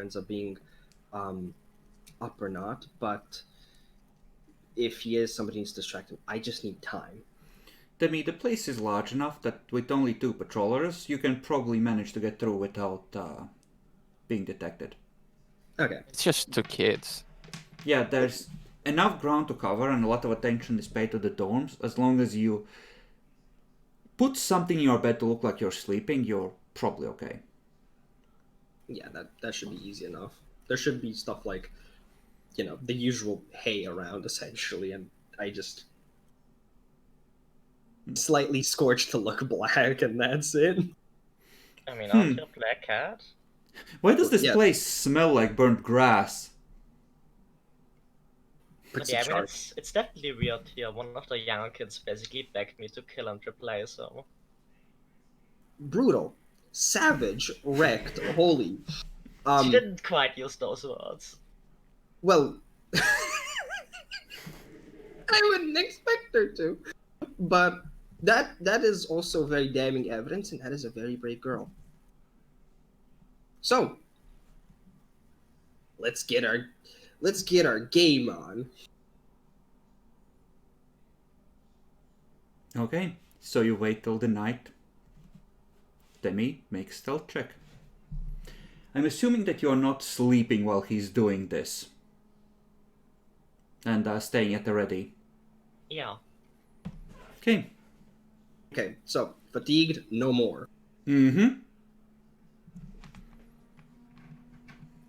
ends up being up or not, but if he is, somebody needs to distract him. I just need time. Demi, the place is large enough that with only 2 patrollers, you can probably manage to get through without being detected. Okay. It's just 2 kids. Yeah, there's enough ground to cover and a lot of attention is paid to the dorms. As long as you put something in your bed to look like you're sleeping, you're probably okay. Yeah, that should be easy enough. There should be stuff like, the usual hay around, essentially, and I just slightly scorched to look black, and that's it. I mean, aren't you a black cat? Why does this Yeah. place smell like burnt grass? But yeah, I mean, it's definitely weird here. One of the younger kids basically begged me to kill and reply, so... Brutal, savage, wrecked, holy. She didn't quite use those words. Well, I wouldn't expect her to, but that is also very damning evidence, and that is a very brave girl. So, let's get our game on. Okay, so you wait till the night. Demi, make a stealth check. I'm assuming that you're not sleeping while he's doing this. And staying at the ready. Yeah. Okay. Okay, so fatigued, no more. Mm-hmm.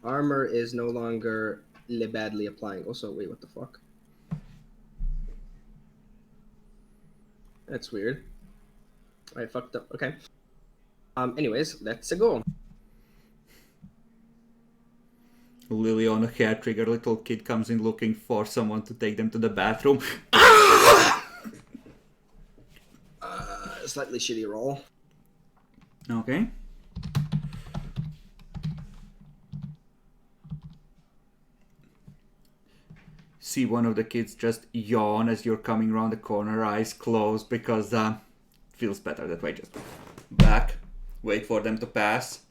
Armor is no longer badly applying. Also, wait, what the fuck? That's weird. I fucked up. Okay. Anyways, let's go. Lily on a hair trigger, little kid comes in looking for someone to take them to the bathroom. Slightly shitty roll. Okay. See one of the kids just yawn as you're coming around the corner, eyes closed, because feels better that way. Just back, wait for them to pass.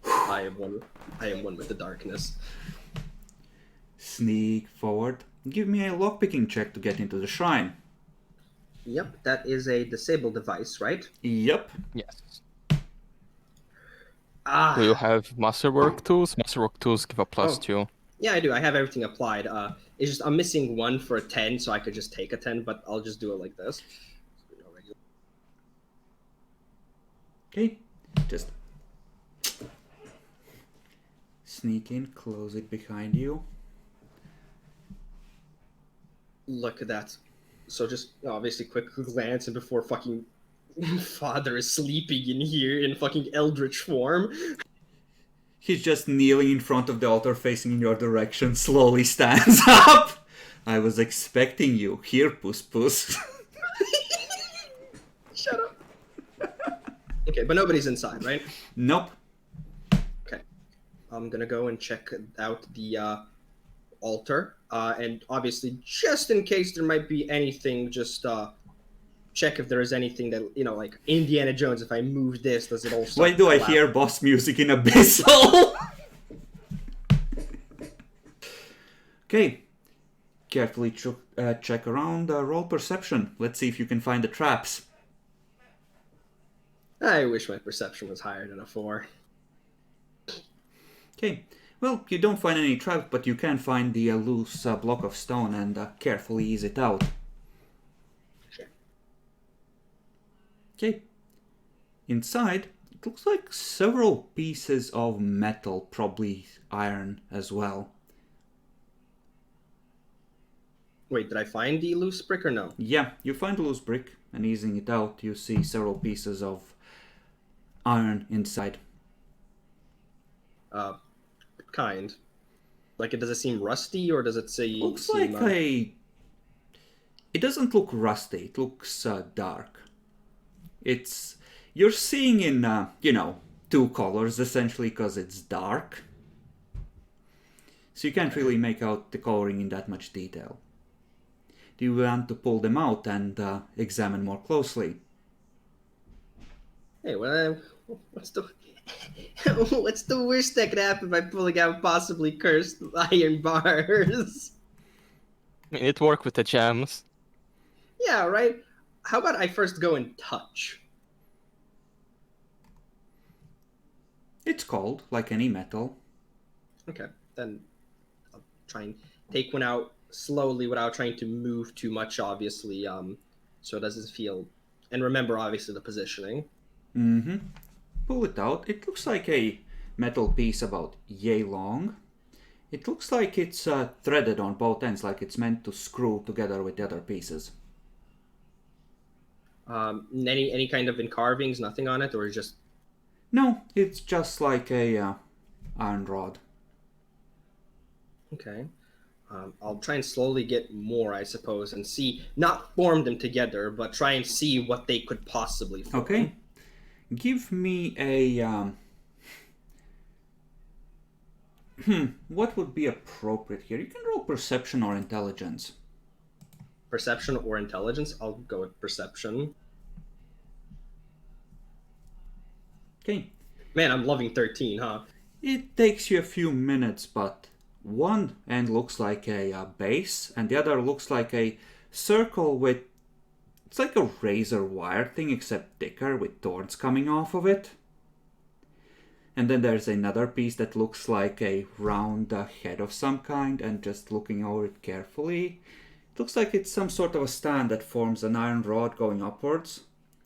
I am one with the darkness. Sneak forward. Give me a lockpicking check to get into the shrine. Yep, that is a disabled device, right? Yep. Yes. Ah, Do you have masterwork tools? Masterwork tools give a +2. yeah, I do. I have everything applied. It's just I'm missing 1 for a 10, so I could just take a 10, but I'll just do it like this. Okay. Just sneak in, close it behind you. Look at that. So just obviously quick glance, and before fucking Father is sleeping in here in fucking eldritch form. He's just kneeling in front of the altar facing in your direction, slowly stands up. I was expecting you. Here, puss puss. Shut up. Okay, but nobody's inside, right? Nope. Okay. I'm gonna go and check out the altar. And obviously, just in case there might be anything, just check if there is anything that, like Indiana Jones, if I move this, does it also... Why do I hear boss music in Abyssal? Okay. Carefully check around. Roll perception. Let's see if you can find the traps. I wish my perception was higher than a 4. Okay. Well, you don't find any traps, but you can find the loose block of stone and carefully ease it out. Sure. Okay. Inside, it looks like several pieces of metal, probably iron as well. Wait, did I find the loose brick or no? Yeah, you find a loose brick, and easing it out, you see several pieces of iron inside. Kind. Like, does it seem rusty, or does it Looks seem, like a... It doesn't look rusty, it looks dark. It's... You're seeing in, two colors, essentially, because it's dark. So you can't really make out the coloring in that much detail. Do you want to pull them out and examine more closely? Hey, what's the what's the worst that could happen by pulling out possibly cursed iron bars? I mean, it worked with the gems. Yeah, right. How about I first go and touch? It's cold, like any metal. Okay, then I'll try and take one out slowly without trying to move too much, obviously, so it doesn't feel... And remember, obviously, the positioning. Mm-hmm. Pull it out. It looks like a metal piece about yay long. It looks like it's threaded on both ends, like it's meant to screw together with the other pieces. Any kind of carvings, nothing on it, or just... No, it's just like a iron rod. Okay. I'll try and slowly get more, I suppose, and see, not form them together, but try and see what they could possibly form. Okay. Give me a... what would be appropriate here? You can roll perception or intelligence. Perception or intelligence? I'll go with perception. Okay. Man, I'm loving 13, huh? It takes you a few minutes, but one end looks like a base, and the other looks like a circle with... It's like a razor wire thing, except thicker, with thorns coming off of it. And then there's another piece that looks like a round head of some kind, and just looking over it carefully, it looks like it's some sort of a stand that forms an iron rod going upwards,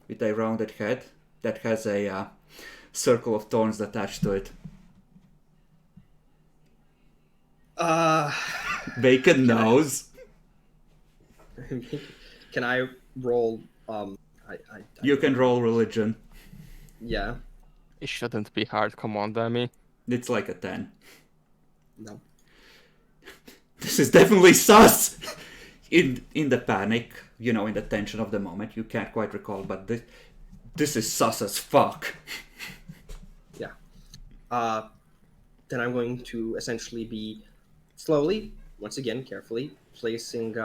with a rounded head that has a circle of thorns attached to it. Bacon nose. Can I roll, You can roll religion. Yeah. It shouldn't be hard, come on, Demi. It's like a 10. No. This is definitely sus! In the panic, in the tension of the moment, you can't quite recall, but this is sus as fuck. Yeah. Then I'm going to essentially be slowly, once again, carefully, placing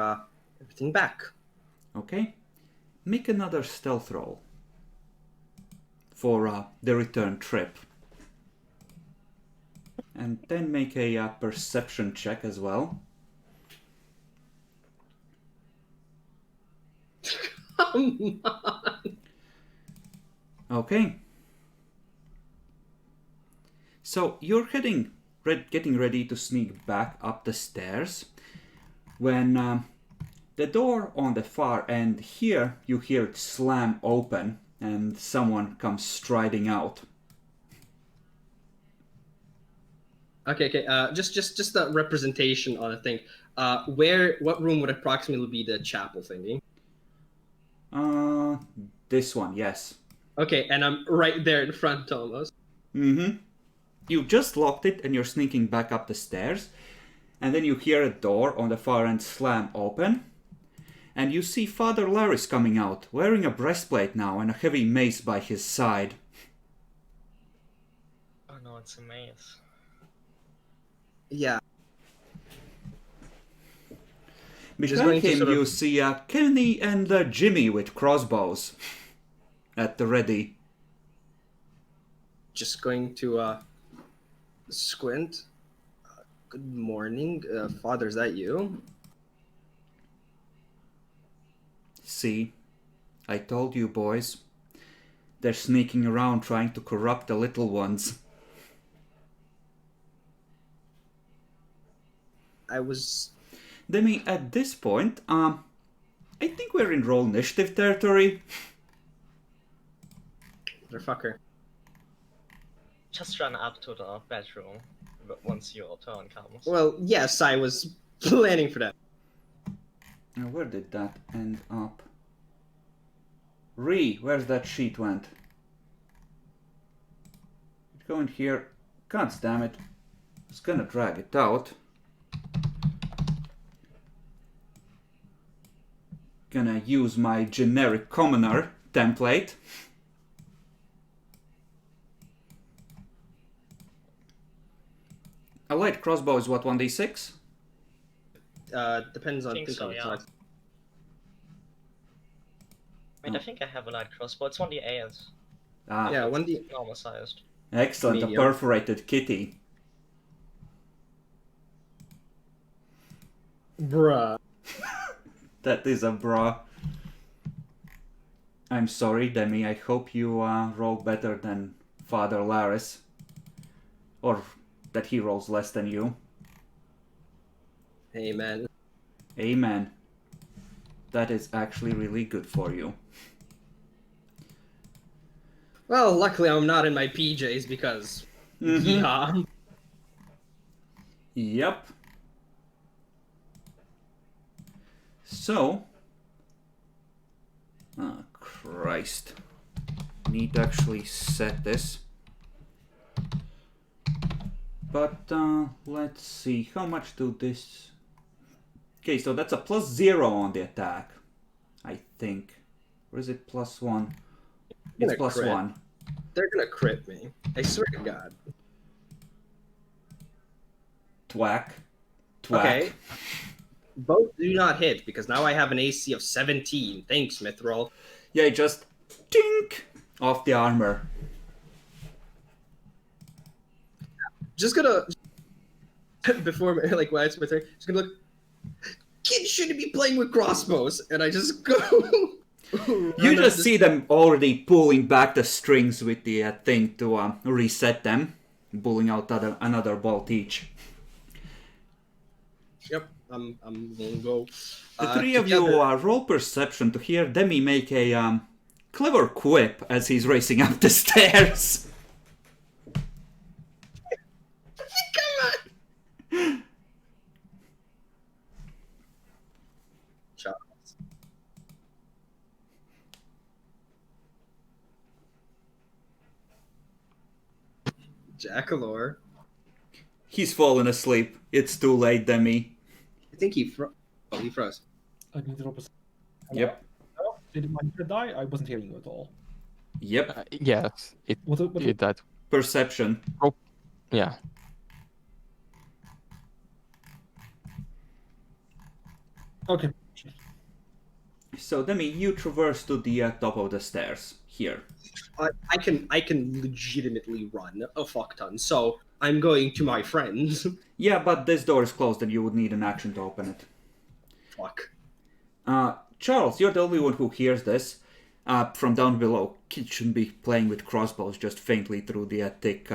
everything back. Okay. Make another stealth roll for the return trip. And then make a perception check as well. Come on. Okay. So you're getting ready to sneak back up the stairs when the door on the far end here, you hear it slam open and someone comes striding out. Okay. Just a representation on a thing. What room would approximately be the chapel thingy? This one, yes. Okay, and I'm right there in front almost. Mm-hmm. You just locked it and you're sneaking back up the stairs, and then you hear a door on the far end slam open, and you see Father Laris coming out, wearing a breastplate now and a heavy mace by his side. Oh no, it's a maze. Yeah. Behind him you see Kenny and Jimmy with crossbows at the ready. Just going to squint. Good morning, Father. Is that you? See, I told you, boys. They're sneaking around trying to corrupt the little ones. I was... Demi, at this point, I think we're in roll initiative territory. Motherfucker. Just run up to the bedroom once your turn comes. Well, yes, I was planning for that. Now, where did that end up? Where's that sheet went? Go in here. God damn it. I was gonna drag it out. Gonna use my generic commoner template. A light crossbow is what, 1d6? Depends on Think so, on yeah. size. Wait, I think I have a light crossbow. It's 1d8. Ah, Yeah, 1d. Normal sized. excellent. medium. A perforated kitty. Bruh. That is a bra. I'm sorry, Demi. I hope you roll better than Father Laris. Or that he rolls less than you. Amen. Amen. That is actually really good for you. Well, luckily I'm not in my PJs because. Mhm. Yeah. Yep. So. Oh, Christ. Need to actually set this. But, let's see. How much do this... Okay, so that's a +0 on the attack. I think. Or is it +1? It's Gonna crit. +1. They're gonna crit me. I swear to God. Twack. Twack. Okay. Both do not hit because now I have an AC of 17. Thanks, Mithril. Yeah, just... Tink! Off the armor. Just gonna before like when it's my turn, just gonna look. Kids shouldn't be playing with crossbows, and I just go. You just see them already pulling back the strings with the thing to reset them, pulling out another bolt each. Yep, I'm gonna go. The three of you roll perception to hear Demi make a clever quip as he's racing up the stairs. Come on. Charles. Jackalore. He's fallen asleep. It's too late, Demi. I think he froze. Oh, he froze. I need to roll perception. Yep. Hello? Did my head die? I wasn't hearing you at all. Yep. Yes, it What? did that. Perception. Yeah. Okay. So, Demi, you traverse to the top of the stairs. Here. I can legitimately run a fuck ton. So I'm going to my friends. Yeah, but this door is closed and you would need an action to open it. Fuck. Charles, you're the only one who hears this. From down below, kids shouldn't be playing with crossbows just faintly through the thick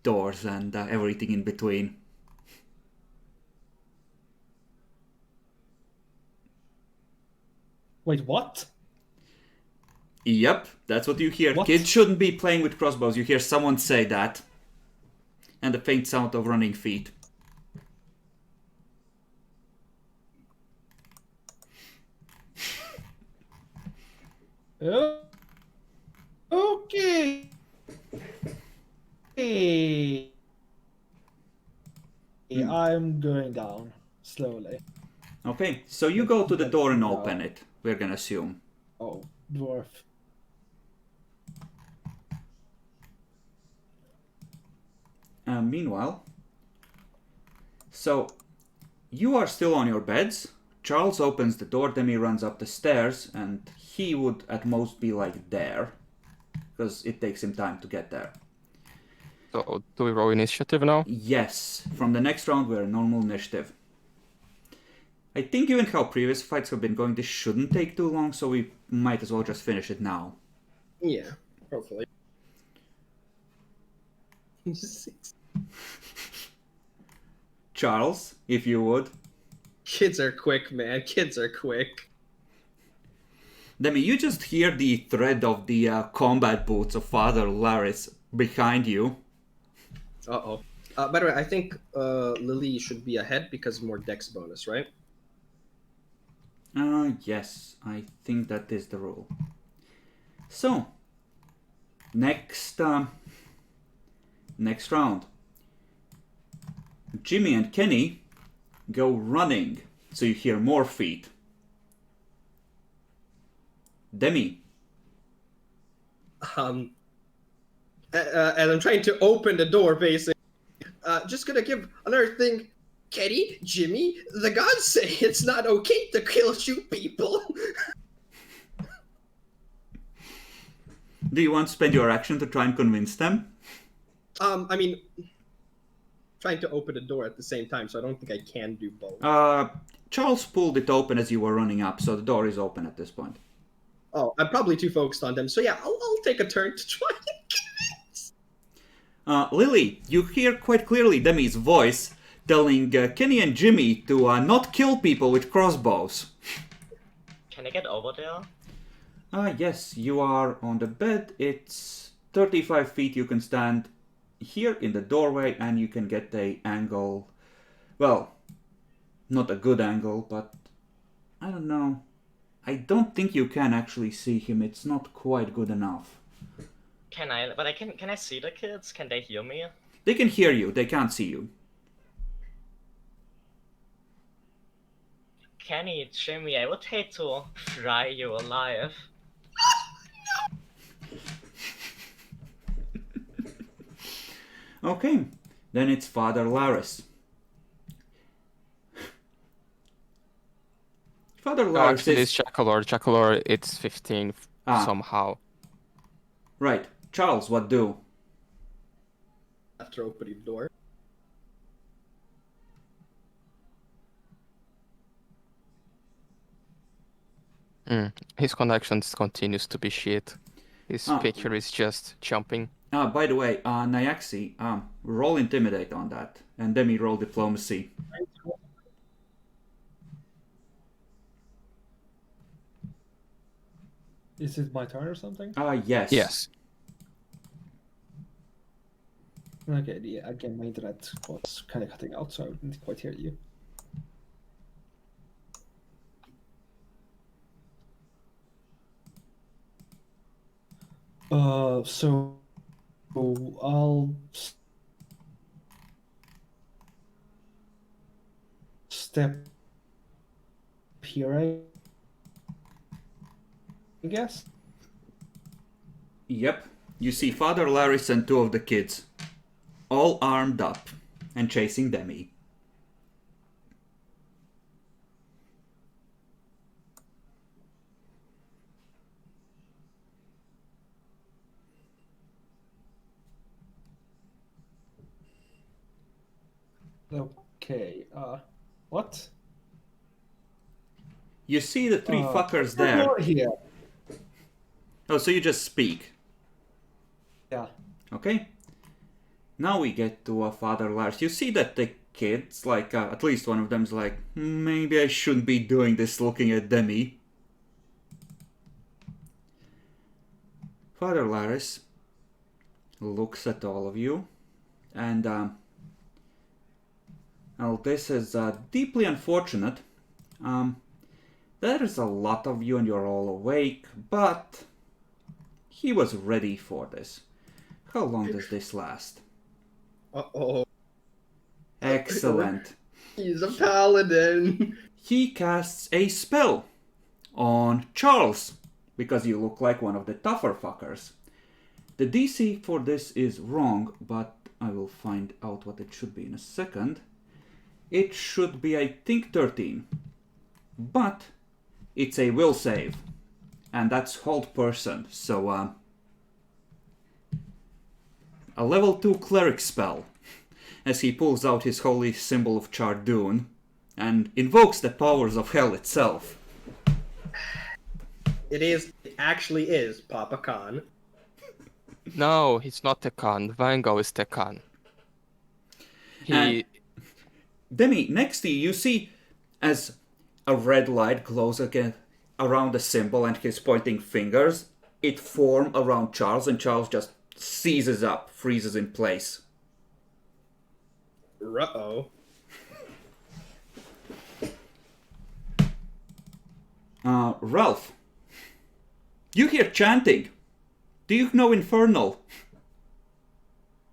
doors and everything in between. Wait, what? Yep, that's what you hear. What? Kids shouldn't be playing with crossbows. You hear someone say that. And the faint sound of running feet. Okay. Hey. I'm going down slowly. Okay, so you go to the door and open it. We're gonna assume. Oh, dwarf. Meanwhile, so you are still on your beds. Charles opens the door, Demi runs up the stairs, and he would at most be like there, because it takes him time to get there. So do we roll initiative now? Yes, from the next round we're normal initiative. I think given how previous fights have been going, this shouldn't take too long, so we might as well just finish it now. Yeah, hopefully. 6. Charles, if you would. Kids are quick, man. Kids are quick. Demi, you just hear the thread of the combat boots of Father Laris behind you. Uh-oh. By the way, I think Lily should be ahead because more dex bonus, right? Yes, I think that is the rule. So, next round. Jimmy and Kenny go running, so you hear more feet. Demi. And I'm trying to open the door, basically. Just gonna give another thing. Kenny, Jimmy, the gods say it's not okay to shoot people. Do you want to spend your action to try and convince them? I mean, trying to open the door at the same time, so I don't think I can do both. Charles pulled it open as you were running up, so the door is open at this point. Oh, I'm probably too focused on them, so yeah, I'll take a turn to try and convince. Lily, you hear quite clearly Demi's voice telling Kenny and Jimmy to not kill people with crossbows. Can I get over there? Yes, you are on the bed. It's 35 feet. You can stand here in the doorway and you can get a angle. Well, not a good angle, but I don't know. I don't think you can actually see him. It's not quite good enough. Can I? But can I see the kids? Can they hear me? They can hear you. They can't see you. Kenny, Jimmy, I would hate to fry you alive. Okay, then it's Father Laris. Father Laris Actually, is... it's Chacalor. Chacalor, it's 15 somehow. Right. Charles, what do? After opening the door. His connections continues to be shit. His picture is just jumping. By the way, Nyaxi, roll Intimidate on that. And Demi roll Diplomacy. Is it my turn or something? Yes. Yes. Okay, yeah, again, my internet was kind of cutting out, so I didn't quite hear you. So I'll step here, I guess. Yep. You see Father Laris and two of the kids, all armed up and chasing Demi. Okay, what? You see the three fuckers There's there. more here. Oh, so you just speak. Yeah. Okay. Now we get to Father Lars. You see that the kids, like, at least one of them's like, maybe I shouldn't be doing this looking at Demi. Father Laris looks at all of you, and, well, this is deeply unfortunate. There's a lot of you and you're all awake, but he was ready for this. How long does this last? Uh-oh. Excellent. He's a paladin. He casts a spell on Charles, because you look like one of the tougher fuckers. The DC for this is wrong, but I will find out what it should be in a second. It should be, I think, 13. But it's a will save. And that's hold person, so a level 2 cleric spell, as he pulls out his holy symbol of Chardoon and invokes the powers of hell itself. It actually is Papa Khan. No, he's not the Khan. Vango is the Khan. Demi, next to you, you see as a red light glows again around the symbol and his pointing fingers, it form around Charles, and Charles just seizes up, freezes in place. Uh-oh. Ralph, you hear chanting. Do you know Infernal?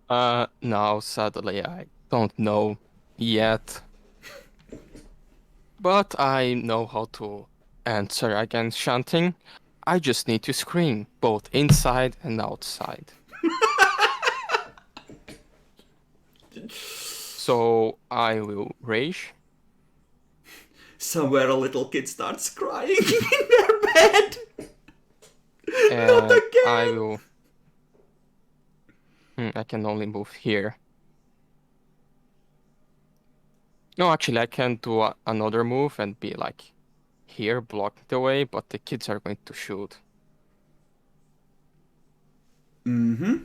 No, sadly, I don't know yet. But I know how to answer against chanting. I just need to scream, both inside and outside. So I will rage. Somewhere a little kid starts crying in their bed. And Not again. I will. I can only move here. No, actually, I can do another move and be like here, block the way, but the kids are going to shoot. Mm-hmm.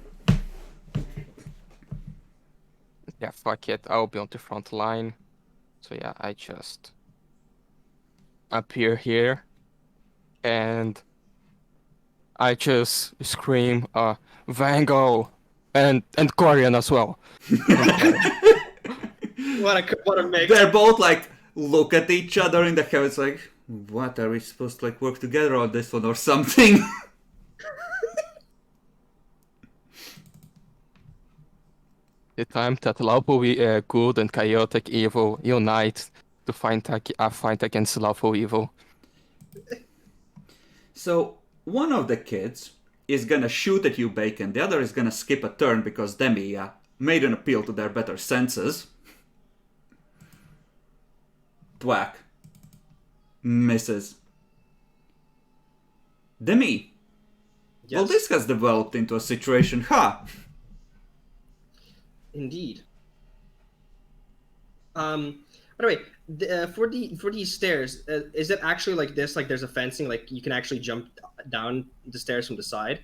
Yeah, fuck it. I'll be on the front line. So yeah, I just appear here and I just scream, Vango and Corian as well. What a mix. They're both like look at each other in the heavens like, what, are we supposed to like work together on this one or something? The time that lawful good and chaotic evil unite to fight against lawful evil. So one of the kids is gonna shoot at you, Bacon. The other is gonna skip a turn because Demi made an appeal to their better senses. Thwack. Misses. Demi. Yes. Well, this has developed into a situation, huh? Indeed. By the way, for these stairs, is it actually like this? Like there's a fencing, like you can actually jump down the stairs from the side?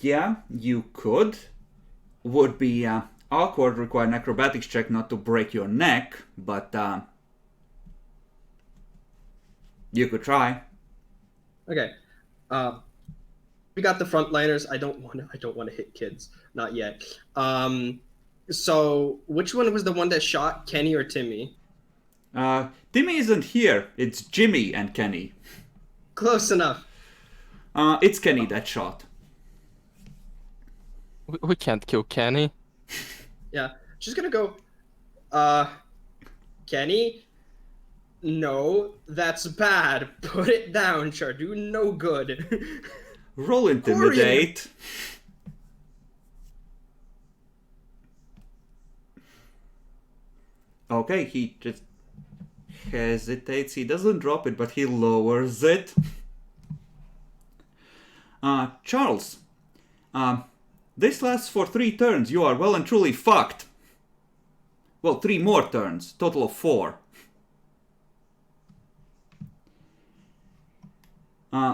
Yeah, you could. Would be awkward, require an acrobatics check not to break your neck, but you could try. Okay. We got the frontliners. I don't want to hit kids, not yet. So which one was the one that shot, Kenny or Timmy? Timmy isn't here. It's Jimmy and Kenny. Close enough. It's Kenny that shot. We can't kill Kenny. Yeah, she's gonna go. Kenny. No, that's bad. Put it down, Chardu. No good. Roll intimidate. Okay, he just hesitates. He doesn't drop it, but he lowers it. Charles. This lasts for 3 turns. You are well and truly fucked. Well, 3 more turns. Total of 4.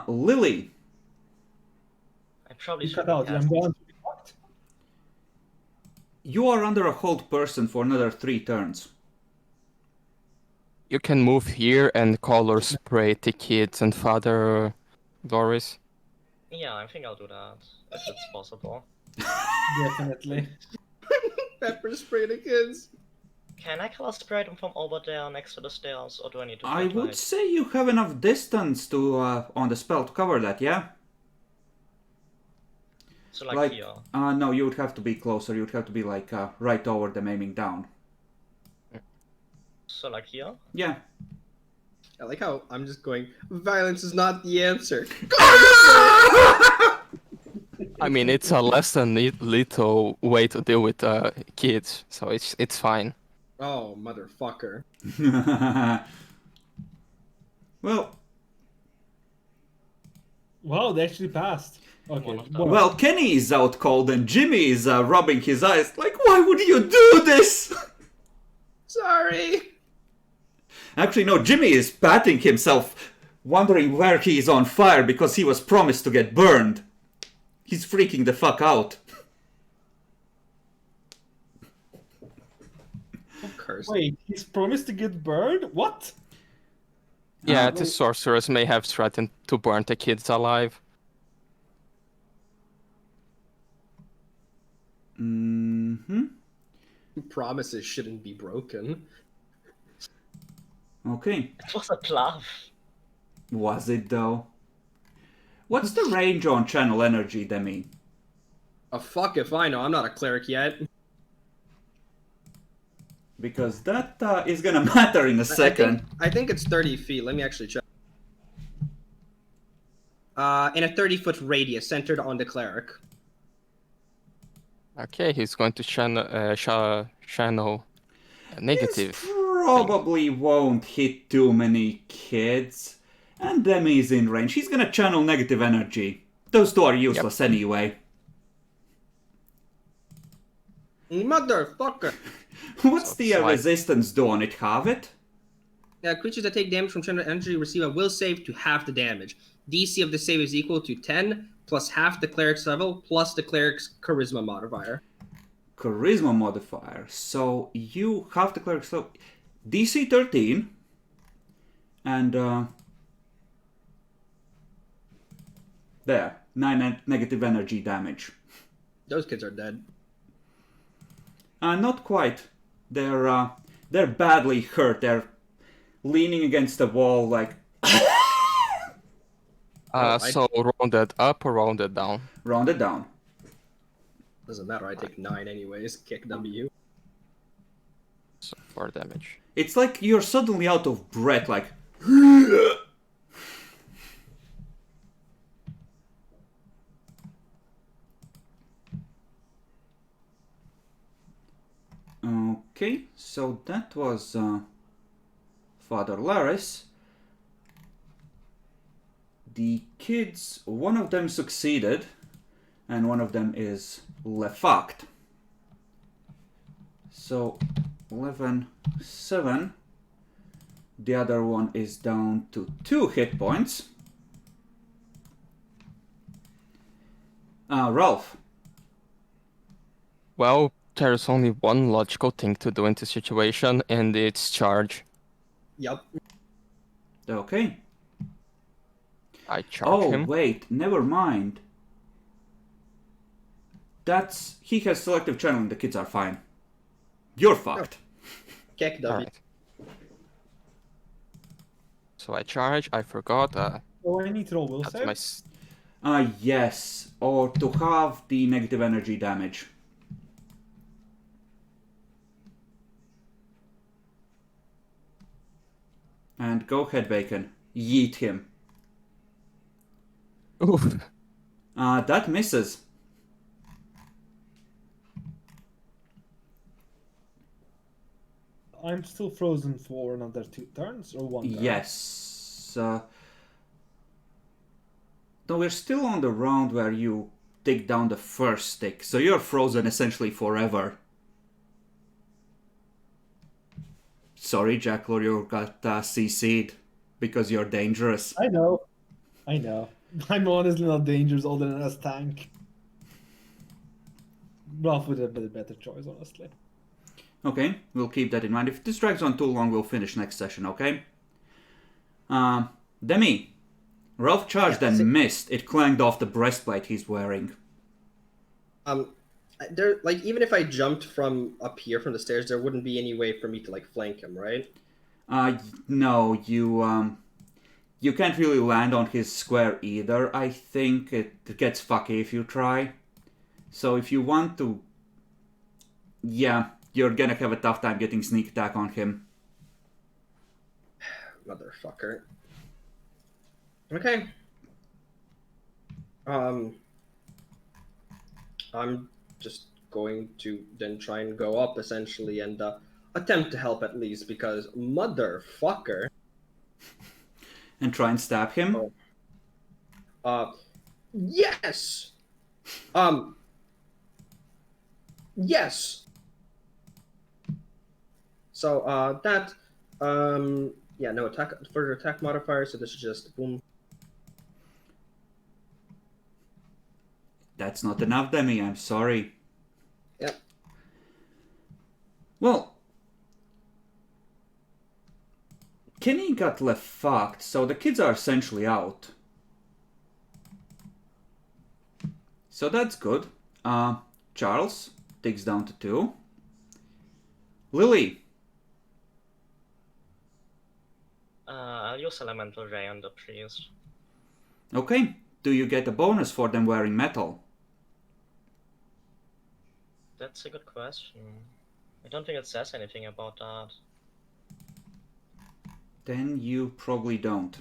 Lily. I probably You should cut out. I'm going to be fucked. You are under a hold person for another 3 turns. You can move here and color spray the kids and Father Doris. Yeah, I think I'll do that if it's possible. Definitely. Pepper spray the kids. Can I color spray them from over there next to the stairs, or do I need to? I wait would right? say you have enough distance to on the spell to cover that, yeah? So like here. No, you would have to be closer. You would have to be like right over them aiming down. So like here. Yeah. I like how I'm just going. Violence is not the answer. I mean, it's a less than lethal way to deal with kids, so it's fine. Oh, motherfucker. Well, Wow, they actually passed. Okay. One of them. well, Kenny is out cold and Jimmy is rubbing his eyes. Like, why would you do this? Sorry. Actually, no, Jimmy is patting himself, wondering where he is on fire because he was promised to get burned. He's freaking the fuck out. Oh, cursed. Wait, he's promised to get burned? What? Yeah, Oh. the sorceress may have threatened to burn the kids alive. Mm-hmm. Promises shouldn't be broken. Okay. It was a bluff. Was it though? What's the range on channel energy, Demi? Fuck if I know. I'm not a cleric yet. Because that is gonna matter in a second. I think it's 30 feet. Let me actually check. In a 30-foot radius centered on the cleric. Okay, he's going to channel a negative. This probably won't hit too many kids. And Demi is in range. He's gonna channel negative energy. Those two are useless anyway. Motherfucker! What's So the it's like- resistance do on it? Have it? Creatures that take damage from channel energy receive a will save to half the damage. DC of the save is equal to 10 plus half the cleric's level plus the cleric's charisma modifier. Charisma modifier. So you have the cleric. So DC 13. And there. 9 negative energy damage. Those kids are dead. Not quite. They're badly hurt. They're leaning against the wall like So rounded up or rounded down? rounded down. Doesn't matter, I take 9 anyways. Kick W. So 4 damage. It's like you're suddenly out of breath, like okay, so that was Father Laris. The kids, one of them succeeded, and one of them is fucked. So 11, 7. The other one is down to 2 hit points. Ralph. Well, there's only one logical thing to do in this situation, and it's charge. Yup. Okay. I charge him. Wait, never mind. He has selective channeling, the kids are fine. You're fucked. Kick W. Alright. So I charge, I forgot. Oh, I need to roll will That's save? my... Yes, or to have the negative energy damage. And go ahead, Bacon. Yeet him. Oof. That misses. I'm still frozen for another 2 turns or 1 turn? Yes. No, we're still on the round where you take down the first stick, so you're frozen essentially forever. Sorry, Jacklor, you got CC'd because you're dangerous. I know. I'm honestly not dangerous other than as tank. Ralph would have been a better choice, honestly. Okay, we'll keep that in mind. If this drags on too long, we'll finish next session, okay? Demi. Ralph charged and missed. It clanged off the breastplate he's wearing. There, like, even if I jumped from up here from the stairs, there wouldn't be any way for me to, like, flank him, right? No, you can't really land on his square either. I think it gets fucky if you try. So if you want to... Yeah, you're gonna have a tough time getting sneak attack on him. Motherfucker. Okay. I'm just going to then try and go up, essentially, and attempt to help at least, because motherfucker. And try and stab him? Yes! Yes! So, yeah, no further attack modifier, so this is just boom. That's not enough, Demi, I'm sorry. Yep. Well, Kenny got left fucked, so the kids are essentially out. So that's good. Charles digs down to 2. Lily. I'll use Elemental Ray on the priest. Okay. Do you get a bonus for them wearing metal? That's a good question. I don't think it says anything about that. Then you probably don't.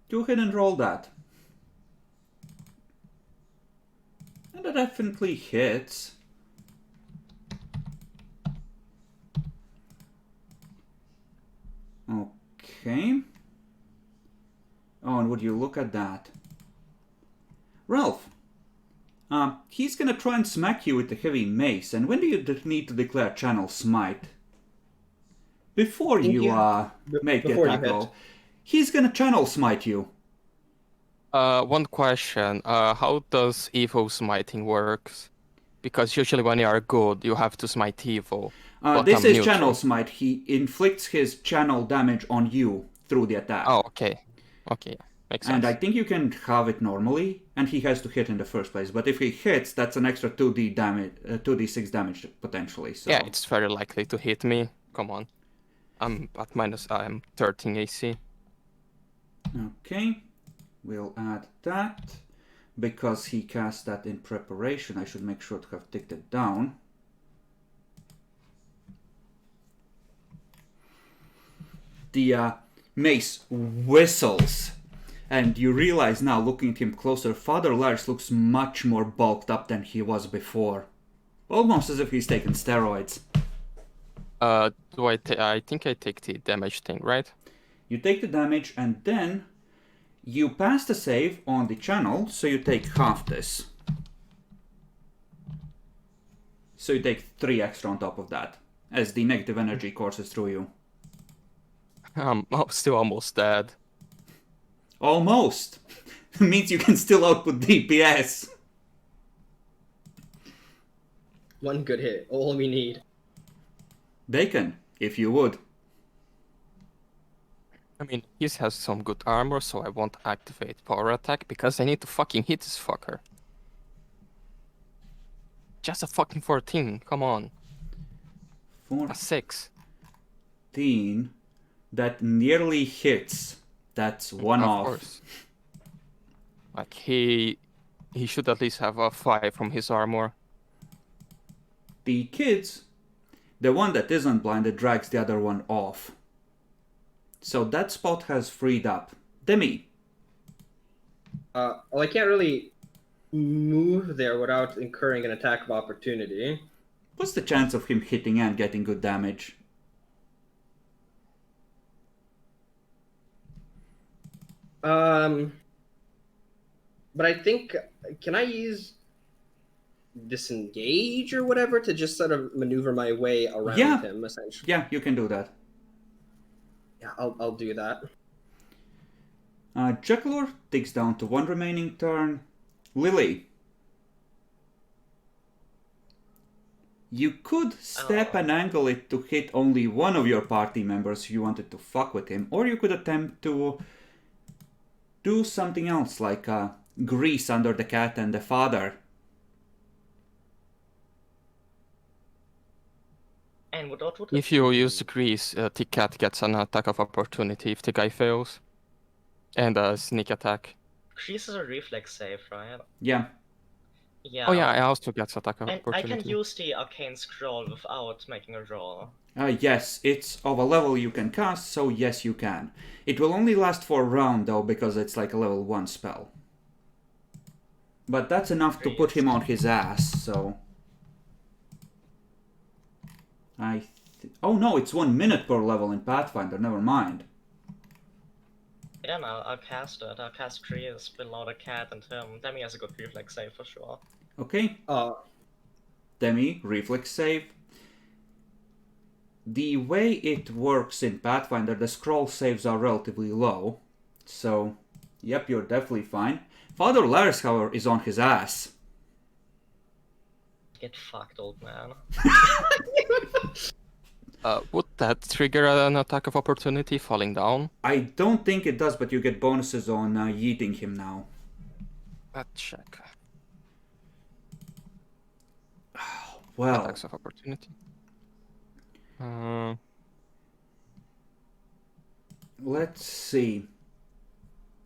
Go ahead and roll that. And that definitely hits. Okay. Oh, and would you look at that? Ralph. He's gonna try and smack you with the heavy mace. And when do you need to declare Channel Smite? Before you make the before you attack hit. roll. He's gonna Channel Smite you. One question. How does evil smiting works? Because usually when you are good, you have to smite evil. But This I'm is neutral. Channel Smite. He inflicts his channel damage on you through the attack. Oh, okay. Okay, makes sense. And I think you can have it normally, and he has to hit in the first place. But if he hits, that's an extra 2d damage, 2d6 damage potentially. So. Yeah, it's very likely to hit me. Come on. I'm 13 AC. Okay, we'll add that. Because he cast that in preparation, I should make sure to have ticked it down. The mace whistles, and you realize now, looking at him closer, Father Lars looks much more bulked up than he was before. Almost as if he's taken steroids. I think I take the damage thing, right? You take the damage, and then you pass the save on the channel, so you take half this. So you take 3 extra on top of that, as the negative energy courses through you. I'm still almost dead. Almost! Means you can still output DPS. One good hit, all we need. Bacon, if you would. I mean, he has some good armor, so I won't activate power attack because I need to fucking hit this fucker. Just a fucking 14, come on. A 6. 14. That nearly hits. That's one Of off. course. Like, he should at least have a 5 from his armor. The kids, the one that isn't blinded drags the other one off. So that spot has freed up. Demi. Well, I can't really move there without incurring an attack of opportunity. What's the chance of him hitting and getting good damage? But I think, can I use disengage or whatever to just sort of maneuver my way around Yeah. him, essentially? Yeah, you can do that. Yeah, I'll do that. Jekyllor digs down to 1 remaining turn. Lily. You could step and angle it to hit only one of your party members if you wanted to fuck with him, or you could attempt to do something else, like grease under the cat and the father. And what would If you use the grease, the cat gets an attack of opportunity if the guy fails. And a sneak attack. Grease is a reflex save, right? Yeah. Yeah. Oh yeah, I also get attack of And I opportunity. can use the arcane scroll without making a roll. Yes, it's of a level you can cast, so yes, you can. It will only last for a round, though, because it's like a level 1 spell. But that's enough to put him on his ass, so... Oh no, it's 1 minute per level in Pathfinder, never mind. Yeah, no, I'll cast it. I'll cast Grease below the cat and him. Demi has a good reflex save for sure. Okay, Demi, reflex save. The way it works in Pathfinder, the scroll saves are relatively low. So, yep, you're definitely fine. Father Lars, however, is on his ass. Get fucked, old man. Would that trigger an attack of opportunity falling down? I don't think it does, but you get bonuses on yeeting him now. Let's check. Well, Attacks of opportunity. let's see.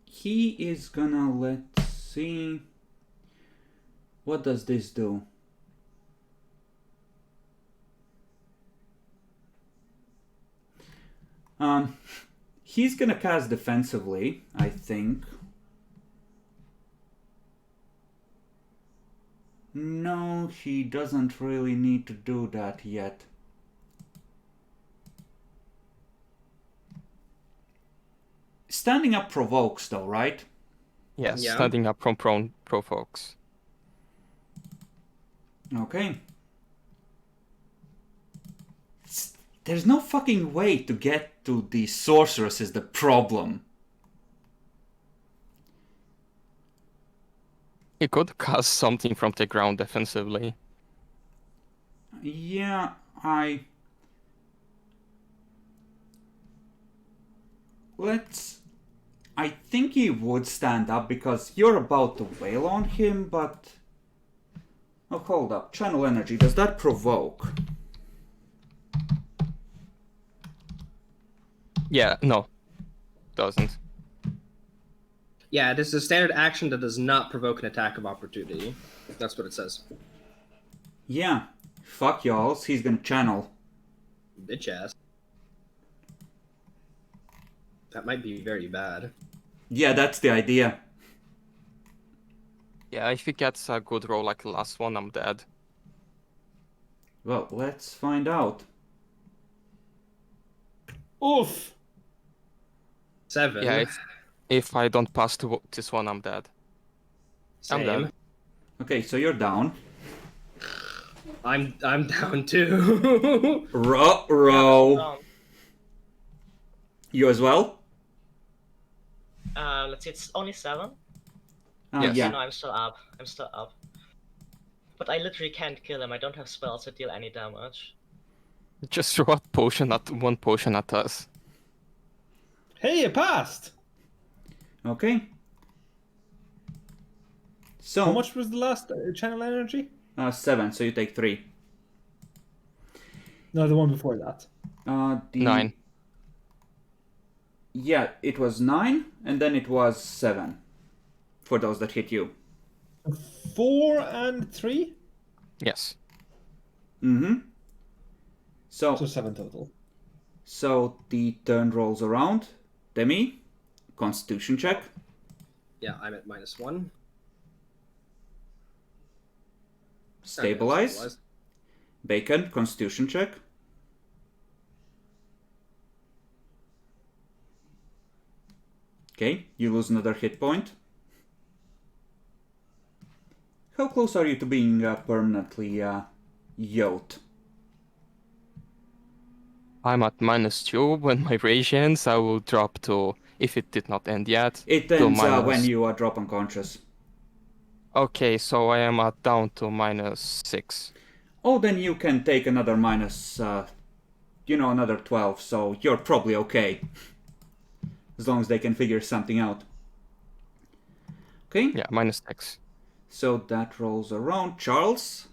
He is gonna, let's see. What does this do? He's gonna cast defensively, I think. No, he doesn't really need to do that yet. Standing up provokes though, right? Yes, Yeah. standing up from prone provokes. Okay. There's no fucking way to get to the sorceress is the problem. He could cast something from the ground defensively. Yeah, I think he would stand up because you're about to wail on him, but... Oh, hold up. Channel energy, does that provoke? Yeah, no. Doesn't. Yeah, this is a standard action that does not provoke an attack of opportunity. That's what it says. Yeah. Fuck y'all, he's gonna channel. Bitch ass. That might be very bad. Yeah, that's the idea. Yeah, if he gets a good roll like the last one, I'm dead. Well, let's find out. Oof! 7. Yeah, if I don't pass to this one, I'm dead. I'm Same. dead. Okay, so you're down. I'm down too. Row. You as well? Let's see, it's only 7. Yes. Yeah. No, I'm still up. I'm still up. But I literally can't kill him. I don't have spells that deal any damage. Just throw one potion at us. Hey, you passed! Okay. So, How much was the last channel energy? 7, so you take 3. No, the one before that. 9. Yeah, it was 9, and then it was 7. For those that hit you. 4 and 3? Yes. Mm-hmm. So 7 total. So the turn rolls around. Demi, Constitution check. Yeah, I'm at -1. Stabilize. Stabilized. Bacon, Constitution check. Okay, you lose another hit point. How close are you to being permanently yoked? I'm at -2. When my rage ends, I will drop to, if it did not end yet, It to ends minus... when you drop unconscious. Okay, so I am down to -6. Oh, then you can take another minus, another 12, so you're probably okay. As long as they can figure something out. Okay? Yeah, -6. So that rolls around. Charles,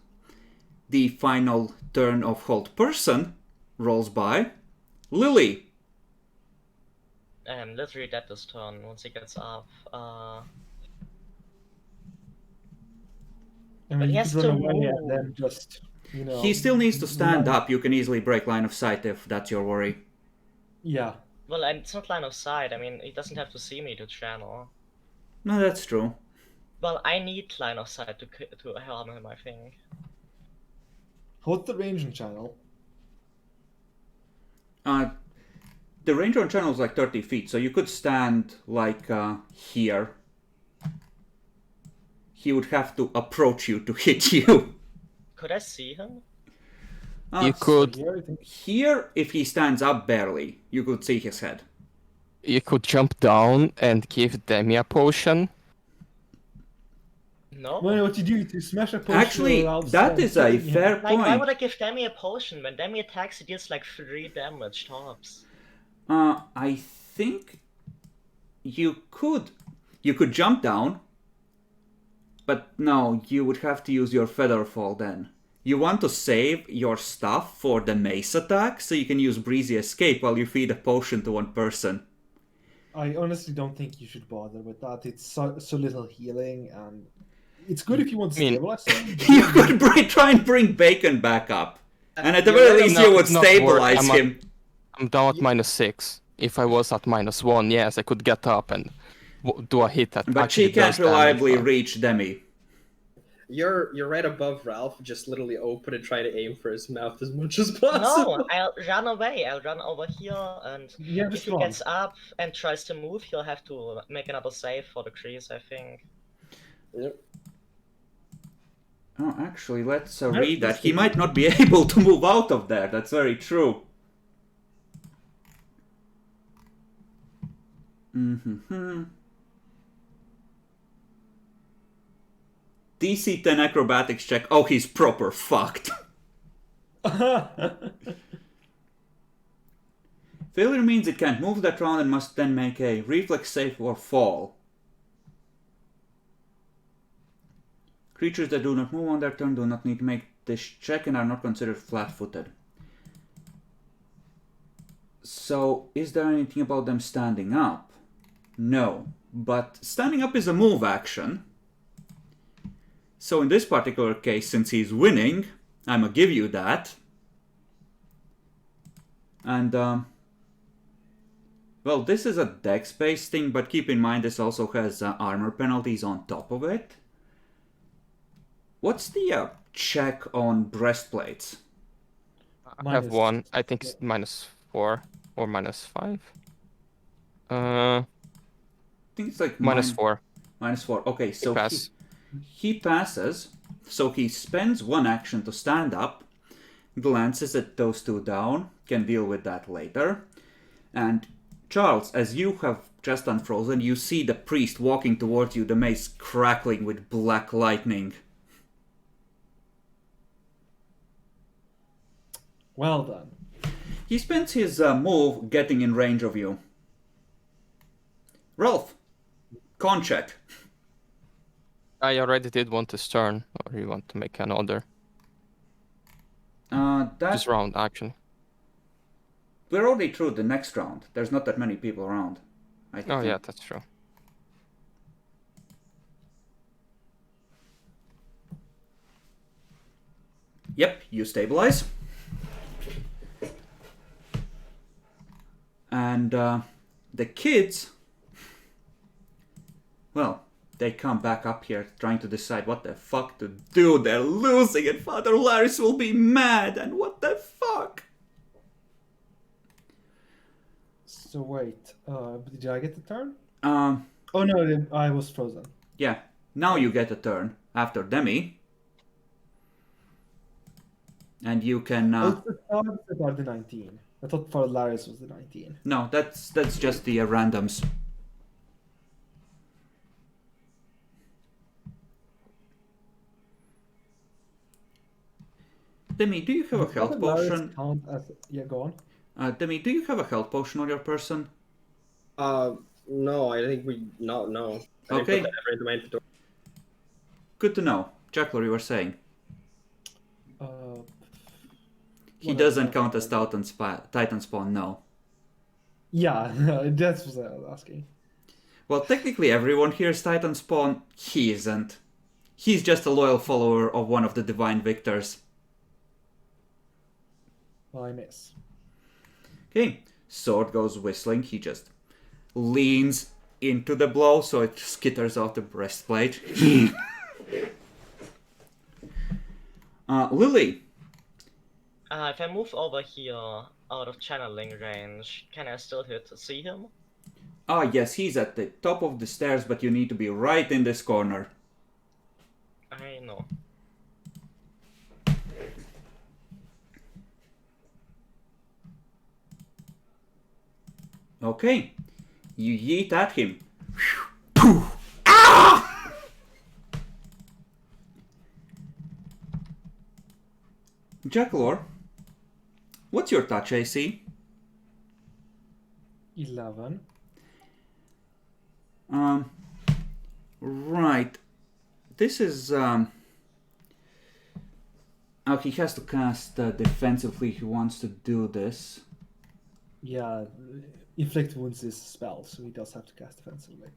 the final turn of Hold Person, rolls by. Lily. I'm literally dead this turn once he gets up. I But mean, he you has could run to away move. and then just, He still needs to stand up. You can easily break line of sight if that's your worry. Yeah. Well, and it's not line of sight. I mean, he doesn't have to see me to channel. No, that's true. Well, I need line of sight to harm him, I think. What's the range in channel? The range on channel is like 30 feet, so you could stand like here. He would have to approach you to hit you. Could I see him? You could Here, I think. Here, if he stands up barely, you could see his head. jump down and give Demi a potion. No. Well, what you do to smash a potion. Actually, around that is a yeah. fair Like, why would point. I give Demi a potion? When Demi attacks, it deals like 3 damage tops. I think you could jump down, but no, you would have to use your feather fall then. You want to save your stuff for the mace attack, so you can use breezy escape while you feed a potion to one person. I honestly don't think you should bother with that. It's so little healing, and it's good if you want to I mean- stabilize someone. but You could try and bring Bacon back up, and at the You're very right least about- you would it's not worth- stabilize I'm him. I'm down at -6. If I was at -1, yes, I could get up and do a hit that But actually she can't does damage, reliably but- reach Demi. You're right above Ralph. Just literally open and try to aim for his mouth as much as possible. No, I'll run away. I'll run over here, and Yeah, if just he run. gets up and tries to move, he'll have to make another save for the crease, I think. Yep. Oh, actually, let's Where read is that. this He thing? might not be able to move out of there. That's very true. Mm-hmm. DC 10 acrobatics check. Oh, he's proper fucked. Failure means it can't move that round and must then make a reflex save or fall. Creatures that do not move on their turn do not need to make this check and are not considered flat-footed. So, is there anything about them standing up? No. But standing up is a move action. So in this particular case, since he's winning, I'm gonna give you that. And, well, this is a dex-based thing, but keep in mind this also has armor penalties on top of it. What's the check on breastplates? I have Minus- one. I think it's -4 or -5. I think it's like -4. -4. Okay, so pass. he passes, so he spends one action to stand up, glances at those two down, can deal with that later. And Charles, as you have just unfrozen, you see the priest walking towards you, the mace crackling with black lightning. Well done. He spends his move getting in range of you. Rolf, con check. I already did one this turn, or you want to make another? That This round, actually. we're already through the next round. There's not that many people around. I Oh think. yeah, that's true. Yep, you stabilize. And the kids, well, they come back up here trying to decide what the fuck to do. They're losing and Father Laris will be mad and what the fuck? So wait, did I get the turn? Um, Oh no, I was frozen. yeah, now you get a turn after Demi. And you can... Oh, it's the cards that are the 19. I thought Father Laris was the 19. No, that's just the randoms. Demi, do you have a Does health Father Laris potion? count as... Yeah, go on. Demi, do you have a health potion on your person? No, I think we no. I didn't Okay. put that ever into my inventory. Good to know. Jackler, you were saying. Uh, He Whatever, doesn't whatever. count as Titan Spawn, no. yeah, that's what I was asking. Well, technically everyone here is Titan Spawn. He isn't. He's just a loyal follower of one of the Divine Victors. Well, I miss. Okay, sword goes whistling. He just leans into the blow so it skitters off the breastplate. Lily, If I move over here out of channeling range, can I still see him? yes, he's at the top of the stairs, but you need to be right in this corner. I know. Okay, you yeet at him. Jackalor, what's your touch AC? 11. Right. This is oh, he has to cast defensively. He wants to do this. Yeah, inflict wounds is a spell, so he does have to cast defensively.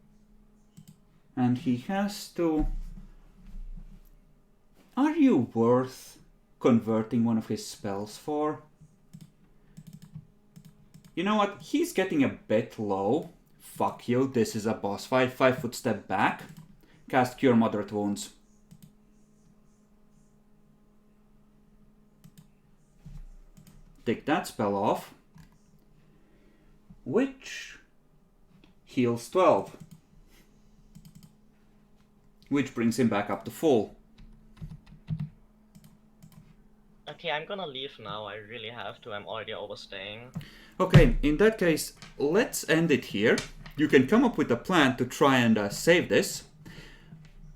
And he has to... Are you worth converting one of his spells for? You know what? He's getting a bit low. Fuck you, this is a boss fight. 5 foot step back. Cast Cure Moderate Wounds. Take that spell off. Which heals 12. Which brings him back up to full. Okay, I'm gonna leave now. I really have to. I'm already overstaying. Okay, in that case, let's end it here. You can come up with a plan to try and save this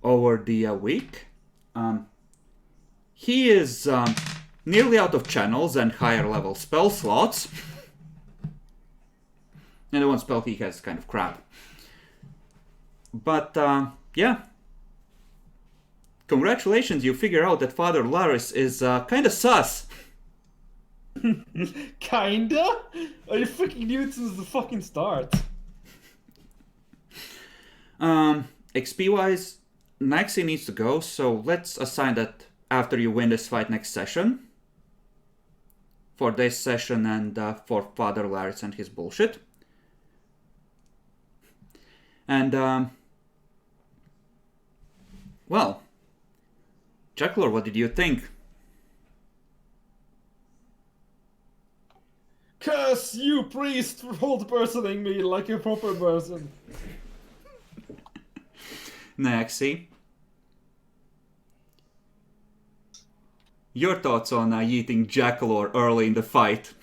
over the week. He is nearly out of channels and higher level spell slots. And the one spell he has is kind of crap. But, yeah. Congratulations, you figure out that Father Laris is kinda sus. Kinda? Are you freaking new since the fucking start? XP wise, Naxi needs to go, so let's assign that after you win this fight next session. For this session and for Father Laris and his bullshit. And, well, Jackalor, what did you think? Curse you, priest, for old personing me like a proper person. Naxi, your thoughts on yeeting Jackalor early in the fight?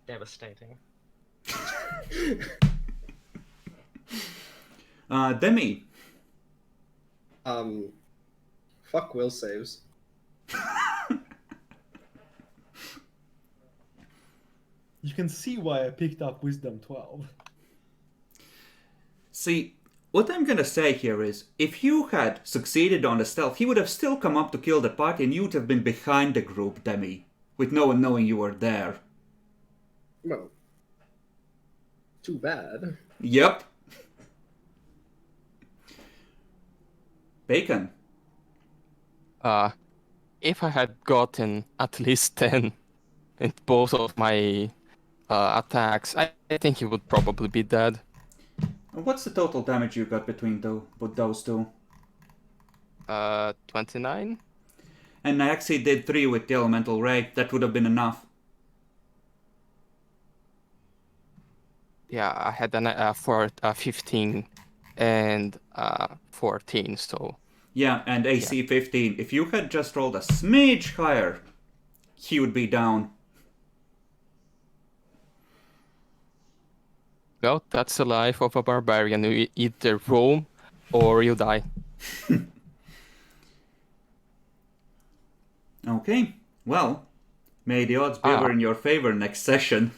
Devastating. Demi. Fuck will saves. You can see why I picked up Wisdom 12. See, what I'm gonna say here is, if you had succeeded on the stealth, he would have still come up to kill the party and you'd have been behind the group, Demi, with no one knowing you were there. Well, too bad. Yep. Bacon. If I had gotten at least 10 in both of my attacks, I think he would probably be dead. What's the total damage you got between those two? 29? And I actually did 3 with the Elemental Ray. That would have been enough. Yeah, I had for 15 and 14, so... Yeah, and AC 15. If you had just rolled a smidge higher, he would be down. Well, that's the life of a barbarian. You either roam or you die. Okay, well, may the odds be ever in your favor next session.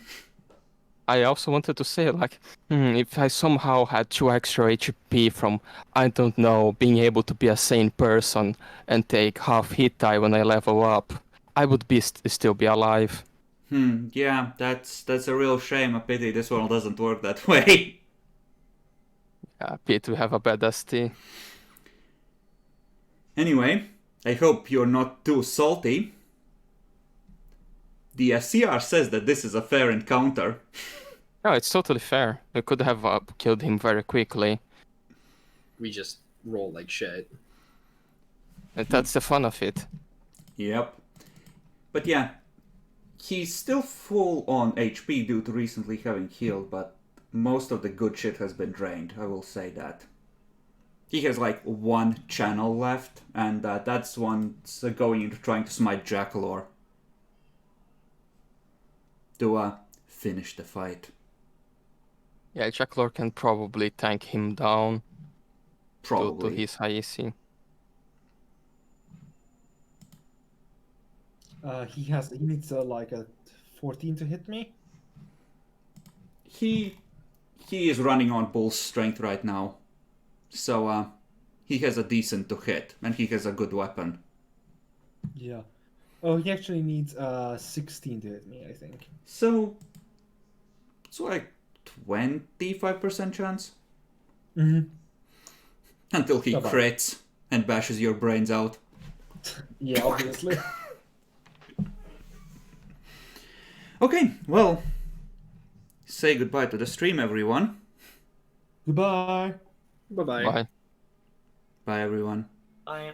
I also wanted to say, like, if I somehow had 2 extra HP from, I don't know, being able to be a sane person and take half hit die when I level up, I would be still be alive. Yeah, that's a real shame. A pity this world doesn't work that way. Yeah, pity to have a bad ST. Anyway, I hope you're not too salty. The CR says that this is a fair encounter. No, it's totally fair. We could have killed him very quickly. We just roll like shit. And that's the fun of it. Yep. But yeah, he's still full on HP due to recently having healed, but most of the good shit has been drained, I will say that. He has like 1 channel left, and that's one going into trying to smite Jackalor. To finish the fight. Yeah, Jacklor can probably tank him down to Probably. his high AC. He needs like a 14 to hit me. He is running on Bull's strength right now. So he has a decent to hit, and he has a good weapon. Yeah. Oh, he actually needs 16 to hit me, I think. So it's like 25% chance Mm-hmm. until he About. crits and bashes your brains out. Yeah, obviously. Okay, well, say goodbye to the stream, everyone. Goodbye. Bye bye. Bye. Bye, everyone. I